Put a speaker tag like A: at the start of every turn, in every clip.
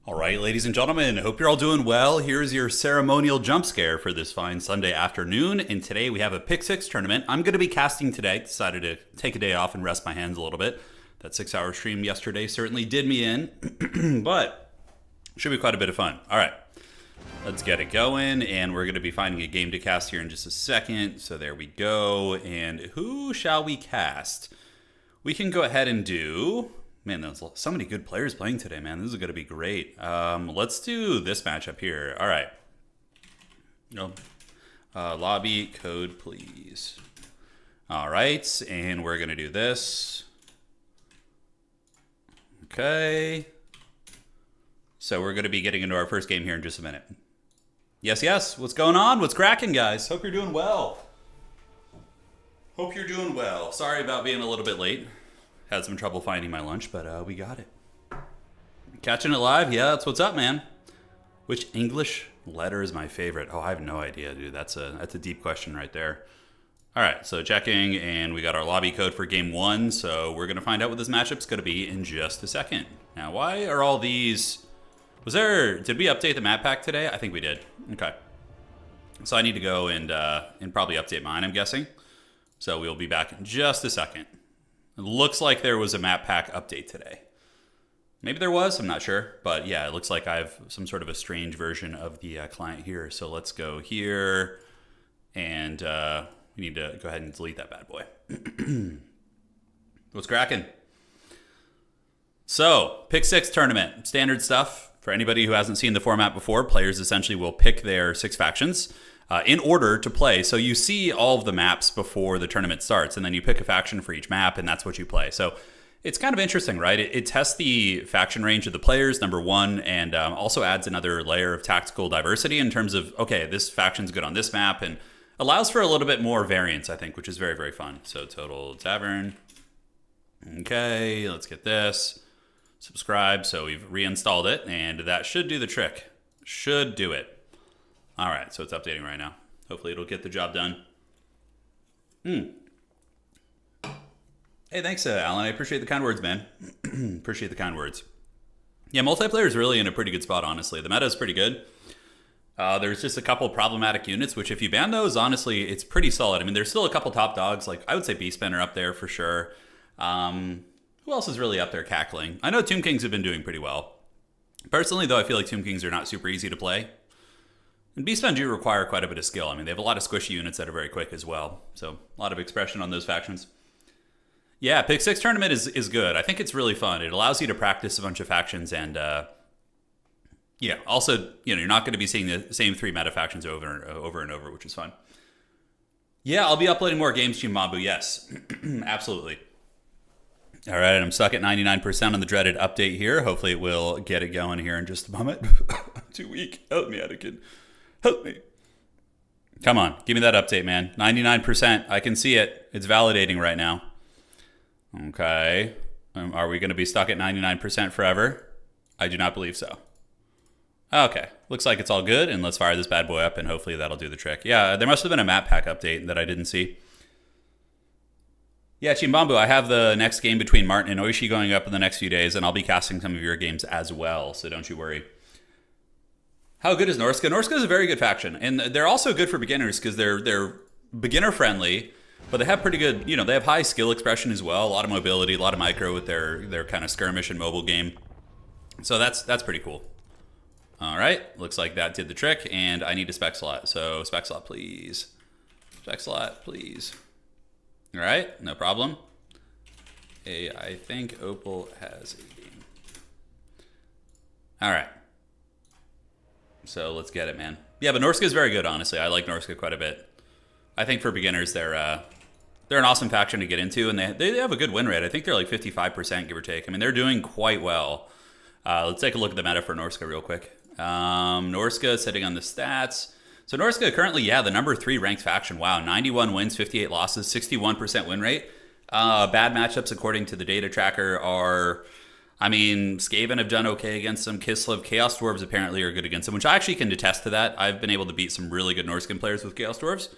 A: All right, ladies and gentlemen, hope you're all doing well. Here's your ceremonial jump scare for this fine Sunday afternoon. And today we have a Pick 6 tournament. I'm going to be casting today. Decided to take a day off and rest my hands a little bit. That 6-hour stream yesterday certainly did me in, but should be quite a bit of fun. All right, let's get it going. And we're going to be finding a game to cast here in just a second. So there we go. And who shall we cast? We can go ahead and do... Man, there's so many good players playing today, man. This is going to be great. Let's do this matchup here. All right. No. Lobby code, please. All right. And we're going to do this. Okay. So we're going to be getting into our first game here in just a minute. Yes, yes. What's going on? What's cracking, guys? Hope you're doing well. Hope you're doing well. Sorry about being a little bit late. Had some trouble finding my lunch, but we got it. Catching it live? Yeah, that's what's up, man. Which English letter is my favorite? Oh, I have no idea, dude. That's a deep question right there. All right, so checking, and we got our lobby code for game one, so we're going to find out what this matchup's going to be in just a second. Now, why are all these... Did we update the map pack today? I think we did. Okay. So I need to go and probably update mine, I'm guessing. So we'll be back in just a second. It looks like there was a map pack update today. Maybe there was, I'm not sure. But yeah, it looks like I have some sort of a strange version of the client here. So let's go here. And we need to go ahead and delete that bad boy. What's cracking? So, Pick 6 tournament. Standard stuff. For anybody who hasn't seen the format before, players essentially will pick their 6 factions in order to play. So you see all of the maps before the tournament starts, and then you pick a faction for each map, and that's what you play. So it's kind of interesting, right? It tests the faction range of the players, number one, and also adds another layer of tactical diversity in terms of, okay, this faction's good on this map, and allows for a little bit more variance, I think, which is very, very fun. So Total Tavern. Okay, let's get this. Subscribe. So we've reinstalled it, and that should do the trick. Should do it. All right, so it's updating right now. Hopefully it'll get the job done. Hey, thanks, Alan. I appreciate the kind words, man. Appreciate the kind words. Yeah, multiplayer is really in a pretty good spot, honestly. The meta is pretty good. There's just a couple problematic units, which if you ban those, honestly, it's pretty solid. I mean, there's still a couple top dogs. Like, I would say Beastmen are up there for sure. Who else is really up there cackling? I know Tomb Kings have been doing pretty well. Personally, though, I feel like Tomb Kings are not super easy to play. And Beastmen do require quite a bit of skill. I mean, they have a lot of squishy units that are very quick as well. So, a lot of expression on those factions. Yeah, Pick 6 tournament is good. I think it's really fun. It allows you to practice a bunch of factions and, yeah, also, you're not going to be seeing the same 3 meta factions over and over, which is fun. Yeah, I'll be uploading more games, Chimambu, yes. Absolutely. All right, I'm stuck at 99% on the dreaded update here. Hopefully it will get it going here in just a moment. I'm too weak. Help me, Anakin. Help me. Come on, give me that update, man. 99%. I can see it. It's validating right now. Okay. Are we going to be stuck at 99% forever? I do not believe so. Okay. Looks like it's all good, and let's fire this bad boy up, and hopefully that'll do the trick. Yeah, there must have been a map pack update that I didn't see. Yeah, Chimbambu, I have the next game between Martin and Oishi going up in the next few days, and I'll be casting some of your games as well, so don't you worry. How good is Norska? Norska is a very good faction, and they're also good for beginners because they're beginner-friendly, but they have pretty good, they have high skill expression as well, a lot of mobility, a lot of micro with their kind of skirmish and mobile game. So that's pretty cool. All right, looks like that did the trick, and I need a spec slot, so spec slot, please. Spec slot, please. All right, no problem. Hey, I think Opal has a game. All right. So let's get it, man. Yeah, but Norska is very good, honestly. I like Norska quite a bit. I think for beginners, they're an awesome faction to get into, and they have a good win rate. I think they're like 55%, give or take. I mean, they're doing quite well. Let's take a look at the meta for Norska real quick. Norska sitting on the stats. So Norska currently, yeah, the number 3 ranked faction. Wow, 91 wins, 58 losses, 61% win rate. Bad matchups according to the data tracker are, I mean, Skaven have done okay against them. Kislev, Chaos Dwarves apparently are good against them, which I actually can attest to that. I've been able to beat some really good Norscan players with Chaos Dwarves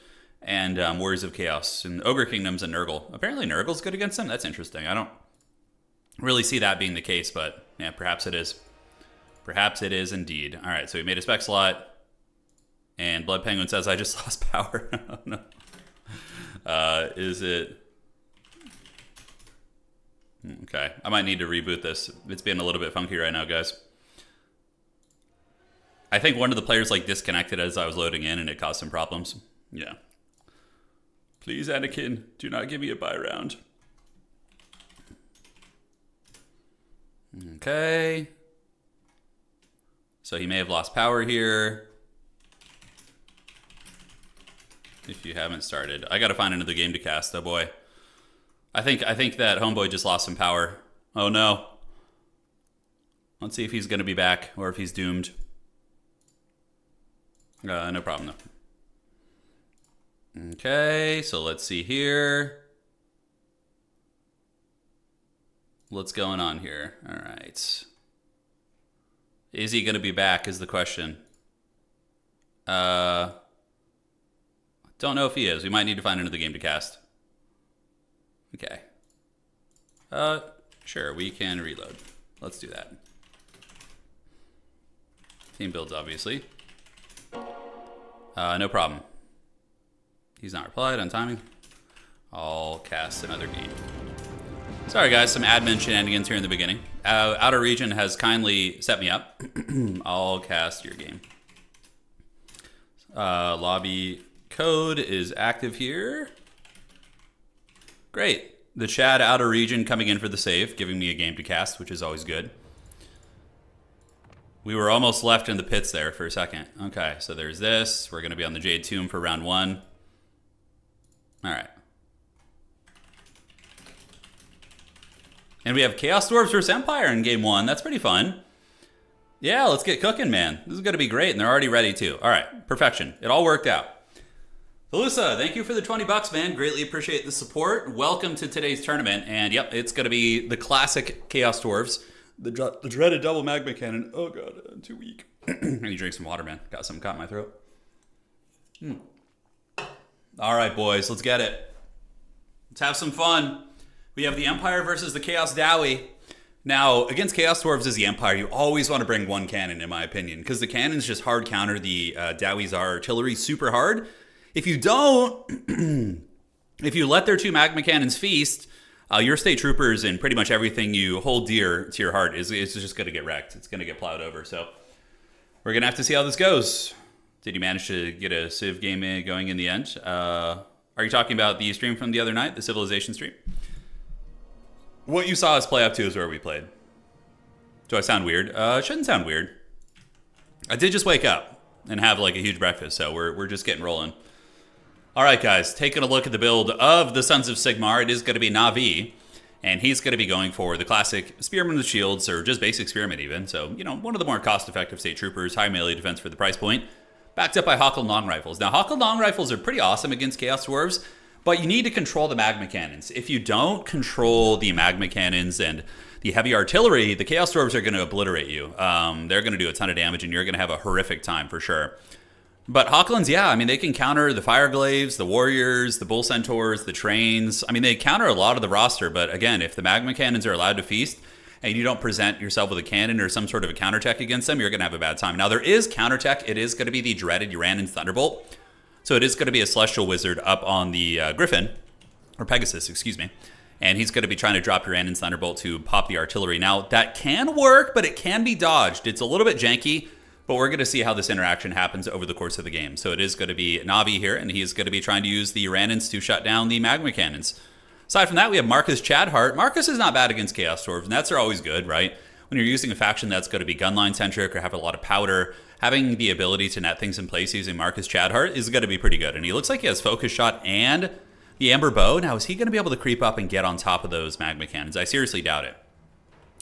A: and Warriors of Chaos and Ogre Kingdoms and Nurgle. Apparently Nurgle's good against them? That's interesting. I don't really see that being the case, but yeah, perhaps it is. Perhaps it is indeed. All right, so we made a spec slot. And Blood Penguin says, I just lost power. Oh, no. Is it... Okay, I might need to reboot this. It's being a little bit funky right now, guys. I think one of the players like disconnected as I was loading in and it caused some problems. Yeah. Please, Anakin, do not give me a buy round. Okay. So he may have lost power here. If you haven't started. I gotta find another game to cast, oh boy. I think that homeboy just lost some power. Oh no. Let's see if he's gonna be back or if he's doomed. No problem though. Okay, so let's see here. What's going on here? All right. Is he gonna be back is the question. Don't know if he is. We might need to find another game to cast. Okay. Sure, we can reload. Let's do that. Team builds, obviously. No problem. He's not replied on timing. I'll cast another game. Sorry, guys, some admin shenanigans here in the beginning. Outer Region has kindly set me up. I'll cast your game. Lobby code is active here. Great. The Chad Outer Region coming in for the save, giving me a game to cast, which is always good. We were almost left in the pits there for a second. Okay, so there's this. We're going to be on the Jade Tomb for round 1. All right. And we have Chaos Dwarves versus Empire in game 1. That's pretty fun. Yeah, let's get cooking, man. This is going to be great, and they're already ready, too. All right, perfection. It all worked out. Alyssa, thank you for the $20, man. Greatly appreciate the support. Welcome to today's tournament. And, yep, it's going to be the classic Chaos Dwarves. The dreaded double magma cannon. Oh, God, I'm too weak. I need to drink some water, man. Got something caught in my throat. All right, boys, let's get it. Let's have some fun. We have the Empire versus the Chaos Dowie. Now, against Chaos Dwarves as the Empire, you always want to bring one cannon, in my opinion, because the cannons just hard counter the Dowie's artillery super hard. If you don't, if you let their 2 magma cannons feast, your state troopers and pretty much everything you hold dear to your heart is just going to get wrecked. It's going to get plowed over. So we're going to have to see how this goes. Did you manage to get a Civ game going in the end? Are you talking about the stream from the other night, the Civilization stream? What you saw us play up to is where we played. Do I sound weird? It shouldn't sound weird. I did just wake up and have like a huge breakfast, so we're just getting rolling. All right, guys, taking a look at the build of the Sons of Sigmar. It is going to be Na'vi, and he's going to be going for the classic Spearman with Shields, or just basic Spearman even. So, you know, one of the more cost-effective state troopers, high melee defense for the price point, backed up by Hawk and Long Rifles. Now, Hawk and Long Rifles are pretty awesome against Chaos Dwarves, but you need to control the magma cannons. If you don't control the magma cannons and the heavy artillery, the Chaos Dwarves are going to obliterate you. They're going to do a ton of damage, and you're going to have a horrific time for sure. But Hawklands, yeah, I mean, they can counter the Fireglaves, the Warriors, the Bull Centaurs, the Trains. I mean, they counter a lot of the roster, but again, if the magma cannons are allowed to feast and you don't present yourself with a cannon or some sort of a counterattack against them, you're going to have a bad time. Now, there is counterattack. It is going to be the dreaded Uranan's Thunderbolt. So it is going to be a Celestial Wizard up on the Griffin, or Pegasus, excuse me. And he's going to be trying to drop Uranan's Thunderbolt to pop the artillery. Now, that can work, but it can be dodged. It's a little bit janky. But we're going to see how this interaction happens over the course of the game. So it is going to be Na'vi here, and he's going to be trying to use the Uranans to shut down the magma cannons. Aside from that, we have Marcus Chadhart. Marcus is not bad against Chaos Dwarves, and that's always good, right? When you're using a faction that's going to be gunline-centric or have a lot of powder, having the ability to net things in place using Marcus Chadhart is going to be pretty good. And he looks like he has Focus Shot and the Amber Bow. Now, is he going to be able to creep up and get on top of those magma cannons? I seriously doubt it.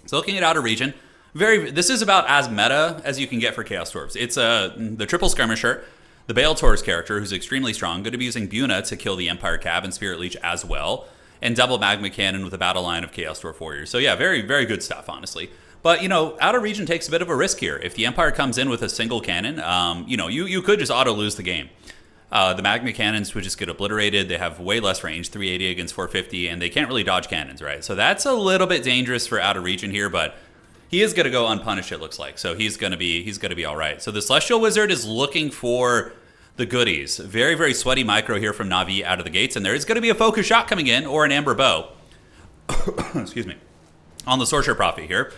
A: So looking at Outer Region, this is about as meta as you can get for Chaos Dwarves. It's the triple skirmisher, the Baeltor's character, who's extremely strong, going to be using Buna to kill the Empire Cab and Spirit Leech as well, and double Magma Cannon with a battle line of Chaos Dwarf Warriors. So yeah, very, very good stuff, honestly. But, you know, Outer Region takes a bit of a risk here. If the Empire comes in with a single cannon, you know, you could just auto-lose the game. The Magma Cannons would just get obliterated. They have way less range, 380 against 450, and they can't really dodge cannons, right? So that's a little bit dangerous for Outer Region here, but he is going to go unpunished, it looks like. So he's going to be all right. So the Celestial Wizard is looking for the goodies. Very, very sweaty micro here from Na'Vi out of the gates. And there is going to be a focus shot coming in, or an Amber Bow. Excuse me. On the Sorcerer Prophet here.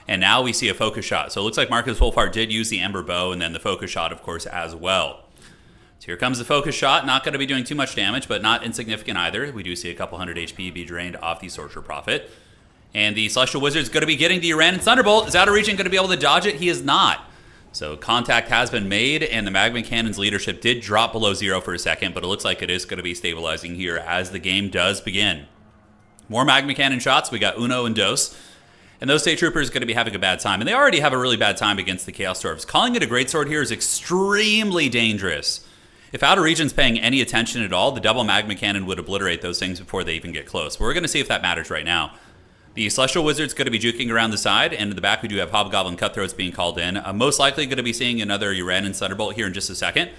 A: And now we see a focus shot. So it looks like Marcus Wolfhard did use the Amber Bow, and then the focus shot, of course, as well. So here comes the focus shot. Not going to be doing too much damage, but not insignificant either. We do see a couple hundred HP be drained off the Sorcerer Prophet. And the Celestial Wizard is going to be getting the Uranus Thunderbolt. Is Outer Region going to be able to dodge it? He is not. So contact has been made, and the Magma Cannon's leadership did drop below 0 for a second, but it looks like it is going to be stabilizing here as the game does begin. More Magma Cannon shots. We got Uno and Dos. And those State Troopers are going to be having a bad time. And they already have a really bad time against the Chaos Dwarves. Calling it a Greatsword here is extremely dangerous. If Outer Region's paying any attention at all, the double Magma Cannon would obliterate those things before they even get close. But we're going to see if that matters right now. The Celestial Wizard's going to be juking around the side, and in the back we do have Hobgoblin Cutthroats being called in. Most likely going to be seeing another Uranus Thunderbolt here in just a second.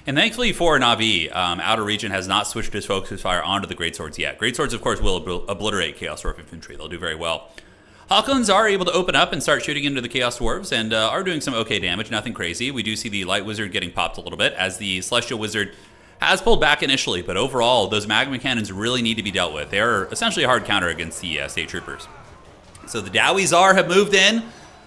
A: And thankfully for Na'Vi, Outer Region has not switched his focus fire onto the Greatswords yet. Greatswords, of course, will obliterate Chaos Dwarf Infantry. They'll do very well. Hawklins are able to open up and start shooting into the Chaos Dwarves and are doing some okay damage, nothing crazy. We do see the Light Wizard getting popped a little bit as the Celestial Wizard has pulled back initially, but overall, those Magma Cannons really need to be dealt with. They are essentially a hard counter against the State Troopers. So the Dowizar have moved in,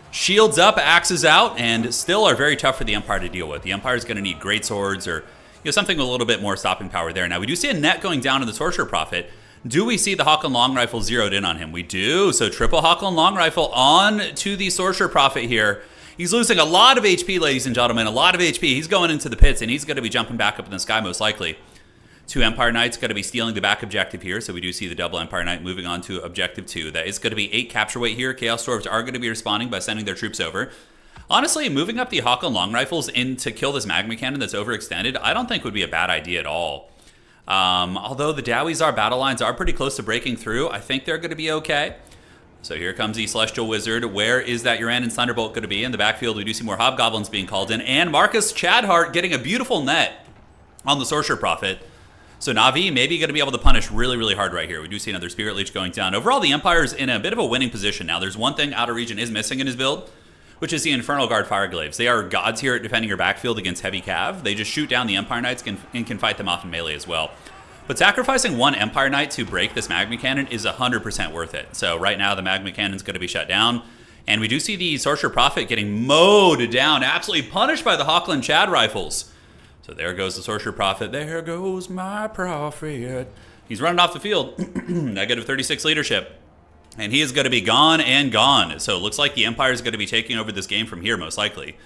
A: shields up, axes out, and still are very tough for the Empire to deal with. The Empire is going to need great swords or something with a little bit more stopping power there. Now, we do see a net going down in the Sorcerer Prophet. Do we see the Hawkland Long Rifle zeroed in on him? We do. So triple Hawkland Long Rifle on to the Sorcerer Prophet here. He's losing a lot of HP, ladies and gentlemen, a lot of HP. He's going into the pits, and he's going to be jumping back up in the sky most likely. Two Empire Knights going to be stealing the back objective here, so we do see the double Empire Knight moving on to objective 2. That is going to be 8 capture weight here. Chaos Dwarves are going to be responding by sending their troops over. Honestly, moving up the Hawkland Long Rifles in to kill this Magma Cannon that's overextended, I don't think would be a bad idea at all. Although the Dowizar battle lines are pretty close to breaking through, I think they're going to be okay. So here comes the Celestial Wizard. Where is that Uranus Thunderbolt going to be? In the backfield, we do see more Hobgoblins being called in, and Marcus Chadhart getting a beautiful net on the Sorcerer Prophet. So Na'Vi maybe going to be able to punish really, really hard right here. We do see another Spirit Leech going down. Overall, the Empire's in a bit of a winning position now. There's one thing Outer Region is missing in his build, which is the Infernal Guard Fireglaves. They are gods here at defending your backfield against heavy cav. They just shoot down the Empire Knights and can fight them off in melee as well. But sacrificing one Empire Knight to break this Magma Cannon is 100% worth it. So right now, the Magma Cannon's going to be shut down. And we do see the Sorcerer Prophet getting mowed down, absolutely punished by the Hawkland Chad Rifles. So there goes the Sorcerer Prophet. There goes my prophet. He's running off the field. Negative 36 leadership. And he is going to be gone and gone. So it looks like the Empire is going to be taking over this game from here, most likely.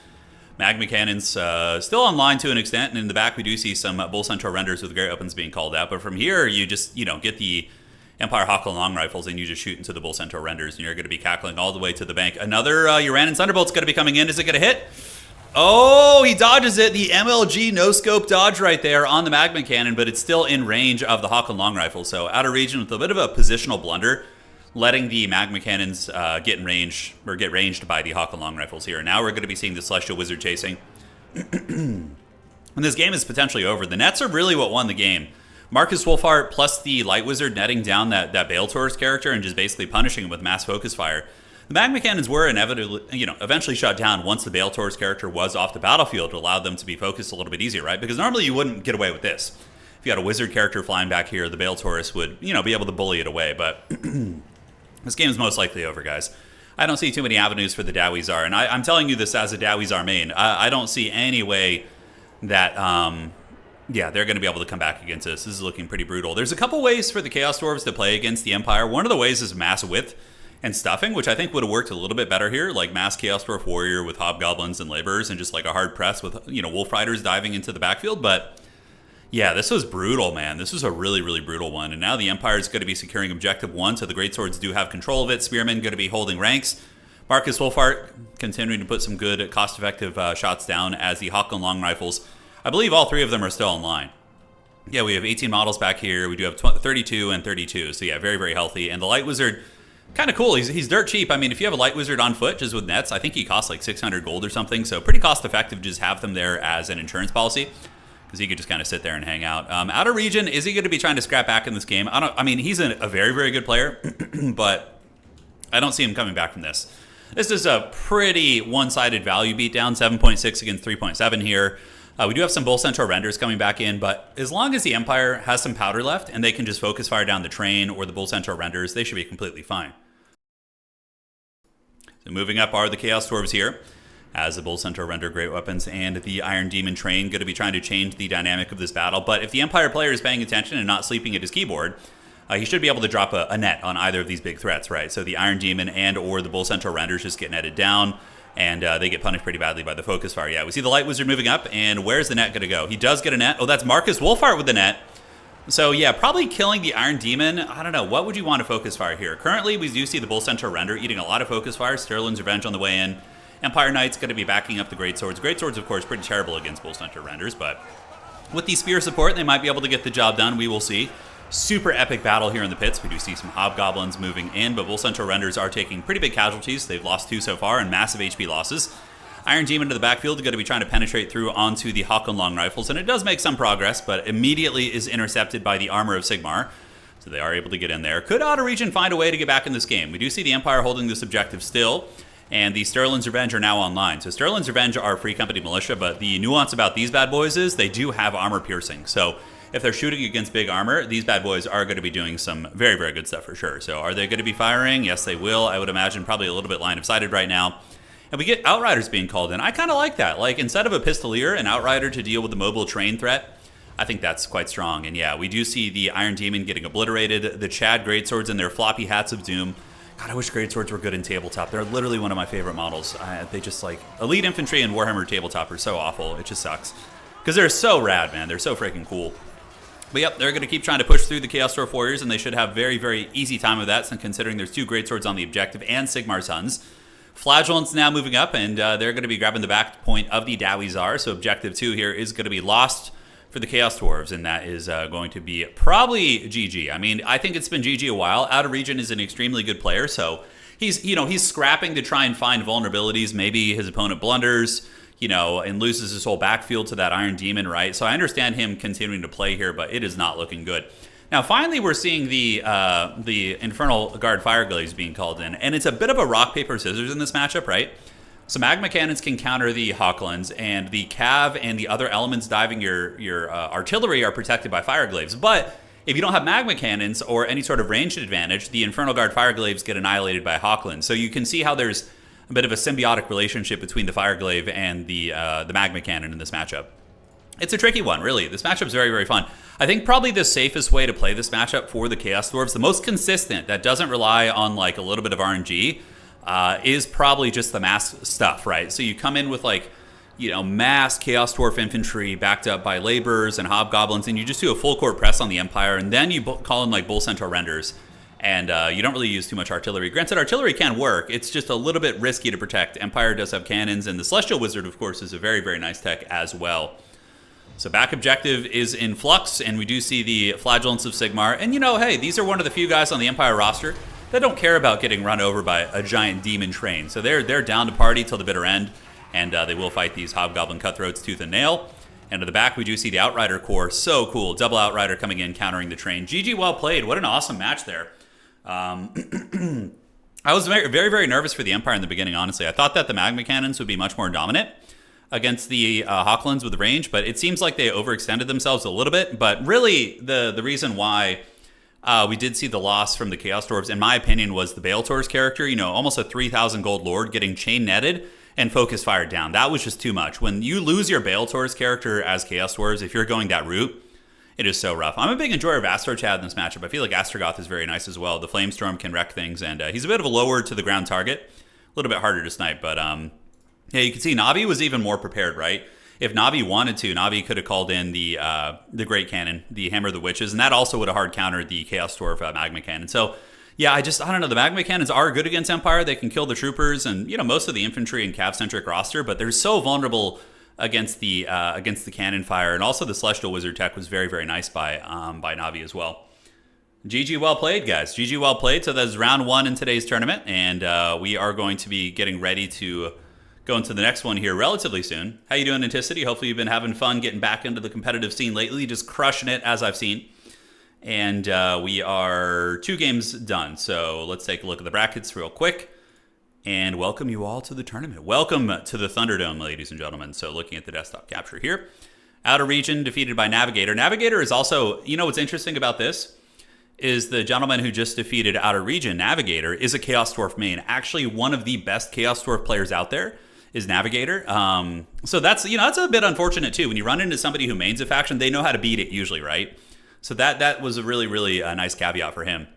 A: Magma Cannon's still online to an extent, and in the back we do see some Bull Centaur renders with great weapons being called out. But from here, you just get the Empire Hawkland Long Rifles and you just shoot into the Bull Centaur renders, and you're going to be cackling all the way to the bank. Another Uranus Thunderbolt's going to be coming in. Is it going to hit? Oh, he dodges it. The MLG no-scope dodge right there on the Magma Cannon, but it's still in range of the Hawkland Long Rifle. So Outer Region with a bit of a positional blunder, letting the Magma Cannons get ranged by the Hawkland Long Rifles here. Now we're going to be seeing the Celestial Wizard chasing. And this game is potentially over. The nets are really what won the game. Marcus Wolfhart plus the Light Wizard netting down that Bale Taurus character and just basically punishing him with mass focus fire. The Magma Cannons were inevitably, eventually shut down once the Bale Taurus character was off the battlefield to allow them to be focused a little bit easier, right? Because normally you wouldn't get away with this. If you had a Wizard character flying back here, the Bale Taurus would, be able to bully it away, but this game is most likely over, guys. I don't see too many avenues for the Dowizar, and I'm telling you this as a Dowizar main. I don't see any way that, they're going to be able to come back against this. This is looking pretty brutal. There's a couple ways for the Chaos Dwarves to play against the Empire. One of the ways is mass width and stuffing, which I think would have worked a little bit better here, like mass Chaos Dwarf Warrior with Hobgoblins and Laborers and just like a hard press with, Wolf Riders diving into the backfield. But yeah, this was brutal, man. This was a really, really brutal one. And now the Empire is going to be securing Objective 1, so the Greatswords do have control of it. Spearmen going to be holding ranks. Marcus Wolfhart continuing to put some good, cost-effective shots down as the Hawkland Long Rifles, I believe all 3 of them are still online. Yeah, we have 18 models back here. We do have 32 and 32. So yeah, very, very healthy. And the Light Wizard, kind of cool. He's dirt cheap. I mean, if you have a Light Wizard on foot just with nets, I think he costs like 600 gold or something. So pretty cost-effective to just have them there as an insurance policy, because he could just kind of sit there and hang out. Outer Region, is he going to be trying to scrap back in this game? He's a very, very good player, but I don't see him coming back from this. This is a pretty one-sided value beatdown, 7.6 against 3.7 here. We do have some Bull Centaur renders coming back in, but as long as the Empire has some powder left and they can just focus fire down the train or the Bull Centaur renders, they should be completely fine. So moving up are the Chaos Dwarves here, as the Bull Centaur render great weapons and the Iron Demon train going to be trying to change the dynamic of this battle. But if the Empire player is paying attention and not sleeping at his keyboard, he should be able to drop a net on either of these big threats, right? So the Iron Demon and or the Bull Centaur renders just get netted down, and they get punished pretty badly by the focus fire. Yeah, we see the Light Wizard moving up, and where's the net going to go? He does get a net. Oh, that's Marcus Wolfhart with the net. So yeah, probably killing the Iron Demon. I don't know. What would you want to focus fire here? Currently, we do see the Bull Centaur render eating a lot of focus fire. Sterling's Revenge on the way in. Empire Knight's going to be backing up the Great Swords. Great Swords, of course, pretty terrible against Bull Centaur renders, but with the Spear support, they might be able to get the job done. We will see. Super epic battle here in the pits. We do see some Hobgoblins moving in, but Bull Centaur renders are taking pretty big casualties. They've lost 2 so far and massive HP losses. Iron Demon to the backfield is going to be trying to penetrate through onto the Hawk and Long Rifles, and it does make some progress, but immediately is intercepted by the Armor of Sigmar. So they are able to get in there. Could Outer Region find a way to get back in this game? We do see the Empire holding this objective still, and the Sterling's Revenge are now online. So Sterling's Revenge are Free Company militia, but the nuance about these bad boys is they do have armor piercing. So if they're shooting against big armor, these bad boys are going to be doing some very, very good stuff for sure. So are they going to be firing? Yes, they will. I would imagine probably a little bit line of sighted right now. And we get Outriders being called in. I kind of like that. Like, instead of a Pistolier, an Outrider to deal with the mobile train threat, I think that's quite strong. And yeah, we do see the Iron Demon getting obliterated. The Chad Greatswords and their floppy hats of doom. God, I wish Greatswords were good in tabletop. They're literally one of my favorite models. They just, like, Elite Infantry and Warhammer tabletop are so awful. It just sucks. Because they're so rad, man. They're so freaking cool. But yep, they're going to keep trying to push through the Chaos Dwarf Warriors, and they should have very, very easy time with that, considering there's 2 Greatswords on the objective and Sigmar Sons. Flagellant's now moving up, and they're going to be grabbing the back point of the Dowie Czar, so objective 2 here is going to be lost for the Chaos Dwarves, and that is going to be probably GG. I mean, I think it's been GG a while. Outer Region is an extremely good player, so he's scrapping to try and find vulnerabilities. Maybe his opponent blunders, and loses his whole backfield to that Iron Demon, right? So I understand him continuing to play here, but it is not looking good. Now, finally, we're seeing the Infernal Guard Fireglaves being called in, and it's a bit of a rock, paper, scissors in this matchup, right? So Magma Cannons can counter the Hawklands, and the Cav and the other elements diving your artillery are protected by Fireglaves. But if you don't have Magma Cannons or any sort of ranged advantage, the Infernal Guard Fireglaves get annihilated by Hawklands. So you can see how there's a bit of a symbiotic relationship between the Fireglaive and the Magma Cannon in this matchup. It's a tricky one, really. This matchup's very, very fun. I think probably the safest way to play this matchup for the Chaos Dwarves, the most consistent, that doesn't rely on like a little bit of RNG, is probably just the mass stuff, right? So you come in with like, mass Chaos Dwarf infantry backed up by Laborers and Hobgoblins, and you just do a full court press on the Empire, and then you call in like Bull Centaur renders. And you don't really use too much artillery. Granted, artillery can work. It's just a little bit risky to protect. Empire does have cannons, and the Celestial Wizard, of course, is a very, very nice tech as well. So back objective is in flux, and we do see the Flagellants of Sigmar. And, hey, these are one of the few guys on the Empire roster that don't care about getting run over by a giant demon train. So they're down to party till the bitter end, and they will fight these Hobgoblin Cutthroats tooth and nail. And to the back, we do see the Outrider Corps. So cool. Double Outrider coming in, countering the train. GG, well played. What an awesome match there. I was very, very, very nervous for the Empire in the beginning, honestly. I thought that the Magma Cannons would be much more dominant against the Hawklands with range, but it seems like they overextended themselves a little bit. But really, the reason why we did see the loss from the Chaos Dwarves, in my opinion, was the Baeltor's character. Almost a 3,000 gold lord getting chain netted and focus fired down. That was just too much. When you lose your Baeltor's character as Chaos Dwarves, if you're going that route, it is so rough. I'm a big enjoyer of Astrochad in this matchup. I feel like Astrogoth is very nice as well. The Flamestorm can wreck things, and he's a bit of a lower to the ground target. A little bit harder to snipe, but yeah, you can see Navi was even more prepared, right? If Navi wanted to, Navi could have called in the Great Cannon, the Hammer of the Witches, and that also would have hard countered the Chaos Dwarf Magma Cannon. So yeah, I don't know. The Magma Cannons are good against Empire. They can kill the troopers and most of the infantry and Cav-centric roster, but they're so vulnerable against the cannon fire, and also the Celestial Wizard tech was very, very nice by Navi as well. GG, well played, guys. GG, well played. So that's round 1 in today's tournament, and we are going to be getting ready to go into the next one here relatively soon. How you doing, Anticity? Hopefully you've been having fun getting back into the competitive scene lately, just crushing it, as I've seen. And we are 2 games done, so let's take a look at the brackets real quick. and welcome you all to the tournament. Welcome to the Thunderdome, ladies and gentlemen. So looking at the desktop capture here. Outer region defeated by Navigator. Navigator is also, you know what's interesting about this? Is the gentleman who just defeated Outer Region, Navigator, is a Chaos Dwarf main. Actually, one of the best Chaos Dwarf players out there is Navigator. So that's, that's a bit unfortunate too. When you run into somebody who mains a faction, they know how to beat it usually, right? So that was a really, really nice caveat for him.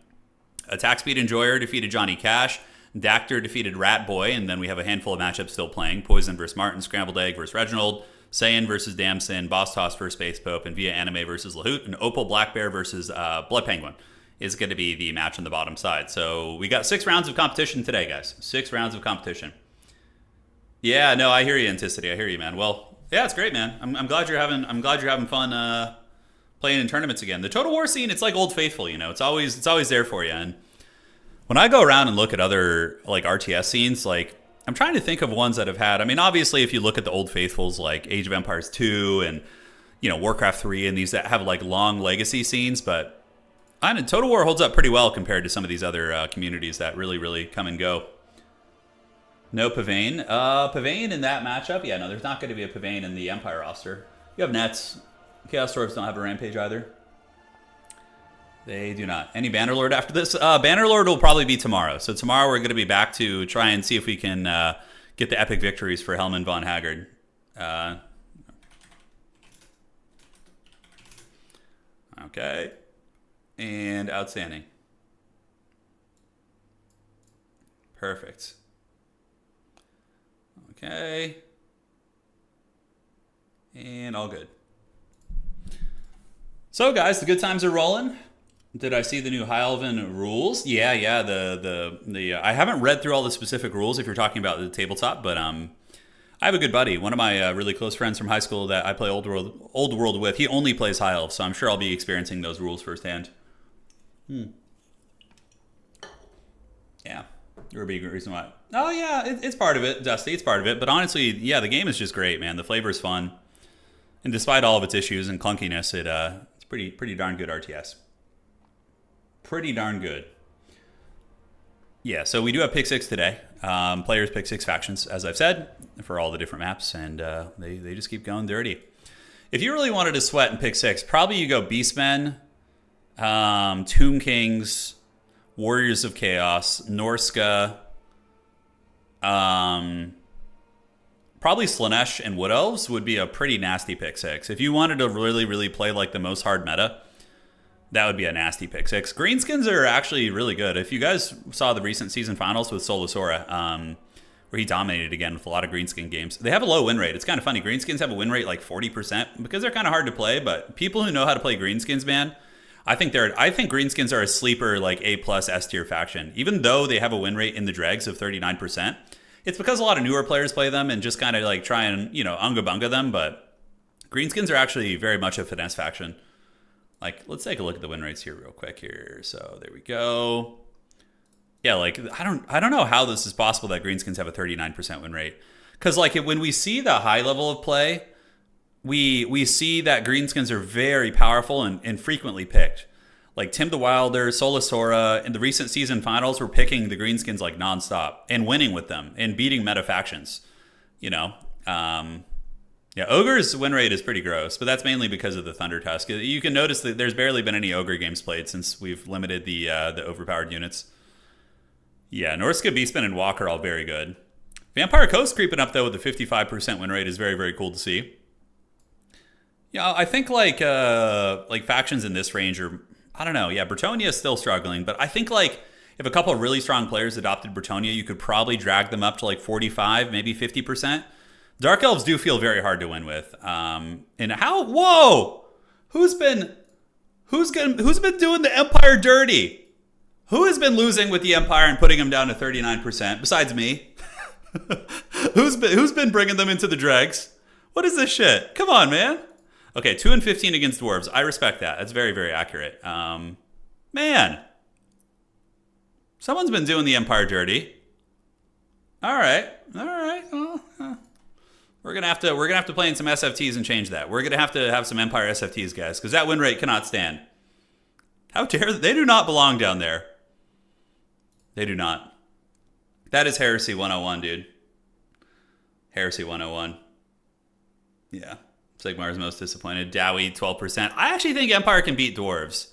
A: Attack Speed Enjoyer defeated Johnny Cash. Dactyr defeated Rat Boy, and then we have a handful of matchups still playing. Poison versus Martin, Scrambled Egg versus Reginald, Saiyan versus Damson, Boss Toss versus Space Pope, and Via Anime versus Lahoot, and Opal Black Bear versus Blood Penguin is going to be the match on the bottom side. So we got 6 rounds of competition today, guys. 6 rounds of competition. Yeah, no, I hear you, Anticity. I hear you, man. Well, yeah, it's great, man. I'm glad you're having fun playing in tournaments again. The Total War scene, it's like Old Faithful, It's always there for you. And when I go around and look at other like RTS scenes, like I'm trying to think of ones that have had. I mean, obviously, if you look at the Old Faithfuls like Age of Empires 2 and Warcraft 3 and these that have like long legacy scenes, but I know Total War holds up pretty well compared to some of these other communities that really, really come and go. No Pavane. Pavane in that matchup? Yeah, no, there's not going to be a Pavane in the Empire roster. You have Nets. Chaos Dwarves don't have a Rampage either. They do not. Any Bannerlord after this? Bannerlord will probably be tomorrow. So tomorrow we're going to be back to try and see if we can get the epic victories for Hellman von Haggard. Okay. And outstanding. Perfect. Okay. And all good. So guys, the good times are rolling. Did I see the new High Elven rules? Yeah. The I haven't read through all the specific rules if you're talking about the tabletop, but I have a good buddy, one of my really close friends from high school that I play Old World with. He only plays High Elf, so I'm sure I'll be experiencing those rules firsthand. Yeah, there would be a reason why. Oh yeah, it's part of it, Dusty. It's part of it. But honestly, yeah, the game is just great, man. The flavor is fun, and despite all of its issues and clunkiness, it's pretty darn good RTS. Pretty darn good. Yeah, so we do have Pick 6 today. Players pick 6 factions, as I've said, for all the different maps, and they just keep going dirty. If you really wanted to sweat and pick 6, probably you go Beastmen, Tomb Kings, Warriors of Chaos, Norska, probably Slaanesh and Wood Elves would be a pretty nasty pick 6. If you wanted to really, really play like the most hard meta, that would be a nasty pick 6. Greenskins are actually really good. If you guys saw the recent season finals with Solasora, where he dominated again with a lot of Greenskin games, they have a low win rate. It's kind of funny. Greenskins have a win rate like 40% because they're kind of hard to play, but people who know how to play Greenskins, man, I think Greenskins are a sleeper like A+ S tier faction. Even though they have a win rate in the dregs of 39%, it's because a lot of newer players play them and just kind of like try and, unga bunga them, but Greenskins are actually very much a finesse faction. Like, let's take a look at the win rates here real quick here. So there we go. Yeah, like I don't know how this is possible that Greenskins have a 39% win rate. Because like when we see the high level of play, we see that Greenskins are very powerful and frequently picked. Like Tim the Wilder, Solasora, in the recent season finals were picking the Greenskins like nonstop and winning with them and beating meta factions. Yeah, Ogre's win rate is pretty gross, but that's mainly because of the Thunder Tusk. You can notice that there's barely been any Ogre games played since we've limited the overpowered units. Yeah, Norska, Beastman, and Walk are all very good. Vampire Coast creeping up, though, with a 55% win rate is very, very cool to see. Yeah, I think like factions in this range are, I don't know. Yeah, Bretonnia is still struggling, but I think like if a couple of really strong players adopted Bretonnia, you could probably drag them up to like 45, maybe 50%. Dark Elves do feel very hard to win with. And how? Whoa! Who's been doing the Empire dirty? Who has been losing with the Empire and putting them down to 39%? Besides me, who's been bringing them into the dregs? What is this shit? Come on, man. Okay, 2-15 against dwarves. I respect that. That's very, very accurate. Man, someone's been doing the Empire dirty. All right. Well, we're gonna have to play in some SFTs and change that. We're gonna have to have some Empire SFTs, guys, because that win rate cannot stand. How dare they? Do not belong down there. They do not. That is Heresy 101, dude. Heresy 101. Yeah. Sigmar's most disappointed. Dowie, 12%. I actually think Empire can beat dwarves.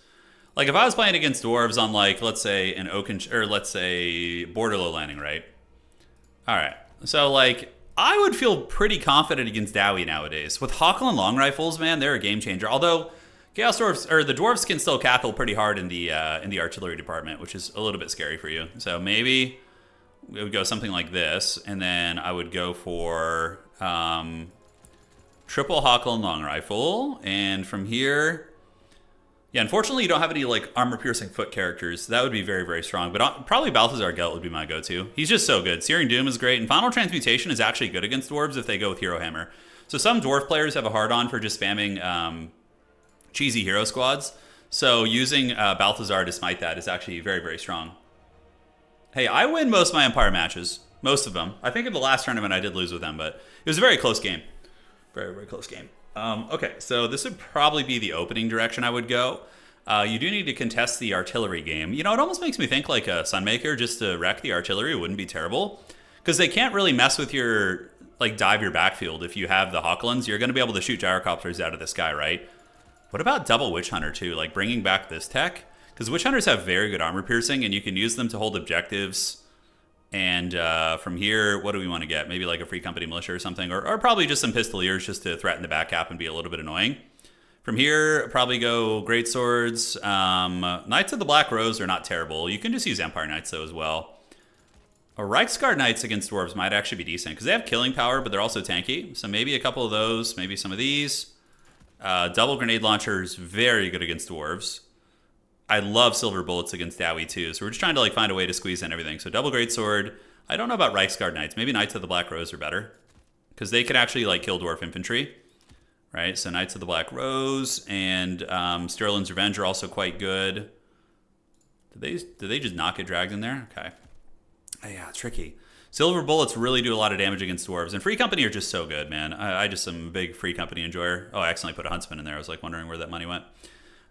A: Like, if I was playing against dwarves on, like, let's say an or let's say Borderlow Landing, right? All right. So, like, I would feel pretty confident against Dowie nowadays. With Hawkland long rifles, man, they're a game changer. Although Chaos Dwarves, or the dwarves can still cackle pretty hard in the artillery department, which is a little bit scary for you. So maybe we would go something like this, and then I would go for triple Hawkland long rifle, and from here, yeah, unfortunately you don't have any like armor-piercing foot characters. That would be very, very strong, but probably Balthazar Gelt would be my go-to. He's just so good. Searing Doom is great, and Final Transmutation is actually good against dwarves if they go with Hero Hammer. So some dwarf players have a hard-on for just spamming cheesy hero squads, so using Balthazar to smite that is actually very, very strong. Hey, I win most of my Empire matches. Most of them. I think in the last tournament I did lose with them, but it was a very close game. Very, very close game. Okay, so this would probably be the opening direction I would go. You do need to contest the artillery game. You know, it almost makes me think like a Sunmaker just to wreck the artillery wouldn't be terrible. Because they can't really mess with your, like, dive your backfield if you have the Hawklands. You're going to be able to shoot gyrocopters out of the sky, right? What about double Witch Hunter too? Like bringing back this tech? Because Witch Hunters have very good armor piercing and you can use them to hold objectives. And from here, what do we want to get? Maybe like a Free Company Militia or something, or probably just some Pistoliers just to threaten the back cap and be a little bit annoying. From here, probably go Great Swords. Knights of the Black Rose are not terrible. You can just use Empire Knights though as well. Or Reichsguard Knights against dwarves might actually be decent because they have killing power, but they're also tanky. So maybe a couple of those, maybe some of these. Double Grenade Launchers, very good against dwarves. I love Silver Bullets against Dowie too, so we're just trying to like find a way to squeeze in everything. So double Greatsword. I don't know about Reichsguard Knights. Maybe Knights of the Black Rose are better because they could actually like kill dwarf infantry, right? So Knights of the Black Rose and Sterling's Revenge are also quite good. Did they just not get dragged in there? Okay. Oh, yeah, tricky. Silver Bullets really do a lot of damage against dwarves, and Free Company are just so good, man. I just am a big Free Company enjoyer. Oh, I accidentally put a Huntsman in there. I was like wondering where that money went.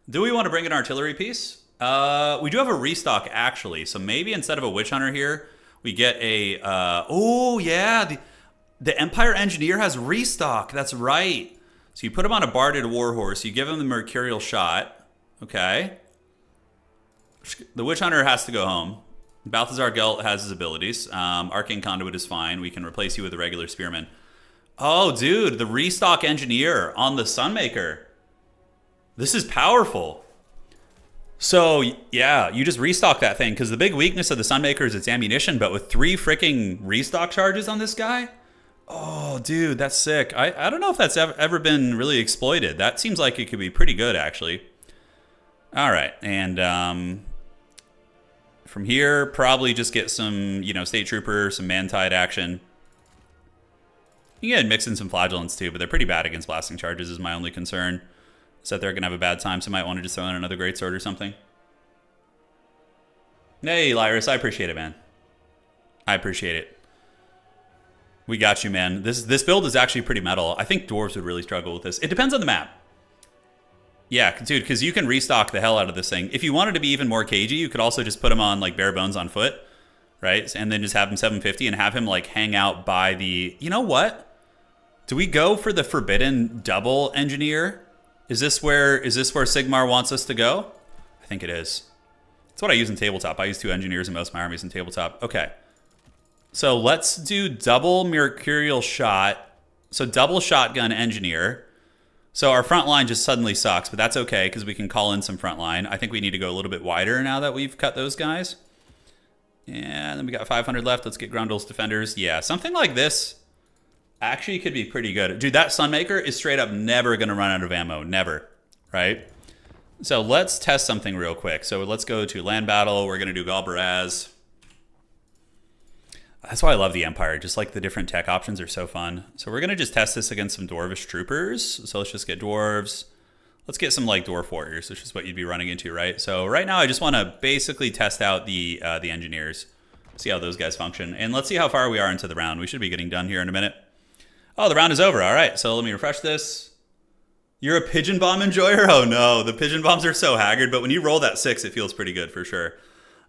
A: Do we want to bring an artillery piece? We do have a restock, actually. So maybe instead of a Witch Hunter here, we get a... oh, yeah. The Empire Engineer has restock. That's right. So you put him on a Barded Warhorse. You give him the Mercurial Shot. Okay. The Witch Hunter has to go home. Balthazar Gelt has his abilities. Arcane Conduit is fine. We can replace you with a regular Spearman. Oh, dude. The restock Engineer on the Sunmaker. This is powerful. So, yeah, you just restock that thing, because the big weakness of the Sunmaker is its ammunition, but with 3 freaking restock charges on this guy? Oh, dude, that's sick. I don't know if that's ever been really exploited. That seems like it could be pretty good, actually. All right, and from here, probably just get some, State Trooper, some Man-Tide action. You can mix in some Flagellants, too, but they're pretty bad against blasting charges is my only concern. So they're going to have a bad time, so might want to just throw in another Greatsword or something. Hey, Lyris, I appreciate it, man. I appreciate it. We got you, man. This build is actually pretty metal. I think dwarves would really struggle with this. It depends on the map. Yeah, dude, because you can restock the hell out of this thing. If you wanted to be even more cagey, you could also just put him on, like, bare bones on foot, right? And then just have him 750 and have him, like, hang out by the... You know what? Do we go for the Forbidden Double Engineer? Is this where Sigmar wants us to go? I think it is. That's what I use in tabletop. I use 2 engineers in most of my armies in tabletop. Okay. So let's do double Mercurial Shot. So double Shotgun Engineer. So our front line just suddenly sucks, but that's okay because we can call in some front line. I think we need to go a little bit wider now that we've cut those guys. And then we got 500 left. Let's get Grundle's Defenders. Yeah, something like this actually could be pretty good. Dude, that Sunmaker is straight up never going to run out of ammo. Never. Right? So let's test something real quick. So let's go to Land Battle. We're going to do Galbaraz. That's why I love the Empire. Just like the different tech options are so fun. So we're going to just test this against some Dwarvish Troopers. So let's just get Dwarves. Let's get some like Dwarf Warriors, which is what you'd be running into, right? So right now I just want to basically test out the Engineers. See how those guys function. And let's see how far we are into the round. We should be getting done here in a minute. Oh, the round is over. All right, so let me refresh this. You're a Pigeon Bomb enjoyer? Oh, no. The Pigeon Bombs are so haggard, but when you roll that 6, it feels pretty good for sure.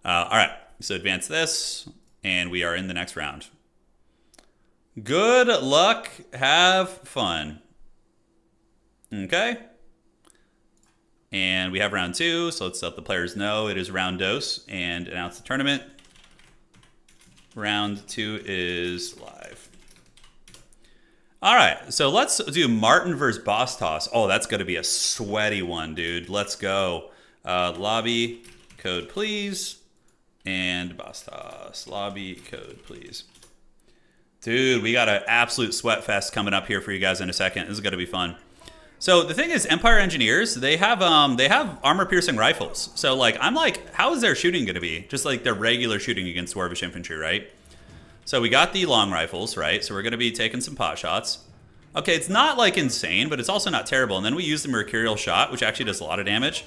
A: All right, so advance this. And we are in the next round. Good luck. Have fun. Okay. And we have round 2, so let's let the players know it is round dos and announce the tournament. Round 2 is live. All right, so let's do Martin versus Boss Toss. Oh, that's going to be a sweaty one, dude. Let's go. Lobby code, please. And Boss Toss. Lobby code, please. Dude, we got an absolute sweat fest coming up here for you guys in a second. This is going to be fun. So the thing is, Empire Engineers, they have armor-piercing rifles. So like, I'm like, how is their shooting going to be? Just like their regular shooting against Dwarvish infantry, right? So we got the long rifles, right? So we're going to be taking some pot shots. Okay, it's not like insane, but it's also not terrible. And then we use the Mercurial Shot, which actually does a lot of damage.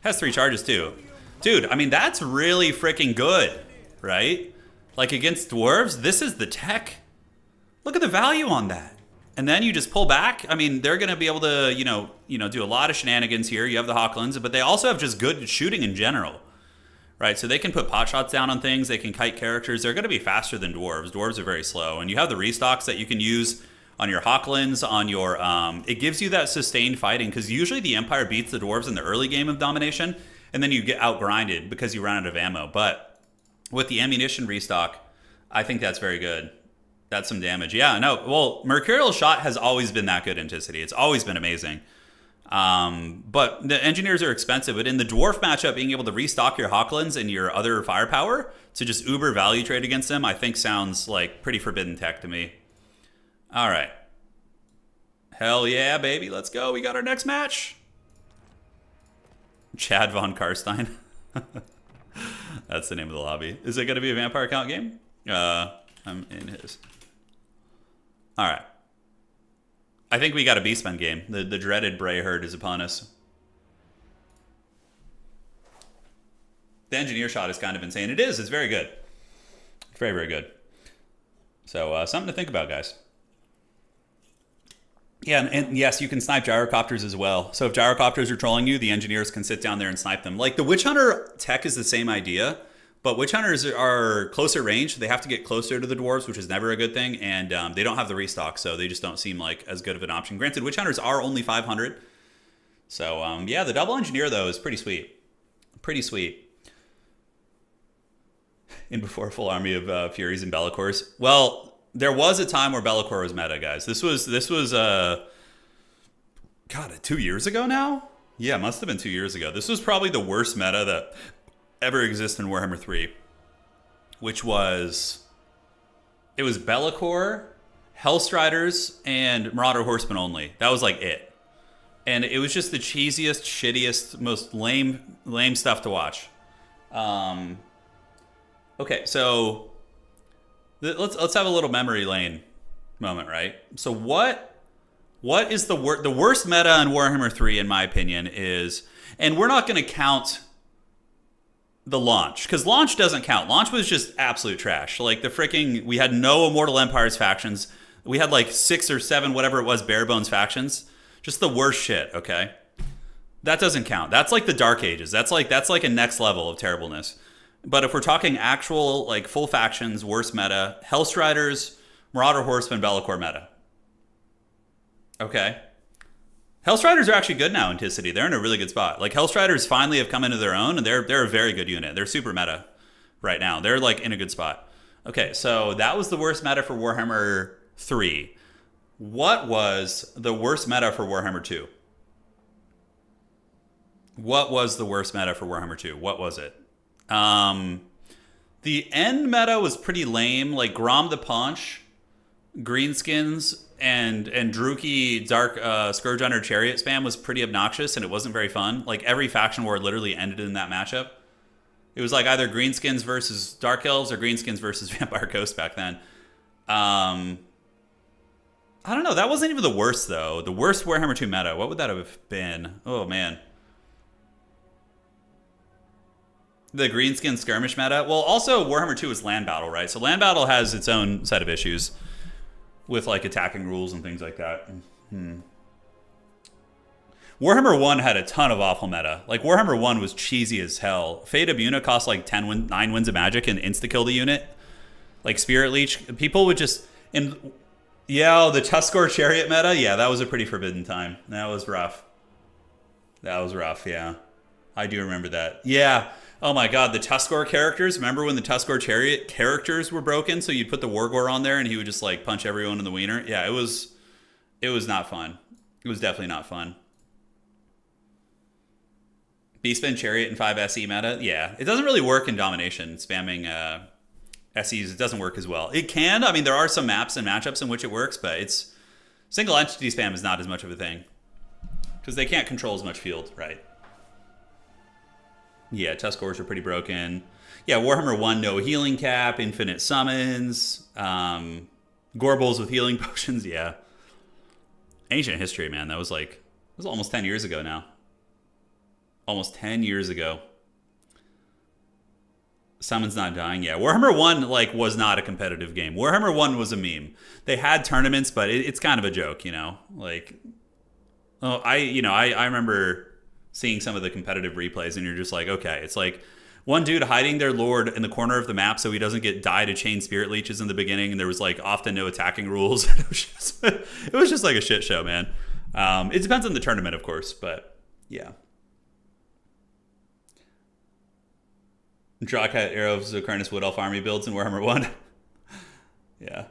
A: Has 3 charges too. Dude, I mean, that's really freaking good, right? Like against dwarves, this is the tech. Look at the value on that. And then you just pull back. I mean, they're going to be able to, you know, do a lot of shenanigans here. You have the Hawklands, but they also have just good shooting in general. Right, so they can put pot shots down on things. They can kite characters. They're going to be faster than dwarves. Dwarves are very slow. And you have the restocks that you can use on your Hawklands, on your... it gives you that sustained fighting, because usually the Empire beats the dwarves in the early game of domination, and then you get outgrinded because you run out of ammo. But with the ammunition restock, I think that's very good. That's some damage. Yeah, no, well, Mercurial Shot has always been that good, Anticity. It's always been amazing. But the engineers are expensive, but in the dwarf matchup, being able to restock your Hawklands and your other firepower to just uber value trade against them, I think sounds like pretty forbidden tech to me. All right. Hell yeah, baby. Let's go. We got our next match. Chad von Karstein. That's the name of the lobby. Is it going to be a vampire count game? I'm in his. All right. I think we got a Beastmen game. The dreaded Bray Herd is upon us. The engineer shot is kind of insane. It is. It's very good. Very, very good. So something to think about, guys. Yeah, and yes, you can snipe gyrocopters as well. So if gyrocopters are trolling you, the engineers can sit down there and snipe them. Like the Witch Hunter tech is the same idea, but Witch Hunters are closer range. They have to get closer to the dwarves, which is never a good thing, and they don't have the restock, so they just don't seem like as good of an option. Granted, Witch Hunters are only 500. So yeah, the double engineer though is pretty sweet. Pretty sweet. In before a full army of Furies and Bellicors. Well, there was a time where Bellicor was meta, guys. This was God, 2 years ago now? Yeah, it must have been 2 years ago. This was probably the worst meta that ever existed in Warhammer 3, which was, it was Bellicor, Hellstriders, and Marauder Horsemen only. That was like it. And it was just the cheesiest, shittiest, most lame stuff to watch. Okay, so let's have a little memory lane moment, right? So what is the worst meta in Warhammer 3, in my opinion, is, and we're not going to count the launch, because launch doesn't count. Launch was just absolute trash. Like we had no Immortal Empires factions. We had like 6 or 7, whatever it was, bare bones factions. Just the worst shit, okay? That doesn't count. That's like the Dark Ages. That's like a next level of terribleness. But if we're talking actual, like, full factions, worst meta, Hellstriders, Marauder Horsemen, Bellicor meta. Okay. Hellstriders are actually good now in Ticity. They're in a really good spot. Like, Hellstriders finally have come into their own, and they're a very good unit. They're super meta right now. They're, like, in a good spot. Okay, so that was the worst meta for Warhammer 3. What was the worst meta for Warhammer 2? What was the worst meta for Warhammer 2? What was it? The end meta was pretty lame. Like Grom the Paunch, Greenskins, and Druki Dark Scourge Hunter Chariot spam was pretty obnoxious, and it wasn't very fun. Like every faction war literally ended in that matchup. It was like either Greenskins versus Dark Elves or Greenskins versus Vampire Ghost back then. I don't know. That wasn't even the worst though. The worst Warhammer 2 meta. What would that have been? Oh man. The Greenskin skirmish meta. Well, also Warhammer 2 is land battle, right? So land battle has its own set of issues with like attacking rules and things like that. Warhammer 1 had a ton of awful meta. Like Warhammer 1 was cheesy as hell. Fate of Una cost like 9 wins of magic and insta-kill the unit. Like Spirit Leech, people would just... And yeah, the Tuskor Chariot meta, yeah, that was a pretty forbidden time. That was rough. That was rough, yeah. I do remember that. Yeah. Oh my god, the Tuskor characters. Remember when the Tuskor Chariot characters were broken? So you'd put the Wargor on there and he would just like punch everyone in the wiener. Yeah, it was not fun. It was definitely not fun. Beastman Chariot and 5 SE meta. Yeah, it doesn't really work in Domination, spamming SEs. It doesn't work as well. It can. I mean, there are some maps and matchups in which it works, but it's single entity spam is not as much of a thing. Because they can't control as much field, right? Yeah, Tuskors are pretty broken. Yeah, Warhammer 1, no healing cap, infinite summons, Gorbles with healing potions, yeah. Ancient history, man. That was almost 10 years ago now. Almost 10 years ago. Summons not dying, yeah. Warhammer 1, was not a competitive game. Warhammer 1 was a meme. They had tournaments, but it's kind of a joke, you know? I remember seeing some of the competitive replays, and you're just like, okay, it's like one dude hiding their lord in the corner of the map so he doesn't get die to chain spirit leeches in the beginning, and there was often no attacking rules. It was just like a shit show, man. It depends on the tournament, of course, but yeah. Drawcat Arrows of Carnus Wood Elf Army builds in Warhammer 1. Yeah.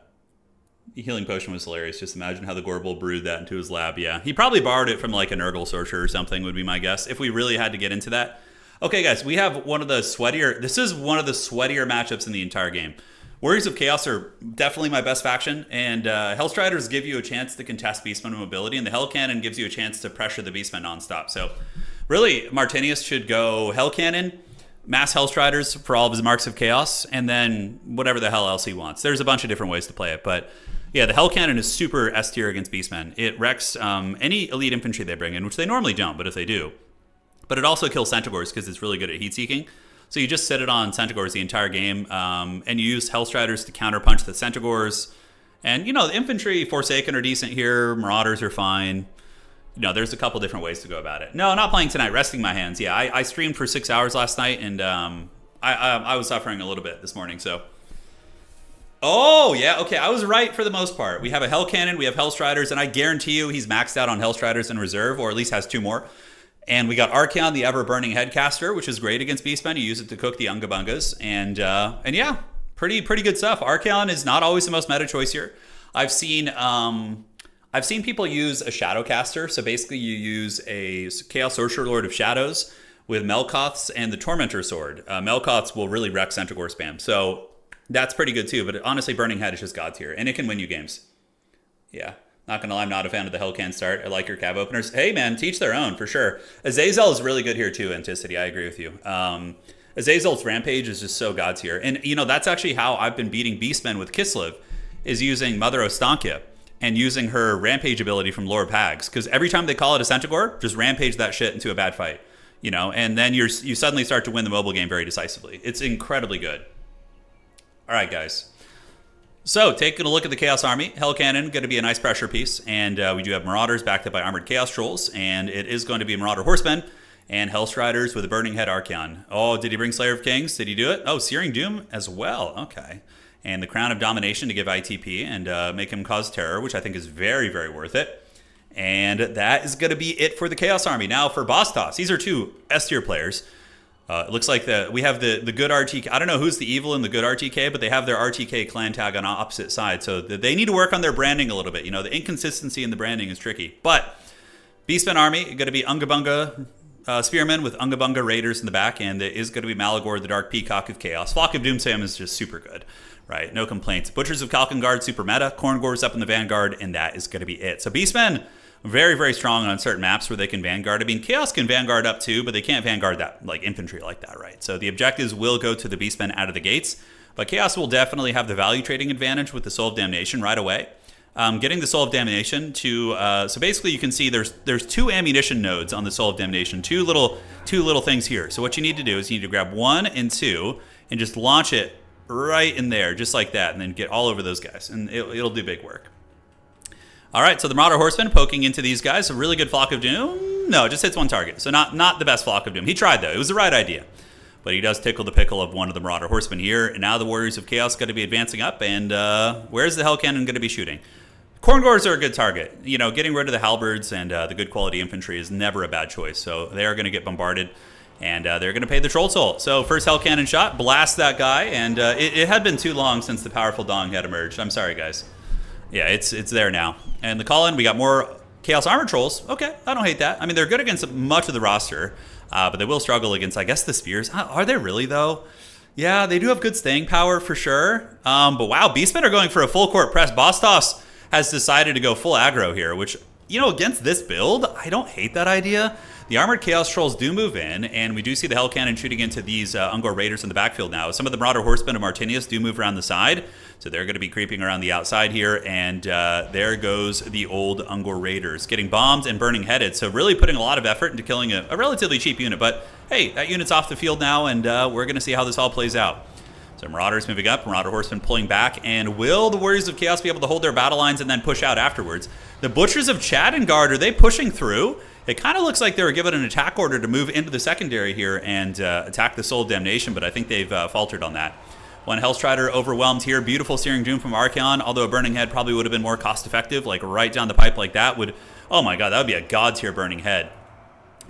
A: The healing potion was hilarious. Just imagine how the Gorble brewed that into his lab. Yeah, he probably borrowed it from a Nurgle sorcerer or something would be my guess, if we really had to get into that. Okay, guys, we have one of the sweatier... This is one of the sweatier matchups in the entire game. Warriors of Chaos are definitely my best faction, and Hellstriders give you a chance to contest Beastman mobility, and the Hell Cannon gives you a chance to pressure the Beastman nonstop. So, really, Martinius should go Hell Cannon, Mass Hellstriders for all of his Marks of Chaos, and then whatever the hell else he wants. There's a bunch of different ways to play it, but... Yeah, the Hell Cannon is super S tier against Beastmen. It wrecks any elite infantry they bring in, which they normally don't, but if they do. But it also kills Centaurs because it's really good at heat seeking. So you just sit it on Centaurs the entire game, and you use Hellstriders to counterpunch the Centaurs. And, the infantry, Forsaken are decent here. Marauders are fine. There's a couple different ways to go about it. No, not playing tonight. Resting my hands. Yeah, I streamed for 6 hours last night, and I was suffering a little bit this morning, so... Oh, yeah, okay, I was right for the most part. We have a Hell Cannon, we have Hellstriders, and I guarantee you he's maxed out on Hellstriders in reserve, or at least has 2 more. And we got Archaon, the ever-burning Headcaster, which is great against Beastmen. You use it to cook the Unga Bungas. And yeah, pretty good stuff. Archaon is not always the most meta choice here. I've seen people use a Shadowcaster. So basically you use a Chaos Sorcerer Lord of Shadows with Melkoths and the Tormentor Sword. Melkoths will really wreck Centaur spam. So... That's pretty good too, but honestly, Burning Head is just God tier, and it can win you games. Yeah, not gonna lie, I'm not a fan of the Hellcan start. I like your cab openers. Hey man, teach their own, for sure. Azazel is really good here too, Anticity, I agree with you. Azazel's Rampage is just so God tier, and that's actually how I've been beating Beastmen with Kislev, is using Mother Ostankya, and using her Rampage ability from Lore of Hags, because every time they call it a Centaur, just Rampage that shit into a bad fight, and then you suddenly start to win the mobile game very decisively. It's incredibly good. All right, guys. So, taking a look at the Chaos Army, Hell Cannon going to be a nice pressure piece, and we do have Marauders backed up by Armored Chaos Trolls, and it is going to be Marauder Horsemen and Hellstriders with a Burning Head Archaon. Oh, did he bring Slayer of Kings? Did he do it? Oh, Searing Doom as well. Okay. And the Crown of Domination to give ITP and make him cause terror, which I think is very, very worth it. And that is going to be it for the Chaos Army. Now, for Boss Toss, these are 2 S tier players. It looks like we have the good RTK. I don't know who's the evil in the good RTK, but they have their RTK clan tag on opposite sides. So they need to work on their branding a little bit. The inconsistency in the branding is tricky. But Beastman Army going to be Unga Bunga Spearmen with Unga Bunga Raiders in the back. And it is going to be Malagor, the Dark Peacock of Chaos. Flock of Doomsayum is just super good. Right? No complaints. Butchers of Kalkengard, super meta. Korngor's up in the Vanguard. And that is going to be it. So Beastmen... very, very strong on certain maps where they can Vanguard. I mean, Chaos can Vanguard up too, but they can't Vanguard that, infantry like that, right? So the objectives will go to the Beastmen out of the gates, but Chaos will definitely have the value trading advantage with the Soul of Damnation right away. Getting the Soul of Damnation to, so basically you can see there's 2 ammunition nodes on the Soul of Damnation, two little things here. So what you need to do is you need to grab 1 and 2 and just launch it right in there, just like that, and then get all over those guys, and it'll do big work. All right, so the Marauder Horseman poking into these guys. A really good Flock of Doom. No, it just hits 1 target. So not the best Flock of Doom. He tried, though. It was the right idea. but he does tickle the pickle of one of the Marauder Horsemen here. And now the Warriors of Chaos going to be advancing up, and where's the Hell Cannon going to be shooting? Corngors are a good target. You know, getting rid of the halberds and the good quality infantry is never a bad choice. So they are going to get bombarded, and they're going to pay the Troll Toll. So first Hell Cannon shot, blast that guy, and it had been too long since the powerful Dong had emerged. I'm sorry, guys. Yeah, it's there now. And the call-in, we got more Chaos Armor Trolls. Okay, I don't hate that. I mean, they're good against much of the roster, but they will struggle against, I guess, the Spears. Are they really, though? Yeah, they do have good staying power for sure. But wow, Beastmen are going for a full court press. Bostos has decided to go full aggro here, which, you know, against this build, I don't hate that idea. The Armored Chaos Trolls do move in, and we do see the Hell Cannon shooting into these Ungor Raiders in the backfield now. Some of the Marauder Horsemen of Martinius do move around the side, so they're going to be creeping around the outside here, and there goes the old Ungor Raiders, getting bombed and burning headed, so really putting a lot of effort into killing a relatively cheap unit. But hey, that unit's off the field now, and we're going to see how this all plays out. So Marauders moving up, Marauder Horsemen pulling back, and will the Warriors of Chaos be able to hold their battle lines and then push out afterwards? The Butchers of Chadengard, are they pushing through? It kind of looks like they were given an attack order to move into the secondary here and attack the Soul of Damnation, but I think they've faltered on that. One Hellstrider overwhelmed here. Beautiful Searing Doom from Archaon, although a Burning Head probably would have been more cost-effective, like right down the pipe like that would... Oh my god, that would be a god-tier Burning Head.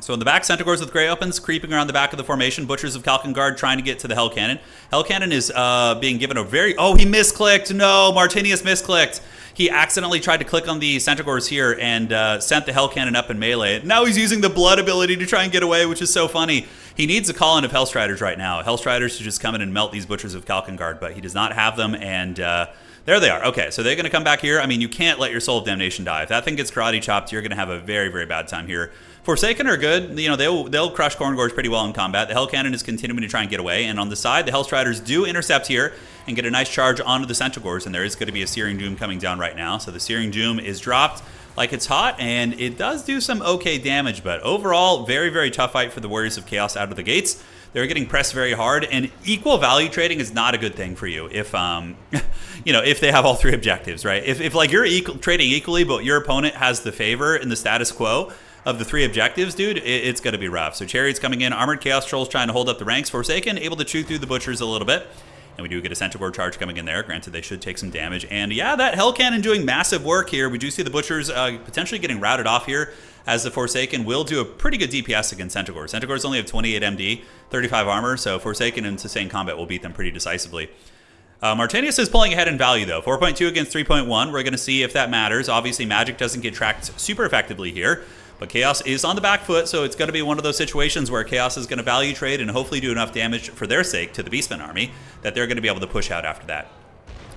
A: So in the back, Centaurs with Grey Opens creeping around the back of the formation. Butchers of Kalkengard trying to get to the Hell Cannon. Hell Cannon is being given a very... Oh, he misclicked! No, Martinius misclicked! He accidentally tried to click on the Centaurs here and sent the Hell Cannon up in melee. Now he's using the Blood ability to try and get away, which is so funny. He needs a call-in of Hellstriders right now. Hellstriders to just come in and melt these Butchers of Kalkengard, but he does not have them, and there they are. Okay, so they're going to come back here. I mean, you can't let your Soul of Damnation die. If that thing gets karate chopped, you're going to have a very, very bad time here. Forsaken are good. You know, they'll crush Corngors pretty well in combat. The Hell Cannon is continuing to try and get away, and on the side, the Hellstriders do intercept here and get a nice charge onto the Centaurs, and there is going to be a Searing Doom coming down right now. So the Searing Doom is dropped like it's hot, and it does do some okay damage, but overall, very, very tough fight for the Warriors of Chaos out of the gates. They're getting pressed very hard, and equal value trading is not a good thing for you if, you know, if they have all three objectives, right? If like you're trading equally, but your opponent has the favor in the status quo of the three objectives, dude, it's going to be rough. So Chariots coming in, Armored Chaos Trolls trying to hold up the ranks. Forsaken able to chew through the Butchers a little bit. And we do get a Centaur charge coming in there. Granted, they should take some damage. And yeah, that Hell Cannon doing massive work here. We do see the Butchers potentially getting routed off here, as the Forsaken will do a pretty good DPS against Centaurs. Centaurs only have 28 MD, 35 armor, so Forsaken in sustained combat will beat them pretty decisively. Martinius is pulling ahead in value, though. 4.2 against 3.1. We're going to see if that matters. Obviously, magic doesn't get tracked super effectively here. But Chaos is on the back foot, so it's going to be one of those situations where Chaos is going to value trade and hopefully do enough damage for their sake to the Beastman army that they're going to be able to push out after that.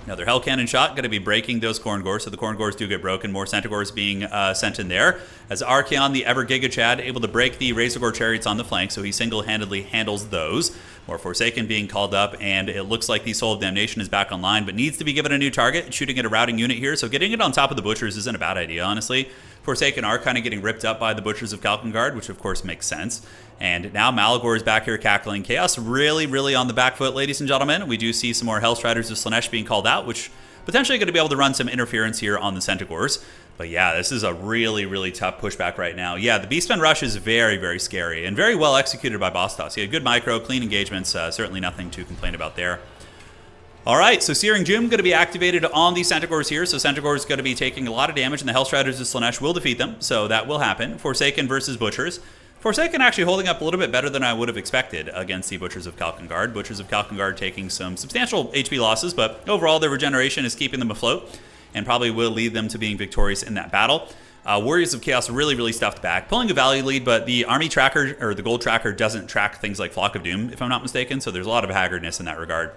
A: Another Hell Cannon shot going to be breaking those Corngors, so the Corngors do get broken. More Centaurs being sent in there. As Archaon, the Ever Giga Chad, able to break the Razorgore Chariots on the flank, so he single-handedly handles those. More Forsaken being called up, and it looks like the Soul of Damnation is back online, but needs to be given a new target. Shooting at a routing unit here, so getting it on top of the Butchers isn't a bad idea, honestly. Forsaken are kind of getting ripped up by the Butchers of Kalkengard, which of course makes sense. And now Malagor is back here cackling. Chaos really, really on the back foot, ladies and gentlemen. We do see some more Hellstriders of Slaanesh being called out, which potentially going to be able to run some interference here on the Centaurs. But yeah, this is a really, really tough pushback right now. Yeah, the Beastman Rush is very, very scary and very well executed by Bostos. He had good micro, clean engagements, certainly nothing to complain about there. All right, so Searing Doom going to be activated on the Centaurs here. So Centaurs going to be taking a lot of damage, and the Hellstriders of Slaanesh will defeat them. So that will happen. Forsaken versus Butchers. Forsaken actually holding up a little bit better than I would have expected against the Butchers of Kalkengard. Butchers of Kalkengard taking some substantial HP losses, but overall their regeneration is keeping them afloat and probably will lead them to being victorious in that battle. Warriors of Chaos really, really stuffed back, pulling a value lead, but the army tracker, or the gold tracker, doesn't track things like Flock of Doom, if I'm not mistaken, so there's a lot of haggardness in that regard.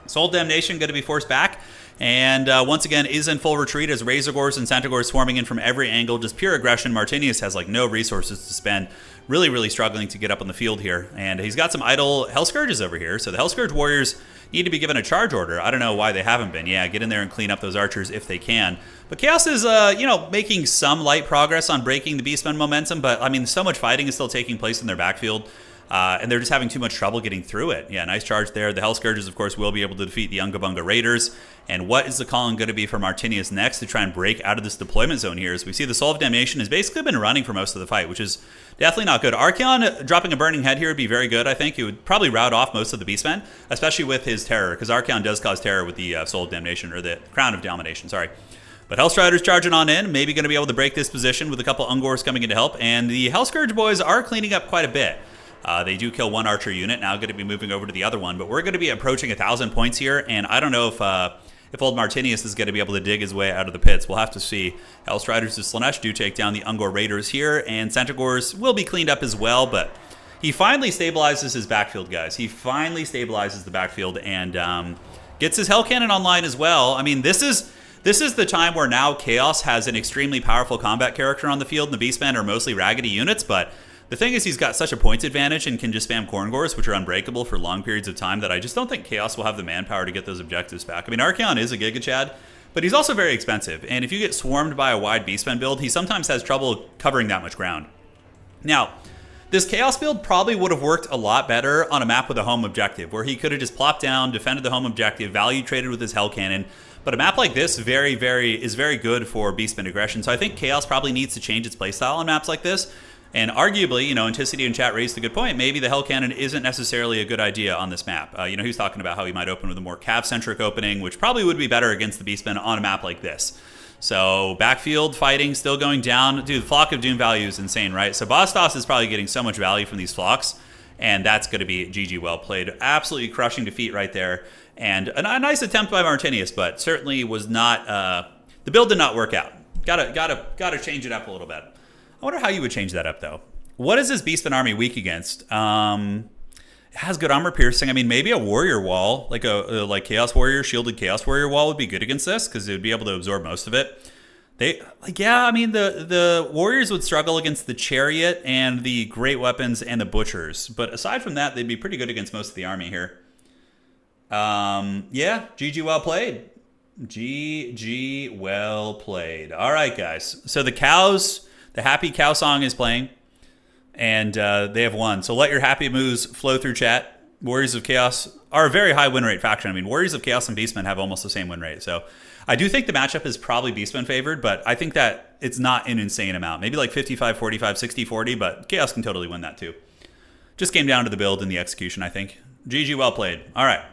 A: Soul Damnation going to be forced back, and once again is in full retreat as Razorgores and Centaurs swarming in from every angle, just pure aggression. Martinius has like no resources to spend, really, really struggling to get up on the field here, and he's got some idle Hellscourges over here, so the Hellscourge Warriors need to be given a charge order. I don't know why they haven't been. Yeah, get in there and clean up those archers if they can. But Chaos is, you know, making some light progress on breaking the Beastmen momentum, but I mean, so much fighting is still taking place in their backfield. And they're just having too much trouble getting through it. Yeah, nice charge there. The Hell Scourges, of course, will be able to defeat the Unga Bunga Raiders. And what is the calling going to be for Martinius next to try and break out of this deployment zone here? As we see, the Soul of Damnation has basically been running for most of the fight, which is definitely not good. Archeon dropping a Burning Head here would be very good, I think. It would probably rout off most of the Beastmen, especially with his Terror, because Archeon does cause Terror with the Soul of Damnation, or the Crown of Domination, sorry. But Hellstriders charging on in, maybe going to be able to break this position with a couple Ungors coming in to help. And the Hellscourge boys are cleaning up quite a bit. They do kill one archer unit, now going to be moving over to the other one. But we're going to be approaching 1,000 points here, and I don't know if old Martinius is going to be able to dig his way out of the pits. We'll have to see. Hellstriders of Slaanesh do take down the Ungor Raiders here, and Centaurs will be cleaned up as well, but he finally stabilizes his backfield, guys. He finally stabilizes the backfield and gets his Hell Cannon online as well. I mean, this is the time where now Chaos has an extremely powerful combat character on the field, and the Beastmen are mostly raggedy units, but the thing is he's got such a points advantage and can just spam Korngors, which are unbreakable for long periods of time, that I just don't think Chaos will have the manpower to get those objectives back. I mean, Archeon is a Giga Chad, but he's also very expensive, and if you get swarmed by a wide Beastmen build, he sometimes has trouble covering that much ground. Now, this Chaos build probably would have worked a lot better on a map with a home objective, where he could have just plopped down, defended the home objective, value traded with his Hell Cannon. But a map like this is very good for Beastman aggression. So I think Chaos probably needs to change its playstyle on maps like this. And arguably, Anticity in chat raised a good point. Maybe the Hell Cannon isn't necessarily a good idea on this map. He was talking about how he might open with a more cav-centric opening, which probably would be better against the Beastmen on a map like this. So backfield fighting still going down. Dude, Flock of Doom value is insane, right? So Bastos is probably getting so much value from these flocks, and that's going to be GG well played. Absolutely crushing defeat right there. And a nice attempt by Martinius, but certainly was not, the build did not work out. Gotta change it up a little bit. I wonder how you would change that up, though. What is this Beastman army weak against? It has good armor piercing. I mean, maybe a warrior wall, like like Chaos Warrior, shielded Chaos Warrior wall would be good against this, because it would be able to absorb most of it. The warriors would struggle against the chariot and the great weapons and the butchers. But aside from that, they'd be pretty good against most of the army here. GG well played. GG well played. All right, guys. So the cows, the happy cow song is playing, and they have won. So let your happy moves flow through chat. Warriors of Chaos are a very high win rate faction. I mean, Warriors of Chaos and Beastmen have almost the same win rate. So I do think the matchup is probably Beastmen favored, but I think that it's not an insane amount. Maybe like 55-45, 60-40, but Chaos can totally win that too. Just came down to the build and the execution, I think. GG well played. All right.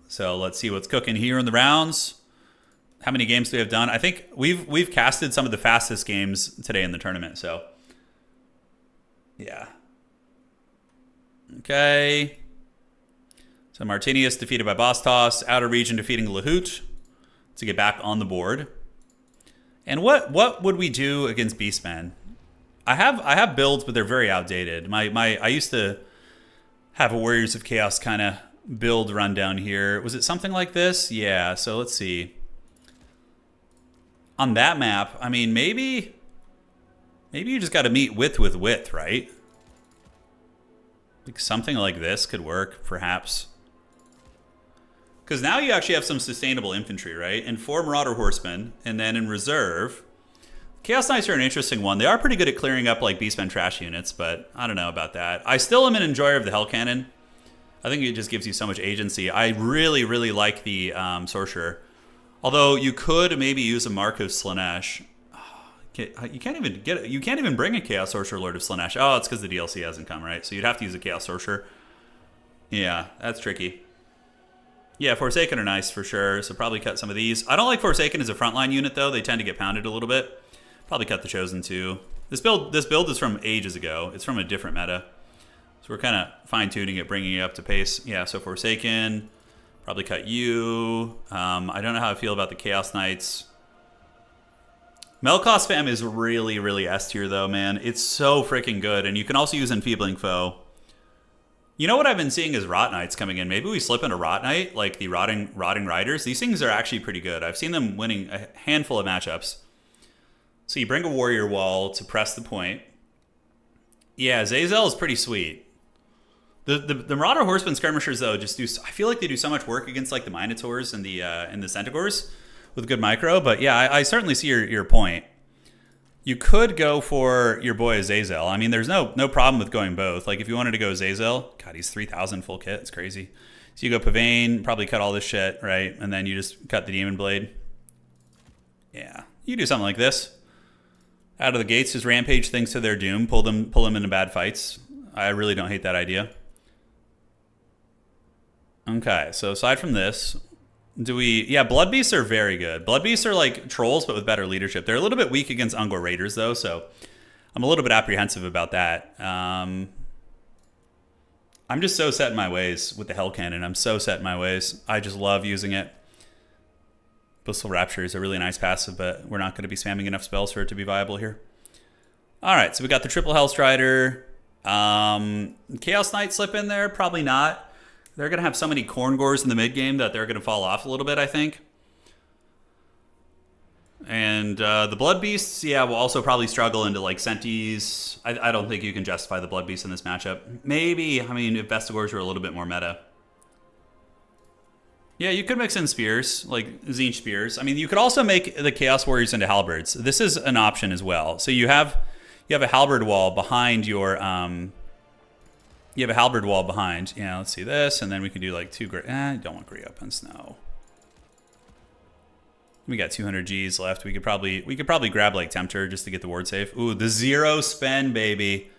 A: So let's see what's cooking here in the rounds. How many games do we have done? I think we've casted some of the fastest games today in the tournament. So yeah. Okay. So Martinius defeated by Bastos. Outer Region defeating Lahoot to get back on the board. And what would we do against Beastmen? I have builds, but they're very outdated. I used to have a Warriors of Chaos kind of build rundown here. Was it something like this? Yeah, so let's see. On that map, I mean, maybe you just got to meet width with width, right? Like something like this could work, perhaps. Because now you actually have some sustainable infantry, right? And 4 Marauder Horsemen, and then in reserve, Chaos Knights are an interesting one. They are pretty good at clearing up like Beastmen trash units, but I don't know about that. I still am an enjoyer of the Hell Cannon. I think it just gives you so much agency. I really, really like the Sorcerer. Although you could maybe use a Mark of Slaanesh. You can't even bring a Chaos Sorcerer Lord of Slaanesh. Oh, it's because the DLC hasn't come, right? So you'd have to use a Chaos Sorcerer. Yeah, that's tricky. Yeah, Forsaken are nice for sure, so probably cut some of these. I don't like Forsaken as a frontline unit, though. They tend to get pounded a little bit. Probably cut the Chosen, too. This build is from ages ago. It's from a different meta. So we're kind of fine-tuning it, bringing it up to pace. Yeah, so Forsaken, probably cut you. I don't know how I feel about the Chaos Knights. Melkos Fam is really, really S tier, though, man. It's so freaking good, and you can also use Enfeebling Foe. You know what I've been seeing is Rot Knights coming in. Maybe we slip into Rot Knight, like the Rotting Riders. These things are actually pretty good. I've seen them winning a handful of matchups. So you bring a Warrior Wall to press the point. Yeah, Zazel is pretty sweet. The Marauder Horsemen Skirmishers, though, just do. I feel like they do so much work against like the Minotaurs and the Centaurs with good micro. But yeah, I certainly see your point. You could go for your boy Azazel. I mean, there's no problem with going both. Like if you wanted to go Azazel, God, he's 3,000 full kit. It's crazy. So you go Pavane, probably cut all this shit, right? And then you just cut the Demon Blade. Yeah, you do something like this. Out of the gates, just rampage things to their doom. Pull them into bad fights. I really don't hate that idea. Okay, so aside from this, yeah, Blood Beasts are very good. Blood Beasts are like trolls, but with better leadership. They're a little bit weak against Ungor Raiders, though, so I'm a little bit apprehensive about that. I'm just so set in my ways with the Hell Cannon. I'm so set in my ways. I just love using it. Blissful Rapture is a really nice passive, but we're not going to be spamming enough spells for it to be viable here. All right, so we got the triple Hellstrider. Chaos Knight slip in there? Probably not. They're going to have so many Corngors in the mid game that they're going to fall off a little bit, I think. And the Blood Beasts, yeah, will also probably struggle into like Sentis. I don't think you can justify the Blood Beasts in this matchup. Maybe, I mean, if Vestigors were a little bit more meta. Yeah, you could mix in spears, like Tzeentch spears. I mean, you could also make the Chaos Warriors into halberds. This is an option as well. So you have a halberd wall behind your you have a halberd wall behind. Yeah, let's see this, and then we can do like two great. Don't want great opens, no. We got 200 Gs left. We could probably grab like Tempter just to get the ward safe. Ooh, the 0 spend, baby.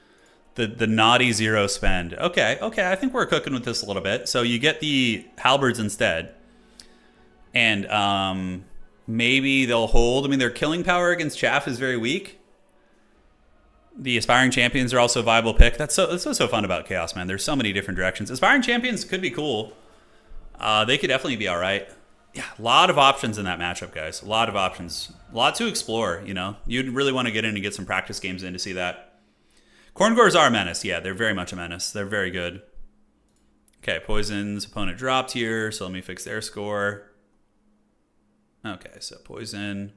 A: The naughty 0 spend. Okay, I think we're cooking with this a little bit. So you get the halberds instead. And maybe they'll hold. I mean, their killing power against Chaff is very weak. The Aspiring Champions are also a viable pick. That's what's so fun about Chaos, man. There's so many different directions. Aspiring Champions could be cool. They could definitely be all right. Yeah, a lot of options in that matchup, guys. A lot of options. A lot to explore, you know. You'd really want to get in and get some practice games in to see that. Corngors are a menace. Yeah, they're very much a menace. They're very good. Okay, Poison's opponent dropped here, so let me fix their score. Okay, so Poison.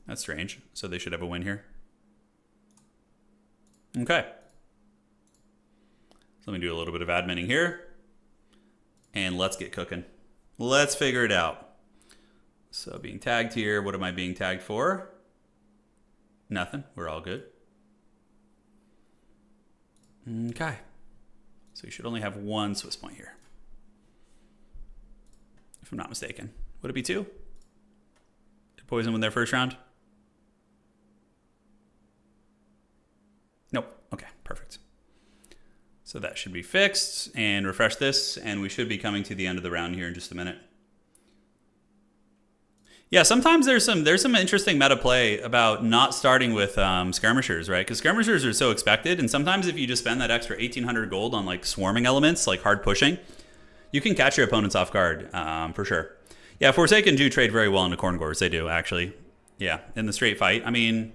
A: That's strange. So they should have a win here. Okay. So let me do a little bit of adminning here. And let's get cooking. Let's figure it out. So being tagged here, what am I being tagged for? Nothing. We're all good. Okay. So you should only have one Swiss point here. If I'm not mistaken. Would it be 2? Did Poison win their first round? Nope. Okay, perfect. So that should be fixed, and refresh this, and we should be coming to the end of the round here in just a minute. Yeah, sometimes there's some interesting meta play about not starting with skirmishers, right? Because skirmishers are so expected, and sometimes if you just spend that extra 1,800 gold on like swarming elements, like hard pushing, you can catch your opponents off guard, for sure. Yeah, Forsaken do trade very well into Corngors. They do, actually. Yeah, in the straight fight. I mean,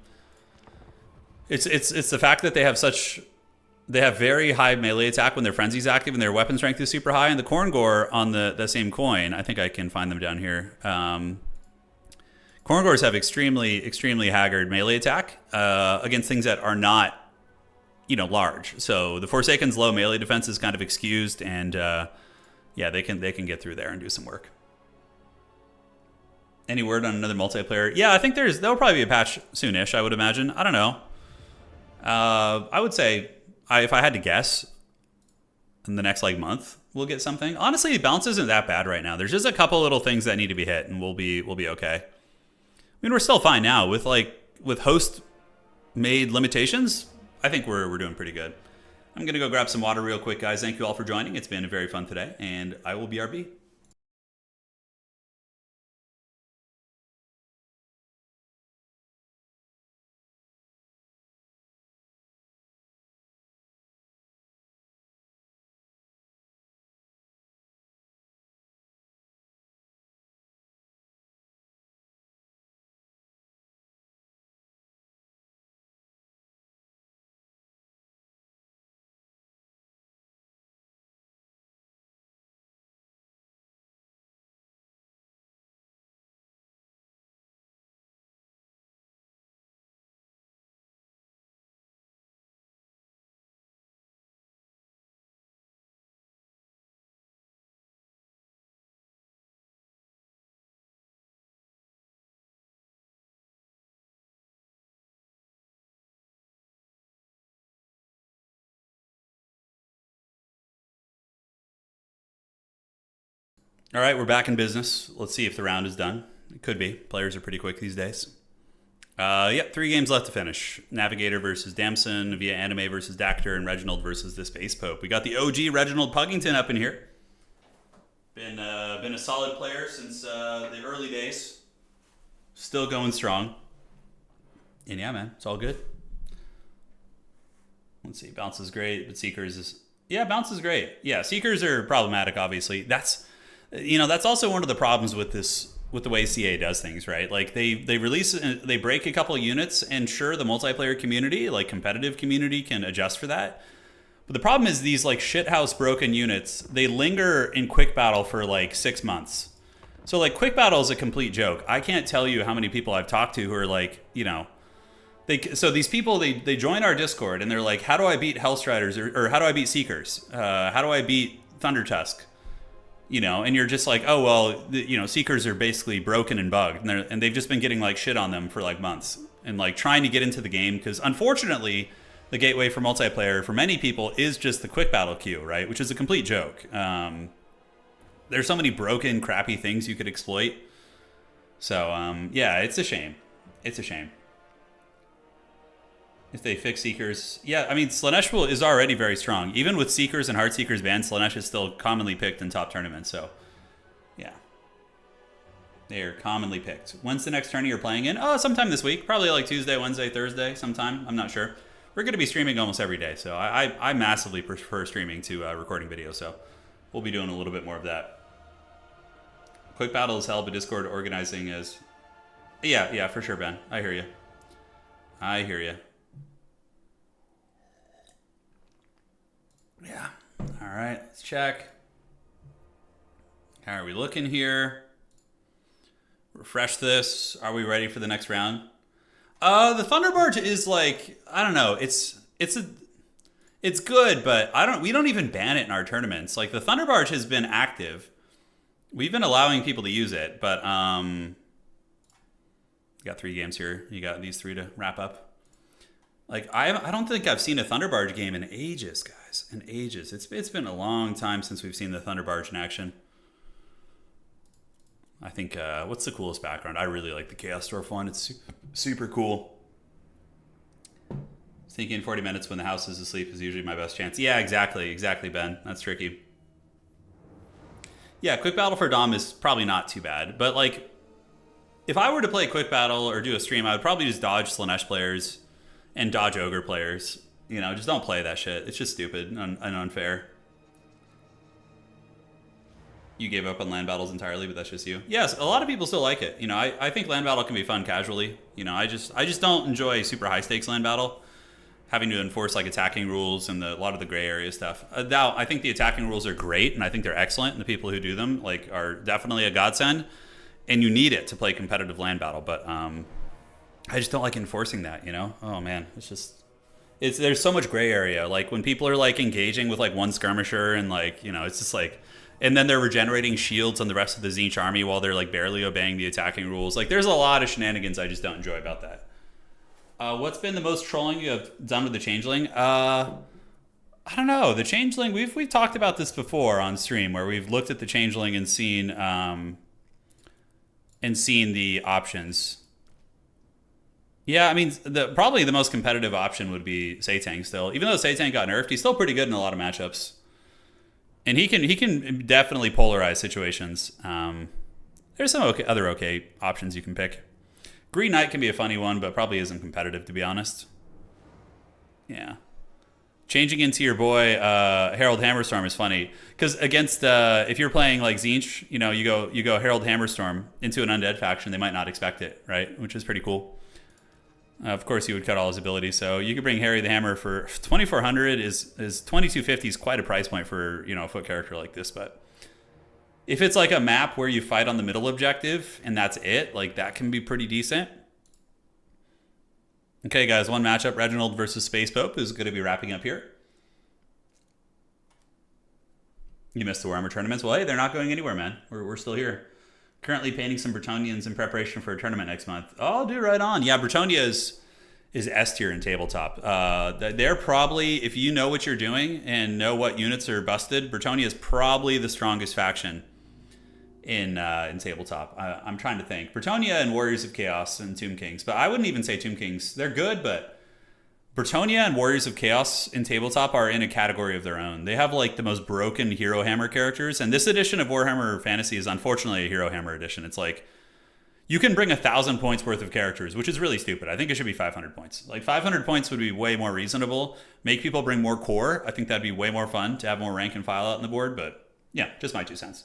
A: it's the fact that they have very high melee attack when their frenzy's active and their weapon strength is super high. And the Corngor on the same coin, I think I can find them down here. Corngors have extremely haggard melee attack against things that are not, large. So the Forsaken's low melee defense is kind of excused, and yeah, they can get through there and do some work. Any word on another multiplayer? Yeah, I think there'll probably be a patch soonish, I would imagine. I don't know. I would say, if I had to guess, in the next month we'll get something. Honestly, balance isn't that bad right now. There's just a couple little things that need to be hit, and we'll be okay. I mean, we're still fine now with host made limitations. I think we're doing pretty good. I'm gonna go grab some water real quick, guys. Thank you all for joining. It's been very fun today, and I will BRB. All right, we're back in business. Let's see if the round is done. It could be. Players are pretty quick these days. Yep, 3 games left to finish. Navigator versus Damson, Via Anime versus Dactor, and Reginald versus the Space Pope. We got the OG Reginald Puggington up in here. Been a solid player since the early days. Still going strong. And yeah, man, it's all good. Let's see, bounce is great, but Seekers is... Yeah, bounce is great. Yeah, Seekers are problematic, obviously. That's also one of the problems with the way CA does things, right? Like they release, they break a couple of units, and sure, the multiplayer community, like competitive community, can adjust for that. But the problem is these like shithouse broken units, they linger in quick battle for like 6 months. So like quick battle is a complete joke. I can't tell you how many people I've talked to who are like, so these people, they join our Discord and they're like, how do I beat Hellstriders or how do I beat Seekers? How do I beat Thunder Tusk? And you're just like, oh, well, Seekers are basically broken and bugged. And they've just been getting like shit on them for like months and like trying to get into the game. Because unfortunately, the gateway for multiplayer for many people is just the quick battle queue, right? Which is a complete joke. There's so many broken, crappy things you could exploit. So, yeah, it's a shame. It's a shame. If they fix Seekers... Yeah, I mean, Slanesh is already very strong. Even with Seekers and Heartseekers banned, Slanesh is still commonly picked in top tournaments, so... Yeah. They are commonly picked. When's the next tourney you're playing in? Oh, sometime this week. Probably like Tuesday, Wednesday, Thursday, sometime. I'm not sure. We're going to be streaming almost every day, so I massively prefer streaming to recording video, so we'll be doing a little bit more of that. Quick battle is hell, but Discord organizing is... Yeah, for sure, Ben. I hear you. I hear you. Yeah. All right. Let's check. How are we looking here? Refresh this. Are we ready for the next round? The Thunder Barge is like, I don't know. It's good, but we don't even ban it in our tournaments. Like the Thunder Barge has been active. We've been allowing people to use it, but you got 3 games here. You got these 3 to wrap up. Like, I don't think I've seen a Thunder Barge game in ages, guys. In ages. It's been a long time since we've seen the Thunder Barge in action. I think, what's the coolest background? I really like the Chaos Dwarf one. It's super cool. Thinking 40 minutes when the house is asleep is usually my best chance. Yeah, exactly, Ben. That's tricky. Yeah, quick battle for Dom is probably not too bad. But, like, if I were to play quick battle or do a stream, I would probably just dodge Slanesh players and dodge Ogre players. Just don't play that shit. It's just stupid and unfair. You gave up on land battles entirely, but that's just you. Yes, a lot of people still like it. I think land battle can be fun casually. I just don't enjoy super high stakes land battle, having to enforce like attacking rules and a lot of the gray area stuff. Now, I think the attacking rules are great, and I think they're excellent, and the people who do them like are definitely a godsend, and you need it to play competitive land battle. But I just don't like enforcing that, Oh man, there's so much gray area. Like when people are like engaging with like one skirmisher and like, it's just like, and then they're regenerating shields on the rest of the Tzeentch army while they're like barely obeying the attacking rules. Like there's a lot of shenanigans I just don't enjoy about that. What's been the most trolling you have done with the Changeling? I don't know. The Changeling, we've talked about this before on stream where we've looked at the Changeling and seen the options. Yeah, I mean, probably the most competitive option would be Satang still. Even though Satang got nerfed, he's still pretty good in a lot of matchups. And he can definitely polarize situations. There's some other okay options you can pick. Green Knight can be a funny one, but probably isn't competitive, to be honest. Yeah. Changing into your boy Herald Hammerstorm is funny. Because against, if you're playing like Tzeentch, you go Herald Hammerstorm into an undead faction, they might not expect it, right? Which is pretty cool. Of course, he would cut all his abilities. So you could bring Harry the Hammer for 2,400 is 2,250 is quite a price point for a foot character like this. But if it's like a map where you fight on the middle objective and that's it, like that can be pretty decent. Okay, guys, one matchup: Reginald versus Space Pope is going to be wrapping up here. You missed the Warhammer tournaments. Well, hey, they're not going anywhere, man. We're still here. Currently painting some Bretonians in preparation for a tournament next month. Oh, dude, right on. Yeah, Bretonia is S tier in tabletop. They're probably, if you know what you're doing and know what units are busted, Bretonia is probably the strongest faction in tabletop. I'm trying to think. Bretonia and Warriors of Chaos and Tomb Kings, but I wouldn't even say Tomb Kings. They're good, but Bretonia and Warriors of Chaos in tabletop are in a category of their own. They have like the most broken Hero Hammer characters, and this edition of Warhammer Fantasy is unfortunately a Hero Hammer edition. It's like you can bring 1,000 points worth of characters, which is really stupid. I think it should be 500 points. Like 500 points would be way more reasonable. Make people bring more core. I think that'd be way more fun to have more rank and file out on the board. But yeah, just my 2 cents.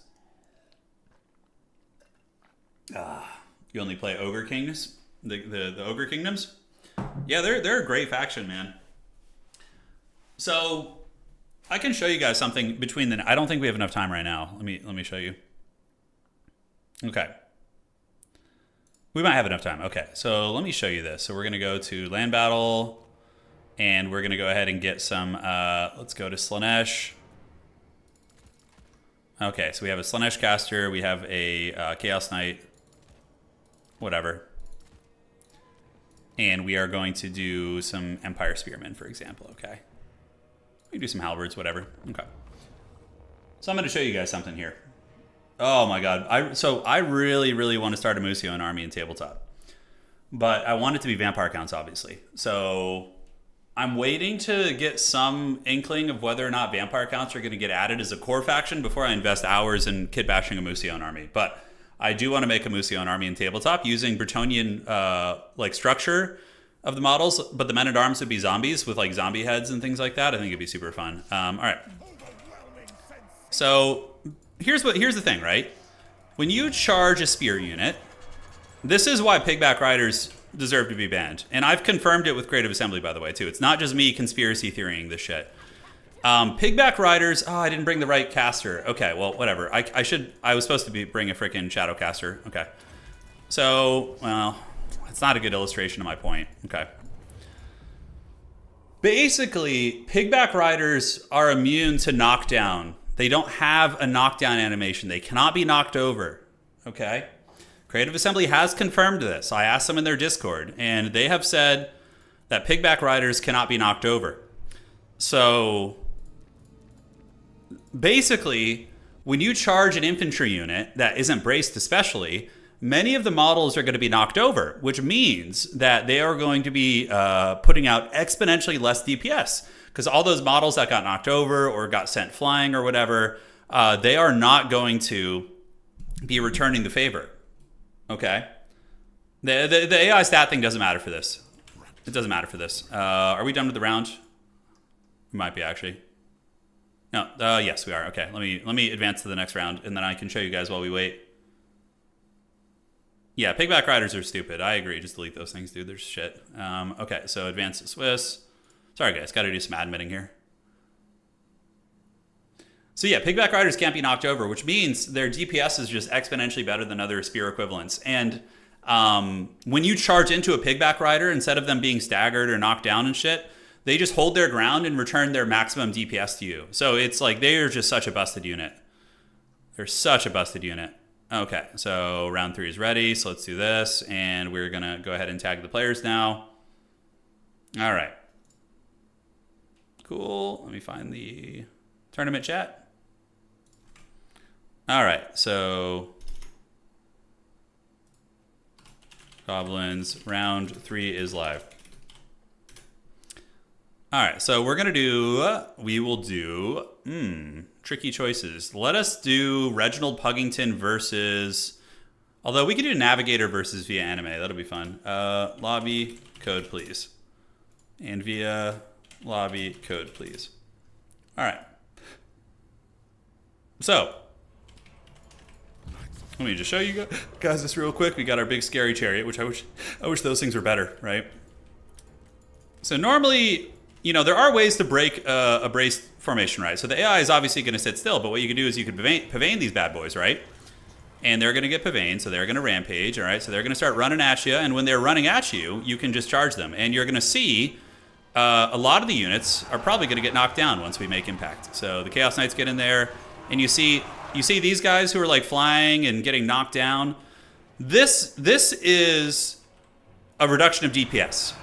A: You only play Ogre Kings, the Ogre Kingdoms. Yeah, they're a great faction, man. So I can show you guys something between the. I don't think we have enough time right now. Let me show you. Okay. We might have enough time. Okay, so let me show you this. So we're gonna go to Land Battle, and we're gonna go ahead and get some. Let's go to Slaanesh. Okay, so we have a Slaanesh caster. We have a Chaos Knight. Whatever. And we are going to do some Empire Spearmen, for example, okay? We can do some Halberds, whatever. Okay. So I'm going to show you guys something here. Oh my god. I really, really want to start a Museo army in tabletop. But I want it to be Vampire Counts, obviously. So I'm waiting to get some inkling of whether or not Vampire Counts are going to get added as a core faction before I invest hours in kit bashing a Museo army. But I do want to make a Museo army in tabletop using Bretonian like structure of the models, but the men-at-arms would be zombies with like zombie heads and things like that. I think it'd be super fun. All right. So here's the thing, right? When you charge a spear unit, this is why pigback riders deserve to be banned. And I've confirmed it with Creative Assembly, by the way, too. It's not just me conspiracy theorying this shit. Pigback riders. Oh, I didn't bring the right caster. Okay, well, whatever. I was supposed to bring a freaking shadow caster. Okay. So, well, it's not a good illustration of my point. Okay. Basically, pigback riders are immune to knockdown. They don't have a knockdown animation. They cannot be knocked over. Okay. Creative Assembly has confirmed this. I asked them in their Discord, and they have said that pigback riders cannot be knocked over. So basically, when you charge an infantry unit that isn't braced especially, many of the models are going to be knocked over, which means that they are going to be putting out exponentially less DPS. Because all those models that got knocked over or got sent flying or whatever, they are not going to be returning the favor. Okay? The AI stat thing doesn't matter for this. It doesn't matter for this. Are we done with the round? We might be, actually. No, yes, we are. Okay, let me advance to the next round, and then I can show you guys while we wait. Yeah, pigback riders are stupid. I agree. Just delete those things, dude. They're shit. Okay, so advance to Swiss. Sorry, guys. Got to do some admitting here. So yeah, pigback riders can't be knocked over, which means their DPS is just exponentially better than other spear equivalents. And when you charge into a pigback rider, instead of them being staggered or knocked down and shit, they just hold their ground and return their maximum DPS to you. So it's like they are just such a busted unit. They're such a busted unit. Okay, so round 3 is ready. So let's do this. And we're going to go ahead and tag the players now. All right. Cool. Let me find the tournament chat. All right, so Goblins, round 3 is live. All right, so we will do, tricky choices. Let us do Reginald Puggington versus, although we could do Navigator versus via anime. That'll be fun. Lobby code, please. And via lobby code, please. All right. So, let me just show you guys this real quick. We got our big scary chariot, which I wish those things were better, right? So normally, there are ways to break a braced formation, right? So the AI is obviously going to sit still, but what you can do is you can pavane these bad boys, right? And they're going to get pavaned, so they're going to rampage, all right? So they're going to start running at you, and when they're running at you, you can just charge them. And you're going to see a lot of the units are probably going to get knocked down once we make impact. So the Chaos Knights get in there, and you see these guys who are like flying and getting knocked down. This is a reduction of DPS.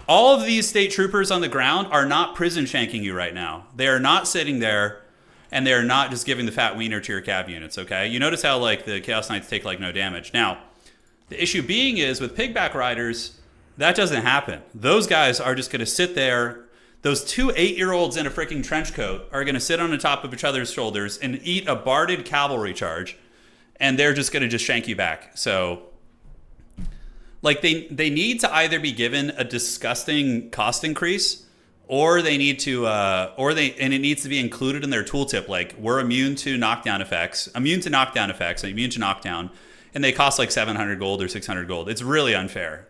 A: All of these state troopers on the ground are not prison shanking you right now. They are not sitting there and they're not just giving the fat wiener to your cav units, okay? You notice how like the Chaos Knights take like no damage. Now, the issue being is with Pigback Riders, that doesn't happen. Those guys are just going to sit there. Those 2 8-year-olds in a freaking trench coat are going to sit on the top of each other's shoulders and eat a barded cavalry charge, and they're just going to just shank you back. So, like, they need to either be given a disgusting cost increase, or they need to, and it needs to be included in their tooltip. Like, we're immune to knockdown effects, immune to knockdown, and they cost like 700 gold or 600 gold. It's really unfair.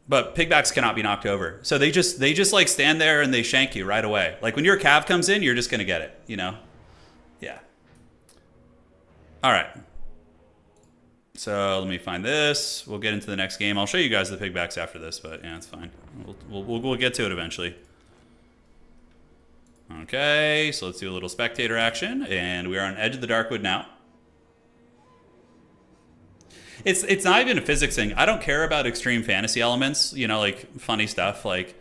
A: But pigbacks cannot be knocked over. So they just like stand there and they shank you right away. Like when your cav comes in, you're just going to get it, you know? Yeah. All right. So let me find this. We'll get into the next game. I'll show you guys the pigbacks after this, but yeah, it's fine. We'll get to it eventually. Okay, so let's do a little spectator action. And we are on Edge of the Darkwood now. It's not even a physics thing. I don't care about extreme fantasy elements, you know, like funny stuff, like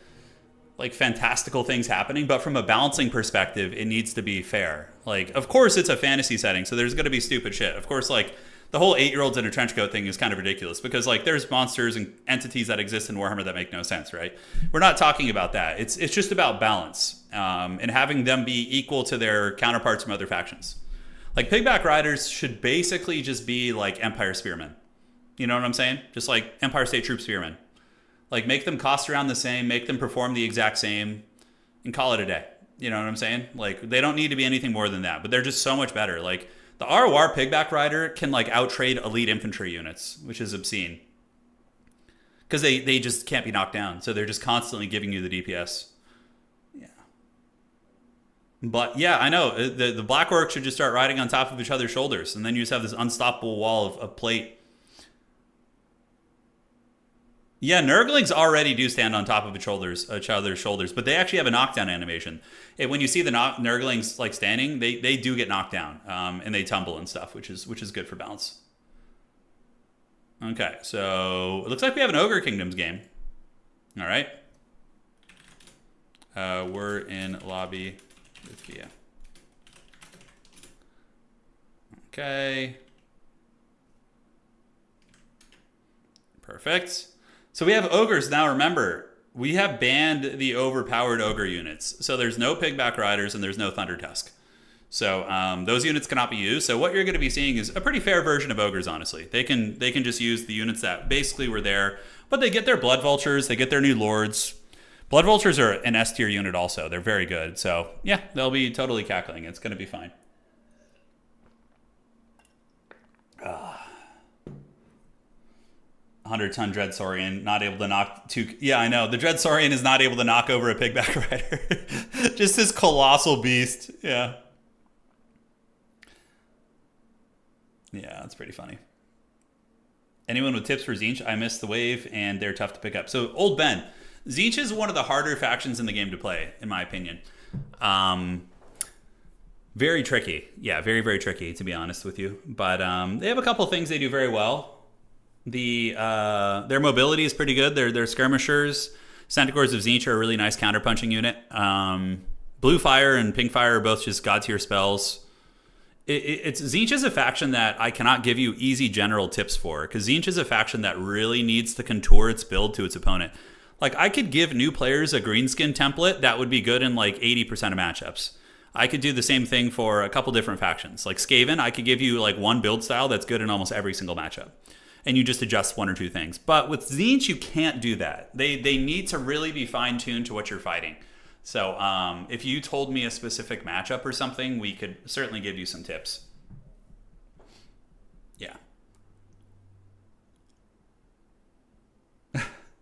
A: fantastical things happening. But from a balancing perspective, it needs to be fair. Like, of course, it's a fantasy setting, so there's going to be stupid shit. Of course, like the whole 8-year-olds in a trench coat thing is kind of ridiculous because like there's monsters and entities that exist in Warhammer that make no sense, right? We're not talking about that. It's just about balance and having them be equal to their counterparts from other factions. Like Pigback Riders should basically just be like Empire Spearmen. You know what I'm saying? Just like Empire State Troop Spearmen. Like make them cost around the same, make them perform the exact same, and call it a day. You know what I'm saying? Like they don't need to be anything more than that, but they're just so much better. Like the ROR Pigback Rider can like outtrade elite infantry units, which is obscene. Because they just can't be knocked down. So they're just constantly giving you the DPS. Yeah. But yeah, I know. The Black Orcs should just start riding on top of each other's shoulders. And then you just have this unstoppable wall of plate. Yeah, Nurglings already do stand on top of each other's shoulders, but they actually have a knockdown animation. When you see the Nurglings like standing, they do get knocked down, and they tumble and stuff, which is good for balance. Okay, so it looks like we have an Ogre Kingdoms game. All right, we're in lobby with Kia. Okay, perfect. So we have ogres now. Remember, we have banned the overpowered ogre units. So there's no Pigback Riders and there's no Thunder Tusk. So those units cannot be used. So what you're going to be seeing is a pretty fair version of ogres. Honestly, they can just use the units that basically were there, but they get their Blood Vultures, they get their new Lords. Blood Vultures are an S tier unit also. They're very good. So yeah, they'll be totally cackling. It's going to be fine. 100-ton Dread Saurian, not able to knock two. Yeah, I know. The Dread Saurian is not able to knock over a Pigback Rider. Just this colossal beast. Yeah. Yeah, that's pretty funny. Anyone with tips for Tzeentch? I missed the wave, and they're tough to pick up. So, Old Ben. Tzeentch is one of the harder factions in the game to play, in my opinion. Very tricky. Yeah, very, very tricky, to be honest with you. But they have a couple things they do very well. Their mobility is pretty good. They're skirmishers. Centaurs of Tzeentch are a really nice counterpunching unit. Blue Fire and Pink Fire are both just god tier spells. Tzeentch is a faction that I cannot give you easy general tips for, because Tzeentch is a faction that really needs to contour its build to its opponent. Like, I could give new players a greenskin template that would be good in like 80% of matchups. I could do the same thing for a couple different factions. Like Skaven, I could give you like one build style that's good in almost every single matchup. And you just adjust one or two things. But with Tzeentch, you can't do that. They need to really be fine-tuned to what you're fighting. So if you told me a specific matchup or something, we could certainly give you some tips. Yeah.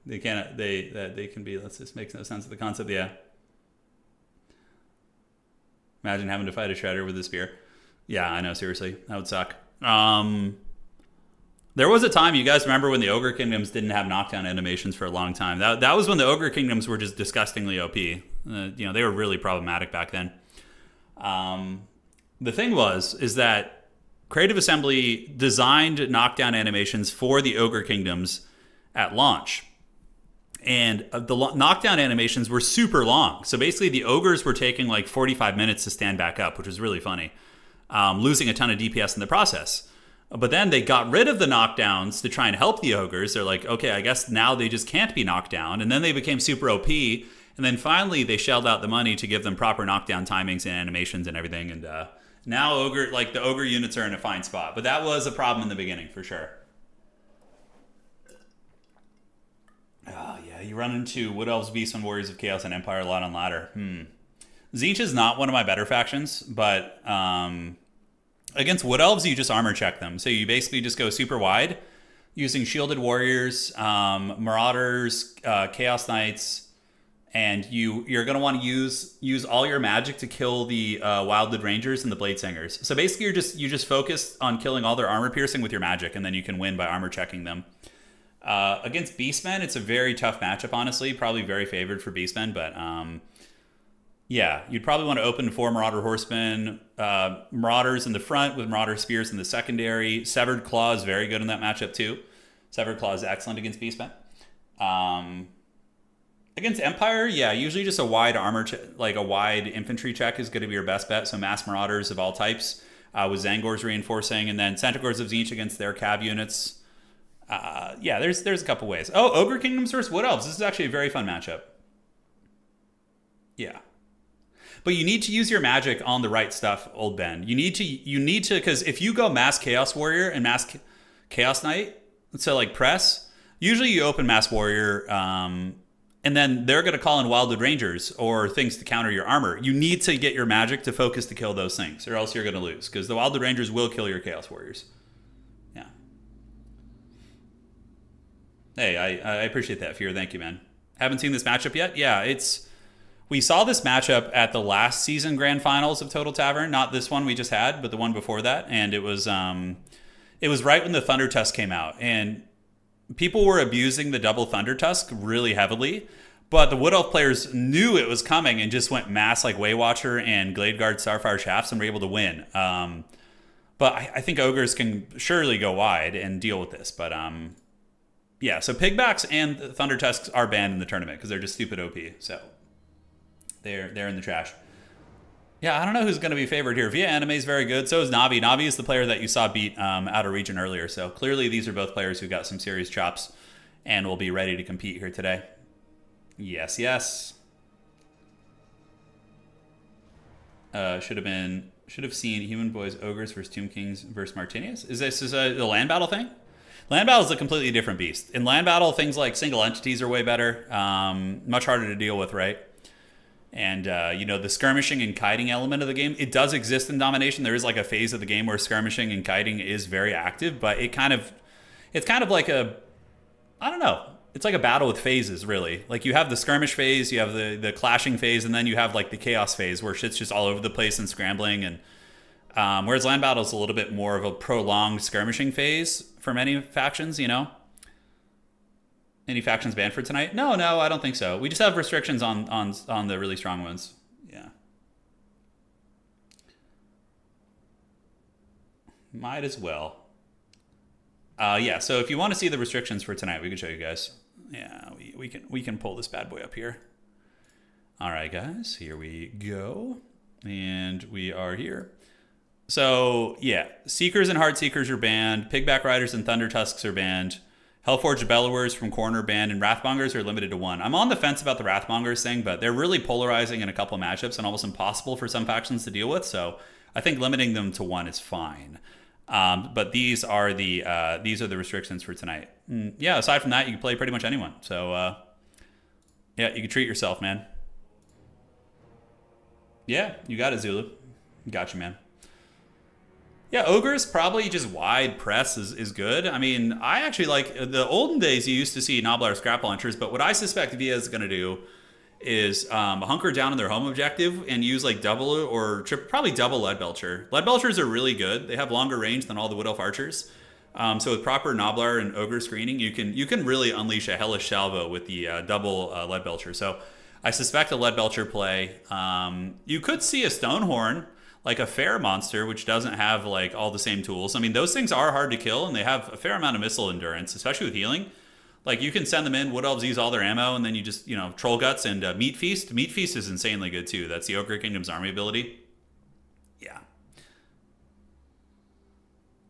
A: They can be, this makes no sense of the concept, yeah. Imagine having to fight a Shredder with a spear. Yeah, I know, seriously. That would suck. There was a time, you guys remember when the Ogre Kingdoms didn't have knockdown animations for a long time. That was when the Ogre Kingdoms were just disgustingly OP. They were really problematic back then. The thing is that Creative Assembly designed knockdown animations for the Ogre Kingdoms at launch. And knockdown animations were super long. So basically, the ogres were taking like 45 minutes to stand back up, which was really funny, losing a ton of DPS in the process. But then they got rid of the knockdowns to try and help the ogres. They're like, okay, I guess now they just can't be knocked down. And then they became super OP. And then finally, they shelled out the money to give them proper knockdown timings and animations and everything. And now the ogre units are in a fine spot. But that was a problem in the beginning, for sure. Oh, yeah, you run into Wood Elves, Beasts, and Warriors of Chaos and Empire a lot on ladder. Tzeentch is not one of my better factions, but against Wood Elves, you just armor check them. So you basically just go super wide using Shielded Warriors, Marauders, Chaos Knights, and you're going to want to use all your magic to kill the Wildwood Rangers and the Blade Singers. So basically, you just focus on killing all their armor piercing with your magic, and then you can win by armor checking them. Against Beastmen, it's a very tough matchup, honestly. Probably very favored for Beastmen, but yeah, you'd probably want to open 4 Marauder Horsemen, Marauders in the front with Marauder Spears in the secondary. Severed Claw is very good in that matchup, too. Severed Claw is excellent against Beastmen. Against Empire, yeah, usually just a wide a wide infantry check is going to be your best bet. So Mass Marauders of all types with Zangors reinforcing, and then Centaurs of Tzeentch against their cav units. Yeah, there's a couple ways. Oh, Ogre Kingdoms versus Wood Elves. This is actually a very fun matchup. Yeah. But you need to use your magic on the right stuff, Old Ben. You need to, because if you go Mass Chaos Warrior and Mass Chaos Knight, so like press, usually you open Mass Warrior, and then they're going to call in Wildwood Rangers or things to counter your armor. You need to get your magic to focus to kill those things, or else you're going to lose, because the Wildwood Rangers will kill your Chaos Warriors. Yeah. Hey, I appreciate that, Fear. Thank you, man. Haven't seen this matchup yet? Yeah, we saw this matchup at the last season grand finals of Total Tavern, not this one we just had, but the one before that, and it was right when the Thunder Tusk came out, and people were abusing the double Thunder Tusk really heavily, but the Wood Elf players knew it was coming and just went mass like Waywatcher and Gladeguard Starfire Shafts and were able to win. But I think Ogres can surely go wide and deal with this, but yeah, so Pigbacks and Thunder Tusks are banned in the tournament because they're just stupid OP, so they're in the trash. Yeah, I don't know who's going to be favored here. Via Anime is very good. So is Navi. Navi is the player that you saw beat out of region earlier. So clearly these are both players who got some serious chops and will be ready to compete here today. Yes, yes. Should have seen Human Boys Ogres versus Tomb Kings versus Martinius. Is this the land battle thing? Land battle is a completely different beast. In land battle, things like single entities are way better. Much harder to deal with, right? And, the skirmishing and kiting element of the game, it does exist in Domination. There is like a phase of the game where skirmishing and kiting is very active, but it's kind of like I don't know. It's like a battle with phases, really. Like you have the skirmish phase, you have the clashing phase, and then you have like the chaos phase where shit's just all over the place and scrambling. And whereas land battle is a little bit more of a prolonged skirmishing phase for many factions, Any factions banned for tonight? No, I don't think so. We just have restrictions on the really strong ones. Yeah. Might as well. Yeah, so if you want to see the restrictions for tonight, we can show you guys. Yeah, we can pull this bad boy up here. All right, guys, here we go. And we are here. So, yeah, Seekers and Heart Seekers are banned. Pigback Riders and Thunder Tusks are banned. Hellforged Bellowers from corner banned, and Wrathmongers are limited to 1. I'm on the fence about the Wrathmongers thing, but they're really polarizing in a couple of matchups and almost impossible for some factions to deal with, so I think limiting them to 1 is fine. But these are the restrictions for tonight. Yeah, aside from that, you can play pretty much anyone. So, yeah, you can treat yourself, man. Yeah, you got it, Zulu. Gotcha, man. Yeah, Ogres, probably just wide press is good. I mean, I actually like the olden days you used to see Noblar scrap launchers, but what I suspect Via is going to do is hunker down on their home objective and use like double or probably double Lead Belcher. Lead Belchers are really good. They have longer range than all the Wood Elf archers. So with proper Noblar and Ogre screening, you can really unleash a hellish salvo with the double Lead Belcher. So I suspect a Lead Belcher play. You could see a Stonehorn, like a fair monster, which doesn't have like all the same tools. I mean, those things are hard to kill, and they have a fair amount of missile endurance, especially with healing. Like, you can send them in, Wood Elves use all their ammo, and then you just, Troll Guts and Meat Feast. Meat Feast is insanely good, too. That's the Ogre Kingdom's army ability. Yeah.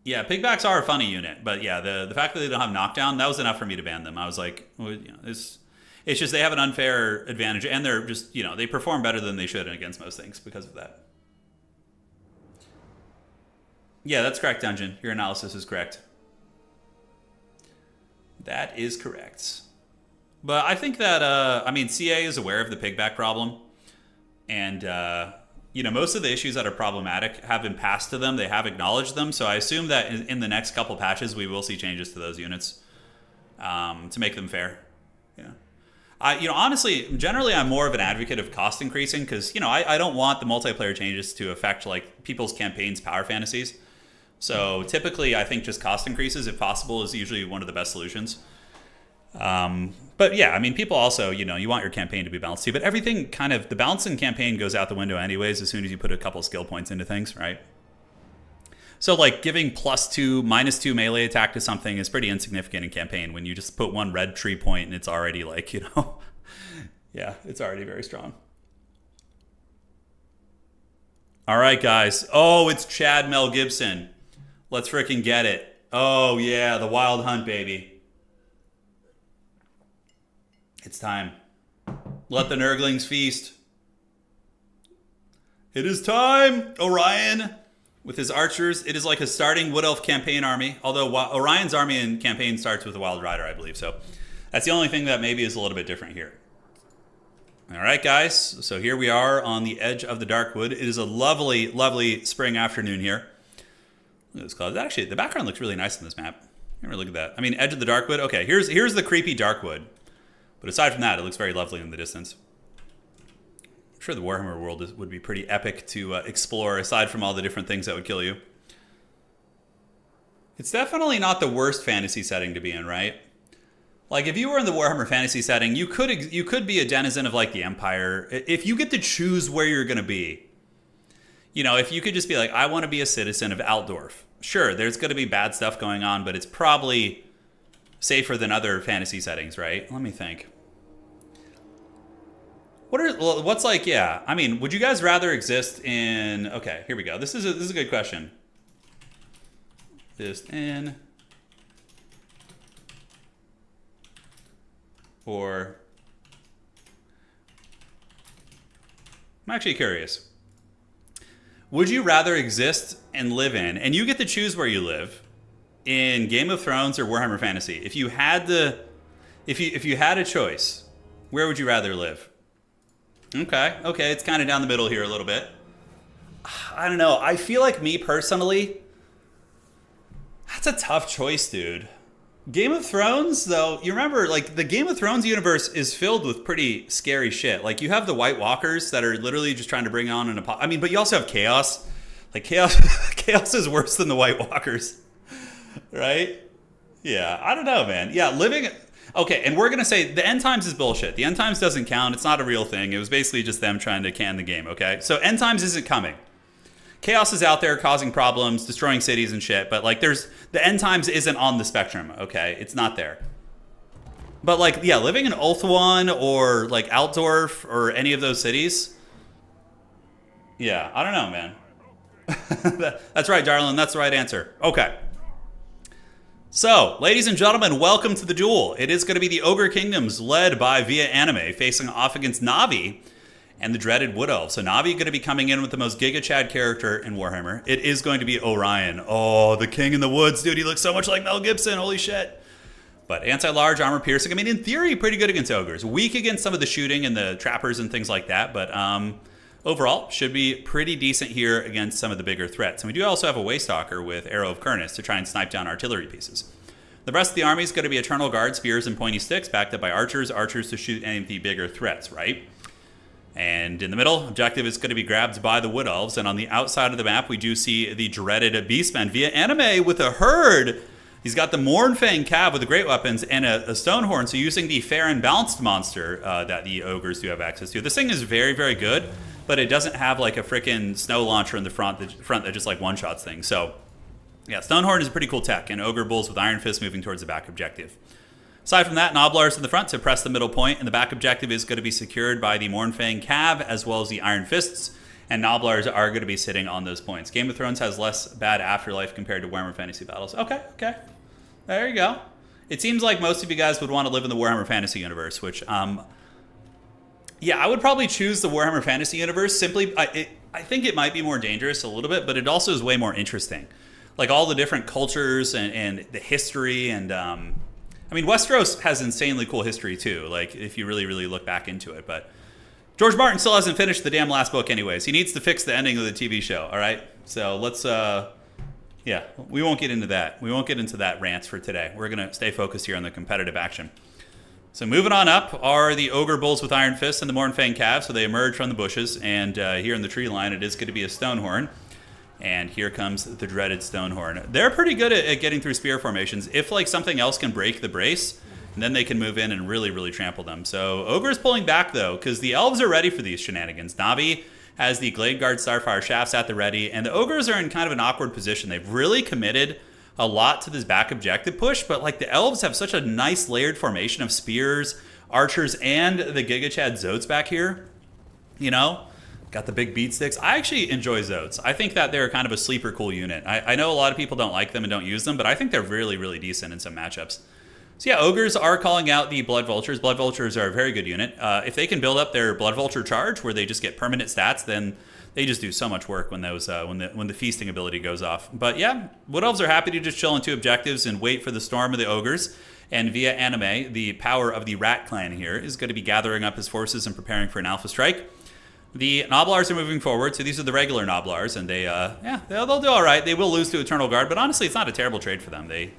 A: Yeah, Pigbacks are a funny unit, but yeah, the fact that they don't have knockdown, that was enough for me to ban them. I was like, well, it's just they have an unfair advantage, and they're just, they perform better than they should against most things because of that. Yeah, that's correct, Dungeon. Your analysis is correct. That is correct. But I think that, CA is aware of the pigback problem. And, most of the issues that are problematic have been passed to them. They have acknowledged them. So I assume that in the next couple patches, we will see changes to those units to make them fair. Yeah. Honestly, generally, I'm more of an advocate of cost increasing because, I don't want the multiplayer changes to affect, like, people's campaigns' power fantasies. So typically, I think just cost increases, if possible, is usually one of the best solutions. But yeah, people also, you want your campaign to be balanced too. But everything the balance in campaign goes out the window anyways as soon as you put a couple skill points into things, right? So like giving +2, -2 melee attack to something is pretty insignificant in campaign when you just put one red tree point and it's already like, yeah, it's already very strong. All right, guys. Oh, it's Chad Mel Gibson. Let's freaking get it. Oh, yeah, the Wild Hunt, baby. It's time. Let the Nurglings feast. It is time. Orion, with his archers, it is like a starting Wood Elf campaign army, although Orion's army in campaign starts with a Wild Rider, I believe. So that's the only thing that maybe is a little bit different here. All right, guys. So here we are on the edge of the Darkwood. It is a lovely, lovely spring afternoon here. Look at this cloud. Actually, the background looks really nice on this map. Look at that. Edge of the Darkwood. Okay, here's the creepy Darkwood. But aside from that, it looks very lovely in the distance. I'm sure the Warhammer world would be pretty epic to explore, aside from all the different things that would kill you. It's definitely not the worst fantasy setting to be in, right? Like, if you were in the Warhammer fantasy setting, you could be a denizen of, like, the Empire. If you get to choose where you're going to be. If you could just be like, I want to be a citizen of Altdorf. Sure, there's going to be bad stuff going on, but it's probably safer than other fantasy settings, right? Let me think. What's like, yeah. Would you guys rather exist in... Okay, here we go. This is a good question. Exist in... Or... I'm actually curious. Would you rather exist and live in, and you get to choose where you live, in Game of Thrones or Warhammer Fantasy? If you had if you had a choice, where would you rather live? Okay, it's kind of down the middle here a little bit. I don't know. I feel like me personally, that's a tough choice, dude. Game of Thrones, though, you remember, like, the Game of Thrones universe is filled with pretty scary shit. Like, you have the White Walkers that are literally just trying to bring on an but you also have Chaos. Like, Chaos is worse than the White Walkers. Right? Yeah, I don't know, man. Yeah, living... Okay, and we're going to say the End Times is bullshit. The End Times doesn't count. It's not a real thing. It was basically just them trying to can the game, okay? So End Times isn't coming. Chaos is out there causing problems, destroying cities and shit, but like the End Times isn't on the spectrum, okay? It's not there. But like, yeah, living in Ulthuan or like Altdorf or any of those cities, yeah, I don't know, man. That's right, darling. That's the right answer. Okay. So, ladies and gentlemen, welcome to the duel. It is going to be the Ogre Kingdoms led by Via Anime facing off against Navi and the dreaded Wood Elves. So Navi going to be coming in with the most Giga Chad character in Warhammer. It is going to be Orion. Oh, the King in the Woods, dude. He looks so much like Mel Gibson. Holy shit. But anti-large, armor piercing. In theory, pretty good against ogres. Weak against some of the shooting and the trappers and things like that. But overall, should be pretty decent here against some of the bigger threats. And we do also have a Waystalker with Arrow of Kurnus to try and snipe down artillery pieces. The rest of the army is going to be Eternal Guard, spears, and pointy sticks, backed up by archers to shoot any of the bigger threats, right? And in the middle, objective is going to be grabbed by the Wood Elves. And on the outside of the map, we do see the dreaded Beastmen Via Anime with a herd. He's got the Mournfang Cav with the great weapons and a Stonehorn. So using the fair and balanced monster that the ogres do have access to. This thing is very, very good, but it doesn't have like a freaking snow launcher in the front that just like one-shots things. So yeah, Stonehorn is a pretty cool tech, and Ogre Bulls with Iron Fist moving towards the back objective. Aside from that, Noblars in the front to press the middle point, and the back objective is going to be secured by the Mournfang Cav as well as the Iron Fists, and Noblars are going to be sitting on those points. Game of Thrones has less bad afterlife compared to Warhammer Fantasy Battles. Okay. There you go. It seems like most of you guys would want to live in the Warhammer Fantasy universe, which, yeah, I would probably choose the Warhammer Fantasy universe. Simply, I think it might be more dangerous a little bit, but it also is way more interesting. Like all the different cultures and the history and... I mean, Westeros has insanely cool history, too, like, if you really, really look back into it. But George Martin still hasn't finished the damn last book anyways. He needs to fix the ending of the TV show, all right? So let's, yeah, we won't get into that. We won't get into that rant for today. We're going to stay focused here on the competitive action. So moving on up are the Ogre Bulls with Iron Fists and the Mournfang Cav. So they emerge from the bushes, and here in the tree line, it is going to be a Stonehorn. And here comes the dreaded Stonehorn. They're pretty good at getting through spear formations. If like something else can break the brace, then they can move in and really, really trample them. So Ogre's pulling back though, because the Elves are ready for these shenanigans. Navi has the Glade Guard Starfire Shafts at the ready, and the Ogres are in kind of an awkward position. They've really committed a lot to this back objective push, but like the Elves have such a nice layered formation of spears, archers, and the Giga Chad Zotes back here. You know? Got the big beat sticks. I actually enjoy Zotes. I think that they're kind of a sleeper cool unit. I know a lot of people don't like them and don't use them, but I think they're really, really decent in some matchups. So yeah, Ogres are calling out the Blood Vultures. Blood Vultures are a very good unit. If they can build up their Blood Vulture charge, where they just get permanent stats, then they just do so much work when those when the feasting ability goes off. But yeah, Wood Elves are happy to just chill on two objectives and wait for the storm of the Ogres. And via anime, the power of the Rat Clan here is going to be gathering up his forces and preparing for an Alpha Strike. The Noblars are moving forward, so these are the regular Noblars, and they'll do all right. They will lose to Eternal Guard, but honestly, it's not a terrible trade for them. They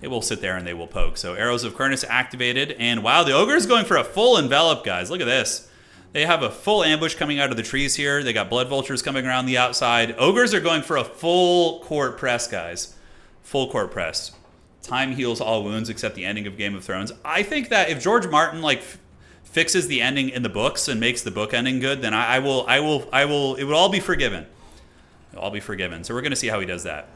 A: will sit there and they will poke. So Arrows of Kurnus activated, and wow, the Ogre is going for a full envelop, guys. Look at this. They have a full ambush coming out of the trees here. They got Blood Vultures coming around the outside. Ogres are going for a full court press, guys. Full court press. Time heals all wounds except the ending of Game of Thrones. I think that if George Martin fixes the ending in the books and makes the book ending good, then I will, it would all be forgiven. It'll all be forgiven. So we're going to see how he does that.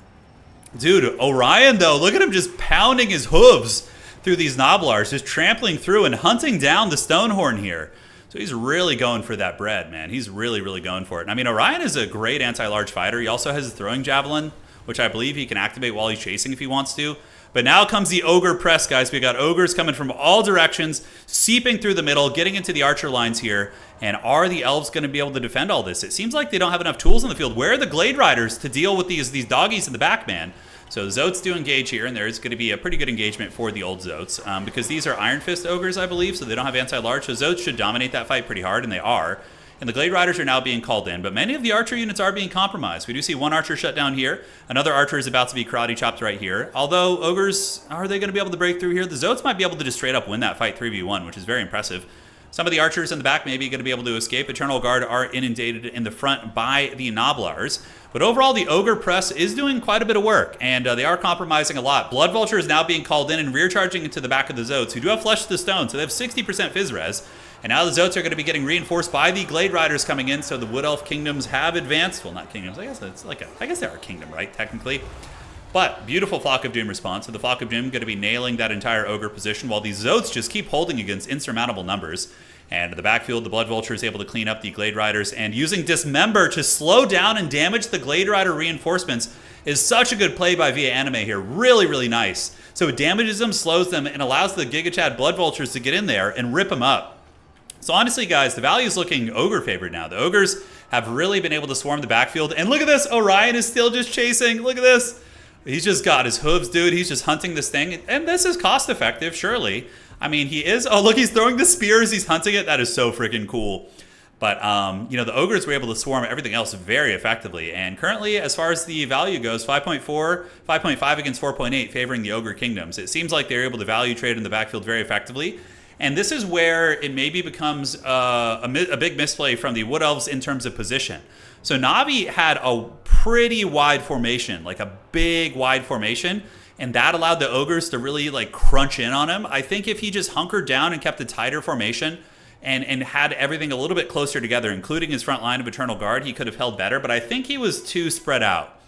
A: Dude, Orion, though, look at him just pounding his hooves through these Noblars, just trampling through and hunting down the Stonehorn here. So he's really going for that bread, man. He's really, really going for it. And I mean, Orion is a great anti-large fighter. He also has a throwing javelin, which I believe he can activate while he's chasing if he wants to. But now comes the Ogre press, guys. We got Ogres coming from all directions, seeping through the middle, getting into the archer lines here. And are the Elves going to be able to defend all this? It seems like they don't have enough tools in the field. Where are the Glade Riders to deal with these doggies in the back, man? So Zotes do engage here, and there's going to be a pretty good engagement for the old Zotes. Because these are Iron Fist Ogres, I believe, so they don't have anti-large. So Zotes should dominate that fight pretty hard, and they are. And the Glade Riders are now being called in, but many of the archer units are being compromised. We do see one archer shut down here. Another archer is about to be karate chopped right here. Although Ogres, are they going to be able to break through here? The Zotes might be able to just straight up win that fight 3v1, which is very impressive. Some of the archers in the back may be going to be able to escape. Eternal Guard are inundated in the front by the Noblars. But overall, the Ogre press is doing quite a bit of work, and they are compromising a lot. Blood Vulture is now being called in and rear charging into the back of the Zotes, who do have Flesh to the Stone, so they have 60% Fizz Res. And now the Zotes are going to be getting reinforced by the Glade Riders coming in, so the Wood Elf kingdoms have advanced. Well, not kingdoms. I guess they're a kingdom, right, technically. But beautiful Flock of Doom response. So the Flock of Doom going to be nailing that entire Ogre position, while these Zotes just keep holding against insurmountable numbers. And in the backfield, the Blood Vulture is able to clean up the Glade Riders, and using Dismember to slow down and damage the Glade Rider reinforcements is such a good play by Via Anime here. Really, really nice. So it damages them, slows them, and allows the Giga Chad Blood Vultures to get in there and rip them up. So honestly, guys, the value is looking Ogre favored now. The Ogres have really been able to swarm the backfield. And look at this. Orion is still just chasing. Look at this. He's just got his hooves, dude. He's just hunting this thing. And this is cost effective, surely. I mean, he is. Oh, look, he's throwing the spears. He's hunting it. That is so freaking cool. But, you know, the Ogres were able to swarm everything else very effectively. And currently, as far as the value goes, 5.4, 5.5 against 4.8, favoring the Ogre Kingdoms. It seems like they're able to value trade in the backfield very effectively. And this is where it maybe becomes a big misplay from the Wood Elves in terms of position. So Navi had a pretty wide formation, like a big wide formation, and that allowed the Ogres to really like crunch in on him. I think if he just hunkered down and kept a tighter formation and had everything a little bit closer together, including his front line of Eternal Guard, he could have held better, but I think he was too spread out.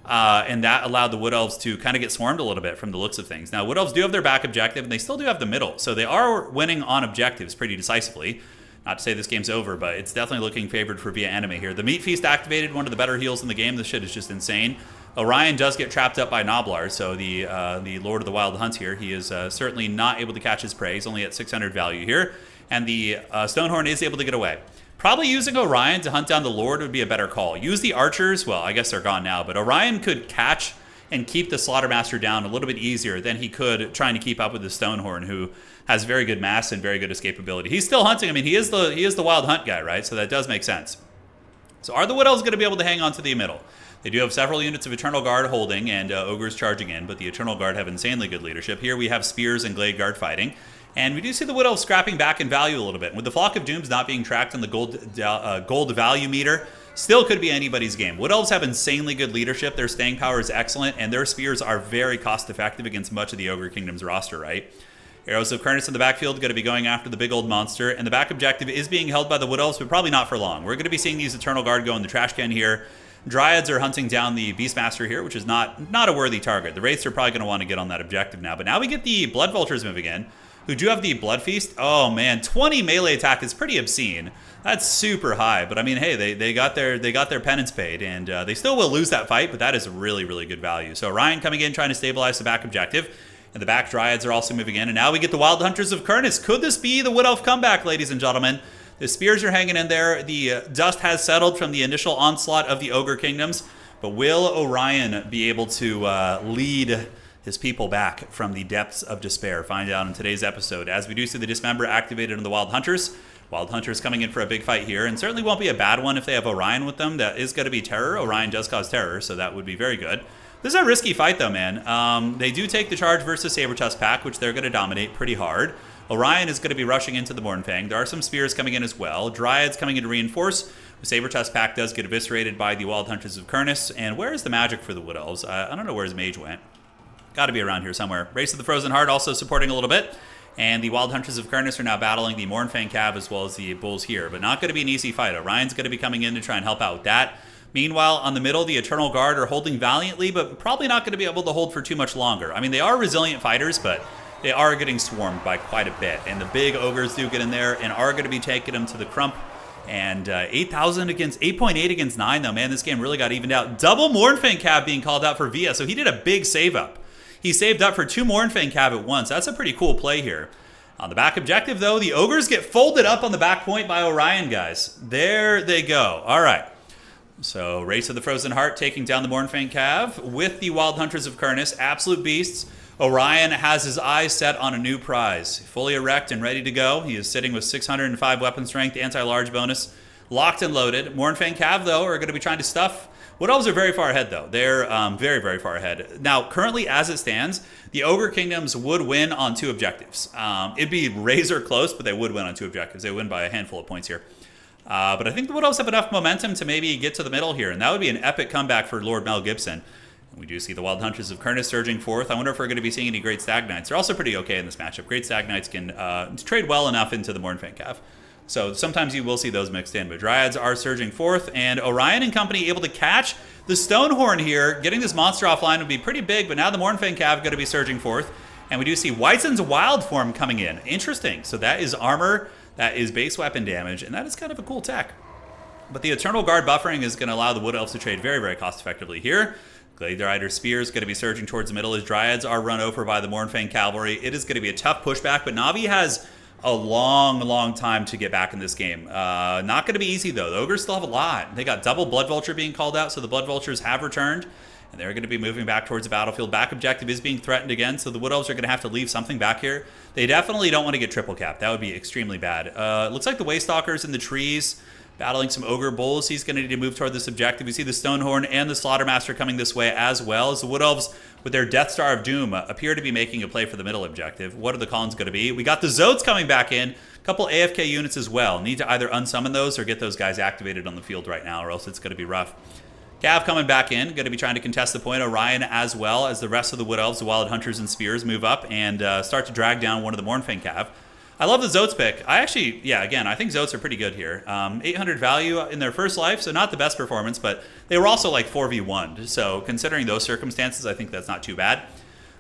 A: And that allowed the Wood Elves to kind of get swarmed a little bit from the looks of things. Now, Wood Elves do have their back objective, and they still do have the middle. So they are winning on objectives pretty decisively. Not to say this game's over, but it's definitely looking favored for Via Anime here. The Meat Feast activated, one of the better heals in the game. This shit is just insane. Orion does get trapped up by Noblar, so the Lord of the Wild Hunt here. He is certainly not able to catch his prey. He's only at 600 value here. And the Stonehorn is able to get away. Probably using Orion to hunt down the Lord would be a better call. Use the archers. Well, I guess they're gone now, but Orion could catch and keep the Slaughtermaster down a little bit easier than he could trying to keep up with the Stonehorn, who has very good mass and very good escapability. He's still hunting. I mean, he is the Wild Hunt guy, right? So that does make sense. So are the Wood Elves going to be able to hang on to the middle? They do have several units of Eternal Guard holding and Ogres charging in, but the Eternal Guard have insanely good leadership. Here we have Spears and Glade Guard fighting. And we do see the Wood Elves scrapping back in value a little bit. With the Flock of Dooms not being tracked on the gold value meter, still could be anybody's game. Wood Elves have insanely good leadership. Their staying power is excellent, and their spears are very cost-effective against much of the Ogre Kingdom's roster, right? Arrows of Kurnus in the backfield going to be going after the big old monster, and the back objective is being held by the Wood Elves, but probably not for long. We're going to be seeing these Eternal Guard go in the trash can here. Dryads are hunting down the Beastmaster here, which is not a worthy target. The Wraiths are probably going to want to get on that objective now, but now we get the Blood Vultures moving in, who do have the Blood Feast. Oh man, 20 melee attack is pretty obscene. That's super high, but I mean, hey, they got their penance paid, and they still will lose that fight, but that is really, really good value. So Orion coming in, trying to stabilize the back objective, and the back Dryads are also moving in, and now we get the Wild Hunters of Kurnus. Could this be the Wood Elf comeback, ladies and gentlemen? The spears are hanging in there. The dust has settled from the initial onslaught of the Ogre Kingdoms, but will Orion be able to lead his people back from the depths of despair? Find out in today's episode, as we do see the Dismember activated on the Wild Hunters. Wild Hunters coming in for a big fight here, and certainly won't be a bad one if they have Orion with them. That is going to be terror. Orion does cause terror, so that would be very good. This is a risky fight, though, man. They do take the charge versus Sabertusk pack, which they're going to dominate pretty hard. Orion is going to be rushing into the Mournfang. There are some spears coming in as well. Dryads coming in to reinforce. The Sabertusk pack does get eviscerated by the Wild Hunters of Kurnus. And where is the magic for the Wood Elves? I don't know where his mage went. Got to be around here somewhere. Race of the Frozen Heart also supporting a little bit. And the Wild Hunters of Kurnus are now battling the Mournfang Cav as well as the Bulls here. But not going to be an easy fight. Orion's going to be coming in to try and help out with that. Meanwhile, on the middle, the Eternal Guard are holding valiantly, but probably not going to be able to hold for too much longer. I mean, they are resilient fighters, but they are getting swarmed by quite a bit. And the big Ogres do get in there and are going to be taking them to the crump. And 8,000 against 8.8 against 9, though. Man, this game really got evened out. Double Mournfang Cav being called out for Via, so he did a big save up. He saved up for 2 Mournfang Cav at once. That's a pretty cool play here. On the back objective, though, the Ogres get folded up on the back point by Orion, guys. There they go. All right. So, Race of the Frozen Heart taking down the Mournfang Cav with the Wild Hunters of Kurnus. Absolute beasts. Orion has his eyes set on a new prize. Fully erect and ready to go. He is sitting with 605 weapon strength, anti-large bonus, locked and loaded. Mournfang Cav, though, are going to be trying to stuff. Wood Elves are very far ahead, though. They're very, very far ahead. Now, currently, as it stands, the Ogre Kingdoms would win on 2 objectives. It'd be razor close, but they would win on 2 objectives. They would win by a handful of points here. But I think the Wood Elves have enough momentum to maybe get to the middle here, and that would be an epic comeback for Lord Mel Gibson. We do see the Wild Hunters of Kurnus surging forth. I wonder if we're going to be seeing any Great Stag Knights. They're also pretty okay in this matchup. Great Stag Knights can trade well enough into the Mournfang Cav. So sometimes you will see those mixed in. But Dryads are surging forth, and Orion and company able to catch the Stonehorn here. Getting this monster offline would be pretty big, but now the Mournfang Cav going to be surging forth. And we do see Whiteson's Wild Form coming in. Interesting. So that is armor, that is base weapon damage, and that is kind of a cool tech. But the Eternal Guard buffering is going to allow the Wood Elves to trade very, very cost-effectively here. Glade Rider Spear is going to be surging towards the middle as Dryads are run over by the Mournfang Cavalry. It is going to be a tough pushback, but Na'vi has a long, long time to get back in this game. Not going to be easy, though. The Ogres still have a lot. They got double Blood Vulture being called out, so the Blood Vultures have returned, and they're going to be moving back towards the battlefield. Back objective is being threatened again, so the Wood Elves are going to have to leave something back here. They definitely don't want to get triple capped. That would be extremely bad. Looks like the Waystalker's in the trees, battling some Ogre Bulls. He's going to need to move toward this objective. You see the Stonehorn and the Slaughtermaster coming this way as well, as the Wood Elves, with their Death Star of Doom, appear to be making a play for the middle objective. What are the Khans going to be? We got the Zodes coming back in. A couple AFK units as well. Need to either unsummon those or get those guys activated on the field right now, or else it's going to be rough. Cav coming back in. Going to be trying to contest the point. Orion as well as the rest of the Wood Elves, the Wild Hunters and Spears, move up and start to drag down one of the Mournfang Cav. I love the Zotes pick. I actually, yeah, again, I think Zotes are pretty good here. 800 value in their first life, so not the best performance, but they were also like 4v1. So considering those circumstances, I think that's not too bad.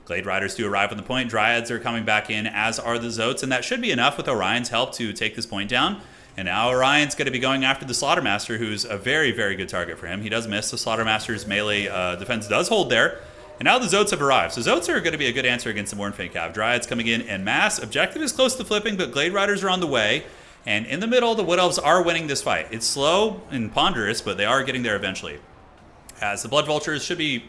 A: Glade Riders do arrive on the point. Dryads are coming back in, as are the Zotes, and that should be enough with Orion's help to take this point down. And now Orion's going to be going after the Slaughtermaster, who's a very, very good target for him. He does miss. The Slaughtermaster's melee defense does hold there. And now the Zotes have arrived. So Zotes are going to be a good answer against the Mournfang Cav. Dryads coming in en masse. Objective is close to flipping, but Glade Riders are on the way. And in the middle, the Wood Elves are winning this fight. It's slow and ponderous, but they are getting there eventually. As the Blood Vultures should be,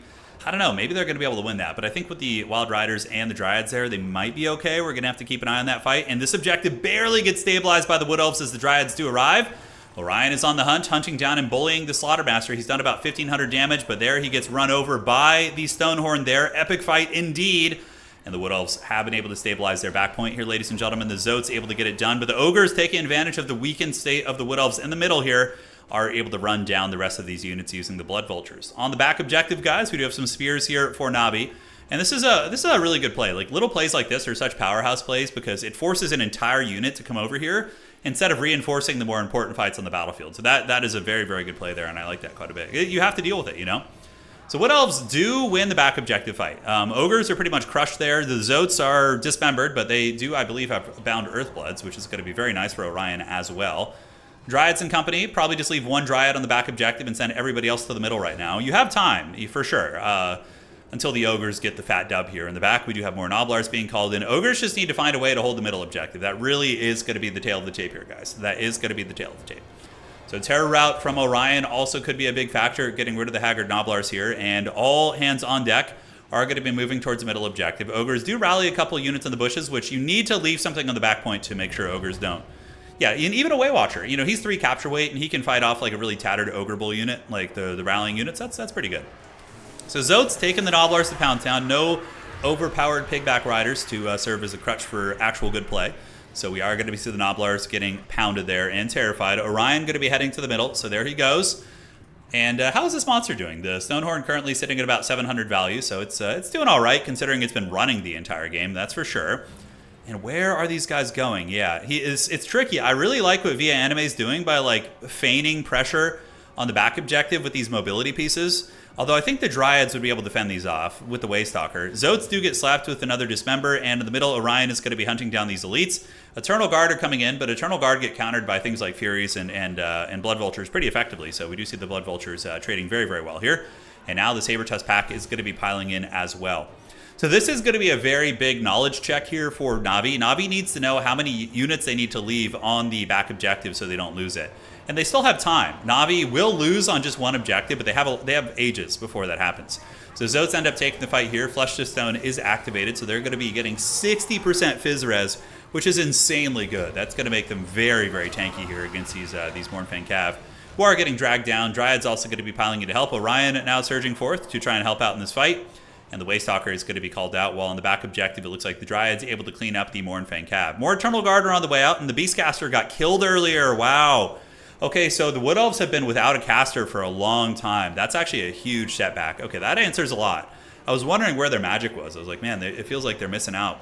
A: I don't know, maybe they're going to be able to win that. But I think with the Wild Riders and the Dryads there, they might be okay. We're going to have to keep an eye on that fight. And this objective barely gets stabilized by the Wood Elves as the Dryads do arrive. Orion is on the hunt, hunting down and bullying the Slaughtermaster. He's done about 1,500 damage, but there he gets run over by the Stonehorn there. Epic fight indeed. And the Wood Elves have been able to stabilize their back point here, ladies and gentlemen. The Zotes able to get it done, but the Ogres, taking advantage of the weakened state of the Wood Elves in the middle here, are able to run down the rest of these units using the Blood Vultures. On the back objective, guys, we do have some spears here for Navi. And this is a really good play. Like, little plays like this are such powerhouse plays because it forces an entire unit to come over here instead of reinforcing the more important fights on the battlefield. So that is a very, very good play there, and I like that quite a bit. You have to deal with it, you know? So Wood Elves do win the back objective fight. Ogres are pretty much crushed there. The Zotes are dismembered, but they do, I believe, have bound Earthbloods, which is going to be very nice for Orion as well. Dryads and company, probably just leave one Dryad on the back objective and send everybody else to the middle right now. You have time, for sure, until the Ogres get the fat dub here. In the back, we do have more Noblars being called in. Ogres just need to find a way to hold the middle objective. That really is going to be the tail of the tape here, guys. That is going to be the tail of the tape. So Terror Route from Orion also could be a big factor, getting rid of the Haggard Noblars here. And all hands on deck are going to be moving towards the middle objective. Ogres do rally a couple units in the bushes, which you need to leave something on the back point to make sure Ogres don't. Yeah, and even a Way Watcher. You know, he's 3 capture weight, and he can fight off like a really tattered Ogre Bull unit, like the rallying units. That's pretty good. So Zotes taking the Noblars to Pound Town. No overpowered Pigback Riders to serve as a crutch for actual good play. So we are going to be seeing the Noblars getting pounded there and terrified. Orion going to be heading to the middle, so there he goes. And how is this monster doing? The Stonehorn currently sitting at about 700 value, so it's doing all right considering it's been running the entire game, that's for sure. And where are these guys going? Yeah, it's tricky. I really like what Via Anime is doing by like feigning pressure on the back objective with these mobility pieces. Although I think the Dryads would be able to fend these off with the Waystalker. Zotes do get slapped with another Dismember, and in the middle, Orion is going to be hunting down these elites. Eternal Guard are coming in, but Eternal Guard get countered by things like Furies and Blood Vultures pretty effectively. So we do see the Blood Vultures trading very, very well here. And now the Saber-Tusk pack is going to be piling in as well. So this is going to be a very big knowledge check here for Navi. Navi needs to know how many units they need to leave on the back objective so they don't lose it. And they still have time. Navi will lose on just one objective, but they have ages before that happens. So Zotes end up taking the fight here. Flesh to Stone is activated, so they're going to be getting 60% Fizz Res, which is insanely good. That's going to make them very, very tanky here against these Mournfang Cav, who are getting dragged down. Dryad's also going to be piling in to help. Orion now surging forth to try and help out in this fight. And the Waystalker is going to be called out, while on the back objective, it looks like the Dryad's able to clean up the Mournfang Cav. More Eternal Guard are on the way out, and the Beastcaster got killed earlier. Wow. Okay, so the Wood Elves have been without a caster for a long time. That's actually a huge setback. Okay, that answers a lot. I was wondering where their magic was. I was like, man, it feels like they're missing out.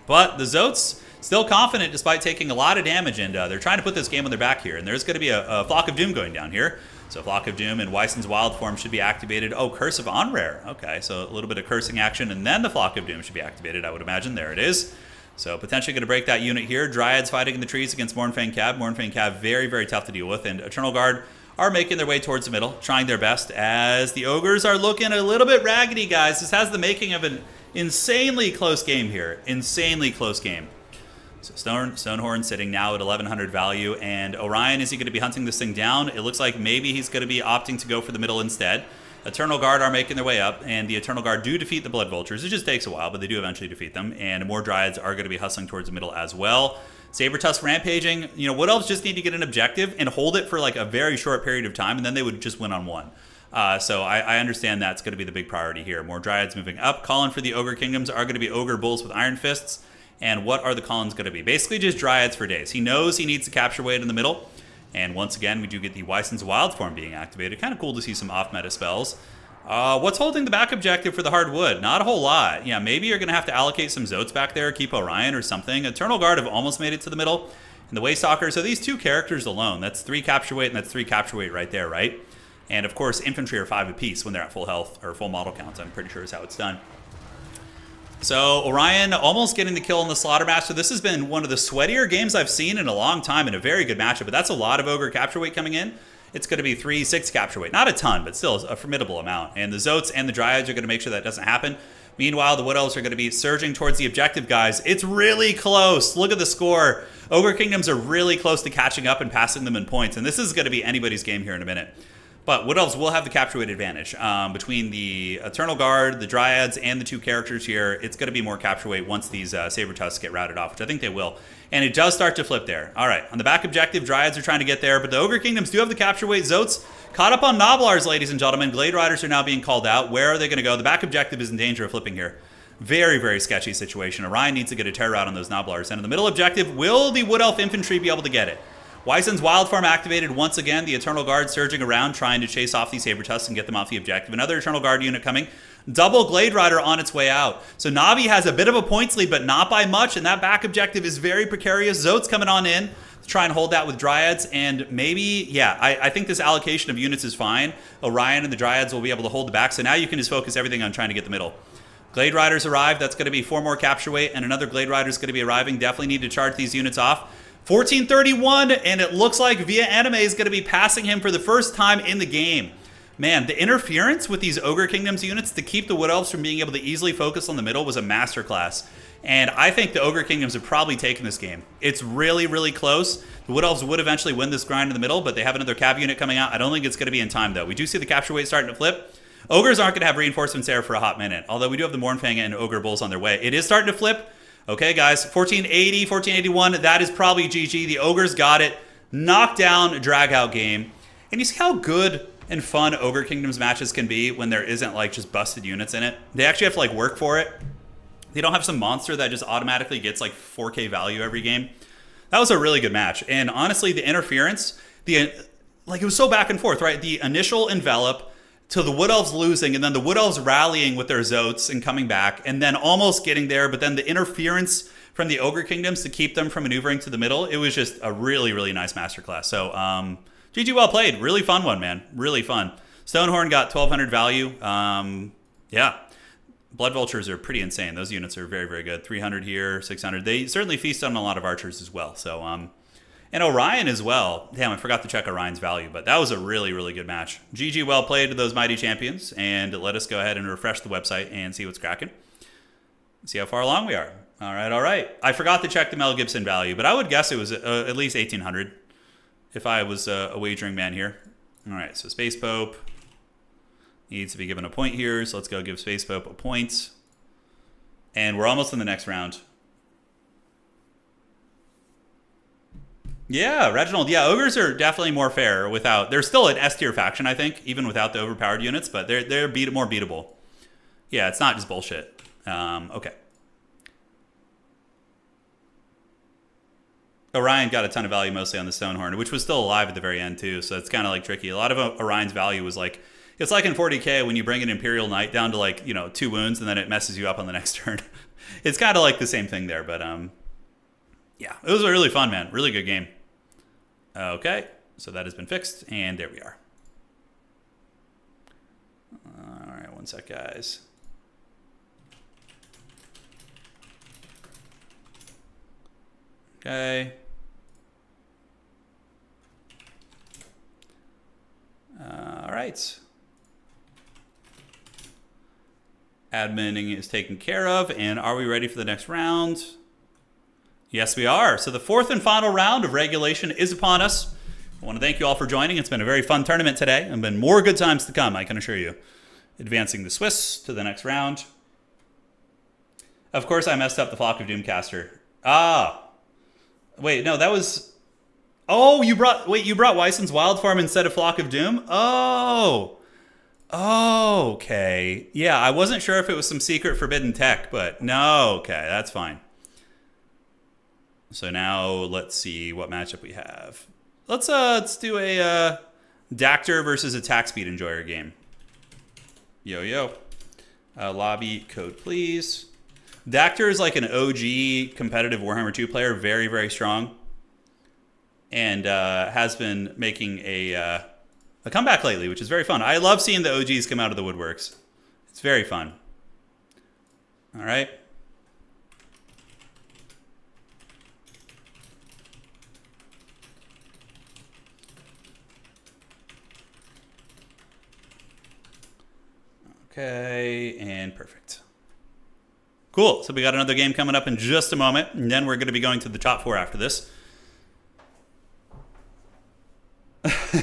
A: But the Zotes still confident despite taking a lot of damage, and they're trying to put this game on their back here. And there's going to be a Flock of Doom going down here. So Flock of Doom and Wyson's Wild Form should be activated. Oh, Curse of On-Rare. Okay, so a little bit of cursing action, and then the Flock of Doom should be activated, I would imagine. There it is. So potentially going to break that unit here. Dryads fighting in the trees against Mournfang Cav. Mournfang Cav very, very tough to deal with. And Eternal Guard are making their way towards the middle, trying their best as the Ogres are looking a little bit raggedy, guys. This has the making of an insanely close game here. Insanely close game. So Stonehorn sitting now at 1100 value. And Orion, is he going to be hunting this thing down? It looks like maybe he's going to be opting to go for the middle instead. Eternal Guard are making their way up, and the Eternal Guard do defeat the Blood Vultures. It just takes a while, but they do eventually defeat them, and more Dryads are going to be hustling towards the middle as well. Saber-Tusk rampaging, you know, Wood Elves just need to get an objective and hold it for like a very short period of time, and then they would just win on one. So I understand that's going to be the big priority here. More Dryads moving up. Calling for the Ogre Kingdoms are going to be Ogre Bulls with Iron Fists, and what are the Collins going to be? Basically just Dryads for days. He knows he needs to capture weight in the middle. And once again, we do get the Wyson's Wild Form being activated. Kind of cool to see some off-meta spells. What's holding the back objective for the hardwood? Not a whole lot. Yeah, maybe you're going to have to allocate some Zotes back there, keep Orion or something. Eternal Guard have almost made it to the middle. And the Waystalker, so these 2 characters alone, that's 3 capture weight and that's 3 capture weight right there, right? And of course, infantry are 5 apiece when they're at full health or full model counts. I'm pretty sure is how it's done. So Orion almost getting the kill in the slaughter match. So this has been one of the sweatier games I've seen in a long time and a very good matchup. But that's a lot of Ogre capture weight coming in. It's going to be 3-6 capture weight. Not a ton, but still a formidable amount. And the Zotes and the Dryads are going to make sure that doesn't happen. Meanwhile, the Wood Elves are going to be surging towards the objective, guys. It's really close. Look at the score. Ogre Kingdoms are really close to catching up and passing them in points. And this is going to be anybody's game here in a minute. But Wood Elves will have the capture weight advantage. Between the Eternal Guard, the Dryads, and the 2 characters here, it's going to be more capture weight once these Saber Tusks get routed off, which I think they will. And it does start to flip there. All right, on the back objective, Dryads are trying to get there, but the Ogre Kingdoms do have the capture weight. Zotes caught up on Noblars, ladies and gentlemen. Glade Riders are now being called out. Where are they going to go? The back objective is in danger of flipping here. Very, very sketchy situation. Orion needs to get a terror out on those Noblars. And in the middle objective, will the Wood Elf Infantry be able to get it? Wyson's Wild Farm activated once again. The Eternal Guard surging around, trying to chase off these Saber Tusks and get them off the objective. Another Eternal Guard unit coming. Double Glade Rider on its way out. So Navi has a bit of a points lead, but not by much. And that back objective is very precarious. Zote's coming on in to try and hold that with Dryads. And maybe, yeah, I think this allocation of units is fine. Orion and the Dryads will be able to hold the back. So now you can just focus everything on trying to get the middle. Glade Riders arrive. That's going to be 4 more capture weight. And another Glade Rider is going to be arriving. Definitely need to charge these units off. 1431, and it looks like Via Anime is going to be passing him for the first time in the game. Man, the interference with these Ogre Kingdoms units to keep the Wood Elves from being able to easily focus on the middle was a masterclass. And I think the Ogre Kingdoms have probably taken this game. It's really, really close. The Wood Elves would eventually win this grind in the middle, but they have another Cav unit coming out. I don't think it's going to be in time, though. We do see the capture weight starting to flip. Ogres aren't going to have reinforcements there for a hot minute, although we do have the Mournfang and Ogre Bulls on their way. It is starting to flip. Okay, guys, 1480, 1481, that is probably GG. The Ogres got it. Knockdown, drag-out game. And you see how good and fun Ogre Kingdoms matches can be when there isn't, like, just busted units in it? They actually have to, like, work for it. They don't have some monster that just automatically gets, like, 4K value every game. That was a really good match. And honestly, the interference, it was so back and forth, right? The initial envelop to the Wood Elves losing, and then the Wood Elves rallying with their Zotes and coming back, and then almost getting there, but then the interference from the Ogre Kingdoms to keep them from maneuvering to the middle. It was just a really, really nice masterclass. So, GG, well played. Really fun one, man. Really fun. Stonehorn got 1200 value. Yeah. Blood Vultures are pretty insane. Those units are very, very good. 300 here, 600. They certainly feast on a lot of archers as well. So, and Orion as well. Damn, I forgot to check Orion's value, but that was a really, really good match. GG, well played to those mighty champions, and let us go ahead and refresh the website and see what's cracking. See how far along we are. All right, all right. I forgot to check the Mel Gibson value, but I would guess it was at least 1,800 if I was a wagering man here. All right, so Space Pope needs to be given a point here, so let's go give Space Pope a point. And we're almost in the next round. Yeah, Reginald. Yeah, Ogres are definitely more fair without... They're still an S-tier faction, I think, even without the overpowered units, but they're more beatable. Yeah, it's not just bullshit. Okay. Orion got a ton of value mostly on the Stonehorn, which was still alive at the very end, too, so it's kind of, like, tricky. A lot of Orion's value was, like... It's like in 40k when you bring an Imperial Knight down to, like, 2 wounds, and then it messes you up on the next turn. It's kind of like the same thing there, but, yeah, it was really fun, man. Really good game. Okay, so that has been fixed, and there we are. All right, one sec, guys. Okay. All right. Adminning is taken care of, and are we ready for the next round? Yes, we are. So the fourth and final round of regulation is upon us. I want to thank you all for joining. It's been a very fun tournament today, and been more good times to come, I can assure you. Advancing the Swiss to the next round. Of course, I messed up the Flock of Doomcaster. Ah. Wait, no, that was... Oh, you brought Wyson's Wild Farm instead of Flock of Doom? Oh. Oh, okay. Yeah, I wasn't sure if it was some secret forbidden tech, but no, okay, that's fine. So now let's see what matchup we have. Let's do a Dactyr versus Attack Speed Enjoyer game. Yo. Lobby code, please. Dactor is like an OG competitive Warhammer 2 player, very, very strong. And has been making a comeback lately, which is very fun. I love seeing the OGs come out of the woodworks. It's very fun. All right. Okay, and perfect. Cool. So we got another game coming up in just a moment, and then we're going to be going to the top 4 after this.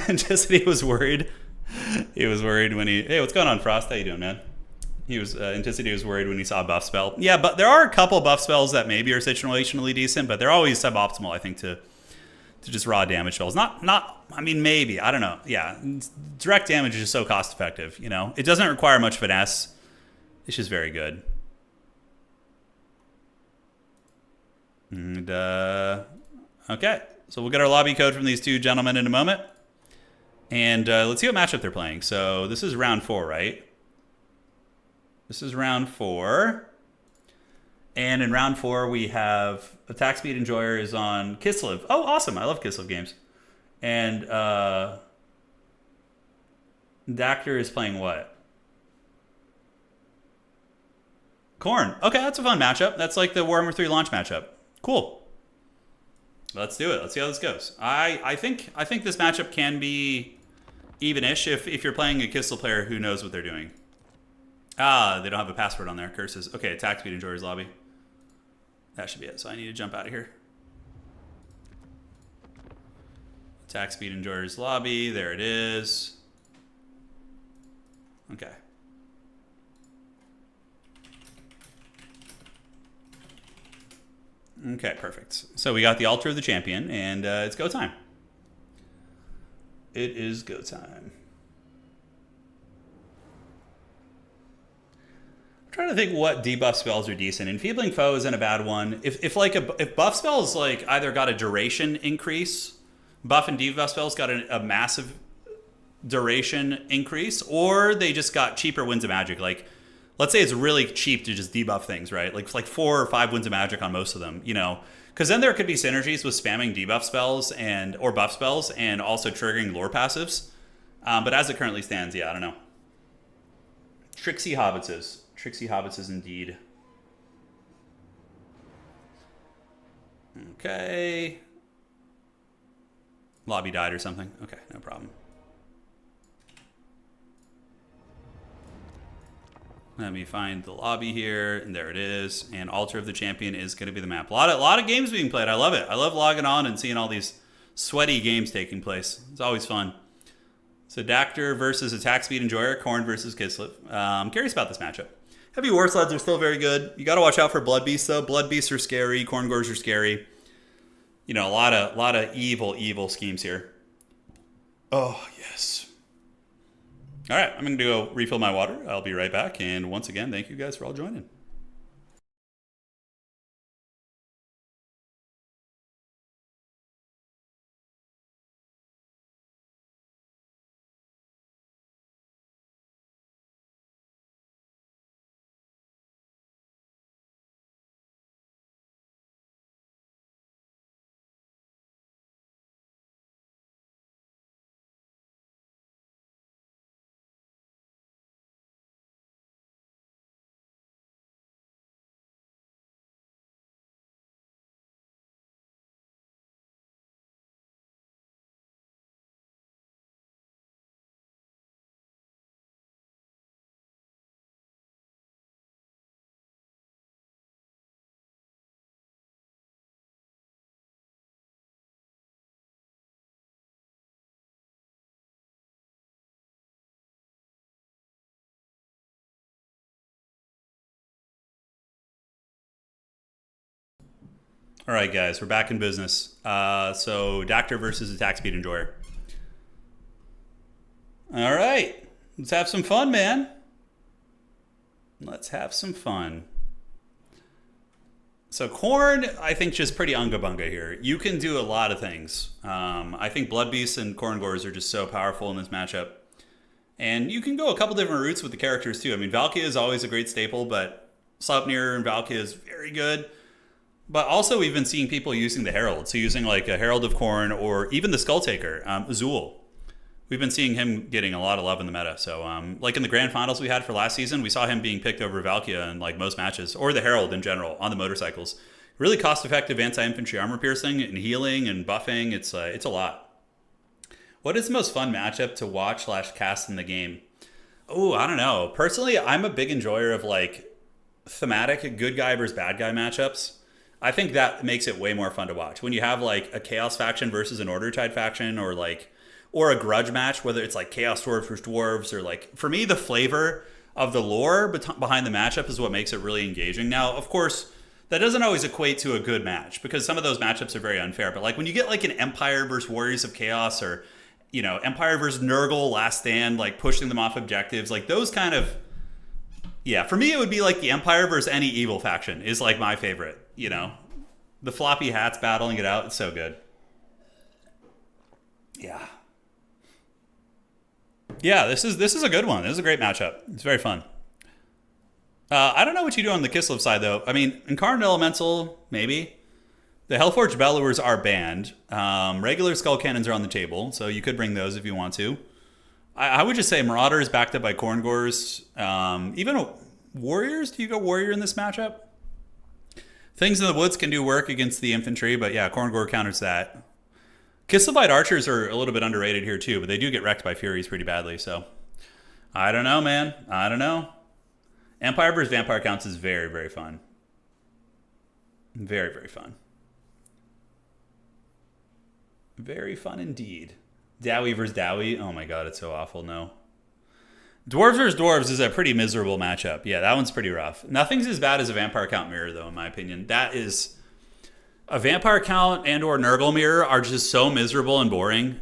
A: Just he was worried. He was worried when he... Hey, what's going on, Frost? How you doing, man? He was... Anticity was worried when he saw a buff spell. Yeah, but there are a couple buff spells that maybe are situationally decent, but they're always suboptimal, I think, to just raw damage spells. I mean, maybe. I don't know. Yeah. Direct damage is just so cost effective, you know? It doesn't require much finesse. It's just very good. And, okay. So we'll get our lobby code from these two gentlemen in a moment. And let's see what matchup they're playing. So this is round 4, right? This is round 4. And in round 4, we have Attack Speed Enjoyer is on Kislev. Oh, awesome. I love Kislev games. And Dactor is playing what? Khorne. Okay, that's a fun matchup. That's like the Warhammer 3 launch matchup. Cool. Let's do it. Let's see how this goes. I think this matchup can be even-ish if you're playing a Kislev player who knows what they're doing. Ah, they don't have a password on there. Curses. Okay, Attack Speed Enjoyer's lobby. That should be it. So I need to jump out of here. Attack Speed Enjoyer's lobby. There it is. Okay. Okay, perfect. So we got the Altar of the Champion, and it's go time. It is go time. I'm trying to think what debuff spells are decent. Enfeebling Foe isn't a bad one. If buff spells like either got a duration increase, buff and debuff spells got a massive duration increase, or they just got cheaper Winds of Magic. Like, let's say it's really cheap to just debuff things, right? Like 4 or 5 Winds of Magic on most of them, you know? Because then there could be synergies with spamming debuff spells or buff spells and also triggering lore passives. But as it currently stands, yeah, I don't know. Trixie Hobbitses. Trixie Hobbitses indeed. Okay. Lobby died or something. Okay, no problem. Let me find the lobby here, and there it is. And Altar of the Champion is going to be the map. A lot of games being played. I love it. I love logging on and seeing all these sweaty games taking place. It's always fun. So Dactor versus Attack Speed Enjoyer, Khorne versus Kislev. I'm curious about this matchup. Heavy War Sleds are still very good. You got to watch out for Blood Beasts, though. Blood Beasts are scary. Khorne Gores are scary. You know, a lot of evil schemes here. Oh, yes. All right, I'm going to go refill my water. I'll be right back. And once again, thank you guys for all joining. All right, guys, we're back in business. So Dactor versus Attack Speed Enjoyer. All right, let's have some fun, man. Let's have some fun. So Khorne, I think, just pretty unga bunga here. You can do a lot of things. I think Blood Beasts and Khorne Gores are just so powerful in this matchup. And you can go a couple different routes with the characters too. I mean, Valkia is always a great staple, but Sleipnir and Valkia is very good. But also we've been seeing people using the Herald. So using like a Herald of Khorne or even the Skulltaker, Azul. We've been seeing him getting a lot of love in the meta. So like in the grand finals we had for last season, we saw him being picked over Valkia in like most matches, or the Herald in general on the motorcycles. Really cost-effective anti-infantry armor piercing and healing and buffing. It's a lot. What is the most fun matchup to watch / cast in the game? Oh, I don't know. Personally, I'm a big enjoyer of like thematic good guy versus bad guy matchups. I think that makes it way more fun to watch. When you have like a Chaos faction versus an Order Tide faction, or a grudge match, whether it's like Chaos Dwarves versus Dwarves, or like, for me, the flavor of the lore behind the matchup is what makes it really engaging. Now, of course, that doesn't always equate to a good match, because some of those matchups are very unfair. But like when you get like an Empire versus Warriors of Chaos, or, you know, Empire versus Nurgle Last Stand, like pushing them off objectives, like those kind of, yeah, for me it would be like the Empire versus any evil faction is like my favorite, you know. The floppy hats battling it out, it's so good. Yeah. Yeah, this is a good one. This is a great matchup. It's very fun. I don't know what you do on the Kislev side, though. I mean, Incarnate Elemental, maybe. The Hellforged Bellowers are banned. Regular Skull Cannons are on the table, so you could bring those if you want to. I would just say Marauders backed up by Khorngors. Even Warriors? Do you go Warrior in this matchup? Things in the Woods can do work against the infantry, but yeah, Khorngor counters that. Kislevite Archers are a little bit underrated here too, but they do get wrecked by Furies pretty badly, so I don't know, man. I don't know. Empire vs. Vampire Counts is very, very fun. Very, very fun. Very fun indeed. Dowie vs. Dowie. Oh my god, it's so awful. No. Dwarves vs. Dwarves is a pretty miserable matchup. Yeah, that one's pretty rough. Nothing's as bad as a Vampire Count mirror, though, in my opinion. That is... A Vampire Count and or Nurgle mirror are just so miserable and boring.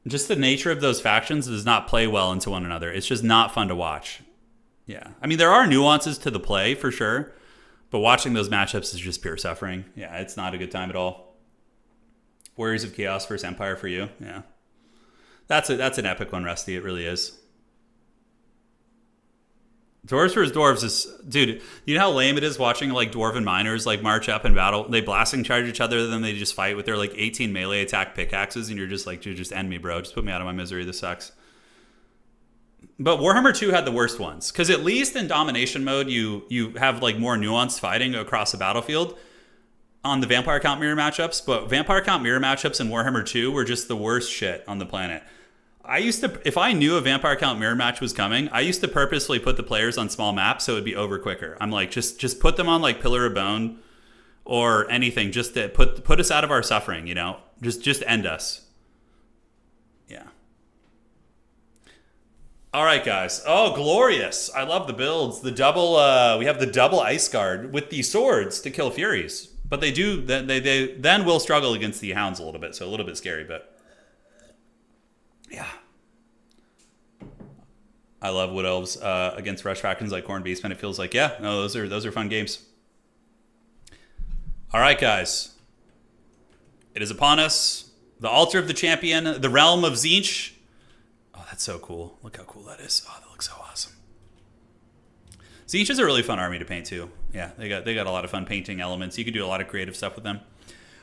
A: Just the nature of those factions does not play well into one another. It's just not fun to watch. Yeah. I mean, there are nuances to the play, for sure. But watching those matchups is just pure suffering. Yeah, it's not a good time at all. Warriors of Chaos versus Empire for you. Yeah. That's an epic one, Rusty. It really is. Dwarves vs. Dwarves is... Dude, you know how lame it is watching like Dwarven Miners like march up in battle? They blasting charge each other, then they just fight with their like 18 melee attack pickaxes, and you're just like, dude, just end me, bro. Just put me out of my misery. This sucks. But Warhammer 2 had the worst ones. Because at least in domination mode, you have like more nuanced fighting across the battlefield on the Vampire Count mirror matchups. But Vampire Count mirror matchups in Warhammer 2 were just the worst shit on the planet. I used to, if I knew a Vampire Count mirror match was coming, I used to purposely put the players on small maps so it would be over quicker. I'm like, just put them on like Pillar of Bone or anything, just to put us out of our suffering, you know? Just end us. Yeah. All right, guys. Oh, glorious. I love the builds. The double, we have the double Ice Guard with the swords to kill Furies. But they then will struggle against the Hounds a little bit, so a little bit scary, but... Yeah. I love Wood Elves against Rush Factions like Khorne Beastmen. It feels like, yeah, no, those are fun games. All right, guys. It is upon us. The altar of the champion, the realm of Tzeentch. Oh, that's so cool. Look how cool that is. Oh, that looks so awesome. Tzeentch is a really fun army to paint too. Yeah, they got a lot of fun painting elements. You can do a lot of creative stuff with them.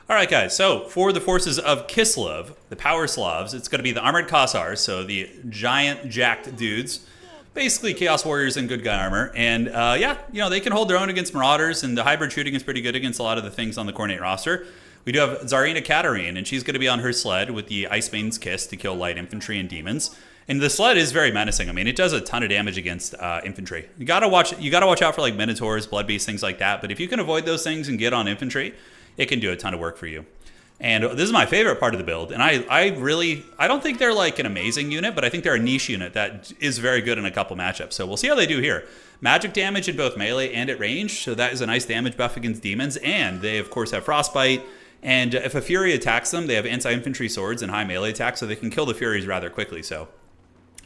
A: All right, guys, so for the forces of Kislev, the Power Slavs, it's going to be the Armored Kossars, so the giant jacked dudes, basically Chaos Warriors in good guy armor. And yeah, you know, they can hold their own against Marauders, and the hybrid shooting is pretty good against a lot of the things on the Khornate roster. We do have Tsarina Katarine, and she's going to be on her sled with the Ice Maiden's Kiss to kill light infantry and demons. And the sled is very menacing. I mean, it does a ton of damage against infantry. You gotta watch out for like Minotaurs, Blood Beasts, things like that. But if you can avoid those things and get on infantry, it can do a ton of work for you. And this is my favorite part of the build. And I don't think they're like an amazing unit, but I think they're a niche unit that is very good in a couple matchups. So we'll see how they do here. Magic damage in both melee and at range. So that is a nice damage buff against demons. And they, of course, have Frostbite. And if a Fury attacks them, they have anti-infantry swords and high melee attack, so they can kill the Furies rather quickly. So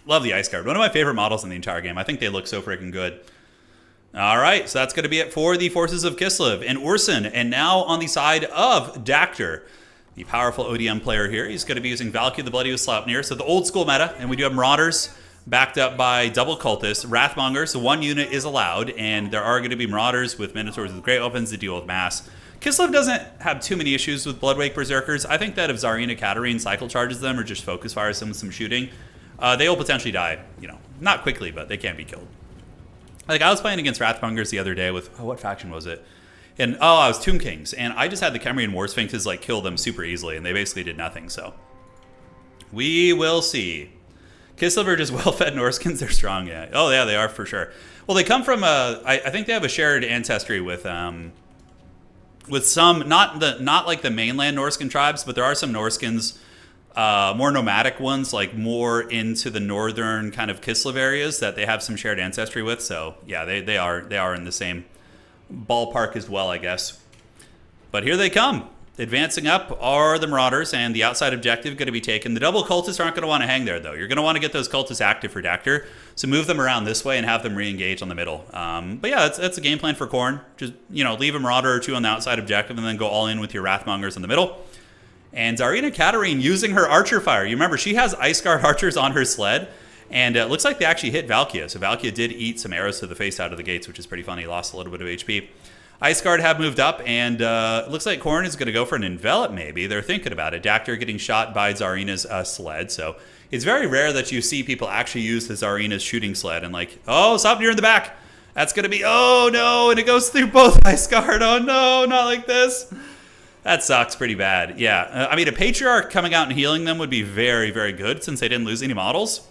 A: love the Ice Guard. One of my favorite models in the entire game. I think they look so freaking good. All right, so that's going to be it for the forces of Kislev and Urson. And now on the side of Dactyr, the powerful ODM player here. He's going to be using Valkyrie the Bloody with Sleipnir, so the old school meta, and we do have Marauders backed up by double Cultists, Wrathmongers, so one unit is allowed, and there are going to be Marauders with Minotaurs with great weapons to deal with mass. Kislev doesn't have too many issues with Bloodwake Berserkers. I think that if Tsarina Katarine cycle charges them or just focus fires them with some shooting, they will potentially die, not quickly, but they can be killed. Like, I was playing against Wrathmongers the other day with, what faction was it? And, I was Tomb Kings, and I just had the Khemrian War Sphinxes, kill them super easily, and they basically did nothing, so. We will see. Kislev are just well-fed Norskins, they're strong, yeah. Oh, yeah, they are for sure. Well, they come from, I think they have a shared ancestry with some, not like the mainland Norskin tribes, but there are some Norskins, more nomadic ones, more into the northern kind of Kislev areas that they have some shared ancestry with. So yeah, they are in the same ballpark as well, I guess. But here they come. Advancing up are the Marauders, and the outside objective going to be taken. The double Cultists aren't going to want to hang there, though. You're going to want to get those Cultists active for Dactyr, so move them around this way and have them re-engage on the middle. But yeah, that's a game plan for Khorne. Just, leave a Marauder or two on the outside objective and then go all in with your Wrathmongers in the middle. And Tsarina Katarine using her Archer Fire. You remember, she has Ice Guard Archers on her sled, and it looks like they actually hit Valkia. So Valkia did eat some arrows to the face out of the gates, which is pretty funny. Lost a little bit of HP. Ice Guard have moved up, and it looks like Khorne is going to go for an Envelop, maybe. They're thinking about it. Dactyr getting shot by Tsarina's sled, so it's very rare that you see people actually use the Tsarina's shooting sled, and oh, Sleipnir in the back! That's going to be, oh no, and it goes through both Ice Guard. Oh no, not like this. That sucks pretty bad. Yeah, I mean, a Patriarch coming out and healing them would be very, very good, since they didn't lose any models.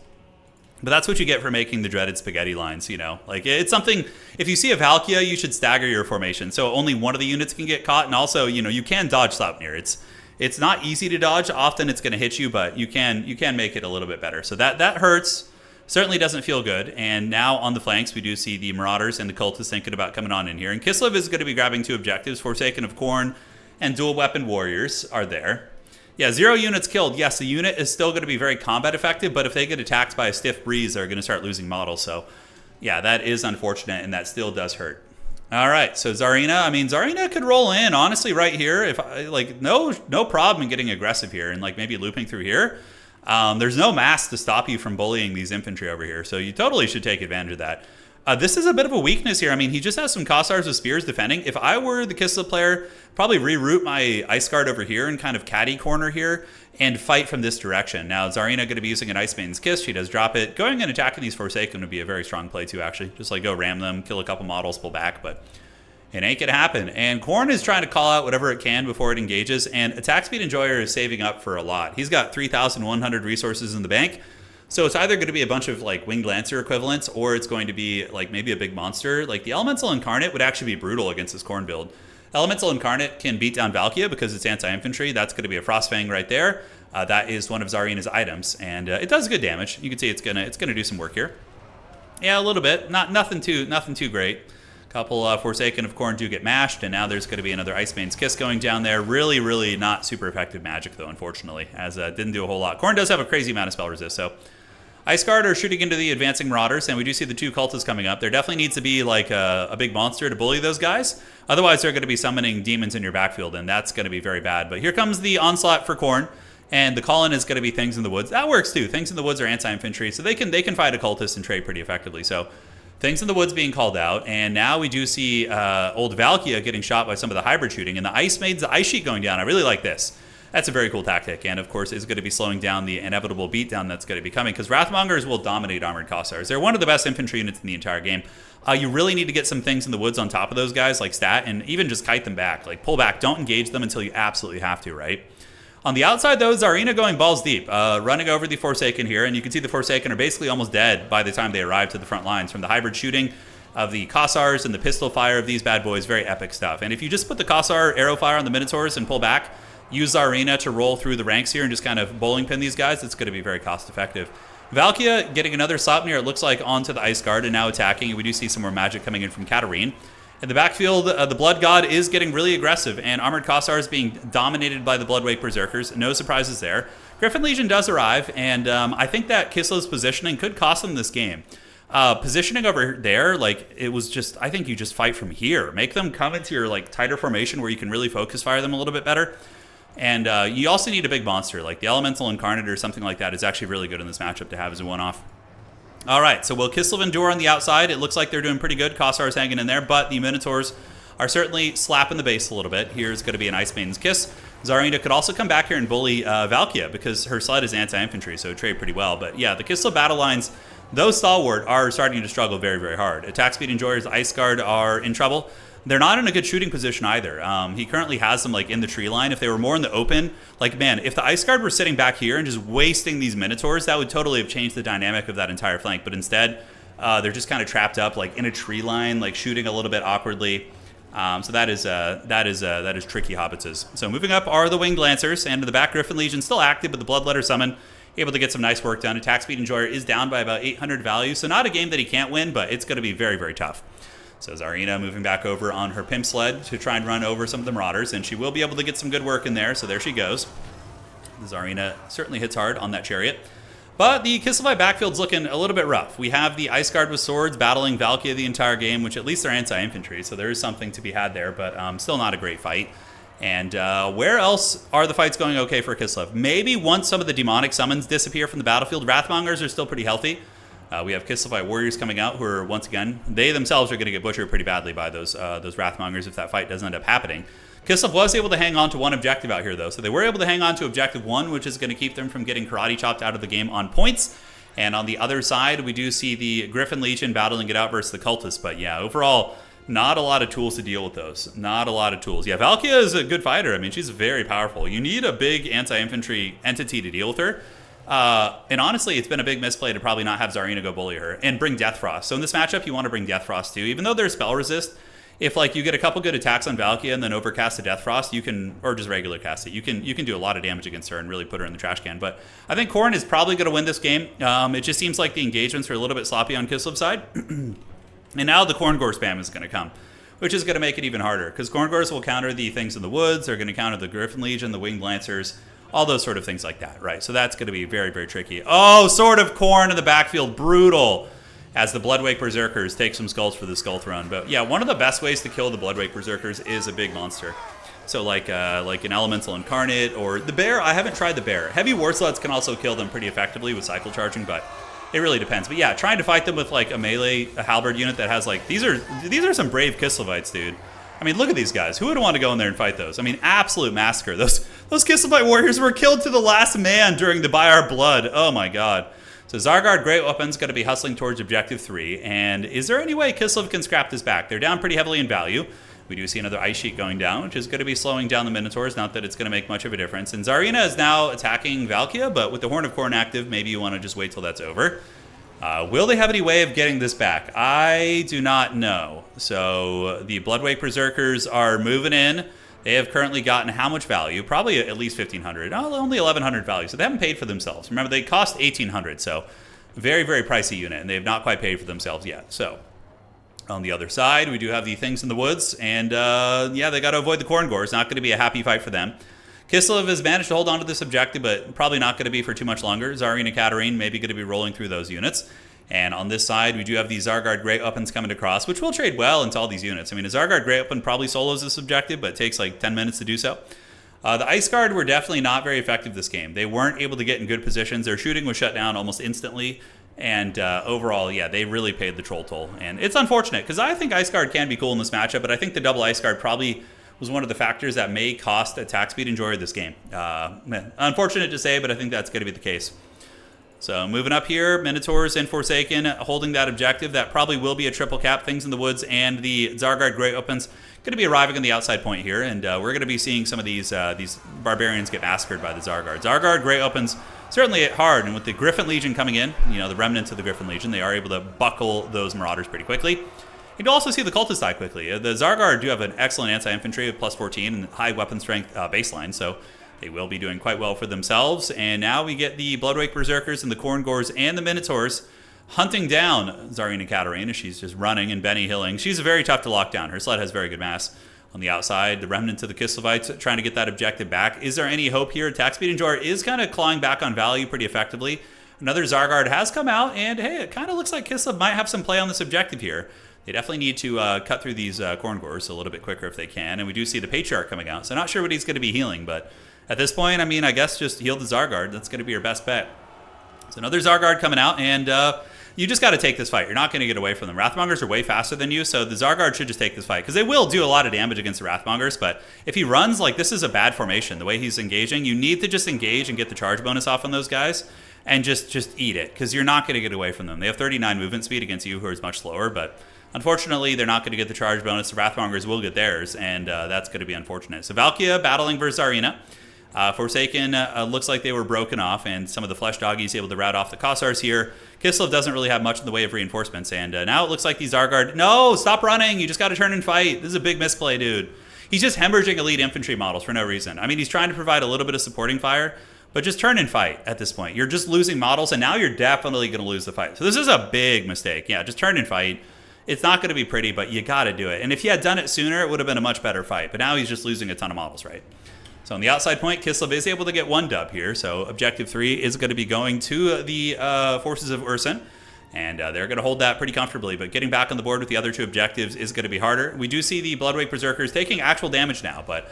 A: But that's what you get for making the dreaded spaghetti lines, it's something, if you see a Valkia, you should stagger your formation. So only one of the units can get caught. And also, you can dodge Sleipnir. It's not easy to dodge. Often it's going to hit you, but you can make it a little bit better. So that hurts. Certainly doesn't feel good. And now on the flanks, we do see the Marauders and the Cultists thinking about coming on in here. And Kislev is going to be grabbing two objectives. Forsaken of Khorne and Dual Weapon Warriors are there. Yeah, 0 units killed. Yes, the unit is still going to be very combat effective, but if they get attacked by a stiff breeze, they're going to start losing models. So, yeah, that is unfortunate, and that still does hurt. All right, so Tsarina could roll in, honestly, right here. If no problem in getting aggressive here and maybe looping through here. There's no mass to stop you from bullying these infantry over here, so you totally should take advantage of that. This is a bit of a weakness here. I mean, he just has some Kossars with spears defending. If I were the Kislev player, probably reroute my Ice Guard over here and kind of caddy corner here and fight from this direction. Now, Tsarina going to be using an Ice Maiden's Kiss. She does drop it. Going and attacking these Forsaken would be a very strong play too, actually. Just go ram them, kill a couple models, pull back, but it ain't going to happen. And Khorne is trying to call out whatever it can before it engages, and Attack Speed Enjoyer is saving up for a lot. He's got 3,100 resources in the bank. So it's either going to be a bunch of Winged Lancer equivalents, or it's going to be maybe a big monster. The Elemental Incarnate would actually be brutal against this Khorne build. Elemental Incarnate can beat down Valkia because it's anti-infantry. That's going to be a Frostfang right there. That is one of Tsarina's items, and it does good damage. You can see it's gonna do some work here. Yeah, a little bit. Nothing too great. Couple Forsaken of Khorne do get mashed, and now there's going to be another Ice Maid's Kiss going down there. Really, really not super effective magic, though, unfortunately, as didn't do a whole lot. Khorne does have a crazy amount of spell resist, so Ice Guard are shooting into the advancing Marauders, and we do see the two Cultists coming up. There definitely needs to be a big monster to bully those guys. Otherwise, they're going to be summoning demons in your backfield, and that's going to be very bad. But here comes the onslaught for Khorne, and the call-in is going to be Things in the Woods. That works too. Things in the Woods are anti-infantry, so they can fight a Cultist and trade pretty effectively. So Things in the Woods being called out, and now we do see old Valkia getting shot by some of the hybrid shooting, and the Ice Maid's Ice Sheet going down. I really like this. That's a very cool tactic, and of course is going to be slowing down the inevitable beatdown that's going to be coming, because Wrathmongers will dominate Armored Kossars. They're one of the best infantry units in the entire game. You really need to get some Things in the Woods on top of those guys, like stat, and even just kite them back. Pull back, don't engage them until you absolutely have to, right? On the outside, though, Tsarina going balls deep, running over the Forsaken here, and you can see the Forsaken are basically almost dead by the time they arrive to the front lines from the hybrid shooting of the Kossars and the pistol fire of these bad boys. Very epic stuff. And if you just put the Kossar arrow fire on the Minotaurs and pull back, use Tsarina to roll through the ranks here and just kind of bowling pin these guys, it's going to be very cost effective. Valkia getting another Sleipnir, it looks like, onto the Ice Guard and now attacking. We do see some more magic coming in from Katarine. In the backfield, the Blood God is getting really aggressive, and Armored Kossars being dominated by the Bloodwake Berserkers. No surprises there. Griffin Legion does arrive, and I think that Kislev's positioning could cost them this game. Positioning over there, it was just, I think you just fight from here. Make them come into your, tighter formation where you can really focus fire them a little bit better. And you also need a big monster, like the Elemental Incarnate or something like that is actually really good in this matchup to have as a one-off. All right, so will Kislev endure on the outside? It looks like they're doing pretty good. Kossar's hanging in there, but the Minotaurs are certainly slapping the base a little bit. Here's going to be an Ice Maiden's Kiss. Zarina could also come back here and bully Valkia because her sled is anti-infantry, so it trade pretty well. But yeah, the Kislev battle lines, those stalwart, are starting to struggle very, very hard. Attack Speed Enjoyers, Ice Guard are in trouble. They're not in a good shooting position either. He currently has them like in the tree line. If they were more in the open, like man, if the Ice Guard were sitting back here and just wasting these Minotaurs, that would totally have changed the dynamic of that entire flank. But instead, they're just kind of trapped up like in a tree line, like shooting a little bit awkwardly. So that is tricky hobbitses. So moving up are the Winged Lancers, and in the back Griffin Legion still active, but the Bloodletter Summon able to get some nice work done. Attack Speed Enjoyer is down by about 800 value, so not a game that he can't win, but it's going to be very, very tough. So Zarina moving back over on her Pimp Sled to try and run over some of the Marauders, and she will be able to get some good work in there, so there she goes. Zarina certainly hits hard on that Chariot. But the Kislev backfield's looking a little bit rough. We have the Ice Guard with swords battling Valkia the entire game, which at least they're anti-infantry, so there is something to be had there, but still not a great fight. And where else are the fights going okay for Kislev? Maybe once some of the demonic summons disappear from the battlefield, Wrathmongers are still pretty healthy. We have Kislev Warriors coming out who are, once again, they themselves are going to get butchered pretty badly by those Wrathmongers if that fight doesn't end up happening. Kislev was able to hang on to one objective out here, though. So they were able to hang on to objective 1, which is going to keep them from getting karate chopped out of the game on points. And on the other side, we do see the Griffin Legion battling it out versus the Cultists. But yeah, overall, not a lot of tools to deal with those. Not a lot of tools. Yeah, Valkia is a good fighter. I mean, she's very powerful. You need a big anti-infantry entity to deal with her. And honestly, it's been a big misplay to probably not have Zarina go bully her and bring Deathfrost. So in this matchup, you want to bring Deathfrost too. Even though there's spell resist, if like you get a couple good attacks on Valkia and then overcast a Deathfrost, you can, or just regular cast it, you can do a lot of damage against her and really put her in the trash can. But I think Khorne is probably going to win this game. It just seems like the engagements are a little bit sloppy on Kislev's side. And now the Khorngor spam is going to come, which is going to make it even harder because Khorngors will counter the things in the woods. They're going to counter the Griffin Legion, the Winged Lancers, all those sort of things like that, right? So that's going to be very, very tricky. Oh, Sword of Khorne in the backfield, brutal. As the Bloodwake Berserkers take some skulls for the Skull Throne. But yeah, one of the best ways to kill the Bloodwake Berserkers is a big monster. So like an Elemental Incarnate or the Bear. I haven't tried the Bear. Heavy War Sluts can also kill them pretty effectively with cycle charging, but it really depends. But yeah, trying to fight them with like a halberd unit that has like these are some brave Kislevites, dude. I mean, look at these guys. Who would want to go in there and fight those? I mean, absolute massacre. Those Kislevite warriors were killed to the last man during the By Our Blood. Oh my god. So Zargard Great Weapon's going to be hustling towards Objective 3, and is there any way Kislev can scrap this back? They're down pretty heavily in value. We do see another Ice Sheet going down, which is going to be slowing down the Minotaurs, not that it's going to make much of a difference. And Zarina is now attacking Valkia, but with the Horn of Khorne active, maybe you want to just wait till that's over. Will they have any way of getting this back? I do not know. So the Bloodwake Berserkers are moving in. They have currently gotten how much value? Probably at least 1,500. Oh, only 1,100 value. So they haven't paid for themselves. Remember, they cost 1,800. So very, very pricey unit, and they have not quite paid for themselves yet. So on the other side, we do have the Things in the Woods, and yeah, they got to avoid the Khorngor. It's not going to be a happy fight for them. Kislev has managed to hold on to this objective, but probably not going to be for too much longer. Zarina Katarine maybe going to be rolling through those units. And on this side, we do have these Zargard Great Weapons coming across, which will trade well into all these units. I mean, a Zargard Great Weapon probably solos this objective, but it takes like 10 minutes to do so. The Ice Guard were definitely not very effective this game. They weren't able to get in good positions. Their shooting was shut down almost instantly. And overall, yeah, they really paid the troll toll. And it's unfortunate, because I think Ice Guard can be cool in this matchup, but I think the double Ice Guard probably was one of the factors that may cost Attack Speed Enjoyer this game. Unfortunate to say, but I think that's going to be the case. So moving up here, Minotaurs and Forsaken holding that objective. That probably will be a triple cap. Things in the Woods and the Zargard Great Weapons going to be arriving on the outside point here, and we're going to be seeing some of these barbarians get massacred by the Zargard. Zargard Great Weapons certainly hit hard, and with the Griffin Legion coming in, you know, the remnants of the Griffin Legion, they are able to buckle those Marauders pretty quickly. You can also see the Cultists die quickly. The Zargard do have an excellent anti-infantry with plus 14 and high weapon strength baseline, so they will be doing quite well for themselves. And now we get the Bloodwake Berserkers and the Khorngors and the Minotaurs hunting down Zarina Katarine as she's just running and Benny Hilling. She's very tough to lock down. Her sled has very good mass. On the outside, the remnants of the Kislevites trying to get that objective back. Is there any hope here? Attack Speed Enjoyer is kind of clawing back on value pretty effectively. Another Zargard has come out, and hey, it kind of looks like Kislev might have some play on this objective here. They definitely need to cut through these Khorngors a little bit quicker if they can. And we do see the Patriarch coming out, so not sure what he's going to be healing, but At this point, I mean, I guess just heal the Zargard. That's going to be your best bet. So another Zargard coming out, and you just got to take this fight. You're not going to get away from them. Wrathmongers are way faster than you, so the Zargard should just take this fight. Because they will do a lot of damage against the Wrathmongers, but if he runs, like, this is a bad formation. The way he's engaging, you need to just engage and get the charge bonus off on those guys, and just eat it, because you're not going to get away from them. They have 39 movement speed against you, who is much slower, but unfortunately, they're not going to get the charge bonus. The Wrathmongers will get theirs, and that's going to be unfortunate. So Valkia battling versus Zarina. Forsaken looks like they were broken off, and some of the Flesh Doggies able to rout off the Kossars here. Kislev doesn't really have much in the way of reinforcements, and now it looks like these Zargard... No, stop running! You just got to turn and fight. This is a big misplay, dude. He's just hemorrhaging elite infantry models for no reason. I mean, he's trying to provide a little bit of supporting fire, but just turn and fight at this point. You're just losing models, and now you're definitely going to lose the fight. So this is a big mistake. Yeah, just turn and fight. It's not going to be pretty, but you got to do it. And if he had done it sooner, it would have been a much better fight. But now he's just losing a ton of models, right? So on the outside point, Kislev is able to get one dub here. So objective 3 is going to be going to the forces of Ursun. And they're going to hold that pretty comfortably. But getting back on the board with the other 2 objectives is going to be harder. We do see the Bloodwake Berserkers taking actual damage now. But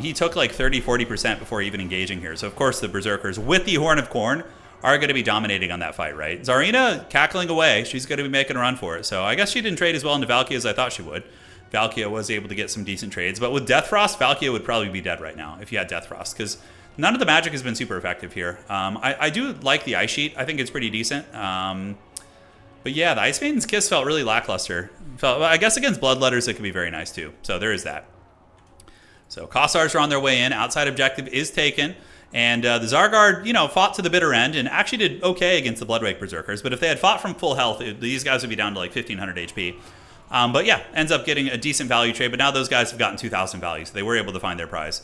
A: he took like 30-40% before even engaging here. So of course the Berserkers with the Horn of Corn are going to be dominating on that fight, right? Zarina cackling away. She's going to be making a run for it. So I guess she didn't trade as well into Valkia as I thought she would. Valkia was able to get some decent trades. But with Death Frost, Valkia would probably be dead right now if you had Death Frost, because none of the magic has been super effective here. I do like the Ice Sheet. I think it's pretty decent. But yeah, the Ice Maiden's Kiss felt really lackluster. I guess against Bloodletters, it could be very nice too. So there is that. So Kossars are on their way in. Outside objective is taken. And the Zargard, you know, fought to the bitter end and actually did okay against the Bloodwake Berserkers. But if they had fought from full health, these guys would be down to like 1,500 HP. But yeah, ends up getting a decent value trade. But now those guys have gotten 2,000 value, so they were able to find their prize.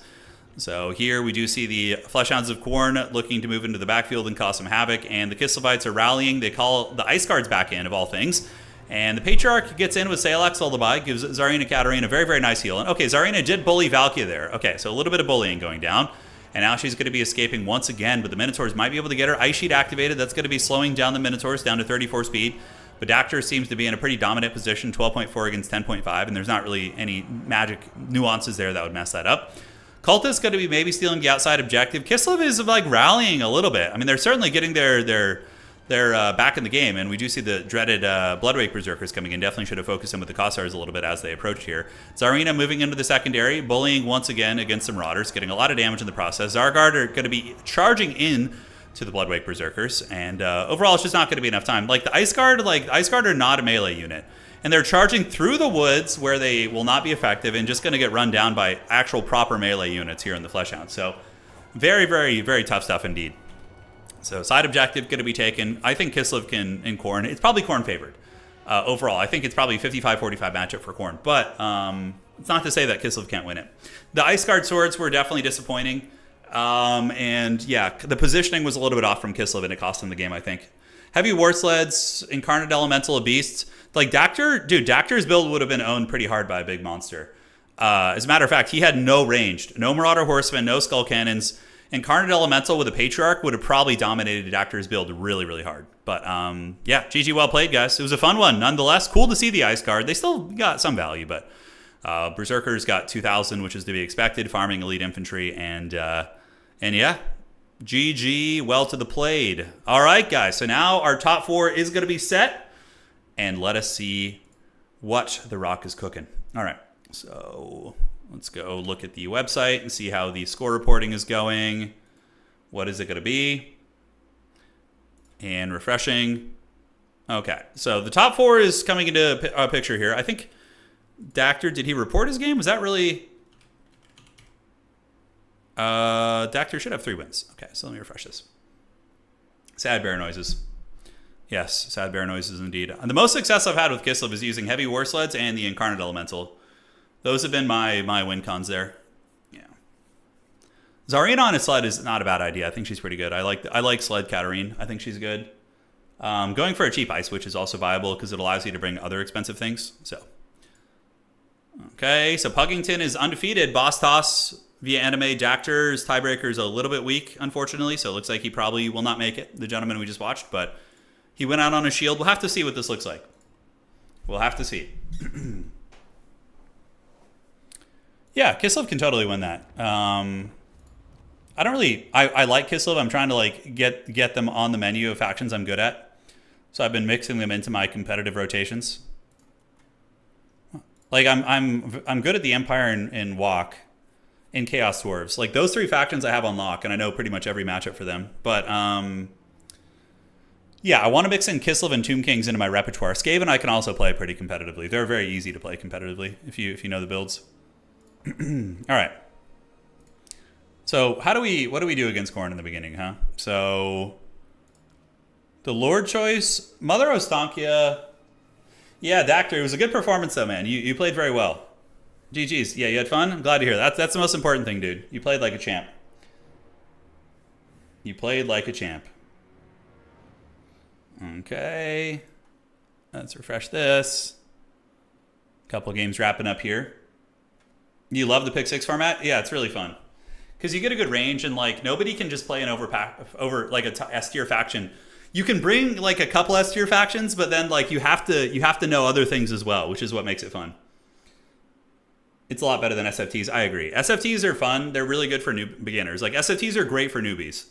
A: So here we do see the Fleshhounds of Khorne looking to move into the backfield and cause some havoc. And the Kislevites are rallying. They call the Ice Guards back in, of all things. And the Patriarch gets in with Salax Lullaby, gives Zarina Katarina a very, very nice heal. And okay, Zarina did bully Valkia there. Okay, so a little bit of bullying going down. And now she's going to be escaping once again, but the Minotaurs might be able to get her Ice Sheet activated. That's going to be slowing down the Minotaurs down to 34 speed. But Dactyr seems to be in a pretty dominant position, 12.4 against 10.5, and there's not really any magic nuances there that would mess that up. Cultist going to be maybe stealing the outside objective. Kislev is like rallying a little bit. I mean, they're certainly getting their back in the game, and we do see the dreaded Bloodwake Berserkers coming in. Definitely should have focused in with the Kossars a little bit as they approached here. Zarina moving into the secondary, bullying once again against some Marauders, getting a lot of damage in the process. Zargard are going to be charging in to the Bloodwake Berserkers, and overall it's just not going to be enough time. Like the Ice Guard are not a melee unit, and they're charging through the woods where they will not be effective and just going to get run down by actual proper melee units here in the Fleshhound. So very, very, very tough stuff indeed. So side objective going to be taken. I think Kislev can in Khorne. It's probably Khorne favored overall. I think it's probably 55-45 matchup for Khorne, but it's not to say that Kislev can't win it. The Ice Guard swords were definitely disappointing. And yeah, the positioning was a little bit off from Kislev, and it cost him the game, I think. Heavy War Sleds, Incarnate Elemental of Beasts. Like Dactyr, dude, Dactyr's build would have been owned pretty hard by a big monster. As a matter of fact, he had no ranged, no Marauder Horsemen, no Skull Cannons. Incarnate Elemental with a Patriarch would have probably dominated Dactyr's build really, really hard. But yeah, GG, well played, guys. It was a fun one, nonetheless. Cool to see the Ice Guard. They still got some value, but Berserkers got 2,000, which is to be expected, farming elite infantry, and yeah, GG, well to the played. All right, guys, so now our top 4 is going to be set, and let us see what the Rock is cooking. All right, so let's go look at the website and see how the score reporting is going. What is it going to be? And refreshing. Okay, so the top 4 is coming into a picture here. I think Dactyr, did he report his game? Was that really... Dactyr should have 3 wins. Okay, so let me refresh this. Sad bear noises. Yes, sad bear noises indeed. And the most success I've had with Kislev is using Heavy War Sleds and the Incarnate Elemental. Those have been my win cons there. Yeah. Zarina on a sled is not a bad idea. I think she's pretty good. I like Sled Katarine. I think she's good. Going for a cheap Ice Witch is also viable because it allows you to bring other expensive things. So, okay, so Puggington is undefeated. Boss Toss via anime. Dactyr's tiebreaker is a little bit weak, unfortunately, so it looks like he probably will not make it, the gentleman we just watched, but he went out on a shield. We'll have to see what this looks like. We'll have to see. Yeah, Kislev can totally win that. I don't really. I like Kislev. I'm trying to like get them on the menu of factions I'm good at. So I've been mixing them into my competitive rotations. Like I'm good at the Empire and Walk, and Chaos Dwarves. Like those three factions I have on lock, and I know pretty much every matchup for them. But yeah, I want to mix in Kislev and Tomb Kings into my repertoire. Skaven I can also play pretty competitively. They're very easy to play competitively if you know the builds. All right. So what do we do against Khorne in the beginning, huh? So the Lord choice, Mother Ostankia. Yeah, Dactor, it was a good performance though, man. You played very well. GG's. Yeah, you had fun? I'm glad to hear that. That's the most important thing, dude. You played like a champ. You played like a champ. Okay. Let's refresh this. Couple games wrapping up here. You love the pick 6 format? Yeah, it's really fun. Because you get a good range, and like nobody can just play an over like a S tier faction. You can bring like a couple S tier factions, but then like you have to know other things as well, which is what makes it fun. It's a lot better than SFTs. I agree. SFTs are fun. They're really good for new beginners. Like SFTs are great for newbies.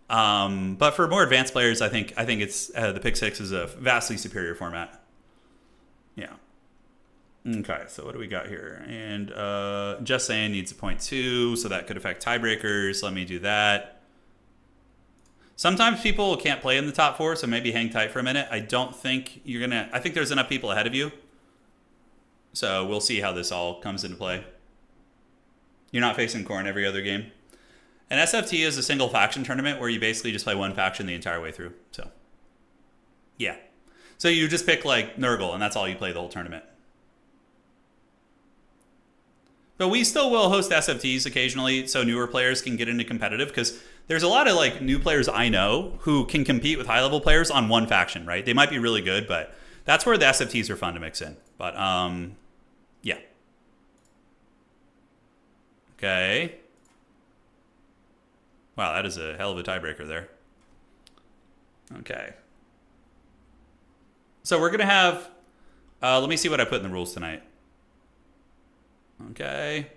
A: But for more advanced players, I think it's the pick 6 is a vastly superior format. Yeah. Okay, so what do we got here? And just saying needs a 0.2, so that could affect tiebreakers. Let me do that. Sometimes people can't play in the top 4, so maybe hang tight for a minute. I don't think you're gonna. I think there's enough people ahead of you, so we'll see how this all comes into play. You're not facing Khorne every other game. An SFT is a single faction tournament where you basically just play one faction the entire way through. So, yeah. So you just pick like Nurgle, and that's all you play the whole tournament. But we still will host SFTs occasionally so newer players can get into competitive, because there's a lot of like new players I know who can compete with high level players on one faction, right? They might be really good, but that's where the SFTs are fun to mix in. But yeah. Okay. Wow, that is a hell of a tiebreaker there. Okay. So we're going to have, let me see what I put in the rules tonight. Okay.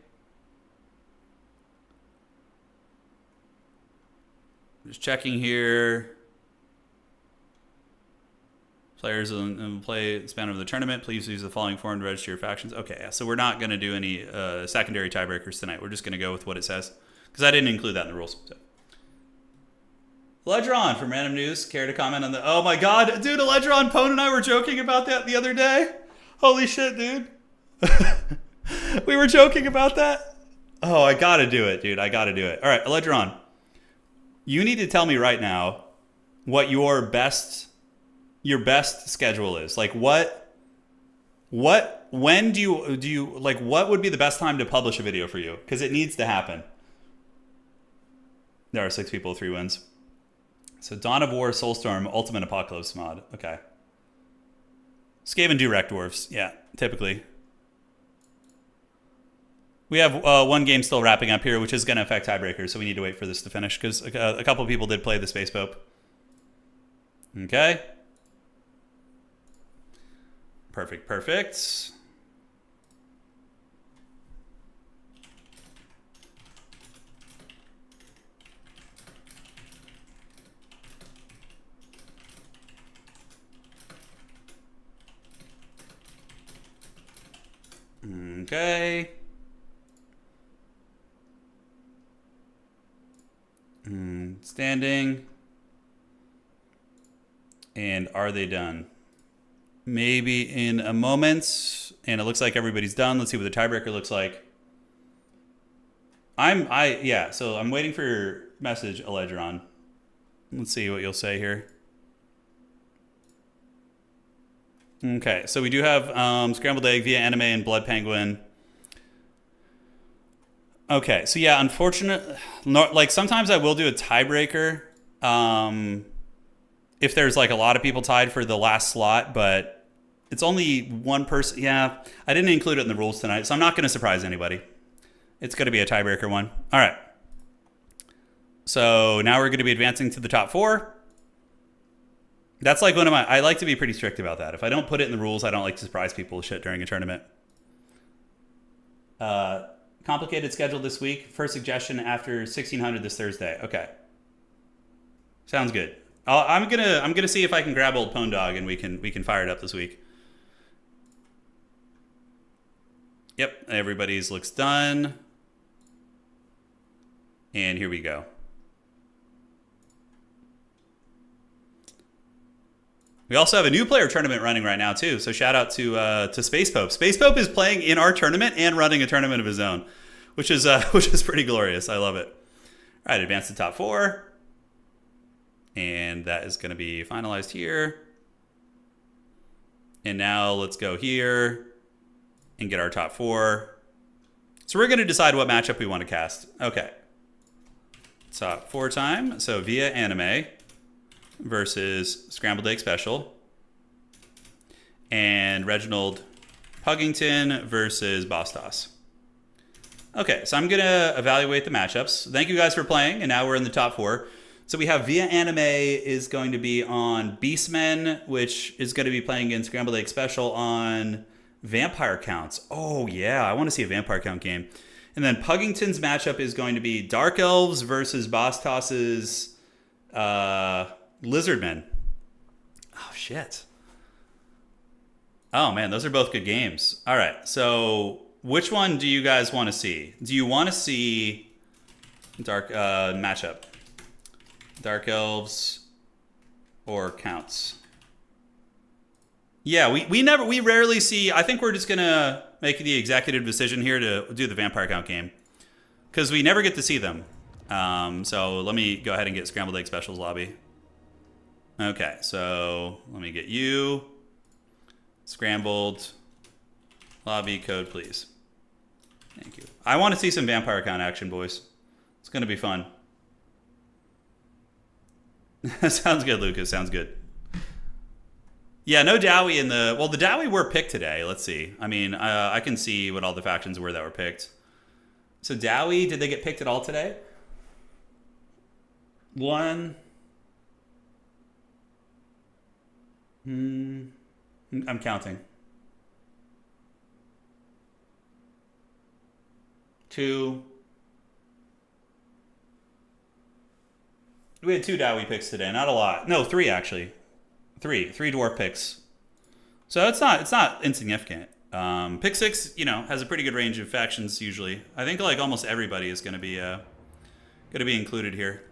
A: Just checking here. Players will play the span of the tournament. Please use the following form to register your factions. Okay, so we're not going to do any secondary tiebreakers tonight. We're just going to go with what it says, because I didn't include that in the rules. So. Ledron from Random News. Care to comment on the... Oh my god, dude, Ledron, Pone and I were joking about that the other day. Holy shit, dude. We were joking about that. Oh, I gotta do it, dude. I gotta do it. All right, Ledron, you need to tell me right now what your best schedule is. Like when do you like, what would be the best time to publish a video for you? Because it needs to happen. There are 6 people, 3 wins. So Dawn of War, Soulstorm, Ultimate Apocalypse mod. Okay. Skaven do wreck dwarves. Yeah, typically. We have one game still wrapping up here, which is going to affect tiebreakers, so we need to wait for this to finish, because a couple of people did play the Space Pope. Okay. Perfect, perfect. Okay. Standing. And are they done? Maybe in a moment. And it looks like everybody's done. Let's see what the tiebreaker looks like. Yeah, so I'm waiting for your message, Eledron. Let's see what you'll say here. Okay, so we do have Scrambled Egg via Anime and Blood Penguin. Okay, so yeah, like sometimes I will do a tiebreaker if there's like a lot of people tied for the last slot, but it's only one person. Yeah, I didn't include it in the rules tonight, so I'm not going to surprise anybody. It's going to be a tiebreaker one. All right. So now we're going to be advancing to the top 4. That's like I like to be pretty strict about that. If I don't put it in the rules, I don't like to surprise people with shit during a tournament. Complicated schedule this week. First suggestion after 1600 this Thursday. Okay. Sounds good. I'm gonna see if I can grab old Pwn Dog and we can fire it up this week. Yep, everybody's looks done. And here we go. We also have a new player tournament running right now too. So shout out to Space Pope. Space Pope is playing in our tournament and running a tournament of his own, which is pretty glorious. I love it. All right, advance to top 4. And that is going to be finalized here. And now let's go here and get our top 4. So we're going to decide what matchup we want to cast. Okay. Top 4 time. So Via Anime versus Scrambled Egg Special. And Reginald Puggington versus Boss Toss. Okay, so I'm going to evaluate the matchups. Thank you guys for playing, and now we're in the top 4. So we have Via Anime is going to be on Beastmen, which is going to be playing against Scrambled Egg Special on Vampire Counts. Oh, yeah, I want to see a Vampire Count game. And then Puggington's matchup is going to be Dark Elves versus Boss Toss's Lizardmen. Oh, shit. Oh, man, those are both good games. All right, so which one do you guys want to see? Do you want to see Dark matchup? Dark Elves or Counts? Yeah, we rarely see. I think we're just gonna make the executive decision here to do the Vampire Count game because we never get to see them. So let me go ahead and get Scrambled Egg Specials lobby. Okay, so let me get you Scrambled lobby code, please. Thank you. I want to see some Vampire Count action, boys. It's gonna be fun. Sounds good, Lucas. Sounds good. Yeah, no Dowie in the... Well, the Dowie were picked today. Let's see. I mean, I can see what all the factions were that were picked. So Dowie, did they get picked at all today? 1. I'm counting. 2. We had 2 Dowie picks today, not a lot. No, 3 actually. 3 dwarf picks. So it's not insignificant. Pick 6, has a pretty good range of factions usually. I think like almost everybody is going to be included here.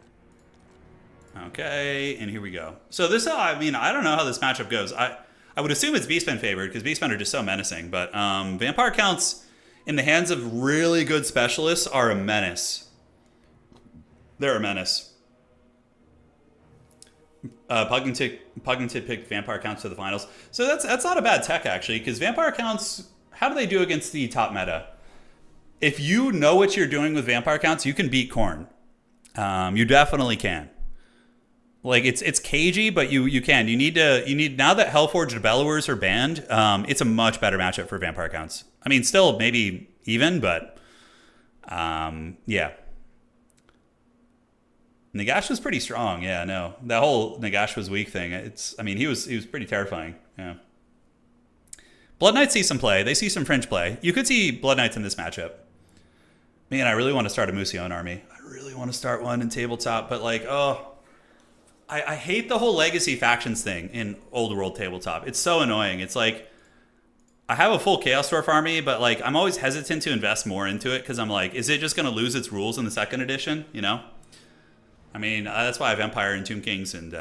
A: Okay, and here we go. So this, I don't know how this matchup goes. I would assume it's Beastmen favored because Beastmen are just so menacing. But Vampire Counts in the hands of really good specialists are a menace. They're a menace. Puggington picked Vampire Counts to the finals. So that's not a bad tech, actually, because Vampire Counts, how do they do against the top meta? If you know what you're doing with Vampire Counts, you can beat Khorne. You definitely can. Like, it's cagey, but you can. You need now that Hellforged Bellowers are banned, it's a much better matchup for Vampire Counts. I mean, still maybe even, but yeah. Nagash was pretty strong. Yeah, no. That whole Nagash was weak thing. He was pretty terrifying. Yeah. Blood Knights see some play. They see some fringe play. You could see Blood Knights in this matchup. Man, I really want to start a Musion army. I really want to start one in tabletop, but I hate the whole legacy factions thing in old world tabletop. It's so annoying. It's like I have a full Chaos Dwarf army, but I'm always hesitant to invest more into it because I'm like, is it just going to lose its rules in the second edition? That's why I have Empire and Tomb Kings and,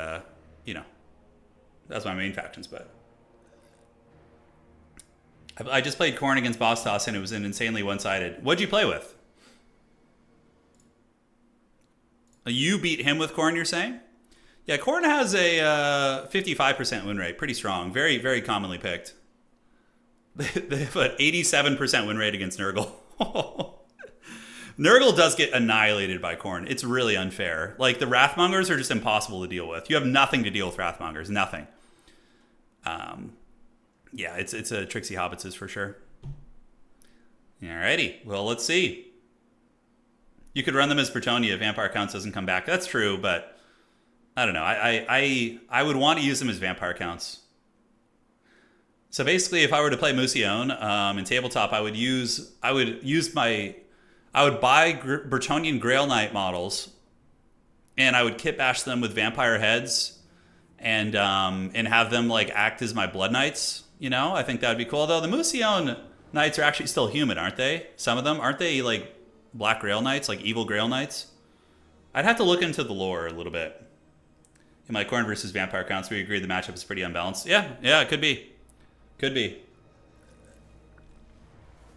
A: that's my main factions, but I just played Khorne against Boss Toss and it was an insanely one-sided. What'd you play with? You beat him with Khorne, you're saying? Yeah, Khorne has a 55% win rate. Pretty strong. Very, very commonly picked. They have an 87% win rate against Nurgle. Nurgle does get annihilated by Khorne. It's really unfair. Like, the Wrathmongers are just impossible to deal with. You have nothing to deal with Wrathmongers. Nothing. Yeah, it's a Trixie Hobbitses for sure. Alrighty. Well, let's see. You could run them as Bretonnia if Vampire Counts doesn't come back. That's true, but I don't know. I would want to use them as Vampire Counts. So basically, if I were to play Musion in tabletop, I would use my I would buy Bretonnian Grail Knight models, and I would kit bash them with vampire heads, and have them like act as my blood knights. You know, I think that would be cool. Though the Musion knights are actually still human, aren't they? Some of them aren't they like black Grail Knights, like evil Grail Knights? I'd have to look into the lore a little bit. In my Khorne versus Vampire counts, we agree the matchup is pretty unbalanced. Yeah, it could be. Could be.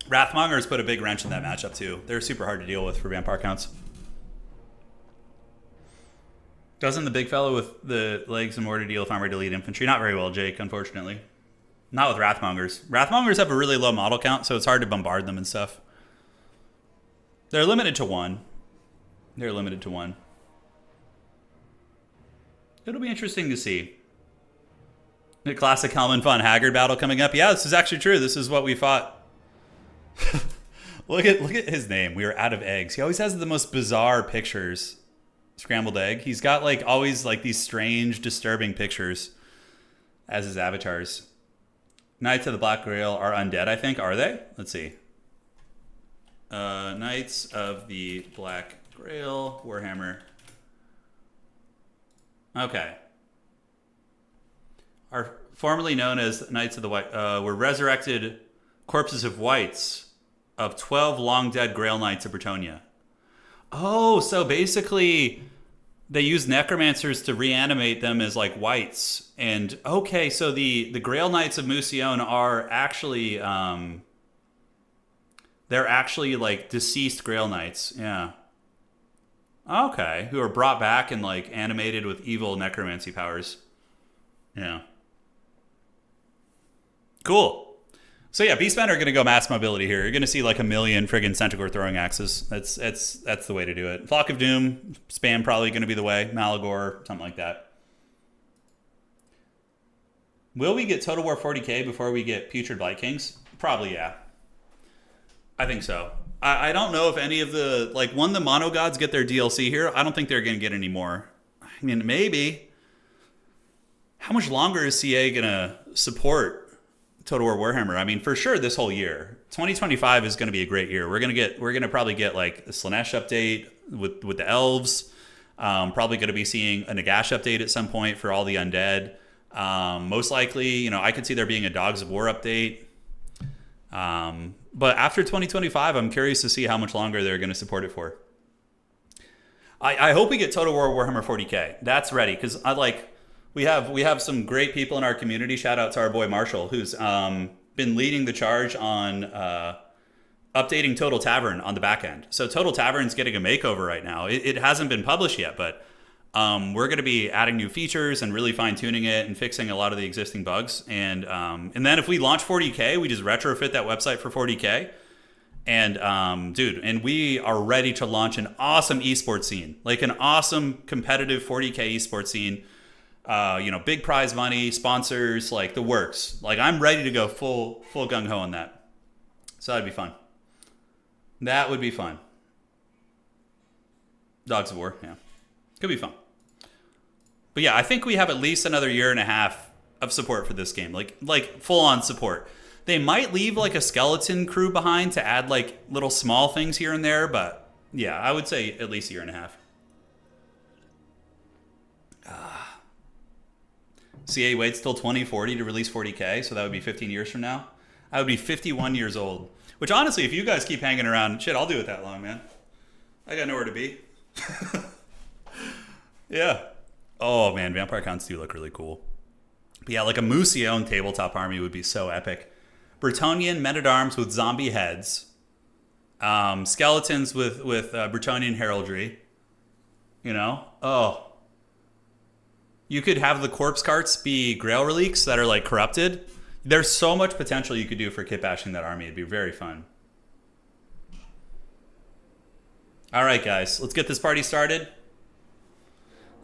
A: Wrathmongers put a big wrench in that matchup, too. They're super hard to deal with for Vampire counts. Doesn't the big fellow with the legs and mortar deal if I'm ready to lead infantry? Not very well, Jake, unfortunately. Not with Wrathmongers. Wrathmongers have a really low model count, so it's hard to bombard them and stuff. They're limited to 1. They're limited to 1. It'll be interesting to see. The classic Helman Von Haggard battle coming up. Yeah, this is actually true. This is what we fought. look at his name. We were out of eggs. He always has the most bizarre pictures. Scrambled egg. He's got like always like these strange, disturbing pictures as his avatars. Knights of the Black Grail are undead, I think. Are they? Let's see. Knights of the Black Grail, Warhammer. Okay. Are formerly known as Knights of the White, were resurrected corpses of whites of 12 long dead Grail Knights of Bretonnia. Oh, so basically they use necromancers to reanimate them as like whites. And okay, so the Grail Knights of Musion are actually they're actually like deceased Grail Knights. Yeah. Okay, who are brought back and like animated with evil necromancy powers. Yeah. Cool. So yeah, Beastmen are going to go mass mobility here. You're going to see like a million friggin' Centaur throwing axes. That's the way to do it. Flock of Doom, spam probably going to be the way. Malagor, something like that. Will we get Total War 40k before we get Putrid Blight Kings? Probably, yeah. I think so. I don't know if any of the, like, when the Mono Gods get their DLC here, I don't think they're going to get any more. I mean, maybe. How much longer is CA going to support Total War Warhammer? I mean, for sure this whole year. 2025 is going to be a great year. We're going to probably get, like, a Slaanesh update with the elves. Probably going to be seeing a Nagash update at some point for all the undead. Most likely, you know, I could see there being a Dogs of War update. But after 2025, I'm curious to see how much longer they're going to support it for. I hope we get Total War Warhammer 40k. That's ready, because we have some great people in our community. Shout out to our boy Marshall, who's been leading the charge on updating Total Tavern on the back end. So Total Tavern's getting a makeover right now. It hasn't been published yet, but we're going to be adding new features and really fine-tuning it and fixing a lot of the existing bugs. And then if we launch 40k, we just retrofit that website for 40k. And dude, and we are ready to launch an awesome esports scene, like an awesome competitive 40k esports scene. You know, big prize money, sponsors, like the works. Like I'm ready to go full gung ho on that. So that'd be fun. That would be fun. Dogs of War, yeah. Could be fun. But yeah, I think we have at least another year and a half of support for this game. Like full-on support. They might leave like a skeleton crew behind to add like little small things here and there, but yeah, I would say at least a year and a half. CA waits till 2040 to release 40k, so that would be 15 years from now. I would be 51 years old. Which honestly, if you guys keep hanging around, shit, I'll do it that long, man. I got nowhere to be. Yeah. Oh man, Vampire Counts do look really cool. But yeah, like a Musion tabletop army would be so epic. Bretonnian men-at-arms with zombie heads. Skeletons with Bretonnian heraldry. You know? Oh. You could have the corpse carts be Grail relics that are like corrupted. There's so much potential you could do for kit bashing that army. It'd be very fun. All right, guys. Let's get this party started.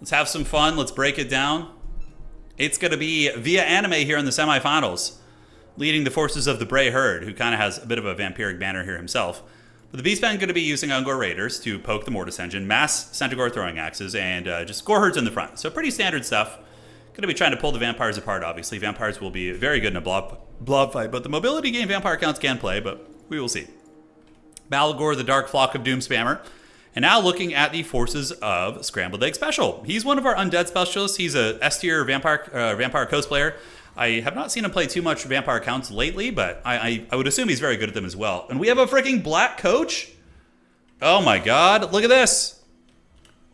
A: Let's have some fun. Let's break it down. It's going to be Via Anime here in the semifinals, leading the forces of the Bray Herd, who kind of has a bit of a vampiric banner here himself. But the Beastmen going to be using Ungor Raiders to poke the Mortis Engine, mass Centaur throwing axes, and just Gore Herds in the front. So pretty standard stuff. Going to be trying to pull the vampires apart, obviously. Vampires will be very good in a blob fight, but the mobility game Vampire Counts can play, but we will see. Balgor, the Dark Flock of Doom Spammer. And now looking at the forces of Scrambled Egg Special. He's one of our undead specialists. He's a S-tier vampire cosplayer. I have not seen him play too much vampire counts lately, but I would assume he's very good at them as well. And we have a freaking black coach. Oh my god, look at this.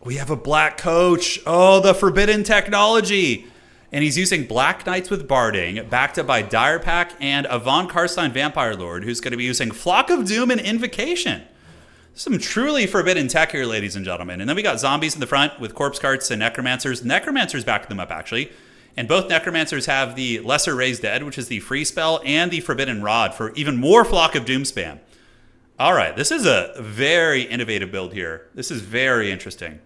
A: We have a black coach. Oh, the forbidden technology. And he's using Black Knights with Barding, backed up by Dire Pack and a Von Karstein Vampire Lord, who's going to be using Flock of Doom and Invocation. Some truly forbidden tech here, ladies and gentlemen. And then we got zombies in the front with corpse carts and necromancers. Necromancers back them up, actually. And both necromancers have the Lesser Raised Dead, which is the free spell, and the Forbidden Rod for even more Flock of Doom spam. All right, this is a very innovative build here. This is very interesting.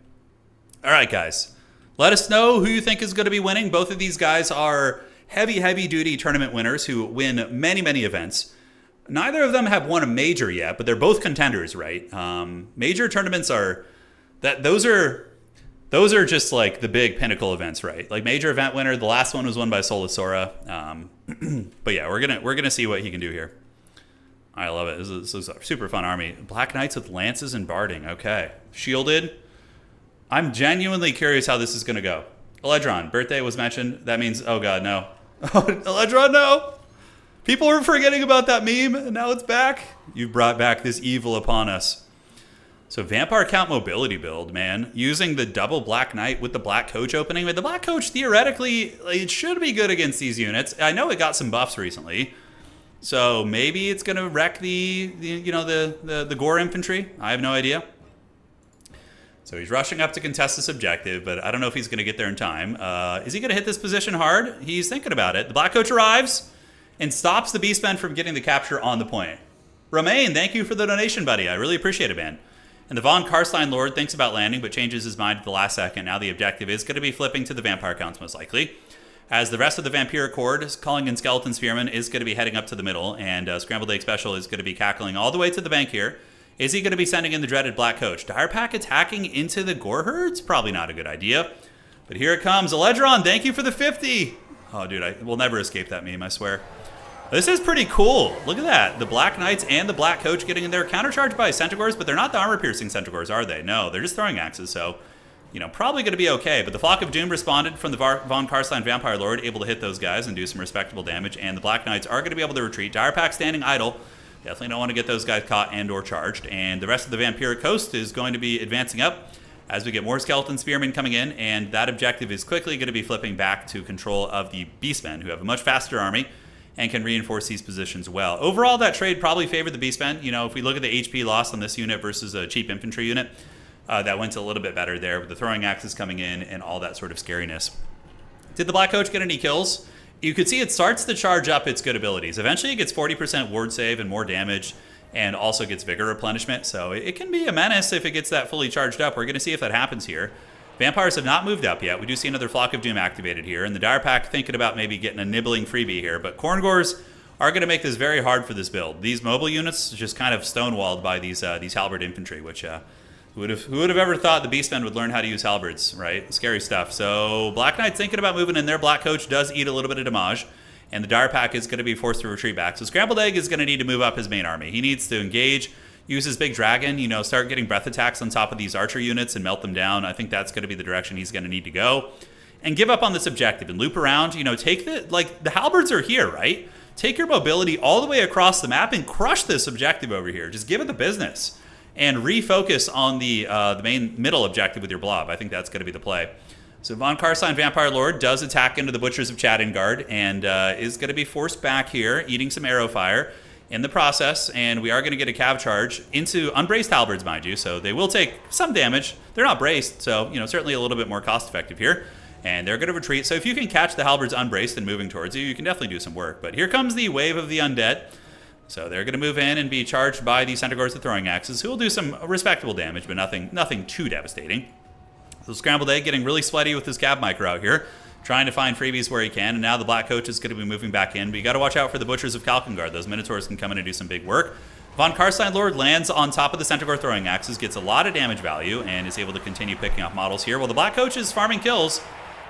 A: All right, guys. Let us know who you think is going to be winning. Both of these guys are heavy-duty tournament winners who win many events. Neither of them have won a major yet, but they're both contenders, right? Major tournaments are those are just like the big pinnacle events, right? Like major event winner. The last one was won by Solasora. But yeah, we're gonna see what he can do here. I love it. This is a super fun army. Black Knights with lances and barding. Okay, shielded. I'm genuinely curious how this is gonna go. Eledron, birthday was mentioned. That means, oh god, no. Eledron, no. People were forgetting about that meme, and now it's back. You brought back this evil upon us. So Vampire Count mobility build, man. Using the double Black Knight with the Black Coach opening. But the Black Coach, theoretically, it should be good against these units. I know it got some buffs recently. So maybe it's going to wreck the Gore Infantry. I have no idea. So he's rushing up to contest this objective, but I don't know if he's going to get there in time. Is he going to hit this position hard? He's thinking about it. The Black Coach arrives and stops the Beastmen from getting the capture on the point. Romain, thank you for the donation, buddy. I really appreciate it, man. And the Von Karstein Lord thinks about landing, but changes his mind at the last second. Now the objective is going to be flipping to the Vampire Counts, most likely. As the rest of the Vampiric Horde, calling in Skeleton Spearman, is going to be heading up to the middle, and Scrambled Egg Special is going to be cackling all the way to the bank here. Is he going to be sending in the dreaded Black Coach? Dire Pack attacking into the Gore Herds? Probably not a good idea. But here it comes. Eledron, thank you for the 50. Oh, dude, I will never escape that meme, I swear. This is pretty cool. Look at that. The Black Knights and the Black Coach getting in there. Countercharged by Centaurs, but they're not the armor-piercing Centaurs, are they? No, they're just throwing axes, so, probably going to be okay. But the Flock of Doom responded from the Von Karstein Vampire Lord, able to hit those guys and do some respectable damage. And the Black Knights are going to be able to retreat. Dire Pack standing idle. Definitely don't want to get those guys caught and or charged. And the rest of the Vampiric Coast is going to be advancing up as we get more Skeleton Spearmen coming in. And that objective is quickly going to be flipping back to control of the Beastmen, who have a much faster army and can reinforce these positions well. Overall, that trade probably favored the Beastmen. If we look at the HP loss on this unit versus a cheap infantry unit, that went a little bit better there with the throwing axes coming in and all that sort of scariness. Did the Black Coach get any kills? You could see it starts to charge up its good abilities. Eventually it gets 40% ward save and more damage, and also gets vigor replenishment, so it can be a menace if it gets that fully charged up. We're going to see if that happens here. Vampires have not moved up yet. We do see another Flock of Doom activated here, and the Dire Pack thinking about maybe getting a nibbling freebie here, but Khorngors are going to make this very hard for this build. These mobile units just kind of stonewalled by these halberd infantry, which who would have ever thought the Beastmen would learn how to use halberds, right? Scary stuff. So Black Knight's thinking about moving in there. Black Coach does eat a little bit of damage, and the Dire Pack is going to be forced to retreat back. So Scrambled Egg is going to need to move up his main army. He needs to engage, use his big dragon, start getting breath attacks on top of these archer units and melt them down. I think that's going to be the direction he's going to need to go. And give up on this objective and loop around. Take the halberds are here, right? Take your mobility all the way across the map and crush this objective over here. Just give it the business. And refocus on the main middle objective with your blob. I think that's going to be the play. So Von Karstein Vampire Lord does attack into the Butchers of Chattengard and is going to be forced back here, eating some arrow fire in the process. And we are going to get a cav charge into unbraced halberds, mind you. So they will take some damage. They're not braced, so certainly a little bit more cost effective here. And they're going to retreat. So if you can catch the halberds unbraced and moving towards you, you can definitely do some work. But here comes the wave of the undead. So they're going to move in and be charged by the Centaurs with throwing axes, who will do some respectable damage, but nothing too devastating. So Scrambled Egg getting really sweaty with his cab micro out here, trying to find freebies where he can, and now the Black Coach is going to be moving back in, but you got to watch out for the Butchers of Kalkengard. Those Minotaurs can come in and do some big work. Von Karstein Lord lands on top of the Centaur throwing axes, gets a lot of damage value, and is able to continue picking off models here. While the Black Coach is farming kills,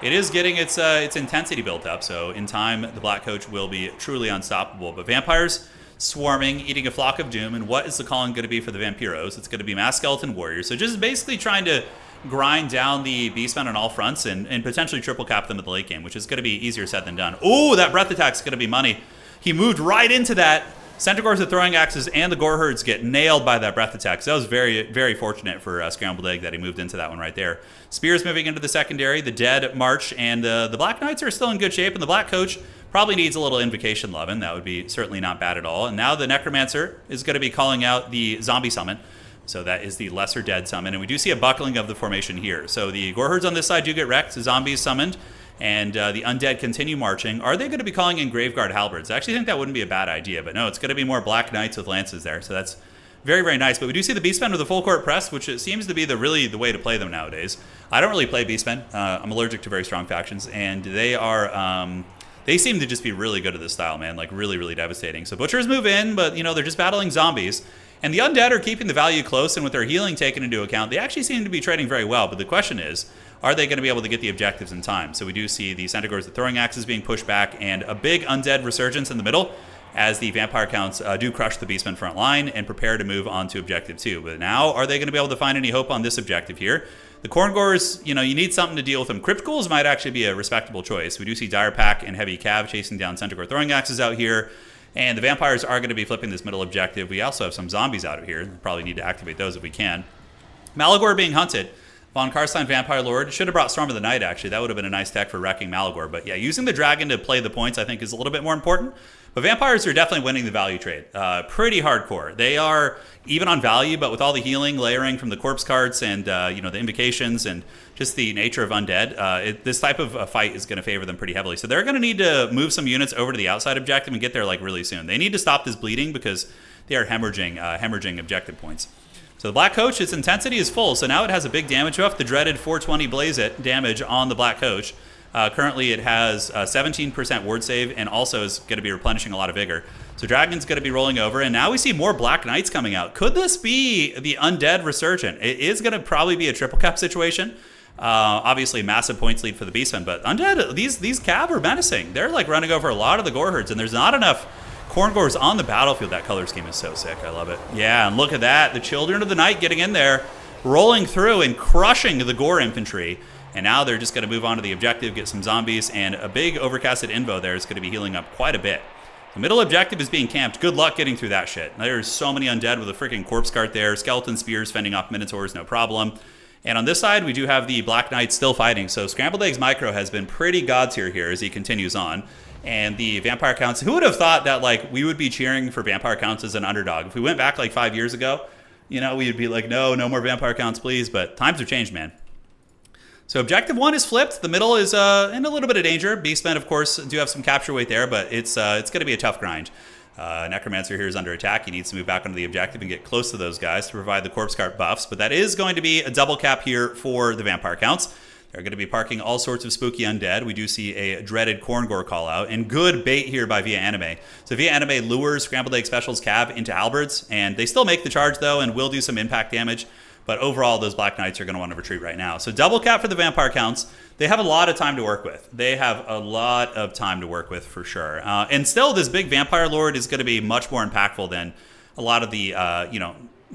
A: it is getting its intensity built up, so in time, the Black Coach will be truly unstoppable. But Vampires swarming, eating a flock of doom. And what is the calling going to be for the Vampiros? It's going to be mass skeleton warriors. So just basically trying to grind down the Beastmen on all fronts and potentially triple cap them at the late game, which is going to be easier said than done. Oh, that breath attack is going to be money. He moved right into that. Centaurs with throwing axes and the gore herds get nailed by that breath attack. So that was very, very fortunate for Scrambled Egg that he moved into that one right there. Spears moving into the secondary. The Dead march, and the Black Knights are still in good shape. And the Black Coach probably needs a little Invocation loving. That would be certainly not bad at all. And now the Necromancer is going to be calling out the Zombie Summon. So that is the Lesser Dead Summon. And we do see a buckling of the formation here. So the gore herds on this side do get wrecked. The Zombies summoned. And the Undead continue marching. Are they going to be calling in Graveguard Halberds? I actually think that wouldn't be a bad idea, but no, it's going to be more Black Knights with Lances there, so that's very, very nice. But we do see the Beastmen with a full court press, which it seems to be really the way to play them nowadays. I don't really play Beastmen. I'm allergic to very strong factions, and they are... they seem to just be really good at this style, man, like really, really devastating. So Butchers move in, but, they're just battling zombies. And the Undead are keeping the value close, and with their healing taken into account, they actually seem to be trading very well. But the question is, are they going to be able to get the objectives in time? So we do see the Centaurs, the throwing axes being pushed back, and a big Undead resurgence in the middle as the Vampire Counts do crush the Beastmen front line and prepare to move on to Objective 2. But now, are they going to be able to find any hope on this objective here? The Corngors, you need something to deal with them. Crypt Ghouls might actually be a respectable choice. We do see Dire Pack and Heavy Cav chasing down Centaur throwing axes out here. And the Vampires are going to be flipping this middle objective. We also have some zombies out of here. We'll probably need to activate those if we can. Malagor being hunted. Von Karstein, Vampire Lord. Should have brought Storm of the Night, actually. That would have been a nice tech for wrecking Malagor. But yeah, using the Dragon to play the points, I think, is a little bit more important. But Vampires are definitely winning the value trade. Pretty hardcore. They are even on value, but with all the healing, layering from the corpse cards and, the invocations and just the nature of Undead, this type of fight is going to favor them pretty heavily. So they're going to need to move some units over to the outside objective and get there, really soon. They need to stop this bleeding because they are hemorrhaging objective points. So the Black Coach, its intensity is full, so now it has a big damage buff. The dreaded 420 Blaze It damage on the Black Coach. Currently it has 17% ward save and also is going to be replenishing a lot of vigor. So Dragon's going to be rolling over, and now we see more Black Knights coming out. Could this be the Undead Resurgent? It is going to probably be a triple cap situation. Obviously massive points lead for the Beastmen, but Undead, these Cav are menacing. They're running over a lot of the Gore Herds, and there's not enough Corngors on the battlefield. That color scheme is so sick. I love it. Yeah, and look at that. The Children of the Night getting in there, rolling through and crushing the Gore infantry. And now they're just going to move on to the objective, get some zombies, and a big overcasted Invo there is going to be healing up quite a bit. The middle objective is being camped. Good luck getting through that shit. There's so many Undead with a freaking corpse cart there. Skeleton Spears fending off Minotaurs, no problem. And on this side, we do have the Black Knights still fighting. So Scrambled Eggs Micro has been pretty god tier here as he continues on. And the Vampire Counts, who would have thought that we would be cheering for Vampire Counts as an underdog? If we went back 5 years ago, we would be like, no more Vampire Counts, please. But times have changed, man. So objective 1 is flipped. The middle is in a little bit of danger. Beastmen, of course, do have some capture weight there, but it's going to be a tough grind. Necromancer here is under attack. He needs to move back onto the objective and get close to those guys to provide the corpse cart buffs. But that is going to be a double cap here for the Vampire Counts. They're going to be parking all sorts of spooky undead. We do see a dreaded Corngor call out, and good bait here by Via Anime. So Via Anime lures Scrambled Egg Specials Cav into halberds, and they still make the charge though, and will do some impact damage. But overall, those Black Knights are going to want to retreat right now. So double cap for the Vampire Counts. They have a lot of time to work with. They have a lot of time to work with for sure. And still, this big Vampire Lord is going to be much more impactful than a lot of the,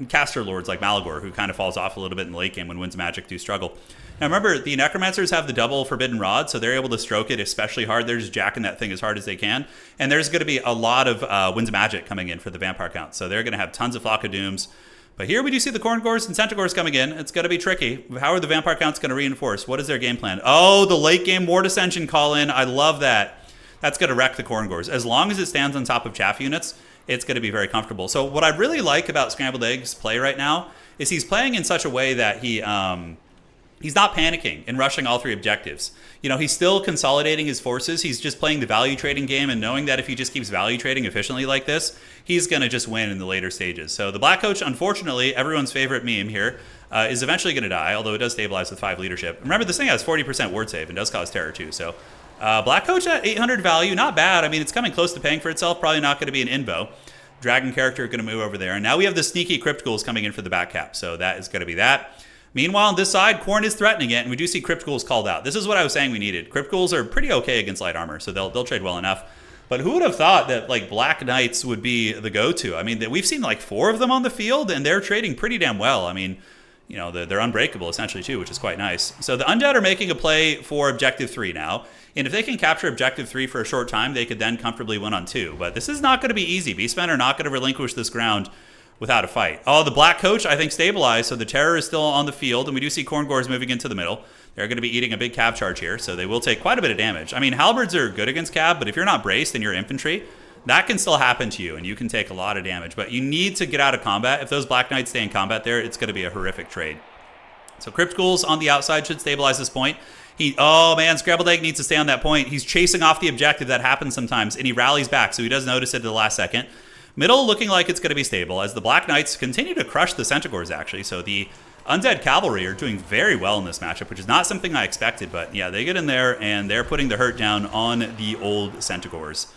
A: caster lords like Malagor, who kind of falls off a little bit in the late game when Winds of Magic do struggle. Now remember, the Necromancers have the double Forbidden Rod, so they're able to stroke it especially hard. They're just jacking that thing as hard as they can. And there's going to be a lot of Winds of Magic coming in for the Vampire Counts. So they're going to have tons of Flock of Dooms. But here we do see the Corngors and Centaurs coming in. It's going to be tricky. How are the Vampire Counts going to reinforce? What is their game plan? Oh, the late game Ward Ascension call in. I love that. That's going to wreck the Corngors. As long as it stands on top of chaff units, it's going to be very comfortable. So what I really like about Scrambled Eggs' play right now is he's playing in such a way that he's not panicking and rushing all three objectives. He's still consolidating his forces. He's just playing the value trading game and knowing that if he just keeps value trading efficiently like this, he's going to just win in the later stages. So the Black Coach, unfortunately, everyone's favorite meme here, is eventually going to die, although it does stabilize with 5 leadership. Remember, this thing has 40% ward save and does cause terror too. So Black Coach at 800 value, not bad. I mean, it's coming close to paying for itself. Probably not going to be an invo. Dragon character going to move over there. And now we have the sneaky Crypt Ghouls coming in for the back cap. So that is going to be that. Meanwhile, on this side, Khorne is threatening it, and we do see Crypt Ghouls called out. This is what I was saying we needed. Crypt Ghouls are pretty okay against light armor, so they'll trade well enough. But who would have thought that like Black Knights would be the go-to? I mean, we've seen like 4 of them on the field, and they're trading pretty damn well. I mean, you know, they're unbreakable essentially too, which is quite nice. So the Undead are making a play for Objective 3 now. And if they can capture Objective 3 for a short time, they could then comfortably win on 2. But this is not going to be easy. Beastmen are not going to relinquish this ground without a fight. Oh, the Black Coach, I think, stabilized, so the Terror is still on the field, and we do see Corngors moving into the middle. They're going to be eating a big cab charge here, so they will take quite a bit of damage. I mean, halberds are good against cab, but if you're not braced and you're infantry, that can still happen to you, and you can take a lot of damage. But you need to get out of combat. If those Black Knights stay in combat there, it's going to be a horrific trade. So Crypt Ghouls on the outside should stabilize this point. Oh man, Scrambled Egg needs to stay on that point. He's chasing off the objective. That happens sometimes, and he rallies back, so he does notice it at the last second. Middle looking like it's going to be stable, as the Black Knights continue to crush the Centaurs, actually. So the Undead Cavalry are doing very well in this matchup, which is not something I expected, but yeah, they get in there, and they're putting the hurt down on the old Centaurs.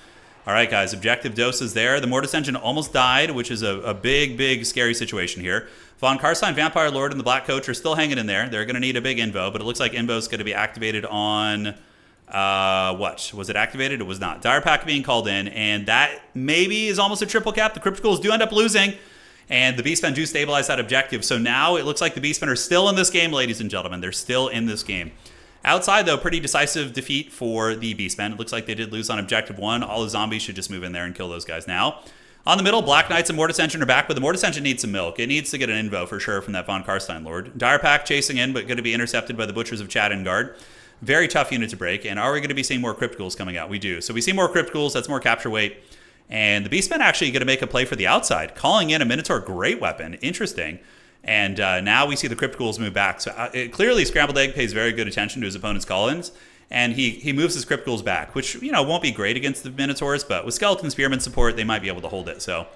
A: All right, guys, objective dose is there. The Mortis Engine almost died, which is a big, big, scary situation here. Von Karstein, Vampire Lord, and the Black Coach are still hanging in there. They're going to need a big invo, but it looks like invo is going to be activated on... what? Was it activated? It was not. Dire Pack being called in, and that maybe is almost a triple cap. The Crypt Ghouls do end up losing, and the Beastmen do stabilize that objective. So now it looks like the Beastmen are still in this game, ladies and gentlemen. They're still in this game. Outside, though, pretty decisive defeat for the Beastmen. It looks like they did lose on Objective 1. All the zombies should just move in there and kill those guys now. On the middle, Black Knights and Mortis Engine are back, but the Mortis Engine needs some milk. It needs to get an invo for sure from that Von Karstein Lord. Dire Pack chasing in, but going to be intercepted by the Butchers of Chadengard. Very tough unit to break. And are we going to be seeing more Crypt Ghouls coming out? We do. So we see more Crypt Ghouls. That's more capture weight. And the Beastmen actually going to make a play for the outside, calling in a Minotaur great weapon. Interesting. And now we see the Crypt Ghouls move back. So clearly, Scrambled Egg pays very good attention to his opponent's call-ins. And he moves his Crypt Ghouls back, which, you know, won't be great against the Minotaurs, but with Skeleton Spearman support, they might be able to hold it. So,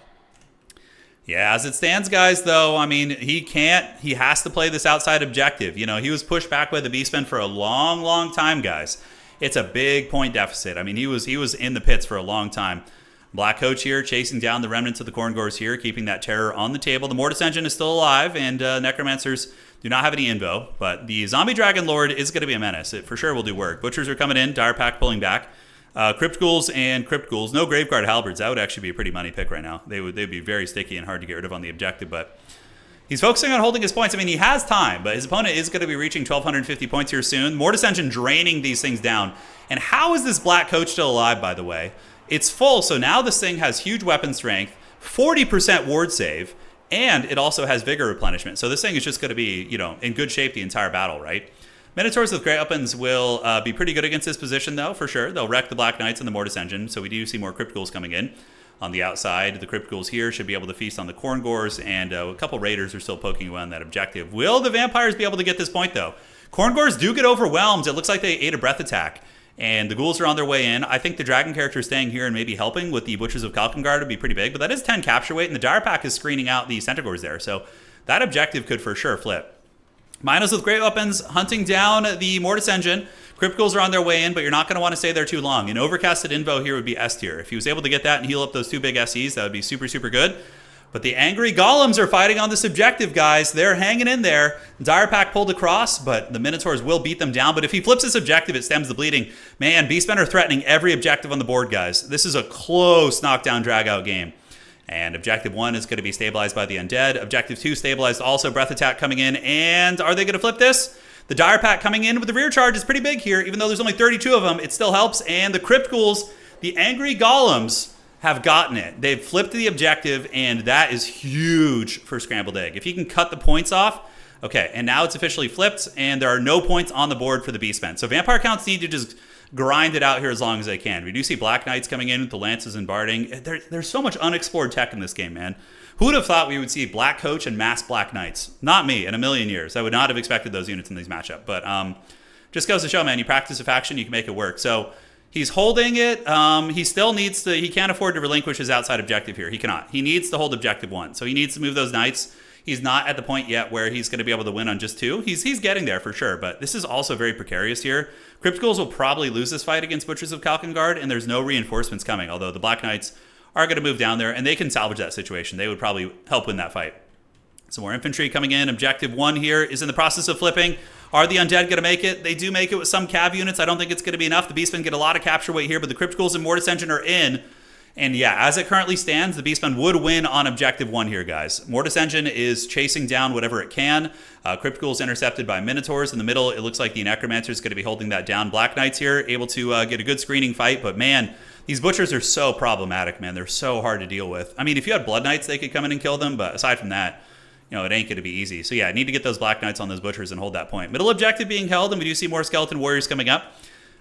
A: yeah, as it stands, guys, though, I mean, he has to play this outside objective. You know, he was pushed back by the Beastmen for a long, long time, guys. It's a big point deficit. I mean, he was in the pits for a long time. Black Coach here chasing down the remnants of the Corngors here, keeping that terror on the table. The Mortis Engine is still alive, and Necromancers do not have any invo, but the Zombie Dragon Lord is going to be a menace. It for sure will do work. Butchers are coming in, Dire Pack pulling back. Crypt Ghouls and Crypt Ghouls. No Graveguard Halberds. That would actually be a pretty money pick right now. They'd be very sticky and hard to get rid of on the objective, but he's focusing on holding his points. I mean, he has time, but his opponent is going to be reaching 1,250 points here soon. Mortis Engine draining these things down. And how is this Black Coach still alive, by the way? It's full, so now this thing has huge weapon strength, 40% ward save, and it also has vigor replenishment. So this thing is just going to be, you know, in good shape the entire battle, right? Minotaurs with great weapons will be pretty good against this position, though, for sure. They'll wreck the Black Knights and the Mortis Engine, so we do see more Crypt Ghouls coming in. On the outside, the Crypt Ghouls here should be able to feast on the Corngors, and a couple Raiders are still poking away on that objective. Will the Vampires be able to get this point, though? Corngors do get overwhelmed. It looks like they ate a breath attack. And the Ghouls are on their way in. I think the Dragon character staying here and maybe helping with the Butchers of Kalkengard would be pretty big. But that is 10 capture weight, and the Dire Pack is screening out the Centaurs there. So that objective could for sure flip. Minos with great weapons, hunting down the Mortis Engine. Crypt Ghouls are on their way in, but you're not going to want to stay there too long. An overcasted invo here would be S tier. If he was able to get that and heal up those 2 big SEs, that would be super, super good. But the angry golems are fighting on this objective, guys. They're hanging in there. Dire Pack pulled across, but the Minotaurs will beat them down. But if he flips this objective, it stems the bleeding. Man, Beastmen are threatening every objective on the board, guys. This is a close knockdown, drag-out game. And Objective 1 is going to be stabilized by the Undead. Objective 2 stabilized also. Breath Attack coming in. And are they going to flip this? The Dire Pack coming in with the rear charge is pretty big here. Even though there's only 32 of them, it still helps. And the Crypt Ghouls, the angry golems, have gotten it. They've flipped the objective, and that is huge for Scrambled Egg. If he can cut the points off, okay, and now it's officially flipped, and there are no points on the board for the Beastmen. So Vampire counts need to just grind it out here as long as they can. We do see Black Knights coming in with the Lances and Barding. There's so much unexplored tech in this game, man. Who would have thought we would see Black Coach and Mass Black Knights? Not me, in a million years. I would not have expected those units in these matchups. But just goes to show, man, you practice a faction, you can make it work. So he's holding it. He still needs to... He can't afford to relinquish his outside objective here. He cannot. He needs to hold objective 1. So he needs to move those knights. He's not at the point yet where he's going to be able to win on just 2. He's getting there for sure, but this is also very precarious here. Crypt Ghouls will probably lose this fight against Butchers of Kalkengard, and there's no reinforcements coming, although the Black Knights are going to move down there, and they can salvage that situation. They would probably help win that fight. Some more infantry coming in. Objective 1 here is in the process of flipping. Are the Undead going to make it? They do make it with some cav units. I don't think it's going to be enough. The Beastmen get a lot of capture weight here, but the Crypticals and Mortis Engine are in. And yeah, as it currently stands, the Beastmen would win on Objective 1 here, guys. Mortis Engine is chasing down whatever it can. Crypticals intercepted by Minotaurs. In the middle, it looks like the Necromancer is going to be holding that down. Black Knights here, able to get a good screening fight. But man, these Butchers are so problematic, man. They're so hard to deal with. I mean, if you had Blood Knights, they could come in and kill them. But aside from that, it ain't going to be easy. So yeah, I need to get those Black Knights on those Butchers and hold that point. Middle objective being held, and we do see more Skeleton Warriors coming up.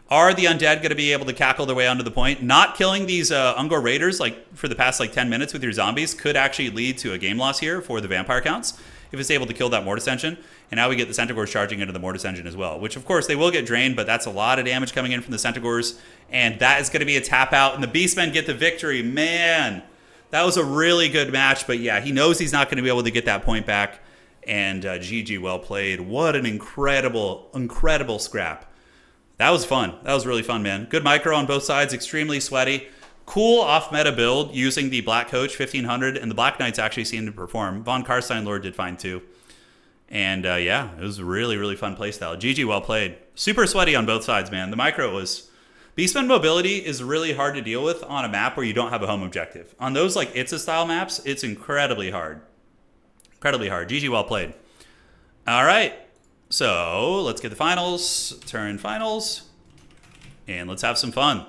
A: Are the Undead going to be able to cackle their way onto the point? Not killing these Ungor Raiders for the past 10 minutes with your zombies could actually lead to a game loss here for the Vampire Counts if it's able to kill that Mortis Engine. And now we get the Centaurs charging into the Mortis Engine as well, which of course they will get drained, but that's a lot of damage coming in from the Centaurs. And that is going to be a tap out, and the Beastmen get the victory. Man, that was a really good match, but yeah, he knows he's not going to be able to get that point back. And GG, well played. What an incredible, incredible scrap. That was fun. That was really fun, man. Good micro on both sides, extremely sweaty. Cool off-meta build using the Black Coach 1500, and the Black Knights actually seemed to perform. Von Karstein Lord did fine too. And yeah, it was a really, really fun playstyle. GG, well played. Super sweaty on both sides, man. The micro was... Beastman mobility is really hard to deal with on a map where you don't have a home objective. On those Itza-style maps, it's incredibly hard. Incredibly hard. GG, well played. All right. So let's get the finals, Turin finals, and let's have some fun.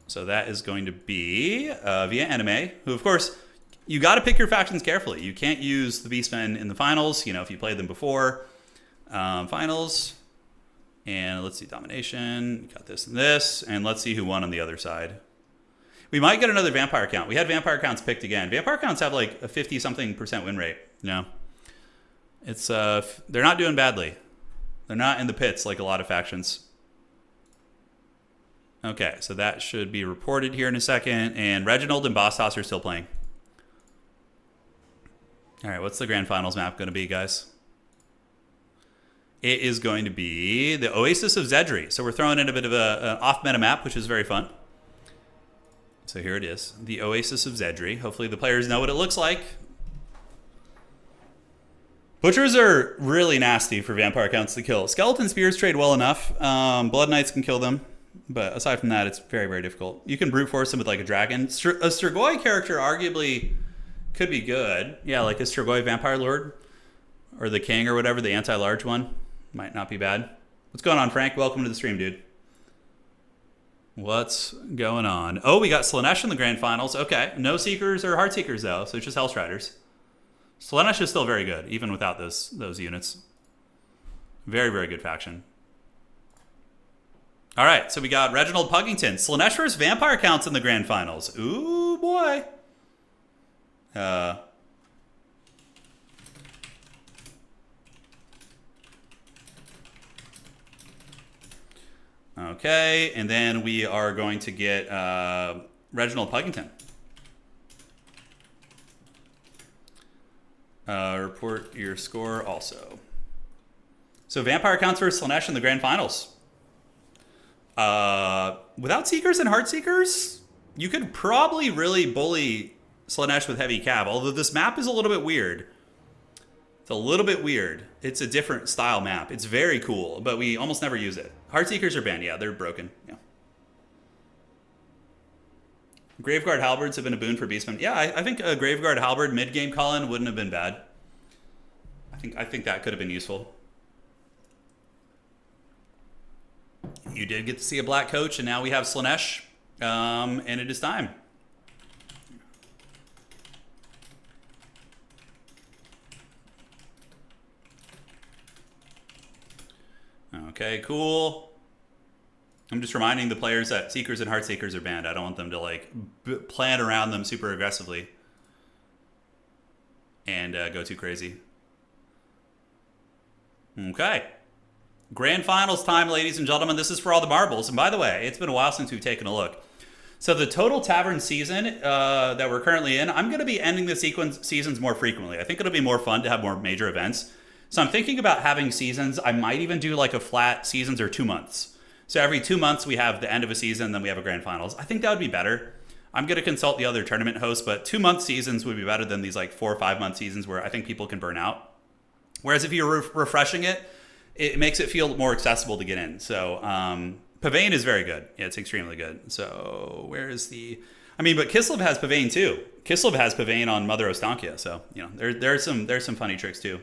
A: So that is going to be via Anime, who of course, you got to pick your factions carefully. You can't use the Beastmen in the finals, if you played them before. Finals, and let's see, Domination, got this and this, and let's see who won on the other side. We might get another Vampire Count. We had Vampire Counts picked again. Vampire Counts have a 50-something% win rate, It's they're not doing badly. They're not in the pits like a lot of factions. Okay, so that should be reported here in a second. And Reginald and Boss Toss are still playing. All right, what's the Grand Finals map going to be, guys? It is going to be the Oasis of Zedri. So we're throwing in a bit of an off-meta map, which is very fun. So here it is, the Oasis of Zedri. Hopefully the players know what it looks like. Butchers are really nasty for Vampire Counts to kill. Skeleton Spears trade well enough. Blood Knights can kill them. But aside from that, it's very, very difficult. You can brute force them with a dragon. A Strigoi character arguably could be good. Yeah, like a Strigoi Vampire Lord. Or the King or whatever, the anti-large one. Might not be bad. What's going on, Frank? Welcome to the stream, dude. What's going on? Oh, we got Slaanesh in the Grand Finals. Okay. No Seekers or Heartseekers, though. So it's just Hellstriders. Slaanesh is still very good, even without those units. Very, very good faction. All right, so we got Reginald Puggington. Slaanesh versus Vampire Counts in the Grand Finals. Ooh, boy. Okay, and then we are going to get Reginald Puggington. Report your score also. So Vampire Counts versus Slaanesh in the Grand Finals. Without Seekers and Heartseekers, you could probably really bully Slaanesh with heavy cav, although this map is a little bit weird. It's a little bit weird. It's a different style map. It's very cool, but we almost never use it. Heartseekers are banned. Yeah, they're broken. Yeah. Graveguard Halberds have been a boon for Beastmen. Yeah, I think a Graveguard Halberd mid-game call-in wouldn't have been bad. I think that could have been useful. You did get to see a Black Coach, and now we have Slaanesh, and it is time. Okay, cool. I'm just reminding the players that Seekers and Heartseekers are banned. I don't want them to plan around them super aggressively and go too crazy. Okay. Grand Finals time, ladies and gentlemen. This is for all the marbles. And by the way, it's been a while since we've taken a look. So the total Tavern season that we're currently in, I'm going to be ending the seasons more frequently. I think it'll be more fun to have more major events. So I'm thinking about having seasons. I might even do a flat seasons or 2 months. So every 2 months we have the end of a season, then we have a Grand Finals. I think that would be better. I'm going to consult the other tournament hosts, but 2-month seasons would be better than these 4 or 5 month seasons where I think people can burn out. Whereas if you're refreshing it, it makes it feel more accessible to get in. So Pavane is very good. Yeah, it's extremely good. So where is the... I mean, but Kislev has Pavane too. Kislev has Pavane on Mother Ostankia. So, you know, there's some funny tricks too.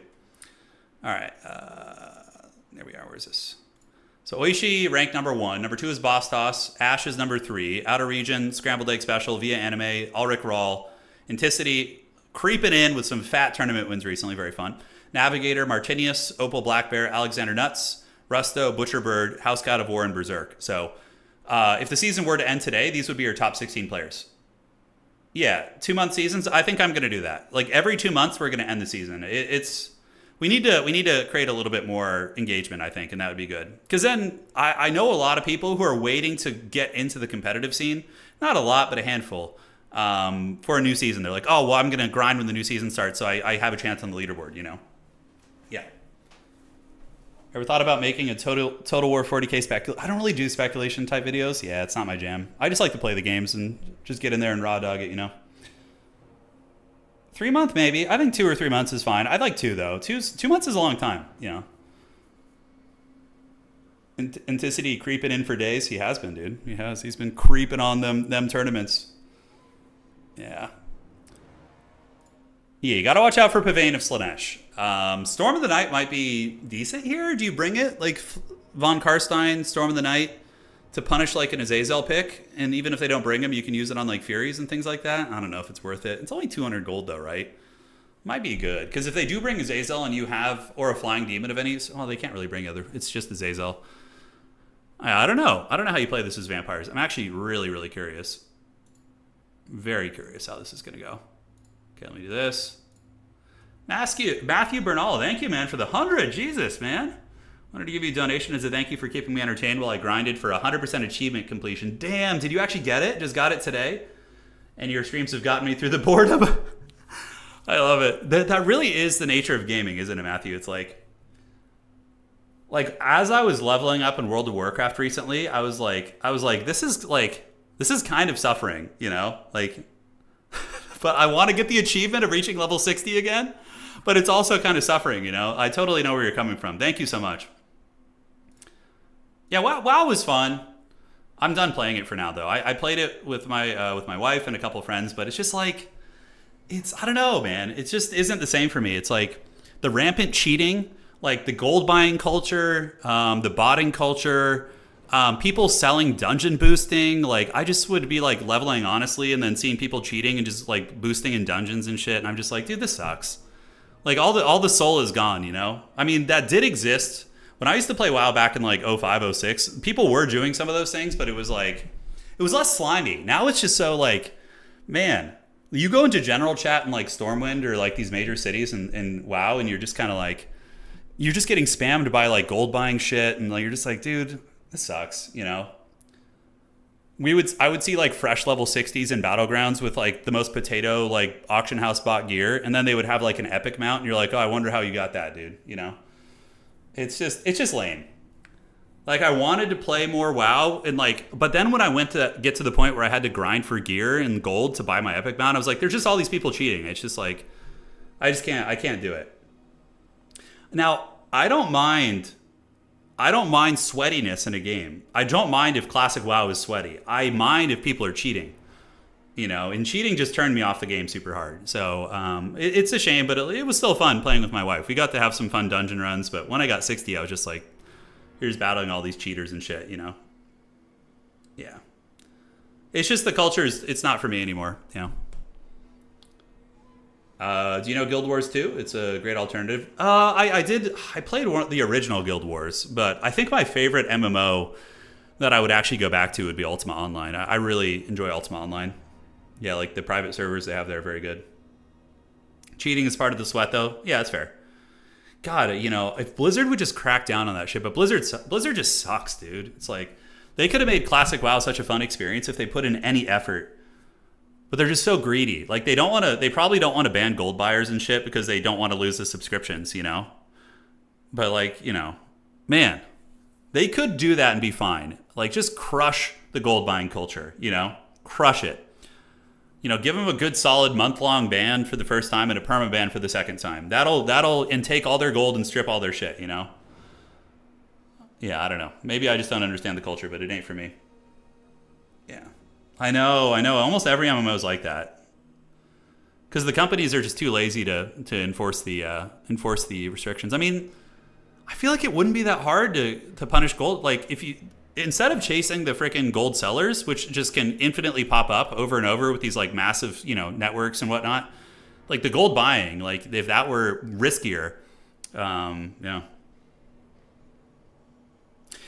A: All right. There we are. Where's this? So Oishi ranked number 1. Number 2 is Boss Toss. Ash is number 3. Outer Region, Scrambled Egg Special, Via Anime, Ulrich Rawl, Inticity, creeping in with some fat tournament wins recently. Very fun. Navigator, Martinius, Opal Black Bear, Alexander Nuts, Rusto, Butcherbird, House God of War, and Berserk. So if the season were to end today, these would be your top 16 players. Yeah, 2-month seasons. I think I'm going to do that. Like every 2 months, we're going to end the season. We need to create a little bit more engagement, I think, and that would be good. Because then I know a lot of people who are waiting to get into the competitive scene. Not a lot, but a handful. For a new season, they're like, oh, well, I'm going to grind when the new season starts, so I have a chance on the leaderboard, you know? Yeah. Ever thought about making a Total War 40k spec? I don't really do speculation type videos. Yeah, it's not my jam. I just like to play the games and just get in there and raw dog it, you know? 3 month maybe. I think 2 or 3 months is fine. I'd like 2 though. 2 months is a long time, you know. Inticity creeping in for days. He has been, dude. He has. He's been creeping on them tournaments. Yeah. Yeah, you got to watch out for Pavane of Slanesh. Storm of the Night might be decent here. Do you bring it like Von Karstein, Storm of the Night, to punish like an Azazel pick? And even if they don't bring him, you can use it on like Furies and things like that. I don't know if it's worth it. It's only 200 gold though, right? Might be good. Because if they do bring Azazel and you have, or a Flying Demon of any, well, they can't really bring other. It's just Azazel. I don't know. I don't know how you play this as vampires. I'm actually really, really curious. Very curious how this is going to go. Okay, let me do this. Matthew Bernal, thank you, man, for the 100. Jesus, man. Wanted to give you a donation as a thank you for keeping me entertained while I grinded for 100% achievement completion. Damn, did you actually get it? Just got it today? And your streams have gotten me through the boredom. I love it. That really is the nature of gaming, isn't it, Matthew? It's like as I was leveling up in World of Warcraft recently, I was like, this is kind of suffering, you know? Like, but I want to get the achievement of reaching level 60 again. But it's also kind of suffering, you know? I totally know where you're coming from. Thank you so much. Yeah, WoW was fun. I'm done playing it for now, though. I played it with my wife and a couple of friends, but it's just like, I don't know, man. It just isn't the same for me. It's like the rampant cheating, like the gold buying culture, the botting culture, people selling dungeon boosting. Like, I just would be like leveling honestly and then seeing people cheating and just like boosting in dungeons and shit. And I'm just like, dude, this sucks. Like all the soul is gone, you know? I mean, that did exist. When I used to play WoW back in like 05, 06, people were doing some of those things, but it was less slimy. Now it's just so like, man, you go into general chat in like Stormwind or like these major cities and WoW, and you're just kind of like, you're just getting spammed by like gold buying shit, and like you're just like, dude, this sucks, you know? I would see like fresh level 60s in Battlegrounds with like the most potato like auction house bought gear, and then they would have like an epic mount, and you're like, oh, I wonder how you got that, dude, you know? It's just lame. Like, I wanted to play more WoW, and like, but then when I went to get to the point where I had to grind for gear and gold to buy my epic mount, I was like, there's just all these people cheating. It's just like, I can't do it. Now, I don't mind sweatiness in a game. I don't mind if classic WoW is sweaty. I mind if people are cheating, you know, and cheating just turned me off the game super hard. So it's a shame, but it was still fun playing with my wife. We got to have some fun dungeon runs, but when I got 60, I was just like, here's battling all these cheaters and shit, you know? Yeah. It's just the culture it's not for me anymore, you know? Do you know Guild Wars 2? It's a great alternative. I played the original Guild Wars, but I think my favorite MMO that I would actually go back to would be Ultima Online. I really enjoy Ultima Online. Yeah, like the private servers they have there are very good. Cheating is part of the sweat, though. Yeah, that's fair. God, you know, if Blizzard would just crack down on that shit, but Blizzard just sucks, dude. It's like, they could have made classic WoW such a fun experience if they put in any effort. But they're just so greedy. Like, they probably don't want to ban gold buyers and shit because they don't want to lose the subscriptions, you know? But like, you know, man, they could do that and be fine. Like, just crush the gold buying culture, you know? Crush it. You know, give them a good solid month-long ban for the first time and a perma ban for the second time. That'll and take all their gold and strip all their shit, you know? Yeah, I don't know. Maybe I just don't understand the culture, but it ain't for me. Yeah. I know. Almost every MMO is like that. Because the companies are just too lazy to enforce the restrictions. I mean, I feel like it wouldn't be that hard to punish gold. Like, if you, instead of chasing the freaking gold sellers, which just can infinitely pop up over and over with these like massive, networks and whatnot, like the gold buying, like if that were riskier, yeah.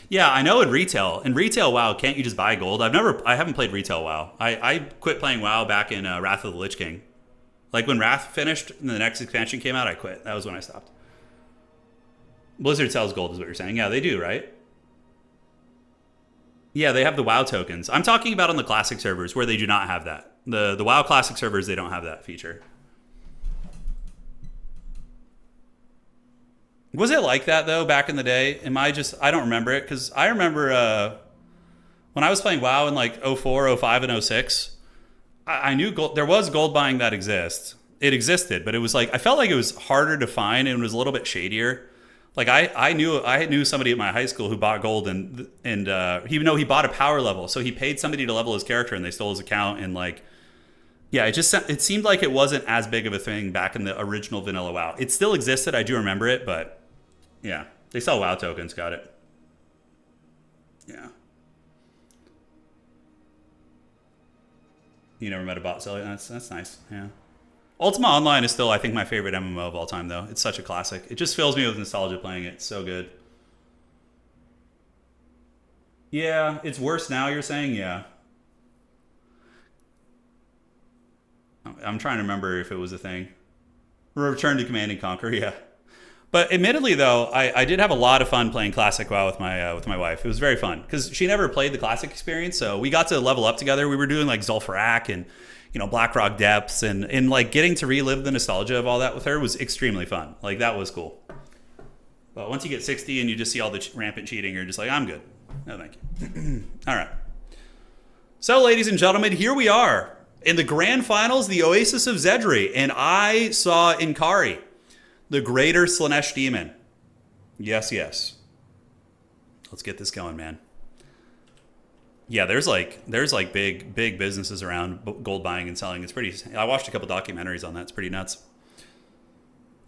A: Yeah, I know in retail, WoW, can't you just buy gold? I haven't played retail WoW. I quit playing WoW back in Wrath of the Lich King. Like when Wrath finished and the next expansion came out, I quit. That was when I stopped. Blizzard sells gold is what you're saying. Yeah, they do, right? Yeah, they have the WoW tokens. I'm talking about on the classic servers where they do not have that. The WoW classic servers, they don't have that feature. Was it like that though back in the day? I don't remember it because I remember when I was playing WoW in like 04, 05, and 06, I knew there was gold buying that exists. It existed, but it was like I felt like it was harder to find and it was a little bit shadier. Like I knew somebody at my high school who bought gold and even though he bought a power level, so he paid somebody to level his character and they stole his account and like, yeah, it seemed like it wasn't as big of a thing back in the original vanilla WoW. It still existed, I do remember it, but yeah, they sell WoW tokens. Got it. Yeah. You never met a bot seller? That's nice. Yeah. Ultima Online is still, I think, my favorite MMO of all time, though. It's such a classic. It just fills me with nostalgia playing it. It's so good. Yeah, it's worse now, you're saying? Yeah. I'm trying to remember if it was a thing. Return to Command and Conquer, yeah. But admittedly, though, I did have a lot of fun playing Classic WoW with my wife. It was very fun because she never played the Classic experience, so we got to level up together. We were doing like Zul'Farrak and Blackrock Depths, and like getting to relive the nostalgia of all that with her was extremely fun. Like that was cool. But once you get 60 and you just see all the rampant cheating, you're just like, I'm good. No, thank you. All right. So, ladies and gentlemen, here we are in the grand finals, the Oasis of Zedri, and I saw Inkari, the greater Slaanesh demon. Yes. Let's get this going, man. Yeah, there's like big businesses around gold buying and selling. It's pretty. I watched a couple documentaries on that. It's pretty nuts.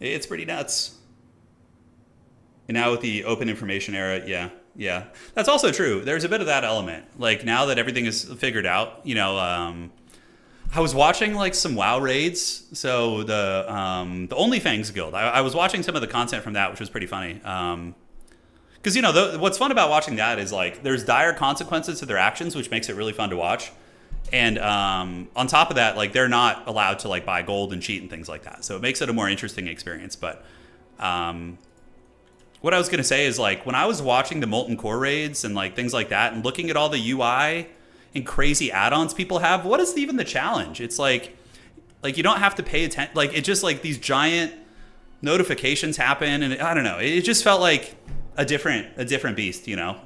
A: It's pretty nuts. And now with the open information era, yeah, that's also true. There's a bit of that element. Like now that everything is figured out, I was watching like some WoW raids. So the OnlyFangs Guild. I was watching some of the content from that, which was pretty funny. Because, what's fun about watching that is, like, there's dire consequences to their actions, which makes it really fun to watch. And on top of that, like, they're not allowed to, like, buy gold and cheat and things like that. So it makes it a more interesting experience. But what I was going to say is, like, when I was watching the Molten Core raids and, like, things like that and looking at all the UI and crazy add-ons people have, what is even the challenge? It's like you don't have to pay attention. Like, it just, like, these giant notifications happen. And I don't know. It just felt like a different beast, Yeah.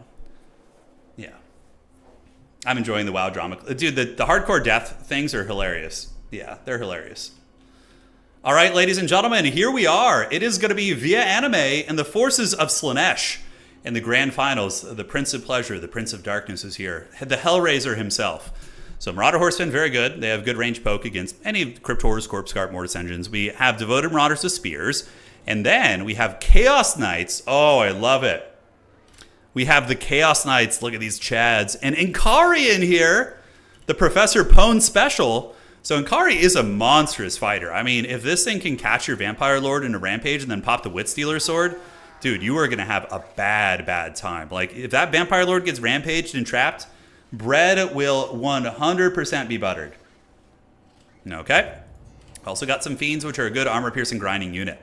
A: I'm enjoying the WoW drama. Dude, the hardcore death things are hilarious. Yeah, they're hilarious. All right, ladies and gentlemen, here we are. It is going to be via anime and the forces of Slaanesh in the grand finals. The Prince of Pleasure, the Prince of Darkness is here. The Hellraiser himself. So Marauder Horsemen, very good. They have good range poke against any Cryptors, Corpse Cart, Mortis Engines. We have Devoted Marauders with Spears. And then we have Chaos Knights. Oh, I love it. We have the Chaos Knights. Look at these chads. And Inkari in here, the Professor Pone special. So Inkari is a monstrous fighter. I mean, if this thing can catch your Vampire Lord in a rampage and then pop the Wit Stealer sword, dude, you are going to have a bad time. Like, if that Vampire Lord gets rampaged and trapped, bread will 100% be buttered. Okay. Also got some Fiends, which are a good armor-piercing grinding unit.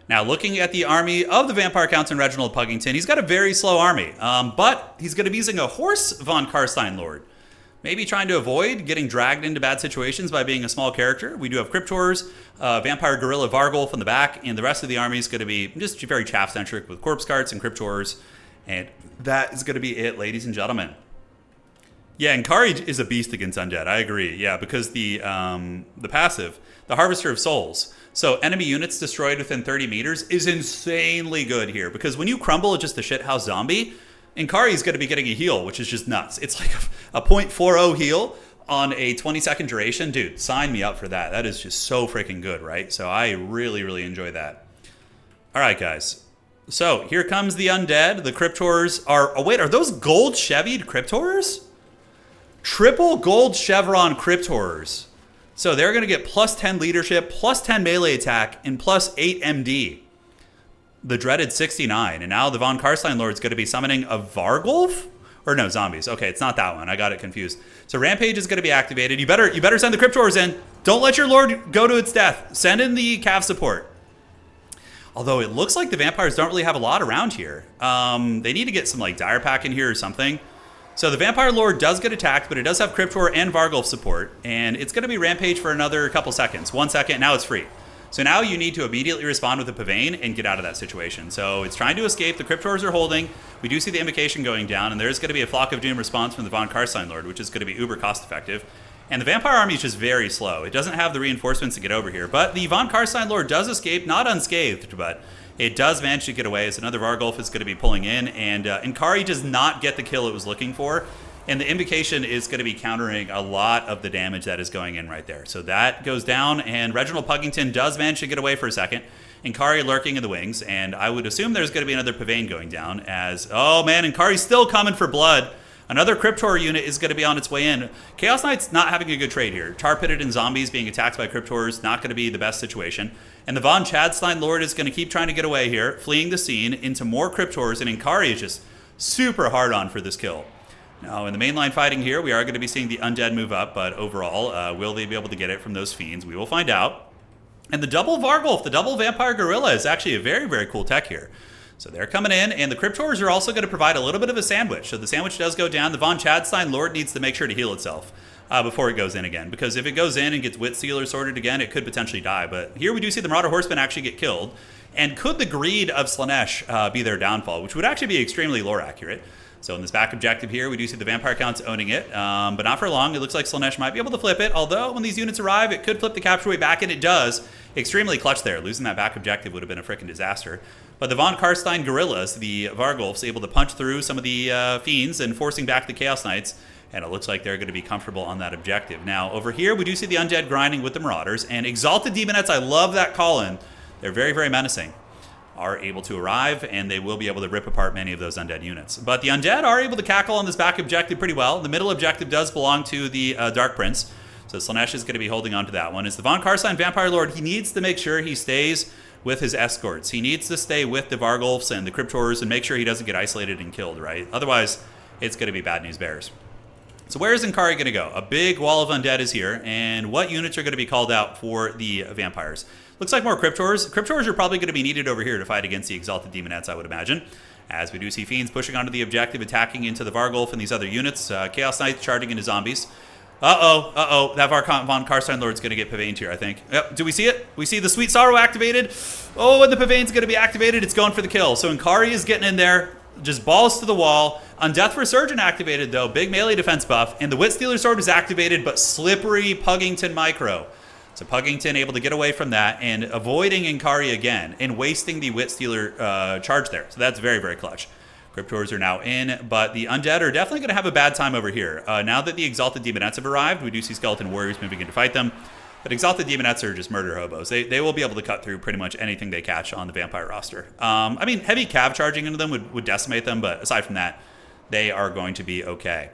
A: Now, looking at the army of the Vampire Count and Reginald Puggington, he's got a very slow army, but he's going to be using a Horse von Karstein Lord. Maybe trying to avoid getting dragged into bad situations by being a small character. We do have Cryptors, Vampire Gorilla Vargolf in the back, and the rest of the army is going to be just very chaff-centric with Corpse Carts and Cryptors. And that is going to be it, ladies and gentlemen. Yeah, and Kari is a beast against Undead. I agree. Yeah, because the passive, the Harvester of Souls. So enemy units destroyed within 30 meters is insanely good here. Because when you crumble just a shithouse zombie, Inkari's going to be getting a heal, which is just nuts. It's like a 0.40 heal on a 20-second duration. Dude, sign me up for that. That is just so freaking good, right? So I really, really enjoy that. All right, guys. So here comes the undead. The Cryptors are... Oh, wait, are those gold Chevied Cryptors? Triple gold chevron Cryptors. So they're going to get plus 10 leadership, plus 10 melee attack, and plus 8 MD. The dreaded 69. And now the Von Karstein Lord's going to be summoning a Vargulf? Or no, zombies. Okay, it's not that one. I got it confused. So Rampage is going to be activated. You better send the Cryptors in. Don't let your Lord go to its death. Send in the Cav support. Although it looks like the vampires don't really have a lot around here. They need to get some like Dire Pack in here or something. So the Vampire Lord does get attacked, but it does have Cryptor and Vargulf support. And it's going to be Rampage for another couple seconds. 1 second, now it's free. So now you need to immediately respond with a Pavane and get out of that situation. So it's trying to escape. The Cryptors are holding. We do see the Invocation going down, and there's going to be a Flock of Doom response from the Von Karstein Lord, which is going to be uber cost effective. And the Vampire Army is just very slow. It doesn't have the reinforcements to get over here. But the Von Karstein Lord does escape, not unscathed, but it does manage to get away. So another Vargulf is going to be pulling in. And Inkari does not get the kill it was looking for. And the Invocation is going to be countering a lot of the damage that is going in right there. So that goes down. And Reginald Puggington does manage to get away for a second. Inkari lurking in the wings. And I would assume there's going to be another Pavane going down as... Oh, man, Inkari's still coming for blood. Another Cryptor unit is going to be on its way in. Chaos Knight's not having a good trade here. Tar Pitted and zombies being attacked by Cryptors, not going to be the best situation. And the Von Chadstein Lord is going to keep trying to get away here, fleeing the scene into more Cryptors, and Inkari is just super hard on for this kill. Now, in the mainline fighting here, we are going to be seeing the Undead move up, but overall, will they be able to get it from those Fiends? We will find out. And the double Vargulf, the double Vampire Gorilla, is actually a very, very cool tech here. So they're coming in, and the Cryptors are also going to provide a little bit of a sandwich. So the sandwich does go down. The Von Chadstein Lord needs to make sure to heal itself before it goes in again. Because if it goes in and gets Wit Stealer sorted again, it could potentially die. But here we do see the Marauder Horsemen actually get killed. And could the greed of Slaanesh be their downfall, which would actually be extremely lore accurate. So in this back objective here, we do see the Vampire Counts owning it, but not for long. It looks like Slaanesh might be able to flip it, although when these units arrive, it could flip the capture way back, and it does. Extremely clutch there. Losing that back objective would have been a freaking disaster. But the Von Karstein Gorillas, the Vargulfs, able to punch through some of the Fiends and forcing back the Chaos Knights, and it looks like they're going to be comfortable on that objective. Now, over here, we do see the Undead grinding with the Marauders, and Exalted Demonettes, I love that call-in. They're very, very menacing. Are able to arrive, and they will be able to rip apart many of those Undead units. But the Undead are able to cackle on this back objective pretty well. The middle objective does belong to the Dark Prince, so Slaanesh is going to be holding on to that one. As the Von Karstein Vampire Lord, he needs to make sure he stays with his escorts. He needs to stay with the Vargulfs and the Cryptors and make sure he doesn't get isolated and killed, right? Otherwise, it's going to be bad news bears. So where is Inkari going to go? A big wall of Undead is here, and what units are going to be called out for the Vampires? Looks like more Cryptors. Cryptors are probably going to be needed over here to fight against the Exalted Demonettes, I would imagine. As we do see Fiends pushing onto the objective, attacking into the Vargulf and these other units. Chaos Knights charging into zombies. Uh-oh. That Von Karstein Lord's going to get Pavaned here, I think. Yep. Do we see it? We see the Sweet Sorrow activated. Oh, and the Pavane's going to be activated. It's going for the kill. So Inkari is getting in there. Just balls to the wall. Undeath Resurgent activated, though. Big melee defense buff. And the Wit Stealer Sword was activated, but slippery Puggington Micro. So Puggington able to get away from that and avoiding Inkari again and wasting the Wit Stealer charge there. So that's very, very clutch. Cryptors are now in, but the Undead are definitely going to have a bad time over here. Now that the Exalted Demonettes have arrived, we do see Skeleton Warriors moving in to fight them. But Exalted Demonettes are just murder hobos. They will be able to cut through pretty much anything they catch on the Vampire roster. I mean, heavy cav charging into them would decimate them, but aside from that, they are going to be okay.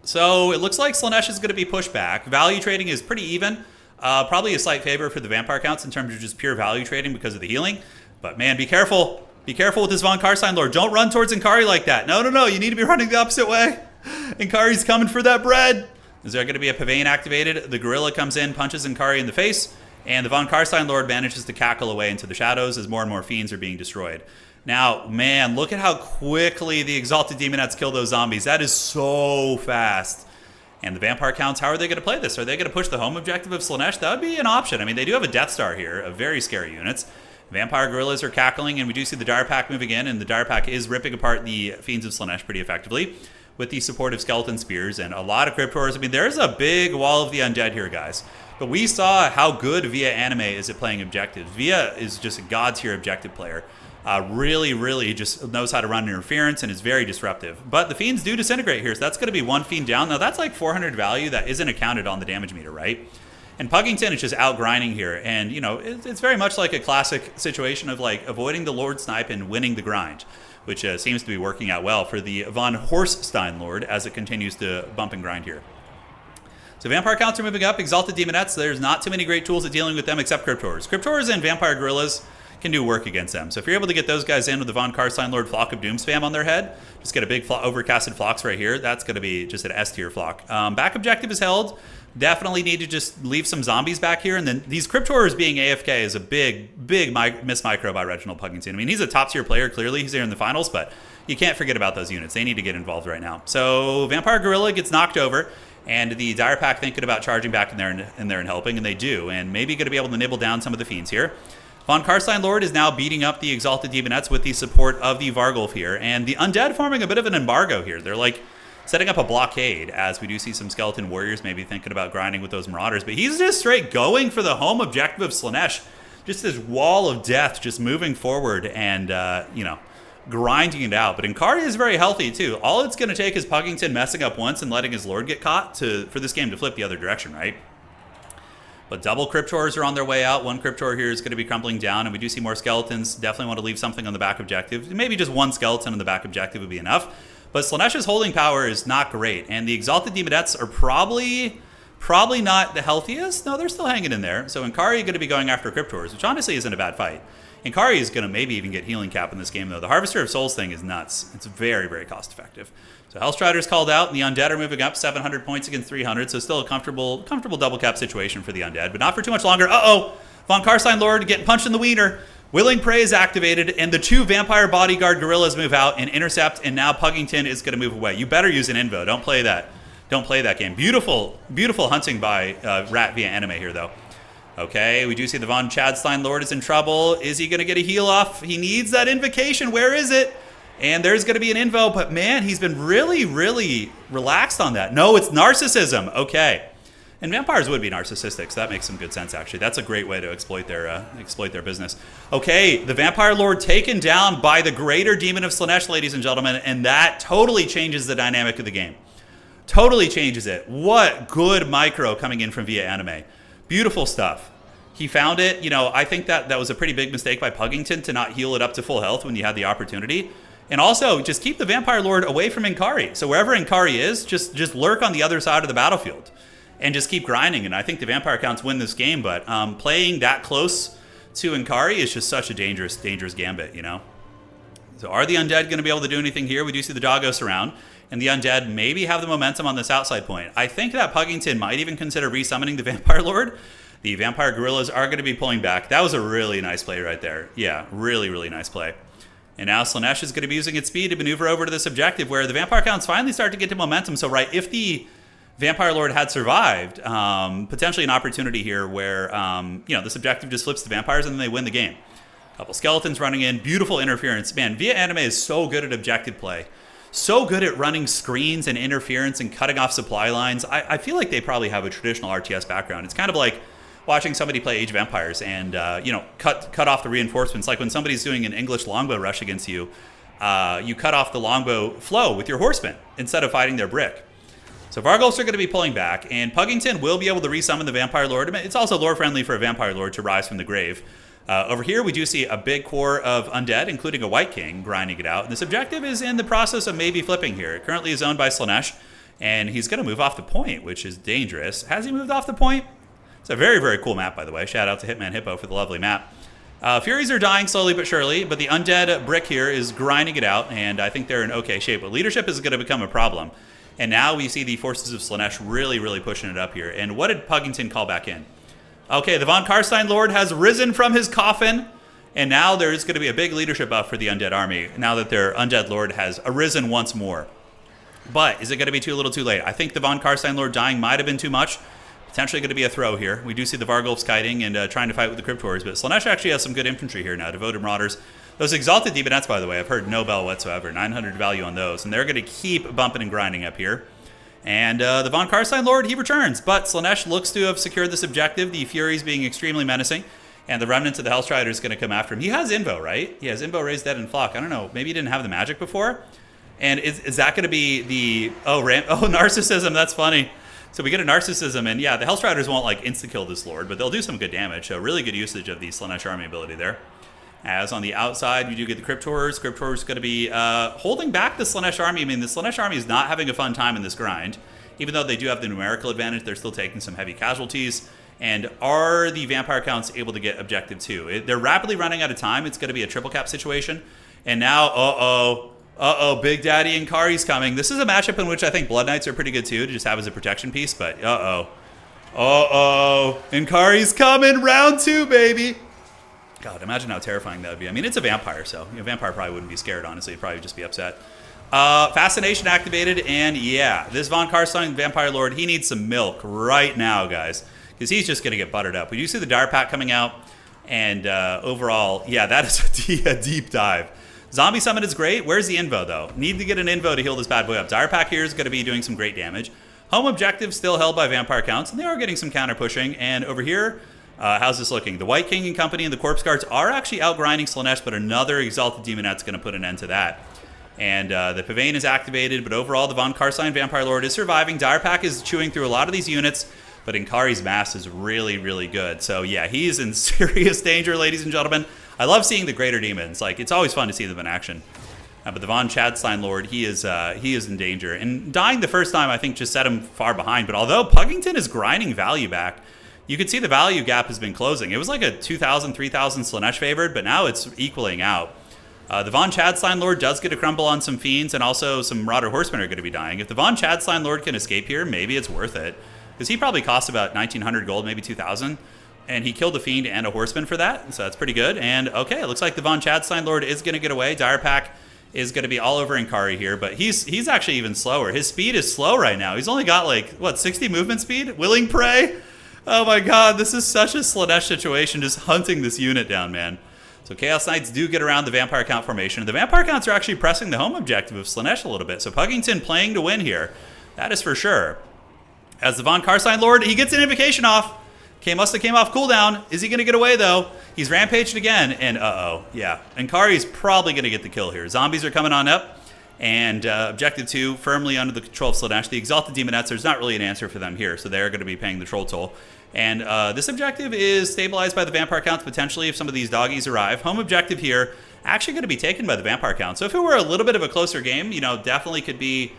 A: So it looks like Slaanesh is going to be pushed back. Value trading is pretty even. Probably a slight favor for the Vampire Counts in terms of just pure value trading because of the healing. But man, be careful. Be careful with this Von Karstein Lord. Don't run towards Inkari like that. No. You need to be running the opposite way. Inkari's coming for that bread. Is there going to be a Pavane activated? The Gorilla comes in, punches Inkari in the face, and the Von Karstein Lord manages to cackle away into the shadows as more and more Fiends are being destroyed. Now, man, look at how quickly the Exalted Demonettes kill those zombies. That is so fast. And the Vampire Counts, how are they going to play this? Are they going to push the home objective of Slaanesh? That would be an option. I mean, they do have a Death Star here, of very scary units. Vampire Gorillas are cackling, and we do see the Dire Pack moving in, and the Dire Pack is ripping apart the Fiends of Slaanesh pretty effectively with the support of Skeleton Spears and a lot of Cryptors. I mean, there's a big wall of the Undead here, guys. But we saw how good Via Anime is at playing objectives. Via is just a god-tier objective player. Really just knows how to run interference and is very disruptive. But the Fiends do disintegrate here, so that's going to be one Fiend down. Now, that's like 400 value that isn't accounted on the damage meter, right? And Puggington is just out-grinding here. And, you know, it's very much like a classic situation of, like, avoiding the Lord Snipe and winning the grind, which seems to be working out well for the Von Horststein Lord as it continues to bump and grind here. So Vampire counts are moving up. Exalted Demonettes, there's not too many great tools at dealing with them except Cryptors. Cryptors and Vampire Gorillas can do work against them. So if you're able to get those guys in with the Von Karstein Lord Flock of Doom spam on their head, just get a big overcasted Flocks right here. That's going to be just an S tier Flock. Back objective is held. Definitely need to just leave some zombies back here. And then these Cryptors being AFK is a big miss micro by Reginald Puggington. I mean, he's a top tier player, clearly. He's there in the finals, but you can't forget about those units. They need to get involved right now. So Vampire Gorilla gets knocked over, and the Dire Pack thinking about charging back in there and helping, and they do. And maybe going to be able to nibble down some of the Fiends here. Von Karstein Lord is now beating up the Exalted Demonettes with the support of the Vargulf here. And the Undead forming a bit of an embargo here. They're like setting up a blockade, as we do see some Skeleton Warriors maybe thinking about grinding with those Marauders. But he's just straight going for the home objective of Slaanesh. Just this wall of death just moving forward and, you know, grinding it out. But Inkari is very healthy too. All it's going to take is Puggington messing up once and letting his Lord get caught for this game to flip the other direction, right? But double Cryptors are on their way out. One Cryptor here is going to be crumbling down, and we do see more Skeletons. Definitely want to leave something on the back objective. Maybe just one Skeleton on the back objective would be enough. But Slaanesh's holding power is not great, and the Exalted Demonettes are probably not the healthiest. No, they're still hanging in there. So Inkari is going to be going after Cryptors, which honestly isn't a bad fight. Inkari is going to maybe even get healing cap in this game, though. The Harvester of Souls thing is nuts. It's very cost effective. So Hellstrider's called out, and the Undead are moving up 700 points against 300, so still a comfortable double cap situation for the Undead, but not for too much longer. Uh-oh! Von Karstein Lord getting punched in the wiener. Willing Prey is activated, and the two Vampire Bodyguard Gorillas move out and intercept, and now Puggington is going to move away. You better use an invo. Don't play that game. Beautiful hunting by Rat via anime here, though. Okay, we do see the Von Chadstein Lord is in trouble. Is he going to get a heal off? He needs that invocation. Where is it? And there's going to be an invo, but man, he's been really relaxed on that. No, it's narcissism. Okay. And vampires would be narcissistic, so that makes some good sense, actually. That's a great way to exploit their business. Okay, the Vampire Lord taken down by the Greater Demon of Slaanesh, ladies and gentlemen, and that totally changes the dynamic of the game. Totally changes it. What good micro coming in from Via Anime. Beautiful stuff. He found it. You know, I think that was a pretty big mistake by Puggington to not heal it up to full health when you had the opportunity. And also, just keep the Vampire Lord away from Inkari. So wherever Inkari is, just lurk on the other side of the battlefield and just keep grinding. And I think the Vampire counts win this game, but playing that close to Inkari is just such a dangerous gambit, you know? So are the Undead going to be able to do anything here? We do see the Doggos around, and the Undead maybe have the momentum on this outside point. I think that Puggington might even consider resummoning the Vampire Lord. The Vampire Gorillas are going to be pulling back. That was a really nice play right there. Yeah, really nice play. And now Slaanesh is going to be using its speed to maneuver over to this objective where the Vampire counts finally start to get to momentum. So, right, if the Vampire Lord had survived, potentially an opportunity here where, you know, this objective just flips the Vampires and then they win the game. Couple Skeletons running in. Beautiful interference. Man, Via Anime is so good at objective play. So good at running screens and interference and cutting off supply lines. I feel like they probably have a traditional RTS background. It's kind of like watching somebody play Age of Empires and, you know, cut off the reinforcements. Like when somebody's doing an English longbow rush against you, you cut off the longbow flow with your horsemen instead of fighting their brick. So Vargulfs are going to be pulling back, and Puggington will be able to resummon the Vampire Lord. It's also lore-friendly for a Vampire Lord to rise from the grave. Over here, we do see a big core of Undead, including a White King, grinding it out. And this objective is in the process of maybe flipping here. It currently is owned by Slaanesh, and he's going to move off the point, which is dangerous. Has he moved off the point? It's a very cool map, by the way. Shout out to Hitman Hippo for the lovely map. Furies are dying slowly but surely, but the Undead brick here is grinding it out, and I think they're in okay shape. But leadership is going to become a problem. And now we see the forces of Slaanesh really pushing it up here. And what did Puggington call back in? Okay, the Von Karstein Lord has risen from his coffin, and now there's going to be a big leadership buff for the Undead army, now that their Undead Lord has arisen once more. But is it going to be too little too late? I think the Von Karstein Lord dying might have been too much. Potentially going to be a throw here. We do see the Vargulfs kiting and trying to fight with the Cryptors, but Slaanesh actually has some good infantry here now. Devoted Marauders. Those Exalted Demonettes, by the way, I've heard no bell whatsoever. 900 value on those, and they're going to keep bumping and grinding up here. And the Von Karstein Lord, he returns, but Slaanesh looks to have secured this objective, the Furies being extremely menacing. And the remnants of the Hellstrider is going to come after him. He has Invo, right? He has Invo, Raise Dead, and Flock. I don't know. Maybe he didn't have the magic before. And is that going to be the... Narcissism. That's funny. So we get a Narcissism, and yeah, the Hellstriders won't like insta-kill this Lord, but they'll do some good damage. So really good usage of the Slaanesh army ability there. As on the outside, you do get the Crypt Horrors. Crypt Horrors is going to be holding back the Slaanesh army. I mean, the Slaanesh army is not having a fun time in this grind. Even though they do have the numerical advantage, they're still taking some heavy casualties. And are the Vampire Counts able to get Objective 2? They're rapidly running out of time. It's going to be a triple cap situation. And now, Big Daddy Inkari's coming. This is a matchup in which I think Blood Knights are pretty good too, to just have as a protection piece. But Inkari's coming, round 2, baby. God, imagine how terrifying that would be. I mean, it's a vampire, so a vampire probably wouldn't be scared, honestly. He'd probably just be upset. Fascination activated, and yeah, this Von Karstein Vampire Lord, he needs some milk right now, guys, because he's just going to get buttered up. But you see the Dire Pack coming out, and overall, yeah, that is a deep dive. Zombie Summon is great. Where's the Invo, though? Need to get an Invo to heal this bad boy up. Dire Pack here is going to be doing some great damage. Home Objective still held by Vampire Counts, and they are getting some counter pushing. And over here, how's this looking? The White King and company and the Corpse Guards are actually outgrinding Slaanesh, but another Exalted Demonette's going to put an end to that. And the Pavane is activated, but overall, the Von Karstein Vampire Lord is surviving. Dire Pack is chewing through a lot of these units, but Inkari's mass is really, really good. So yeah, he's in serious danger, ladies and gentlemen. I love seeing the Greater Demons. Like, it's always fun to see them in action. But the Von Chadstein Lord, he is in danger. And dying the first time, I think, just set him far behind. But although Puggington is grinding value back, you can see the value gap has been closing. It was like a 2,000, 3,000 Slaanesh favored, but now it's equaling out. The Von Chadstein Lord does get a crumble on some Fiends, and also some Marauder Horsemen are going to be dying. If the Von Chadstein Lord can escape here, maybe it's worth it. Because he probably costs about 1,900 gold, maybe 2,000. And he killed a Fiend and a Horseman for that, so that's pretty good. And okay, it looks like the Von Chadstein Lord is going to get away. Dire Pack is going to be all over Inkari here, but he's actually even slower. His speed is slow right now. He's only got like, what, 60 movement speed? Willing Prey? Oh my god, this is such a Slaanesh situation, just hunting this unit down, man. So Chaos Knights do get around the Vampire Count formation. The Vampire Counts are actually pressing the home objective of Slaanesh a little bit. So Puggington playing to win here. That is for sure. As the Von Karstein Lord, he gets an invocation off. Must have came off cooldown. Is he going to get away, though? He's rampaged again, and yeah. Inkari's probably going to get the kill here. Zombies are coming on up, and Objective 2 firmly under the control of Slaanesh. The Exalted Demonettes, there's not really an answer for them here, so they're going to be paying the troll toll. And this objective is stabilized by the Vampire Counts, potentially, if some of these doggies arrive. Home objective here, actually going to be taken by the Vampire Count. So if it were a little bit of a closer game, definitely could be,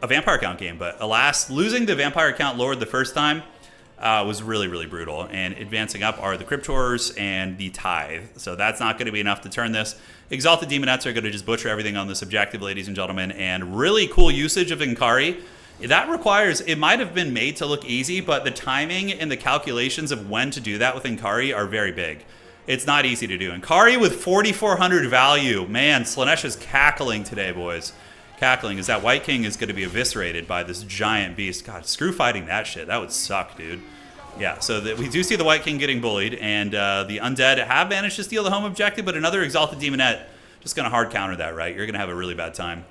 A: a Vampire Count game. But alas, losing the Vampire Count Lord the first time was really, really brutal. And advancing up are the Crypt Horrors and the Tithe. So that's not going to be enough to turn this. Exalted Demonettes are going to just butcher everything on this objective, ladies and gentlemen. And really cool usage of Inkari. That requires, it might have been made to look easy, but the timing and the calculations of when to do that with Inkari are very big. It's not easy to do. Inkari with 4,400 value. Man, Slaanesh is cackling today, boys. Cackling is that White King is going to be eviscerated by this giant beast. God, screw fighting that shit. That would suck, dude. Yeah, so we do see the White King getting bullied, and the Undead have managed to steal the home objective, but another Exalted Demonette just going to hard counter that, right? You're going to have a really bad time.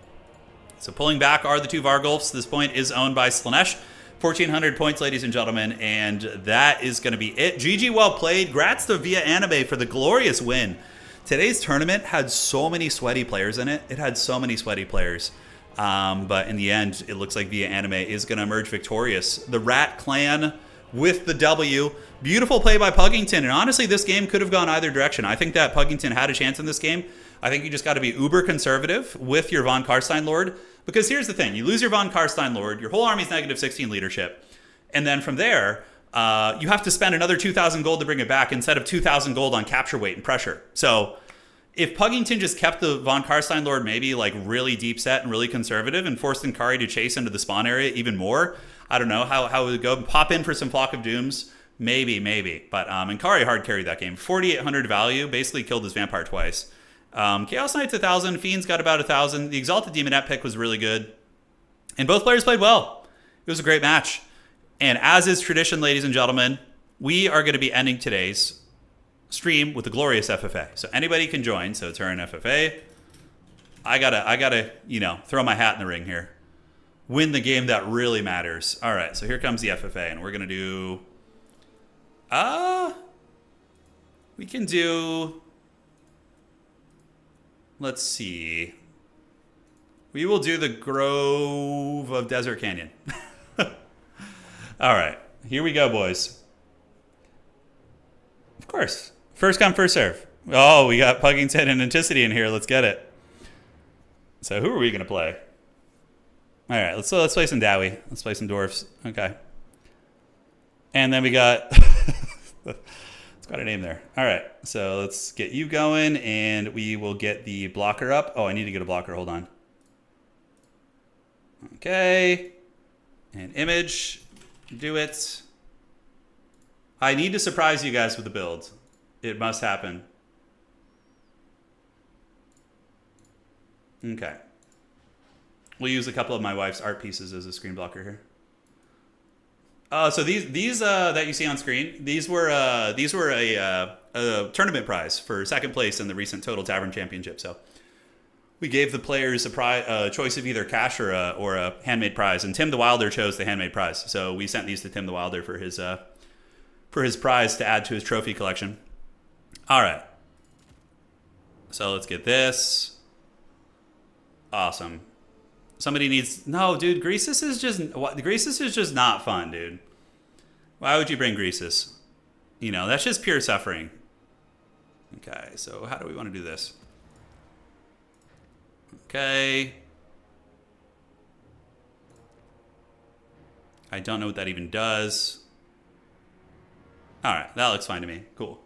A: So pulling back are the two Vargulfs. This point is owned by Slaanesh. 1,400 points, ladies and gentlemen, and that is going to be it. GG, well played. Grats to Via Anime for the glorious win. Today's tournament had so many sweaty players in it. It had so many sweaty players. But in the end, it looks like Via Anime is going to emerge victorious. The Rat Clan with the W. Beautiful play by Puggington. And honestly, this game could have gone either direction. I think that Puggington had a chance in this game. I think you just got to be uber conservative with your Von Karstein Lord. Because here's the thing. You lose your Von Karstein Lord. Your whole army's negative 16 leadership. And then from there, you have to spend another 2,000 gold to bring it back instead of 2,000 gold on capture weight and pressure. So if Puggington just kept the Von Karstein Lord maybe like really deep set and really conservative and forced Inkari to chase into the spawn area even more, I don't know how it would go. Pop in for some Flock of Dooms. Maybe. But Inkari hard carried that game. 4,800 value. Basically killed his Vampire twice. Chaos Knight's 1,000. Fiends got about 1,000. The Exalted Demonette pick was really good. And both players played well. It was a great match. And as is tradition, ladies and gentlemen, we are going to be ending today's stream with the glorious FFA. So anybody can join. So Turin FFA. I gotta, throw my hat in the ring here. Win the game that really matters. All right, so here comes the FFA, and we're gonna do We can do... Let's see. We will do the Grove of Desert Canyon. All right. Here we go, boys. Of course. First come, first serve. Oh, we got Puggington and Anticity in here. Let's get it. So who are we going to play? All right. Let's play some Dowie. Let's play some Dwarfs. Okay. And then we got... It's got a name there. All right. So let's get you going, and we will get the blocker up. Oh, I need to get a blocker. Hold on. Okay. And image. Do it. I need to surprise you guys with the build. It must happen. Okay. We'll use a couple of my wife's art pieces as a screen blocker here. So these that you see on screen, these were a tournament prize for second place in the recent Total Tavern Championship. So we gave the players a choice of either cash or a handmade prize, and Tim the Wilder chose the handmade prize. So we sent these to Tim the Wilder for his prize to add to his trophy collection. All right. So let's get this. Awesome. Somebody needs... No, dude, Greasus is just not fun, dude. Why would you bring Greasus? You know, that's just pure suffering. Okay, so how do we want to do this? Okay. I don't know what that even does. All right, that looks fine to me. Cool.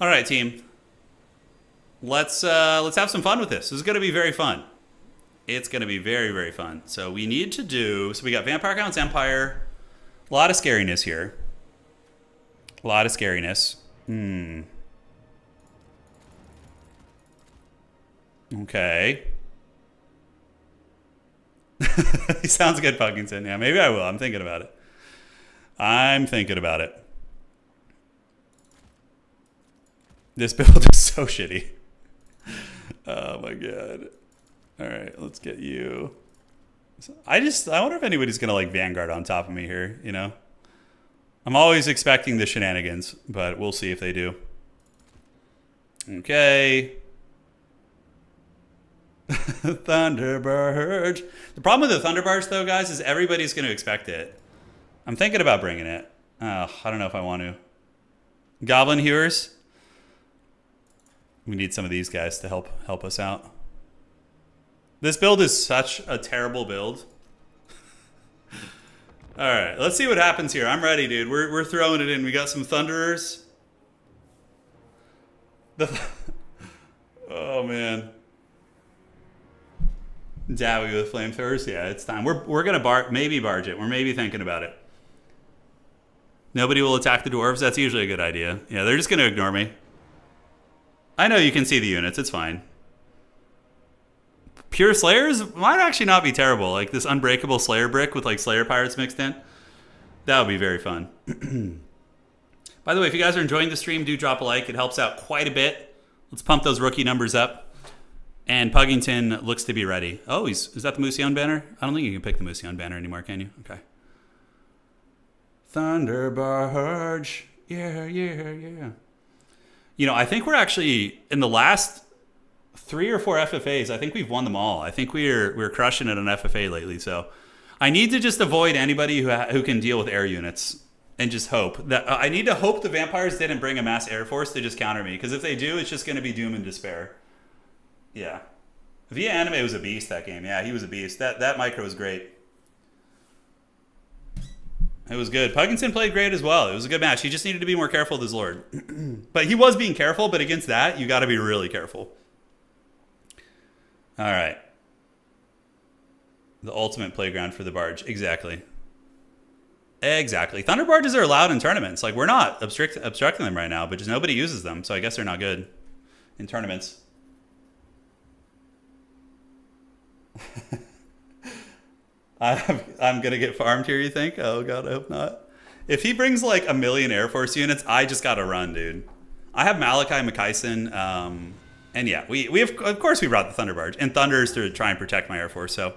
A: All right, team. Let's have some fun with this. This is going to be very fun. It's going to be very, very fun. So we need to do... So we got Vampire Counts Empire. A lot of scariness here. A lot of scariness. Okay. He sounds good, Puckington. Yeah, maybe I will. I'm thinking about it. This build is so shitty. Oh my god. All right, let's get you. I wonder if anybody's gonna like Vanguard on top of me here, you know? I'm always expecting the shenanigans, but we'll see if they do. Okay. Thunderbird. The problem with the Thunderbirds though, guys, is everybody's gonna expect it. I'm thinking about bringing it. I don't know if I want to. Goblin Hewers. We need some of these guys to help us out. This build is such a terrible build. All right, let's see what happens here. I'm ready, dude. We're throwing it in. We got some Thunderers. Oh man. Dowie with flamethrowers. Yeah, it's time. We're gonna maybe barge it. We're maybe thinking about it. Nobody will attack the dwarves. That's usually a good idea. Yeah, they're just gonna ignore me. I know you can see the units. It's fine. Pure Slayers might actually not be terrible. Like this unbreakable Slayer brick with like Slayer Pirates mixed in. That would be very fun. By the way, if you guys are enjoying the stream, do drop a like. It helps out quite a bit. Let's pump those rookie numbers up. And Puggington looks to be ready. Oh, is that the Mousillon banner? I don't think you can pick the Mousillon banner anymore, can you? Okay. Thunderbarge. Yeah. You know, I think we're actually, in the last 3 or 4 FFAs, I think we've won them all. I think we're crushing it on FFA lately. So I need to just avoid anybody who can deal with air units and just hope. That I need to hope the vampires didn't bring a mass air force to just counter me. Because if they do, it's just going to be doom and despair. Yeah. Via Anime was a beast that game. Yeah, he was a beast. That micro was great. It was good. Puggington played great as well. It was a good match. He just needed to be more careful with his Lord. But he was being careful, but against that, you got to be really careful. All right. The ultimate playground for the barge. Exactly. Thunder barges are allowed in tournaments. Like, we're not obstructing them right now, but just nobody uses them. So I guess they're not good in tournaments. I'm going to get farmed here, you think? Oh, God, I hope not. If he brings, like, 1 million Air Force units, I just got to run, dude. I have Malachi McKyson, and yeah, we have, of course we brought the Thunder Barge, and Thunders to try and protect my Air Force, so.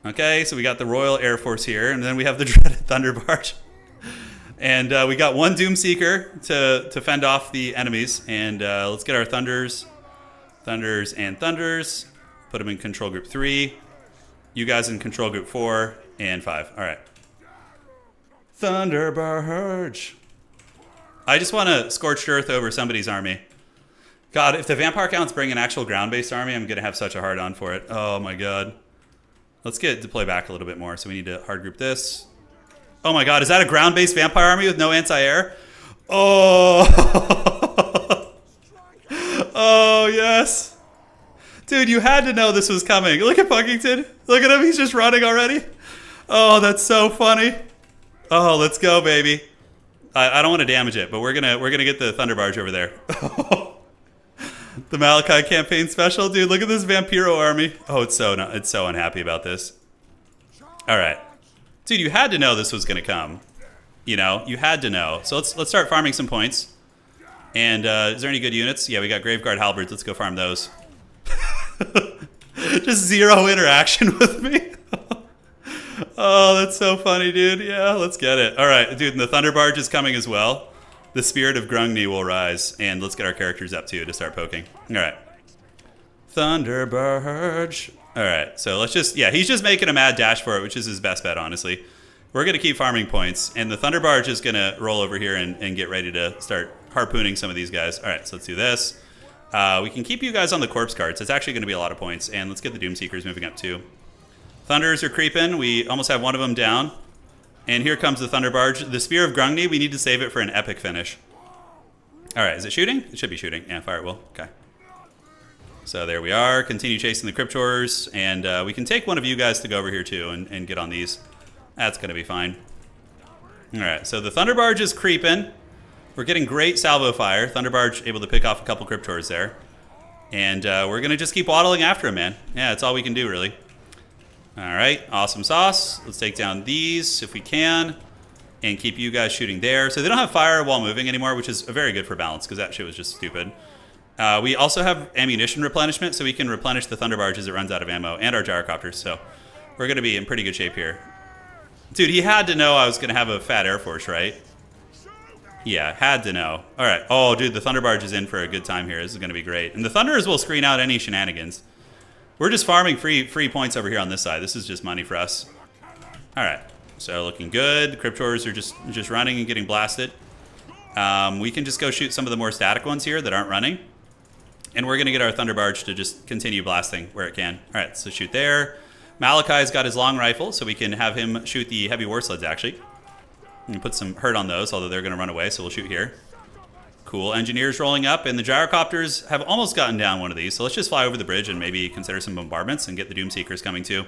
A: Okay, so we got the Royal Air Force here, and then we have the dreaded Thunder Barge. And we got one Doomseeker to fend off the enemies. And let's get our Thunders. Thunders and Thunders. Put them in control group 3. You guys in control group 4 and 5. All right. Thunderbarge. I just want to Scorched Earth over somebody's army. God, if the Vampire Counts bring an actual ground-based army, I'm going to have such a hard-on for it. Oh, my God. Let's get deploy back a little bit more. So we need to hard group this. Oh, my God. Is that a ground-based Vampire army with no anti-air? Oh. Oh, yes. Dude, you had to know this was coming. Look at Punkington. Look at him. He's just running already. Oh, that's so funny. Oh, let's go, baby. I don't want to damage it, but we're gonna get the Thunderbarge over there. The Malachi campaign special, dude. Look at this Vampiro army. Oh, it's so unhappy about this. All right, dude, you had to know this was gonna come. You know, you had to know. So let's start farming some points. And is there any good units? Yeah, we got Graveguard Halberds. Let's go farm those. Just zero interaction with me. Oh, that's so funny, dude. Yeah, let's get it. All right, dude, and the Thunderbarge is coming as well. The Spirit of Grungni will rise, and let's get our characters up, too, to start poking. All right. Thunderbarge. All right, so let's just... Yeah, he's just making a mad dash for it, which is his best bet, honestly. We're going to keep farming points, and the Thunderbarge is going to roll over here and get ready to start harpooning some of these guys. All right, so let's do this. We can keep you guys on the corpse carts. It's actually going to be a lot of points, and let's get the Doomseekers moving up, too. Thunders are creeping. We almost have one of them down. And here comes the Thunderbarge. The Spear of Grungni, we need to save it for an epic finish. All right, is it shooting? It should be shooting. Yeah, fire it will. Okay. So there we are. Continue chasing the Cryptors. And we can take one of you guys to go over here, too, and get on these. That's going to be fine. All right, so the Thunderbarge is creeping. We're getting great salvo fire. Thunderbarge able to pick off a couple Cryptors there. And we're going to just keep waddling after him, man. Yeah, that's all we can do, really. All right, awesome sauce. Let's take down these if we can and keep you guys shooting there. So they don't have fire while moving anymore, which is very good for balance because that shit was just stupid. We also have ammunition replenishment, so we can replenish the Thunderbarge as it runs out of ammo and our gyrocopters. So we're going to be in pretty good shape here. Dude, he had to know I was going to have a fat Air Force, right? Yeah, had to know. All right. Oh, dude, the Thunderbarge is in for a good time here. This is going to be great. And the Thunderers will screen out any shenanigans. We're just farming free points over here on this side. This is just money for us. All right, so looking good. The Cryptors are just running and getting blasted. We can just go shoot some of the more static ones here that aren't running. And we're going to get our Thunderbarge to just continue blasting where it can. All right, so shoot there. Malachi's got his long rifle, so we can have him shoot the heavy war sleds, actually. And put some hurt on those, although they're going to run away, so we'll shoot here. Cool. Engineers rolling up, and the gyrocopters have almost gotten down one of these. So let's just fly over the bridge and maybe consider some bombardments and get the Doomseekers coming too.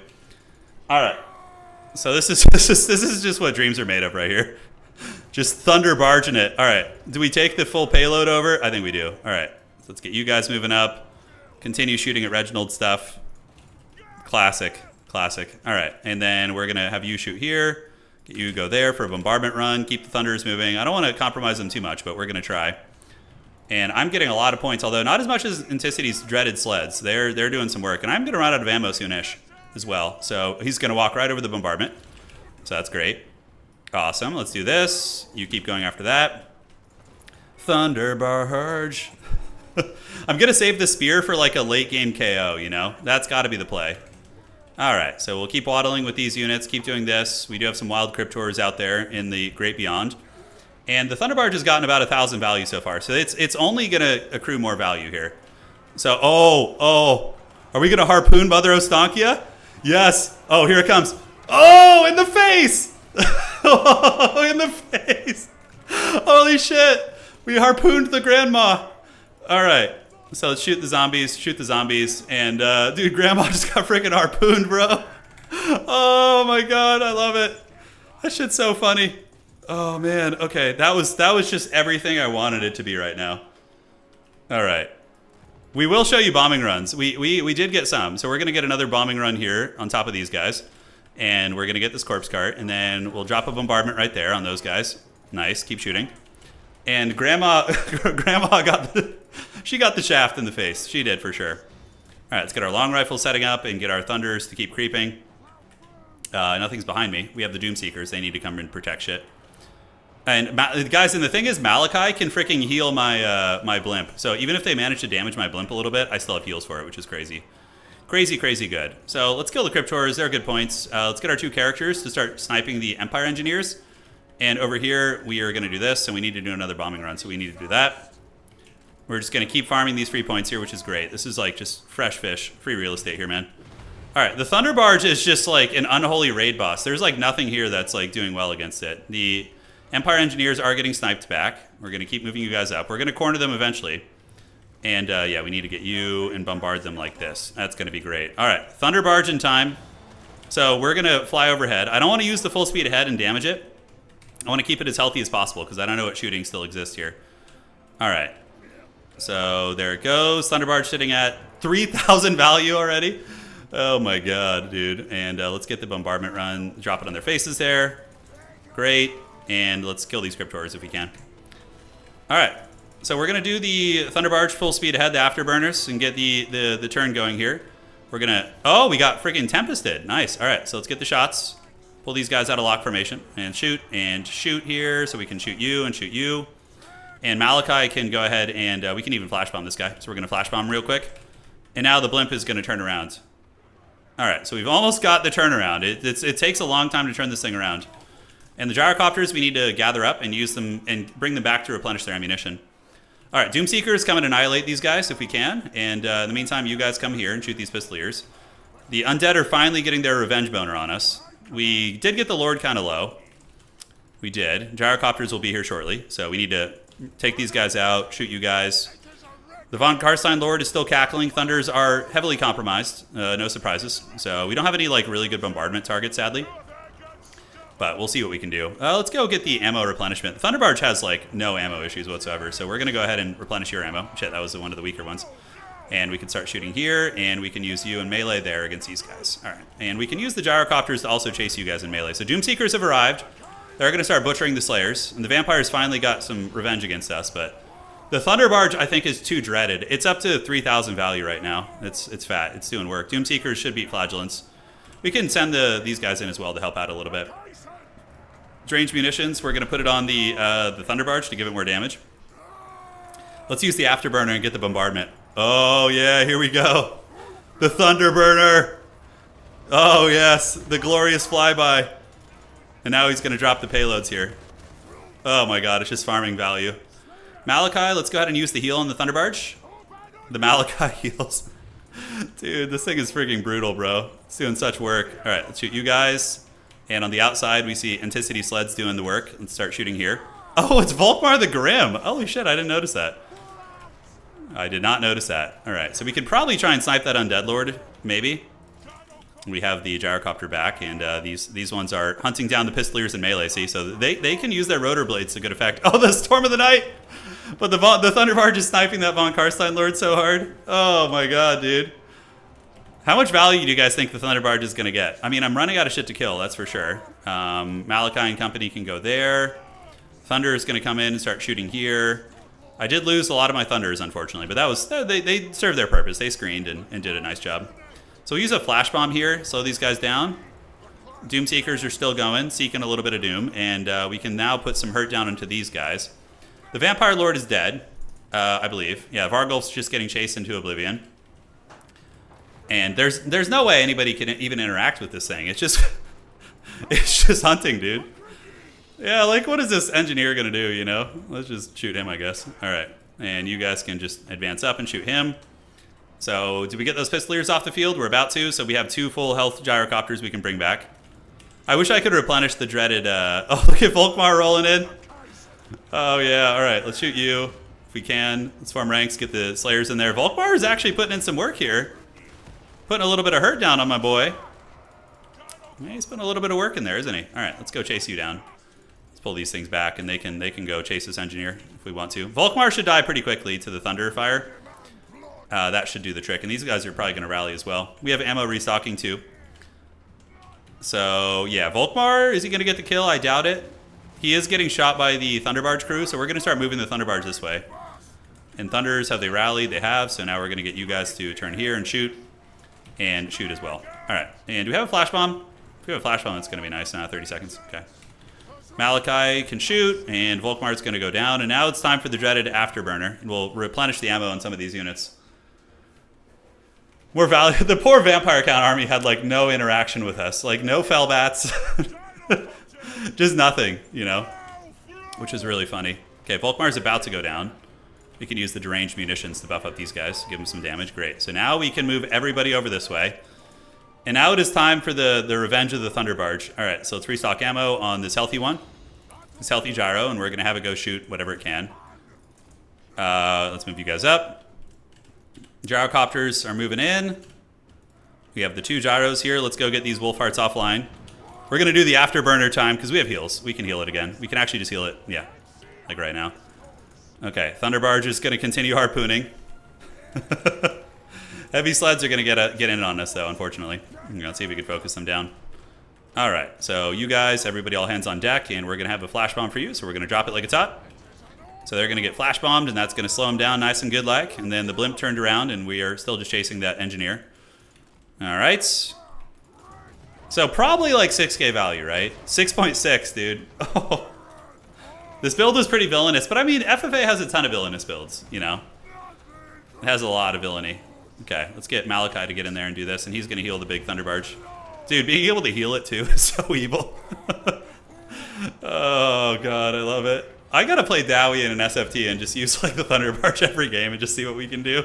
A: All right. So this is just what dreams are made of right here. Just thunder barging it. All right. Do we take the full payload over? I think we do. All right. So let's get you guys moving up. Continue shooting at Reginald stuff. Classic. Classic. All right. And then we're going to have you shoot here. Get you go there for a bombardment run. Keep the Thunders moving. I don't want to compromise them too much, but we're going to try. And I'm getting a lot of points, although not as much as Anticity's dreaded sleds. They're doing some work. And I'm going to run out of ammo soonish as well. So he's going to walk right over the bombardment. So that's great. Awesome. Let's do this. You keep going after that. Thunderbarge. I'm going to save the spear for like a late game KO, you know? That's got to be the play. All right. So we'll keep waddling with these units. Keep doing this. We do have some wild Cryptors out there in the Great Beyond. And the Thunderbarge has gotten about 1,000 value so far. So it's only going to accrue more value here. So, are we going to harpoon Mother Ostankia? Yes. Oh, here it comes. Oh, in the face. Oh, in the face. Holy shit. We harpooned the grandma. All right. So let's shoot the zombies. And, dude, grandma just got freaking harpooned, bro. Oh, my God. I love it. That shit's so funny. Oh, man. Okay, that was just everything I wanted it to be right now. All right. We will show you bombing runs. We did get some. So we're going to get another bombing run here on top of these guys. And we're going to get this corpse cart. And then we'll drop a bombardment right there on those guys. Nice. Keep shooting. And Grandma got she got the shaft in the face. She did for sure. All right, let's get our long rifle setting up and get our Thunders to keep creeping. Nothing's behind me. We have the Doomseekers. They need to come and protect shit. And guys, and the thing is, Malachi can freaking heal my my blimp. So even if they manage to damage my blimp a little bit, I still have heals for it, which is crazy. Crazy, crazy good. So let's kill the Cryptors. They're good points. Let's get our 2 characters to start sniping the Empire Engineers. And over here, we are going to do this, and we need to do another bombing run, so we need to do that. We're just going to keep farming these free points here, which is great. This is like just fresh fish, free real estate here, man. All right, the Thunder Barge is just like an unholy raid boss. There's like nothing here that's like doing well against it. The Empire Engineers are getting sniped back. We're going to keep moving you guys up. We're going to corner them eventually. And yeah, we need to get you and bombard them like this. That's going to be great. All right, Thunder Barge in time. So we're going to fly overhead. I don't want to use the full speed ahead and damage it. I want to keep it as healthy as possible because I don't know what shooting still exists here. All right. So there it goes. Thunder Barge sitting at 3,000 value already. Oh my god, dude. And let's get the bombardment run. Drop it on their faces there. Great. And let's kill these Cryptors if we can. All right. So we're going to do the Thunder Barge full speed ahead, the afterburners, and get the turn going here. We're going to... Oh, we got freaking Tempested. Nice. All right. So let's get the shots. Pull these guys out of lock formation and shoot here so we can shoot you and shoot you. And Malachi can go ahead and we can even flash bomb this guy. So we're going to flash bomb real quick. And now the blimp is going to turn around. All right, so we've almost got the turnaround. It takes a long time to turn this thing around. And the gyrocopters, we need to gather up and use them and bring them back to replenish their ammunition. All right, Doomseekers come and annihilate these guys if we can. And in the meantime, you guys come here and shoot these Pistoliers. The Undead are finally getting their revenge boner on us. We did get the Lord kind of low. We did. Gyrocopters will be here shortly. So we need to take these guys out, shoot you guys. The Von Karstein Lord is still cackling. Thunders are heavily compromised. No surprises. So we don't have any like really good bombardment targets, sadly. But we'll see what we can do. Let's go get the ammo replenishment. The Thunder Barge has like no ammo issues whatsoever. So we're going to go ahead and replenish your ammo. Shit, that was one of the weaker ones. And we can start shooting here, and we can use you in melee there against these guys. All right. And we can use the gyrocopters to also chase you guys in melee. So Doomseekers have arrived. They're going to start butchering the Slayers. And the Vampires finally got some revenge against us. But the Thunder Barge, I think, is too dreaded. It's up to 3,000 value right now. It's fat. It's doing work. Doomseekers should beat Flagellants. We can send these guys in as well to help out a little bit. Range munitions, we're going to put it on the Thunder Barge to give it more damage. Let's use the Afterburner and get the bombardment. Oh, yeah, here we go. The Thunderburner. Oh, yes, the glorious flyby. And now he's going to drop the payloads here. Oh, my God, it's just farming value. Malachi, let's go ahead and use the heal on the Thunder Barge. The Malachi heals. Dude, this thing is freaking brutal, bro. It's doing such work. All right, let's shoot you guys. And on the outside, we see Anticity Sleds doing the work. Let's start shooting here. Oh, it's Volkmar the Grim. Holy shit, I didn't notice that. I did not notice that. All right, so we could probably try and snipe that Undead Lord, maybe. We have the gyrocopter back, and these ones are hunting down the Pistoliers in melee, see? So they can use their rotor blades to good effect. Oh, the Storm of the Night! But the Thunder Barge is sniping that Von Karstein Lord so hard. Oh my god, dude. How much value do you guys think the Thunder Barge is going to get? I mean, I'm running out of shit to kill, that's for sure. Malachi and company can go there. Thunder is going to come in and start shooting here. I did lose a lot of my Thunders, unfortunately, but that was they served their purpose. They screened and did a nice job. So we'll use a Flash Bomb here, slow these guys down. Doomseekers are still going, seeking a little bit of doom, and we can now put some hurt down into these guys. The Vampire Lord is dead, I believe. Yeah, Vargulf's just getting chased into oblivion. And there's no way anybody can even interact with this thing. It's just it's just hunting, dude. Yeah, like what is this engineer gonna do, you know? Let's just shoot him, I guess. All right, and you guys can just advance up and shoot him. So did we get those Pistoliers off the field? We're about to, so we have 2 full health gyrocopters we can bring back. I wish I could replenish the dreaded, oh, look at Volkmar rolling in. Oh yeah, all right, let's shoot you if we can. Let's farm ranks, get the Slayers in there. Volkmar is actually putting in some work here. Putting a little bit of hurt down on my boy. Yeah, he's putting a little bit of work in there, isn't he? All right, let's go chase you down. Let's pull these things back, and they can go chase this engineer if we want to. Volkmar should die pretty quickly to the Thunder Fire. That should do the trick, and these guys are probably going to rally as well. We have ammo restocking too. So yeah, Volkmar, is he going to get the kill? I doubt it. He is getting shot by the Thunder Barge crew, so we're going to start moving the Thunder Barge this way. And Thunders, have they rallied? They have, so now we're going to get you guys to turn here and shoot. And shoot as well. All right, and do we have a Flash Bomb? If we have a Flash Bomb, it's going to be nice now, 30 seconds. Okay. Malachi can shoot, and Volkmar's going to go down. And now it's time for the dreaded Afterburner. And we'll replenish the ammo on some of these units. More value. The poor Vampire Count army had, like, no interaction with us. Like, no fell bats. Just nothing, you know? Which is really funny. Okay, Volkmar's about to go down. We can use the deranged munitions to buff up these guys. Give them some damage. Great. So now we can move everybody over this way. And now it is time for the revenge of the Thunder Barge. All right, so let's restock ammo on this healthy one. This healthy gyro, and we're going to have it go shoot whatever it can. Let's move you guys up. Gyrocopters are moving in. We have the 2 gyros here. Let's go get these Wolfhearts offline. We're going to do the Afterburner time because we have heals. We can heal it again. We can actually just heal it. Yeah, like right now. Okay, Thunder Barge is going to continue harpooning. Heavy sleds are going to get in on us, though, unfortunately. Let's see if we can focus them down. All right, so you guys, everybody all hands on deck, and we're going to have a flash bomb for you, so we're going to drop it like it's hot. So they're going to get flash bombed, and that's going to slow them down nice and good like. And then the blimp turned around, and we are still just chasing that engineer. All right. So probably like 6k value, right? 6.6, dude. Oh. This build was pretty villainous, but I mean, FFA has a ton of villainous builds, you know? It has a lot of villainy. Okay, let's get Malachi to get in there and do this, and he's going to heal the big Thunder Barge. Dude, being able to heal it, too, is so evil. Oh, God, I love it. I got to play Dowie in an SFT and just use, like, the Thunder Barge every game and just see what we can do.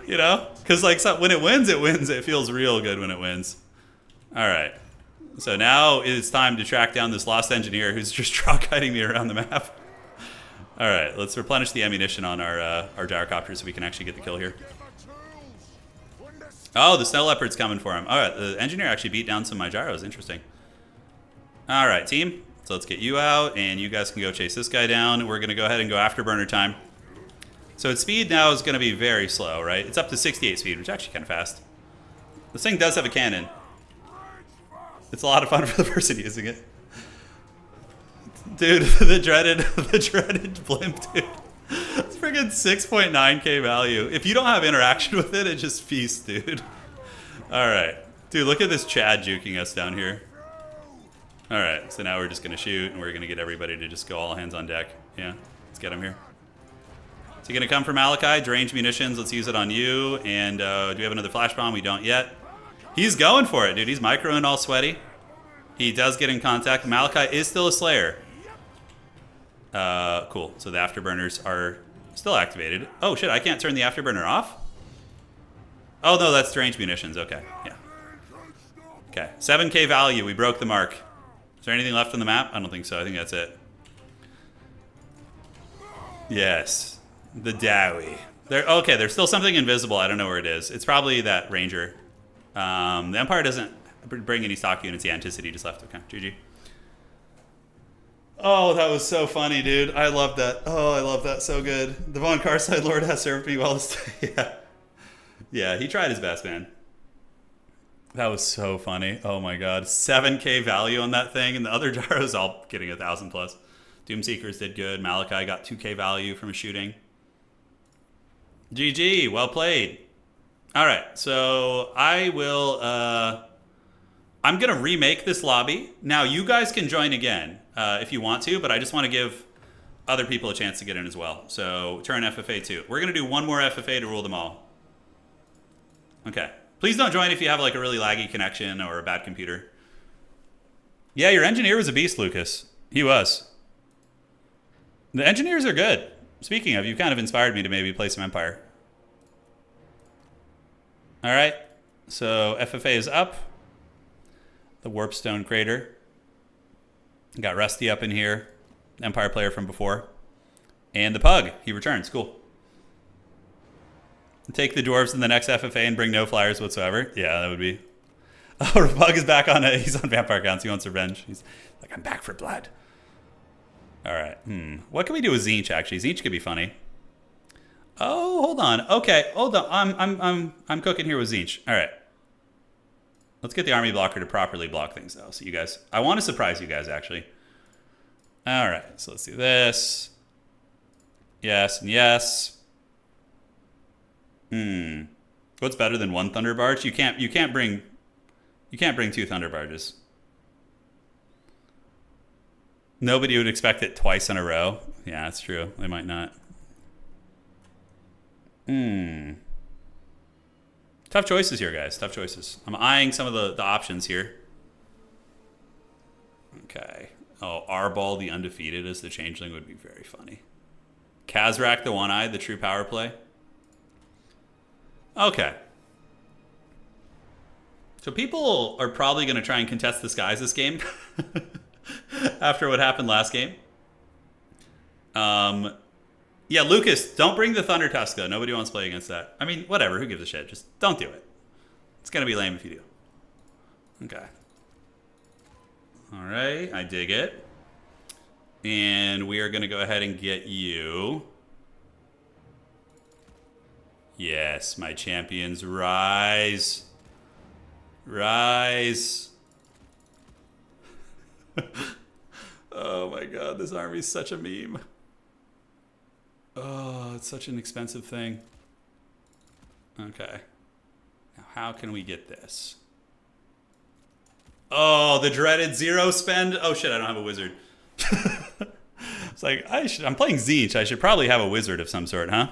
A: You know? Because, like, so when it wins, it wins. It feels real good when it wins. All right. So now it's time to track down this lost engineer who's just rock guiding me around the map. All right, let's replenish the ammunition on our gyrocopter so we can actually get the kill here. Oh, the snow leopard's coming for him. All right, the engineer actually beat down some of my gyros. Interesting. All right, team. So let's get you out, and you guys can go chase this guy down. We're going to go ahead and go Afterburner time. So its speed now is going to be very slow, right? It's up to 68 speed, which is actually kind of fast. This thing does have a cannon. It's a lot of fun for the person using it. Dude, the dreaded blimp, dude. It's freaking 6.9k value. If you don't have interaction with it, it just feasts, dude. Alright. Dude, look at this Chad juking us down here. Alright, so now we're just going to shoot, and we're going to get everybody to just go all hands on deck. Yeah, let's get him here. Is he going to come from Malachi? Deranged munitions, let's use it on you. And do we have another flash bomb? We don't yet. He's going for it, dude. He's microing all sweaty. He does get in contact. Malachi is still a Slayer. Cool. So the Afterburners are still activated. Oh, shit. I can't turn the Afterburner off? Oh, no. That's deranged munitions. Okay. Yeah. Okay. 7k value. We broke the mark. Is there anything left on the map? I don't think so. I think that's it. Yes. The Dowie. Okay, there's still something invisible. I don't know where it is. It's probably that Ranger. The Empire doesn't bring any stock units. Yeah, Anticity just left. Okay, GG. Oh, that was so funny, dude. I love that. Oh, I love that. So good. The Von Carside Lord has served me well this day. Yeah. Yeah, he tried his best, man. That was so funny. Oh my god. 7k value on that thing, and the other gyros all getting 1,000 plus. Doomseekers did good. Malachi got 2k value from a shooting. GG. Well played. All right, so I will, I'm going to remake this lobby. Now, you guys can join again if you want to, but I just want to give other people a chance to get in as well. So, turn FFA 2. We're going to do one more FFA to rule them all. Okay. Please don't join if you have, like, a really laggy connection or a bad computer. Yeah, your engineer was a beast, Lucas. He was. The engineers are good. Speaking of, you kind of inspired me to maybe play some Empire. All right, so FFA is up. The Warpstone Crater. Got Rusty up in here. Empire player from before. And the Pug, he returns, cool. Take the Dwarves in the next FFA and bring no flyers whatsoever. Yeah, that would be... Oh, the Pug is back on, he's on Vampire Counts, he wants revenge. He's like, I'm back for blood. All right, What can we do with Tzeentch, actually? Tzeentch could be funny. Oh, hold on. Okay, hold on. I'm cooking here with Tzeentch. All right. Let's get the army blocker to properly block things, though. So you guys, I want to surprise you guys, actually. All right. So let's do this. Yes and yes. What's better than one Thunder Barge? You can't bring 2 Thunder Barges. Nobody would expect it twice in a row. Yeah, that's true. They might not. Tough choices here, guys. Tough choices. I'm eyeing some of the options here. Okay. Oh, Arbol the Undefeated as the Changeling would be very funny. Kazrak the One-Eyed, the true power play. Okay. So people are probably going to try and contest the skies this game. After what happened last game. Yeah, Lucas, don't bring the Thunder Tuska. Nobody wants to play against that. I mean, whatever. Who gives a shit? Just don't do it. It's going to be lame if you do. Okay. All right. I dig it. And we are going to go ahead and get you. Yes, my champions, rise. Rise. Oh my god, this army's such a meme. Oh, it's such an expensive thing. Okay. Now, how can we get this? Oh, the dreaded zero spend. Oh shit, I don't have a wizard. It's like, I'm playing Tzeentch. I should probably have a wizard of some sort, huh?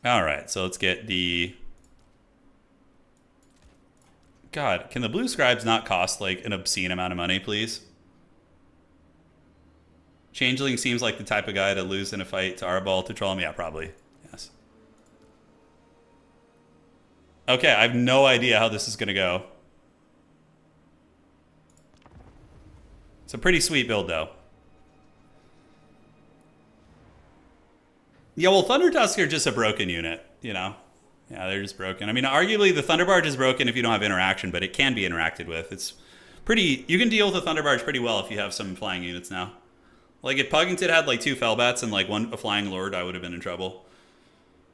A: Alright, so let's get the... God, can the blue scribes not cost like an obscene amount of money, please? Changeling seems like the type of guy to lose in a fight to Arbol to troll him. Yeah, probably. Yes. Okay, I have no idea how this is going to go. It's a pretty sweet build, though. Yeah, well, Thunder Tusk are just a broken unit, you know? Yeah, they're just broken. I mean, arguably, the Thunder Barge is broken if you don't have interaction, but it can be interacted with. It's pretty... You can deal with the Thunder Barge pretty well if you have some flying units now. Like, if Puggington had, like, 2 Fellbats and, like, a Flying Lord, I would have been in trouble.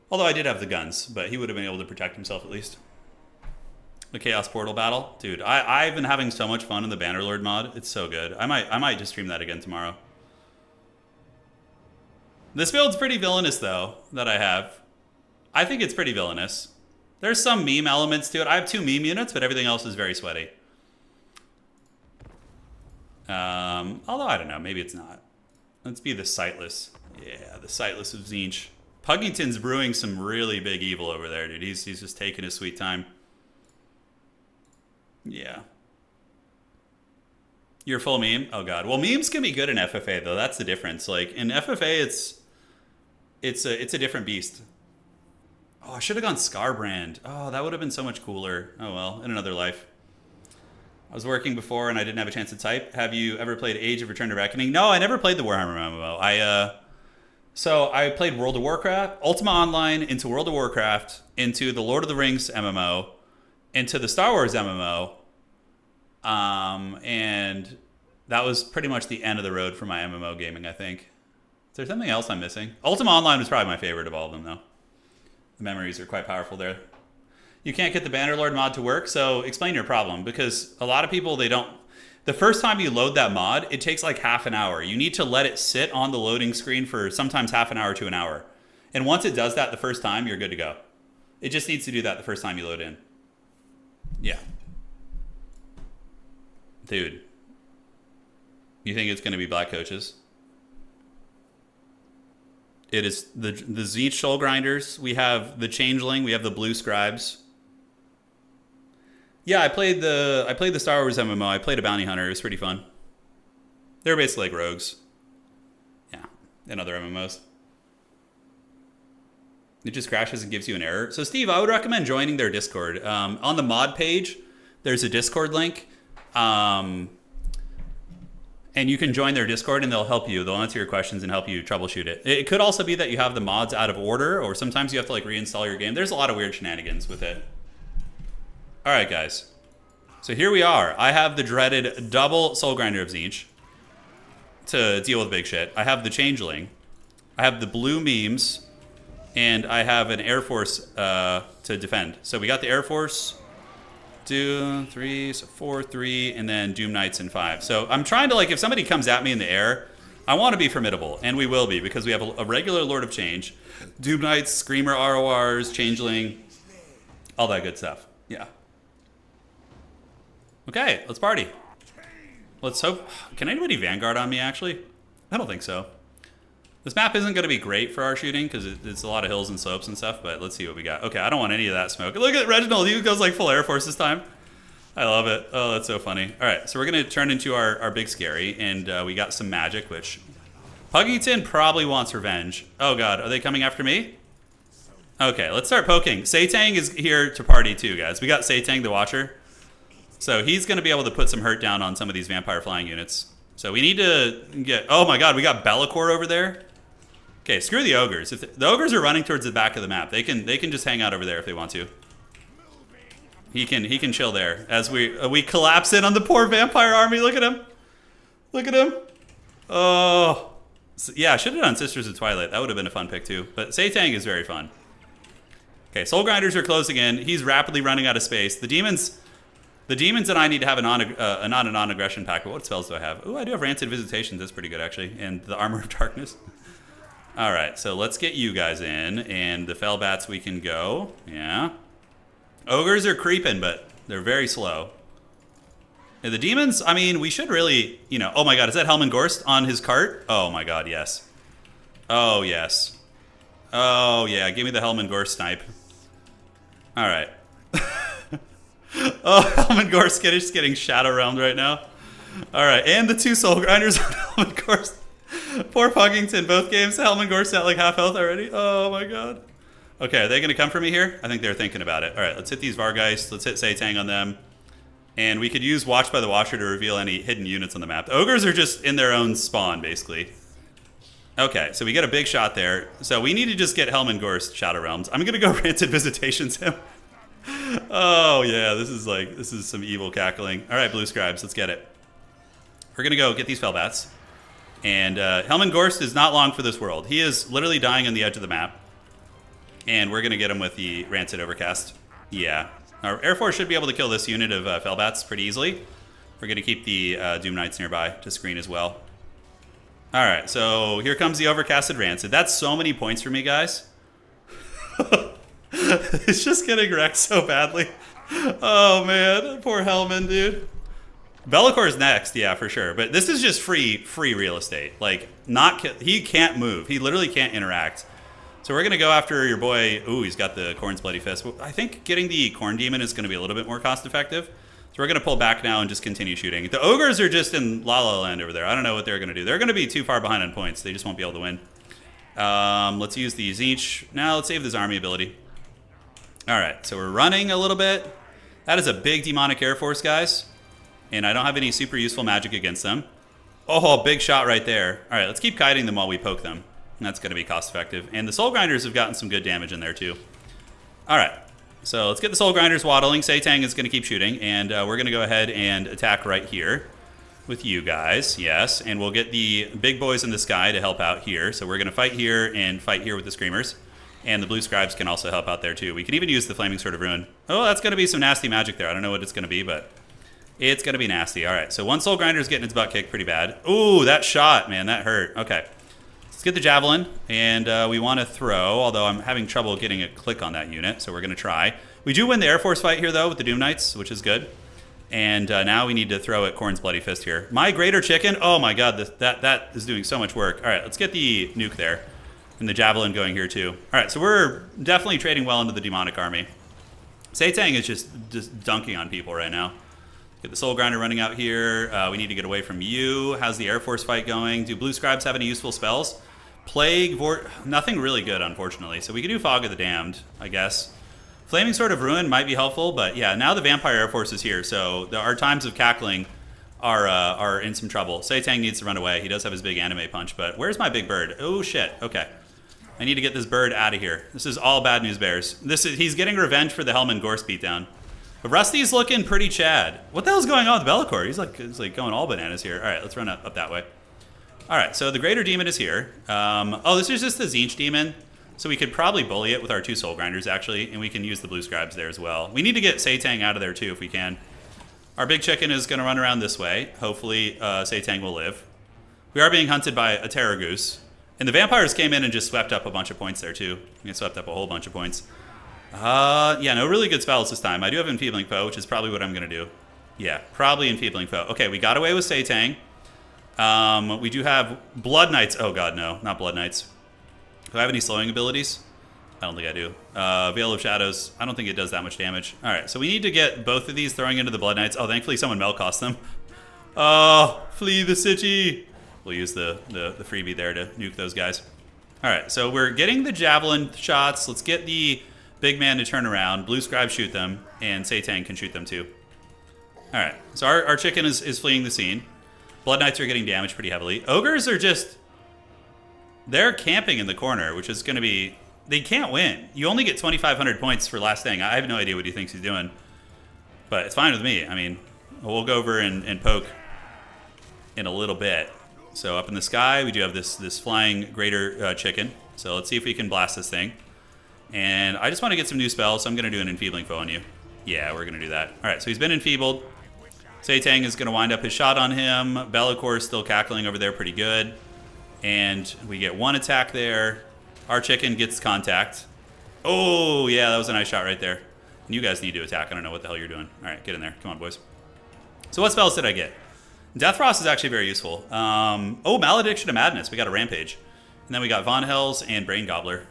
A: Although I did have the guns, but he would have been able to protect himself at least. The Chaos Portal battle. Dude, I've been having so much fun in the Bannerlord mod. It's so good. I might just stream that again tomorrow. This build's pretty villainous, though, that I have. I think it's pretty villainous. There's some meme elements to it. I have 2 meme units, but everything else is very sweaty. Although, I don't know. Maybe it's not. Let's be the Sightless. Yeah, the Sightless of Tzeentch. Puggington's brewing some really big evil over there, dude. He's just taking his sweet time. Yeah. You're full meme? Oh, God. Well, memes can be good in FFA, though. That's the difference. Like, in FFA, it's a different beast. Oh, I should have gone Scarbrand. Oh, that would have been so much cooler. Oh, well, in another life. I was working before and I didn't have a chance to type. Have you ever played Age of Return to Reckoning? No, I never played the Warhammer MMO. So I played World of Warcraft, Ultima Online, into World of Warcraft, into the Lord of the Rings MMO, into the Star Wars MMO. And that was pretty much the end of the road for my MMO gaming, I think. Is there something else I'm missing? Ultima Online was probably my favorite of all of them, though. The memories are quite powerful there. You can't get the Bannerlord mod to work, so explain your problem. Because a lot of people, they don't... The first time you load that mod, it takes like half an hour. You need to let it sit on the loading screen for sometimes half an hour to an hour. And once it does that the first time, you're good to go. It just needs to do that the first time you load in. Yeah. Dude. You think it's going to be black coaches? It is the Tzeentch Soul Grinders. We have the Changeling. We have the Blue Scribes. Yeah, I played the Star Wars MMO. I played a bounty hunter. It was pretty fun. They're basically like rogues. Yeah, in other MMOs. It just crashes and gives you an error. So Steve, I would recommend joining their Discord. On the mod page, there's a Discord link. And you can join their Discord and they'll help you. They'll answer your questions and help you troubleshoot it. It could also be that you have the mods out of order, or sometimes you have to like reinstall your game. There's a lot of weird shenanigans with it. All right, guys. So here we are. I have the dreaded double Soul Grinder of Tzeentch to deal with big shit. I have the Changeling. I have the blue memes. And I have an Air Force to defend. So we got the Air Force. 2, 3, so 4, 3, and then Doom Knights in 5. So I'm trying to, like, if somebody comes at me in the air, I want to be formidable, and we will be, because we have a regular Lord of Change, Doom Knights, Screamer RORs, Changeling, all that good stuff. Yeah. Okay, let's party. Let's hope... Can anybody Vanguard on me, actually? I don't think so. This map isn't going to be great for our shooting because it's a lot of hills and slopes and stuff, but let's see what we got. Okay, I don't want any of that smoke. Look at Reginald. He goes like full Air Force this time. I love it. Oh, that's so funny. All right, so we're going to turn into our big scary, and we got some magic, which... Puggington probably wants revenge. Oh, God. Are they coming after me? Okay, let's start poking. Satang is here to party too, guys. We got Satang the Watcher. So he's going to be able to put some hurt down on some of these vampire flying units. So we need to get... Oh, my God. We got Bellicor over there. Okay, screw the ogres. If the ogres are running towards the back of the map, they can just hang out over there if they want to. He can chill there as we collapse in on the poor vampire army. Look at him. Look at him. Oh... So, yeah, I should have done Sisters of Twilight. That would have been a fun pick too. But Satang is very fun. Okay, Soul Grinders are closing in. He's rapidly running out of space. The demons and I need to have a non-aggression pack. But what spells do I have? Oh, I do have Rancid Visitations. That's pretty good, actually. And the Armor of Darkness. All right, so let's get you guys in. And the Fell Bats, we can go. Yeah. Ogres are creeping, but they're very slow. The demons, I mean, we should really, you know... Oh, my God, is that Helman Gorst on his cart? Oh, my God, yes. Oh, yes. Oh, yeah, give me the Helman Gorst snipe. All right. Oh, Helman Gorst is getting shadow realmed right now. All right, and the 2 Soul Grinders on Helman Gorst. Poor Puggington, both games, Helman Gorst at like half health already. Oh, my God. Okay, are they going to come for me here? I think they're thinking about it. All right, let's hit these Vargeist. Let's hit Satang on them. And we could use Watch by the Watcher to reveal any hidden units on the map. The ogres are just in their own spawn, basically. Okay, so we get a big shot there. So we need to just get Helman Gorst Shadow Realms. I'm going to go Rancid Visitations him. Oh, yeah, this is some evil cackling. All right, Blue Scribes, let's get it. We're going to go get these Fellbats. And Helman Gorst is not long for this world. He is literally dying on the edge of the map. And we're going to get him with the Rancid Overcast. Yeah. Our Air Force should be able to kill this unit of Fellbats pretty easily. We're going to keep the Doom Knights nearby to screen as well. All right, so here comes the Overcasted Rancid. That's so many points for me, guys. It's just getting wrecked so badly. Oh, man. Poor Helman, dude. Bellicor's next, yeah, for sure. But this is just free real estate. Like, he can't move. He literally can't interact. So we're going to go after your boy. Ooh, he's got the Corn's Bloody Fist. I think getting the Corn Demon is going to be a little bit more cost effective. So we're going to pull back now and just continue shooting. The ogres are just in La La Land over there. I don't know what they're going to do. They're going to be too far behind on points. They just won't be able to win. Let's use the Zinch. Now let's save this army ability. All right, so we're running a little bit. That is a big demonic Air Force, guys. And I don't have any super useful magic against them. Oh, big shot right there. All right, let's keep kiting them while we poke them. That's going to be cost effective. And the Soul Grinders have gotten some good damage in there too. All right. So let's get the Soul Grinders waddling. Satang is going to keep shooting. And we're going to go ahead and attack right here with you guys. Yes. And we'll get the big boys in the sky to help out here. So we're going to fight here and fight here with the Screamers. And the Blue Scribes can also help out there too. We can even use the Flaming Sword of Ruin. Oh, that's going to be some nasty magic there. I don't know what it's going to be, but it's going to be nasty. All right. So one Soul Grinder is getting its butt kicked pretty bad. Ooh, that shot, man. That hurt. Okay. Let's get the Javelin, and we want to throw, although I'm having trouble getting a click on that unit, so we're going to try. We do win the Air Force fight here, though, with the Doom Knights, which is good. And now we need to throw at Corn's Bloody Fist here. My Greater Chicken, oh my God, that is doing so much work. All right, let's get the nuke there, and the Javelin going here, too. All right, so we're definitely trading well into the Demonic Army. Satang is just dunking on people right now. Get the Soul Grinder running out here. We need to get away from you. How's the Air Force fight going? Do Blue Scribes have any useful spells? Plague, nothing really good, unfortunately. So we could do Fog of the Damned, I guess. Flaming Sword of Ruin might be helpful, but yeah, now the Vampire Air Force is here, so our times of cackling are in some trouble. Satang needs to run away. He does have his big anime punch, but where's my big bird? Oh, shit. Okay. I need to get this bird out of here. This is all bad news bears. He's getting revenge for the Helman Gorst beatdown. But Rusty's looking pretty Chad. What the hell's going on with Bellicor? He's like going all bananas here. All right, let's run up that way. All right, so the Greater Demon is here. Oh, this is just the Zinch Demon. So we could probably bully it with our 2 Soul Grinders, actually, and we can use the Blue Scribes there as well. We need to get Satang out of there, too, if we can. Our big chicken is going to run around this way. Hopefully, Satang will live. We are being hunted by a Terror Goose. And the vampires came in and just swept up a bunch of points there, too. They swept up a whole bunch of points. Yeah, no really good spells this time. I do have Enfeebling Foe, which is probably what I'm going to do. Yeah, probably Enfeebling Foe. Okay, we got away with Satang. We do have Blood Knights. Oh god, no, not Blood Knights. Do I have any slowing abilities? I don't think I do. Veil of Shadows. I don't think it does that much damage. All right, so we need to get both of these throwing into the Blood Knights. Oh, thankfully someone Mel cost them. Oh, flee the city. We'll use the freebie there to nuke those guys. All right, so we're getting the Javelin shots. Let's get the big man to turn around. Blue Scribe shoot them, and Satang can shoot them too. All right, so our chicken is fleeing the scene. Blood Knights are getting damaged pretty heavily. Ogres are just... They're camping in the corner, which is going to be... They can't win. You only get 2,500 points for last thing. I have no idea what he thinks he's doing. But it's fine with me. I mean, we'll go over and poke in a little bit. So up in the sky, we do have this flying greater chicken. So let's see if we can blast this thing. And I just want to get some new spells, so I'm going to do an Enfeebling Foe on you. Yeah, we're going to do that. All right, so he's been enfeebled. Satang is going to wind up his shot on him. Bellicor is still cackling over there pretty good. And we get one attack there. Our chicken gets contact. Oh, yeah, that was a nice shot right there. And you guys need to attack. I don't know what the hell you're doing. All right, get in there. Come on, boys. So what spells did I get? Death Frost is actually very useful. Oh, Malediction of Madness. We got a Rampage. And then we got Von Hells and Brain Gobbler.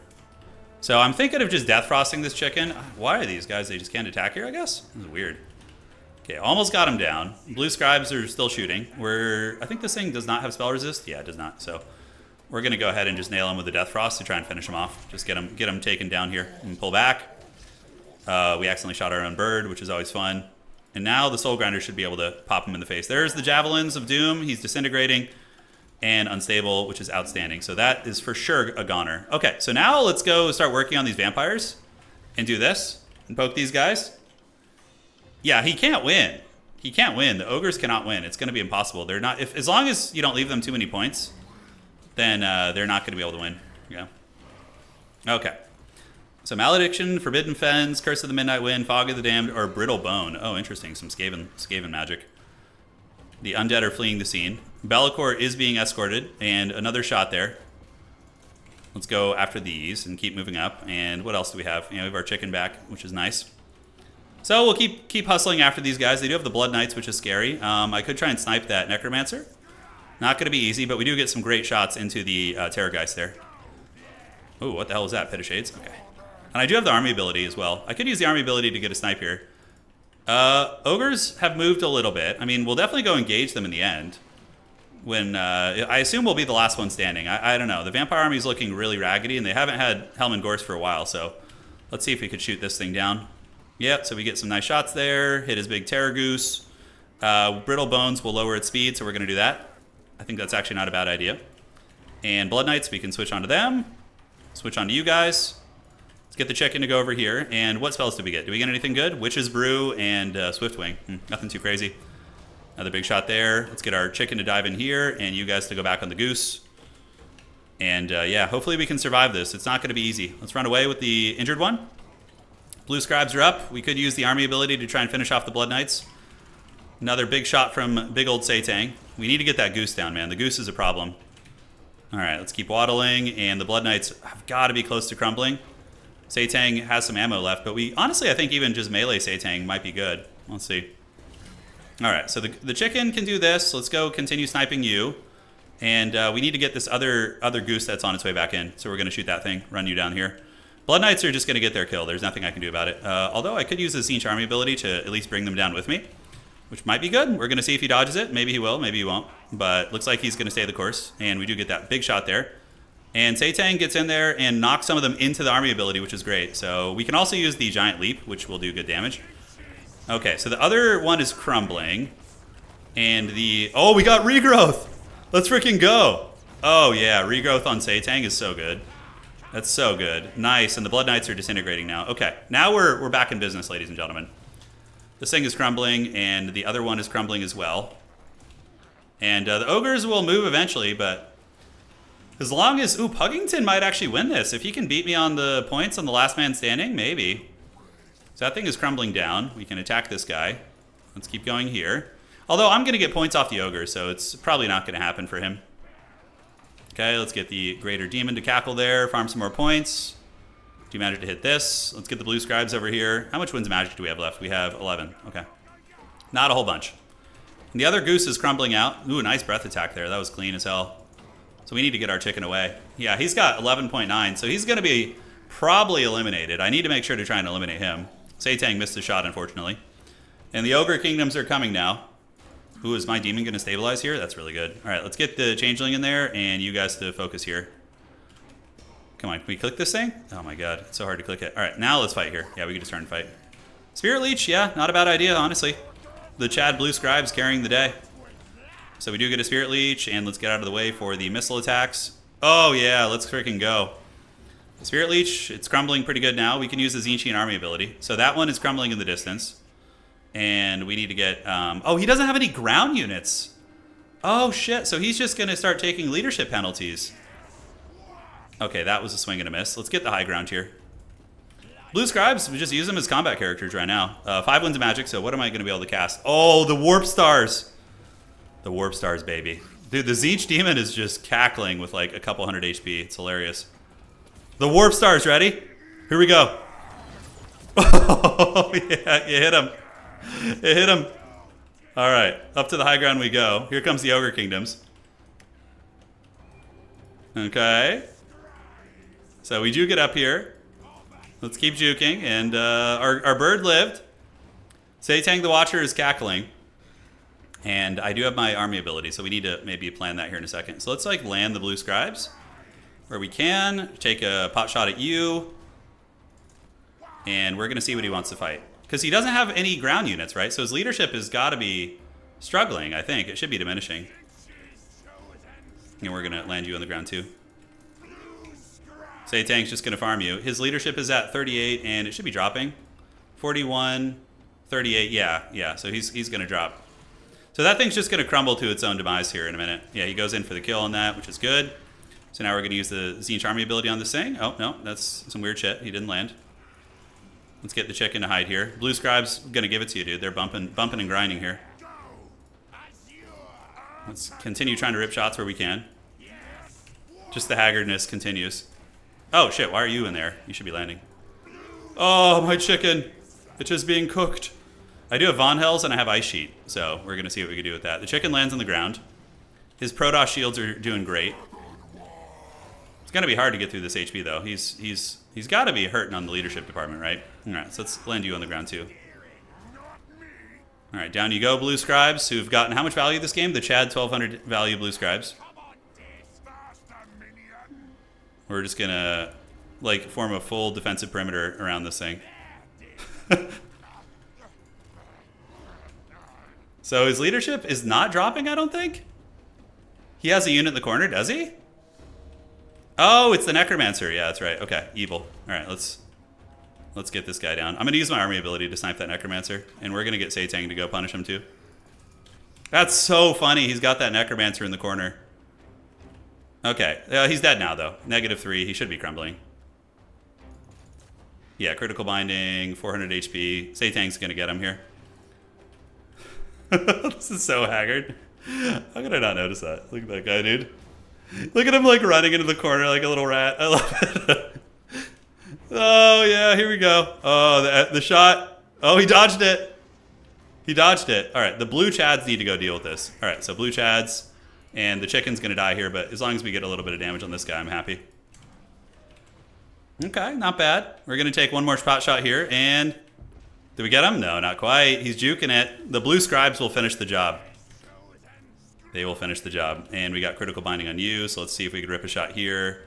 A: So I'm thinking of just Death Frosting this chicken. Why are these guys? They just can't attack here, I guess? This is weird. Okay, almost got him down. Blue Scribes are still shooting. I think this thing does not have spell resist. Yeah, it does not. So we're going to go ahead and just nail him with the Death Frost to try and finish him off. Just get him taken down here and pull back. We accidentally shot our own bird, which is always fun. And now the Soul Grinder should be able to pop him in the face. There's the Javelins of Doom. He's disintegrating and unstable, which is outstanding. So that is for sure a goner. Okay, so now let's go start working on these vampires and do this and poke these guys. Yeah, he can't win. He can't win. The ogres cannot win. It's going to be impossible. They're not. As long as you don't leave them too many points, then they're not going to be able to win. Yeah. Okay. So Malediction, Forbidden Fens, Curse of the Midnight Wind, Fog of the Damned, or Brittle Bone. Oh, interesting. Some Skaven magic. The undead are fleeing the scene. Bellicor is being escorted, and another shot there. Let's go after these and keep moving up. And what else do we have? We have our chicken back, which is nice. So we'll keep hustling after these guys. They do have the Blood Knights, which is scary. I could try and snipe that Necromancer. Not going to be easy, but we do get some great shots into the Terrorgeist there. Oh, what the hell is that? Pit of Shades? Okay. And I do have the army ability as well. I could use the army ability to get a snipe here. Ogres have moved a little bit. I mean, we'll definitely go engage them in the end. When I assume we'll be the last one standing. I don't know. The Vampire Army is looking really raggedy, and they haven't had Helm and Gorse for a while, so let's see if we could shoot this thing down. Yep, so we get some nice shots there. Hit his big Terror Goose. Brittle Bones will lower its speed, so we're going to do that. I think that's actually not a bad idea. And Blood Knights, we can switch onto them. Switch onto you guys. Let's get the chicken to go over here. And what spells did we get? Did we get anything good? Witch's Brew and Swiftwing. Nothing too crazy. Another big shot there. Let's get our chicken to dive in here and you guys to go back on the goose. And yeah, hopefully we can survive this. It's not going to be easy. Let's run away with the injured one. Blue Scribes are up. We could use the army ability to try and finish off the Blood Knights. Another big shot from big old Satang. We need to get that goose down, man. The goose is a problem. All right, let's keep waddling. And the Blood Knights have got to be close to crumbling. Satang has some ammo left, but honestly, I think even just melee Satang might be good. Let's see. All right, so the chicken can do this. Let's go continue sniping you. And we need to get this other goose that's on its way back in. So we're going to shoot that thing, run you down here. Blood Knights are just going to get their kill. There's nothing I can do about it. Although I could use the Zinch Army ability to at least bring them down with me, which might be good. We're going to see if he dodges it. Maybe he will, maybe he won't. But looks like he's going to stay the course. And we do get that big shot there. And Satang gets in there and knocks some of them into the army ability, which is great. So we can also use the Giant Leap, which will do good damage. Okay, so the other one is crumbling. And oh, we got Regrowth! Let's freaking go! Oh yeah, Regrowth on Satang is so good. That's so good. Nice, and the Blood Knights are disintegrating now. Okay, now we're back in business, ladies and gentlemen. This thing is crumbling, and the other one is crumbling as well. And the Ogres will move eventually, but as long as... Ooh, Puggington might actually win this. If he can beat me on the points on the last man standing, maybe. So that thing is crumbling down. We can attack this guy. Let's keep going here. Although I'm going to get points off the Ogre, so it's probably not going to happen for him. Okay, let's get the Greater Demon to cackle there. Farm some more points. Do you manage to hit this? Let's get the Blue Scribes over here. How much Winds of Magic do we have left? We have 11. Okay. Not a whole bunch. And the other goose is crumbling out. Ooh, nice breath attack there. That was clean as hell. So we need to get our chicken away. Yeah, he's got 11.9, so he's going to be probably eliminated. I need to make sure to try and eliminate him. Satang missed the shot, unfortunately. And the Ogre Kingdoms are coming now. Ooh, is my demon going to stabilize here? That's really good. All right, let's get the Changeling in there, and you guys to focus here. Come on, can we click this thing? Oh my god, it's so hard to click it. All right, now let's fight here. Yeah, we can just turn and fight. Spirit Leech, yeah, not a bad idea, honestly. The Chad Blue Scribe's carrying the day. So we do get a Spirit Leech, and let's get out of the way for the missile attacks. Oh yeah, let's freaking go. The Spirit Leech, it's crumbling pretty good now. We can use the Zinchian Army ability. So that one is crumbling in the distance. And we need to get... oh, he doesn't have any ground units. Oh shit, so he's just going to start taking leadership penalties. Okay, that was a swing and a miss. Let's get the high ground here. Blue Scribes, we just use them as combat characters right now. 5 wins of magic, so what am I going to be able to cast? Oh, the Warp Stars. The Warp Stars, baby. Dude, the Zeech Demon is just cackling with like a couple hundred HP. It's hilarious. The Warp Stars, ready? Here we go. Oh, yeah, you hit him. It hit him. All right, up to the high ground we go. Here comes the Ogre Kingdoms. Okay. So we do get up here. Let's keep juking, and our bird lived. Satang the Watcher is cackling. And I do have my army ability, so we need to maybe plan that here in a second. So let's like land the Blue Scribes where we can. Take a pot shot at you. And we're going to see what he wants to fight. Because he doesn't have any ground units, right? So his leadership has got to be struggling, I think. It should be diminishing. And we're going to land you on the ground too. Satang's just going to farm you. His leadership is at 38, and it should be dropping. 41, 38, yeah. So he's going to drop. So that thing's just going to crumble to its own demise here in a minute. Yeah, he goes in for the kill on that, which is good. So now we're going to use the Zinch Army ability on this thing. Oh, no, that's some weird shit. He didn't land. Let's get the chicken to hide here. Blue Scribe's going to give it to you, dude. They're bumping and grinding here. Let's continue trying to rip shots where we can. Just the haggardness continues. Oh, shit, why are you in there? You should be landing. Oh, my chicken. It's just being cooked. I do have Von Hells and I have Ice Sheet, so we're going to see what we can do with that. The chicken lands on the ground. His Protoss shields are doing great. It's going to be hard to get through this HP, though. He's got to be hurting on the leadership department, right? All right, so let's land you on the ground, too. All right, down you go, Blue Scribes, who've gotten how much value this game? The Chad 1200 value Blue Scribes. We're just gonna like form a full defensive perimeter around this thing. So his leadership is not dropping, I don't think. He has a unit in the corner, does he? Oh, it's the Necromancer. Yeah, that's right. Okay, evil. All right, let's get this guy down. I'm gonna use my army ability to snipe that Necromancer, and we're gonna get Satang to go punish him too. That's so funny. He's got that Necromancer in the corner. Okay, he's dead now, though. -3, he should be crumbling. Yeah, critical binding, 400 HP. Satang's gonna get him here. This is so haggard. How could I not notice that? Look at that guy, dude. Look at him, like, running into the corner like a little rat. I love it. Oh, yeah, here we go. Oh, the shot. Oh, he dodged it. He dodged it. All right, the blue Chads need to go deal with this. All right, so blue Chads. And the chicken's going to die here, but as long as we get a little bit of damage on this guy, I'm happy. Okay, not bad. We're going to take one more pot shot here, and... Did we get him? No, not quite. He's juking it. The Blue Scribes will finish the job. They will finish the job. And we got critical binding on you, so let's see if we can rip a shot here.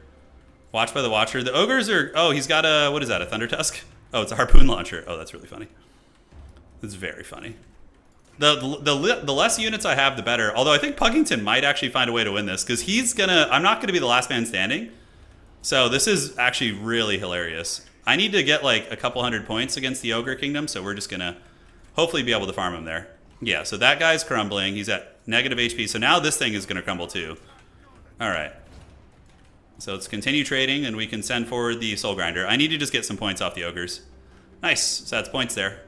A: Watch by the Watcher. The Ogres are... Oh, he's got a... What is that, a Thunder Tusk? Oh, it's a Harpoon Launcher. Oh, that's really funny. It's very funny. The less units I have, the better. Although I think Puggington might actually find a way to win this, because he's gonna... I'm not gonna be the last man standing. So this is actually really hilarious. I need to get like a couple hundred points against the Ogre Kingdom, so we're just gonna hopefully be able to farm him there. Yeah, so that guy's crumbling. He's at negative HP, so now this thing is gonna crumble too. All right. So let's continue trading, and we can send forward the Soul Grinder. I need to just get some points off the Ogres. Nice, so that's points there.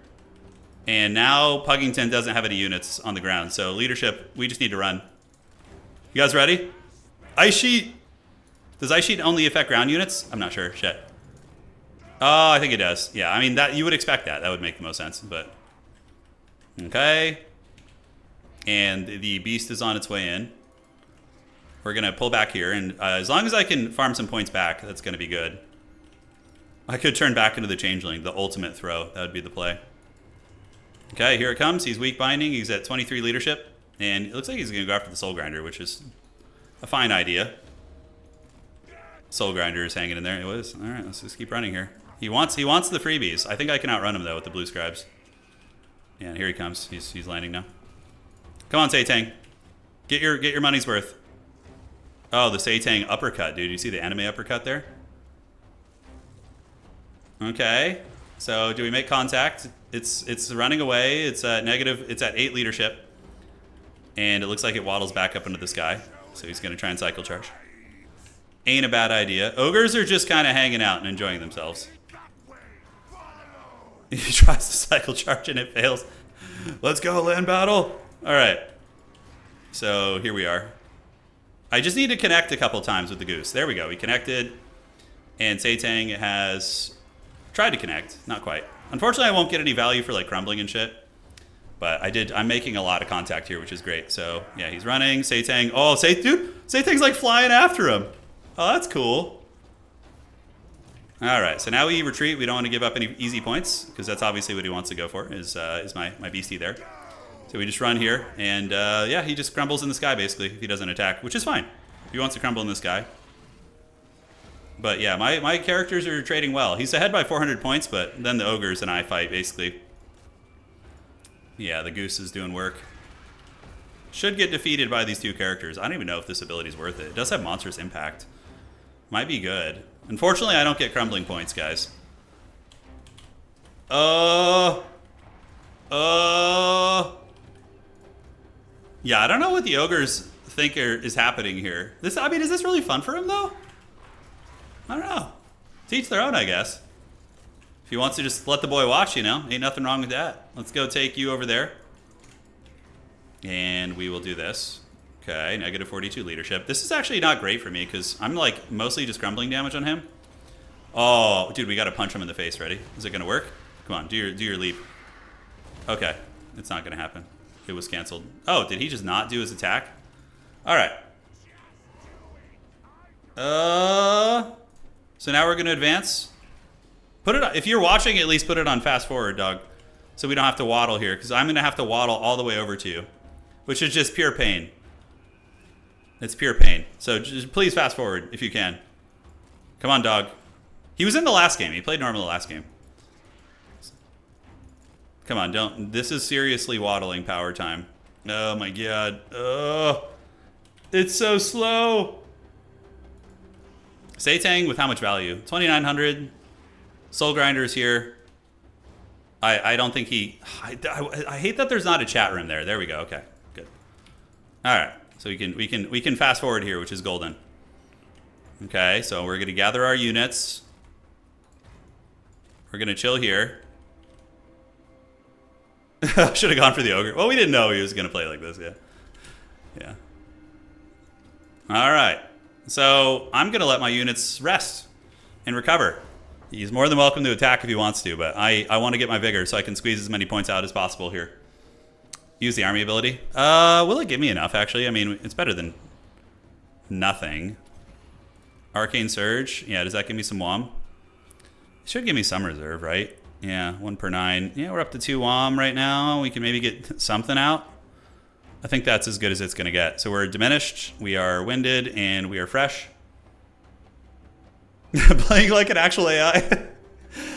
A: And now Puggington doesn't have any units on the ground, so leadership, we just need to run. You guys ready? Ice Sheet! Does Ice Sheet only affect ground units? I'm not sure, shit. Oh, I think it does. Yeah, I mean, that you would expect that. That would make the most sense, but Okay. And the beast is on its way in. We're going to pull back here. And as long as I can farm some points back, that's going to be good. I could turn back into the changeling, the ultimate throw. That would be the play. Okay, here it comes. He's weak binding. He's at 23 leadership. And it looks like he's going to go after the soul grinder, which is a fine idea. Soul grinder is hanging in there. It was. All right, let's just keep running here. He wants the freebies. I think I can outrun him, though, with the blue scribes. Yeah, here he comes. He's landing now. Come on, Satang. Get your money's worth. Oh, the Satang uppercut, dude. You see the anime uppercut there? Okay. So do we make contact? It's running away. It's at negative. It's at 8 leadership. And it looks like it waddles back up into the sky. So he's going to try and cycle charge. Ain't a bad idea. Ogres are just kind of hanging out and enjoying themselves. He tries to cycle charge and it fails. Let's go, land battle. All right. So here we are. I just need to connect a couple times with the goose. There we go. We connected. And Satang has tried to connect. Not quite. Unfortunately, I won't get any value for like crumbling and shit. But I'm making a lot of contact here, which is great. So, yeah, he's running. Satang. Oh, dude. Satang's like flying after him. Oh, that's cool. All right. So now we retreat. We don't want to give up any easy points because that's obviously what he wants to go for is my beastie there. So we just run here. And, yeah, he just crumbles in the sky, basically, if he doesn't attack, which is fine. If he wants to crumble in the sky. But, yeah, my characters are trading well. He's ahead by 400 points, but then the ogres and I fight, basically. Yeah, the goose is doing work. Should get defeated by these two characters. I don't even know if this ability is worth it. It does have monstrous impact. Might be good. Unfortunately, I don't get crumbling points, guys. Yeah, I don't know what the ogres think is happening here. I mean, is this really fun for him, though? I don't know. Teach their own, I guess. If he wants to just let the boy watch, you know, ain't nothing wrong with that. Let's go take you over there. And we will do this. Okay, negative 42 leadership. This is actually not great for me because I'm like mostly just crumbling damage on him. Oh, dude, we got to punch him in the face. Ready? Is it going to work? Come on, do your leap. Okay, it's not going to happen. It was canceled. Oh, did he just not do his attack? All right. So now we're going to advance. Put it on, if you're watching, at least put it on fast forward, dog. So we don't have to waddle here, because I'm going to have to waddle all the way over to you. Which is just pure pain. It's pure pain. So just please fast forward, if you can. Come on, dog. He was in the last game. He played normal the last game. Come on, don't. This is seriously waddling power time. Oh, my God. Oh, it's so slow. Satang with how much value? 2,900. Soul Grinder's here. I don't think he... I hate that there's not a chat room there. There we go. Okay, good. All right, so we can fast forward here, which is golden. Okay, so we're going to gather our units. We're going to chill here. Should have gone for the ogre. Well, we didn't know he was going to play like this. Yeah. All right. So I'm going to let my units rest and recover. He's more than welcome to attack if he wants to, but I want to get my vigor so I can squeeze as many points out as possible here. Use the army ability. Will it give me enough, actually? I mean, it's better than nothing. Arcane Surge. Yeah, does that give me some WOM? It should give me some reserve, right? Yeah, 1 per 9. Yeah, we're up to 2 WOM right now. We can maybe get something out. I think that's as good as it's going to get. So we're diminished, we are winded, and we are fresh. Playing like an actual AI.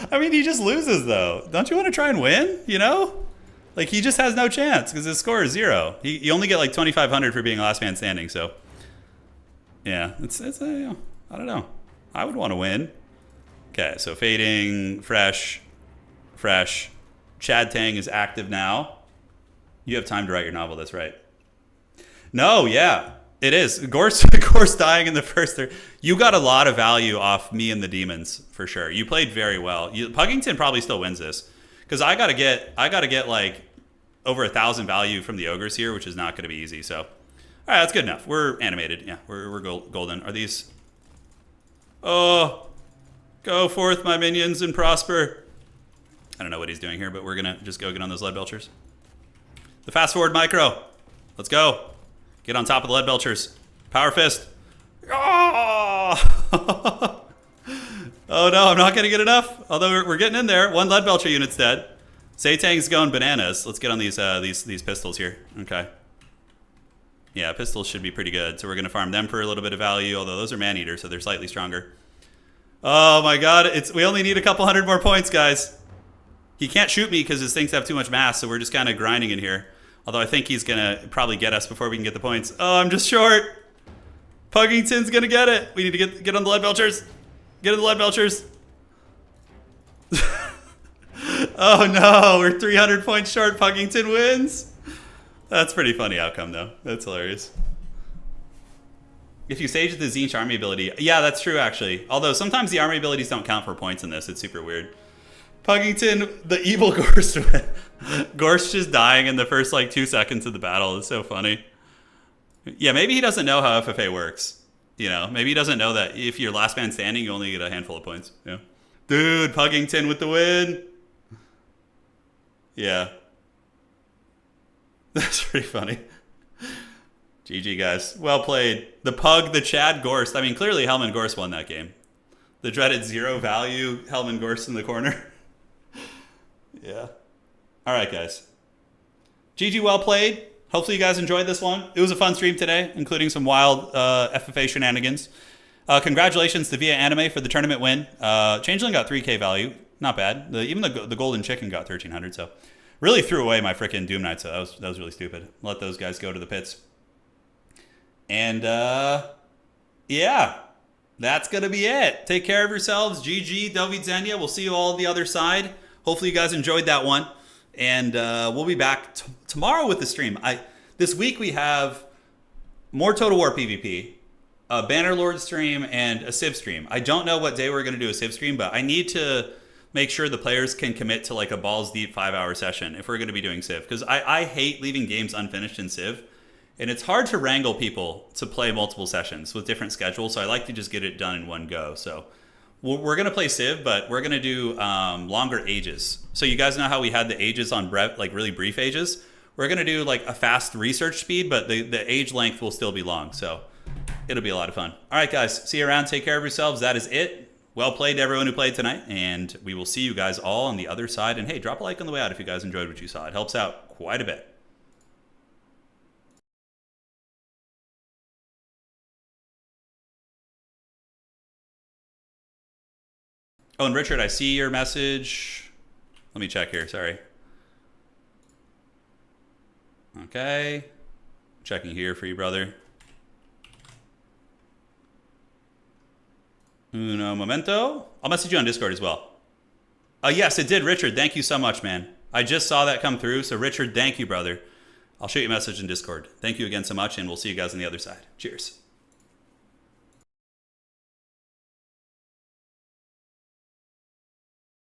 A: I mean, he just loses, though. Don't you want to try and win, you know? Like, he just has no chance because his score is 0. You only get like 2,500 for being last man standing, so... Yeah, it's I don't know. I would want to win. Okay, so fading, fresh. Chad Tang is active now. You have time to write your novel, that's right. No, yeah, it is. Gorse dying in the first third. You got a lot of value off me and the demons, for sure. You played very well. Puggington probably still wins this. Because I gotta get like over 1,000 value from the ogres here, which is not gonna be easy, so. All right, that's good enough. We're animated. Yeah, we're golden. Are these... Oh, go forth, my minions, and prosper. I don't know what he's doing here, but we're going to just go get on those lead belchers. The fast forward micro. Let's go. Get on top of the lead belchers. Power fist. Oh! Oh no, I'm not going to get enough. Although we're getting in there. One lead belcher unit's dead. Satang's going bananas. Let's get on these pistols here. Okay. Yeah, pistols should be pretty good. So we're going to farm them for a little bit of value. Although those are man-eaters, so they're slightly stronger. Oh my god. We only need a couple hundred more points, guys. He can't shoot me because his things have too much mass, so we're just kind of grinding in here. Although I think he's going to probably get us before we can get the points. Oh, I'm just short. Pugington's going to get it. We need to get on the lead belchers. Get in the lead belchers. Oh no, we're 300 points short. Pugington wins. That's pretty funny outcome though. That's hilarious. If you sage the Zinch army ability, yeah, that's true actually. Although sometimes the army abilities don't count for points in this. It's super weird. Pugington, the evil Gorst win. Gorst just dying in the first like 2 seconds of the battle is so funny. Yeah, maybe he doesn't know how FFA works. You know, maybe he doesn't know that if you're last man standing, you only get a handful of points. Yeah. Dude, Pugington with the win. Yeah. That's pretty funny. GG, guys. Well played. The Pug, the Chad Gorst. I mean, clearly Hellman Gorst won that game. The dreaded 0 value Hellman Gorst in the corner. Yeah. All right, guys. GG, well played. Hopefully you guys enjoyed this one. It was a fun stream today, including some wild FFA shenanigans. Congratulations to Via Anime for the tournament win. Changeling got 3k value. Not bad. Even the Golden Chicken got 1,300, so... Really threw away my frickin' Doom Knight, so that was really stupid. Let those guys go to the pits. And, yeah. That's going to be it. Take care of yourselves. GG, David Zenia. We'll see you all on the other side. Hopefully you guys enjoyed that one. And we'll be back tomorrow with the stream. This week we have more Total War PvP, a Bannerlord stream, and a Civ stream. I don't know what day we're going to do a Civ stream, but I need to make sure the players can commit to like a balls deep 5-hour session if we're going to be doing Civ. Because I hate leaving games unfinished in Civ. And it's hard to wrangle people to play multiple sessions with different schedules. So I like to just get it done in one go. So we're going to play Civ, but we're going to do longer ages. So you guys know how we had the ages on like really brief ages? We're going to do like a fast research speed, but the age length will still be long. So it'll be a lot of fun. All right, guys. See you around. Take care of yourselves. That is it. Well played to everyone who played tonight. And we will see you guys all on the other side. And hey, drop a like on the way out if you guys enjoyed what you saw. It helps out quite a bit. Oh, and Richard, I see your message. Let me check here. Sorry. Okay. Checking here for you, brother. Uno momento. I'll message you on Discord as well. Yes, it did, Richard. Thank you so much, man. I just saw that come through. So, Richard, thank you, brother. I'll shoot you a message in Discord. Thank you again so much, and we'll see you guys on the other side. Cheers.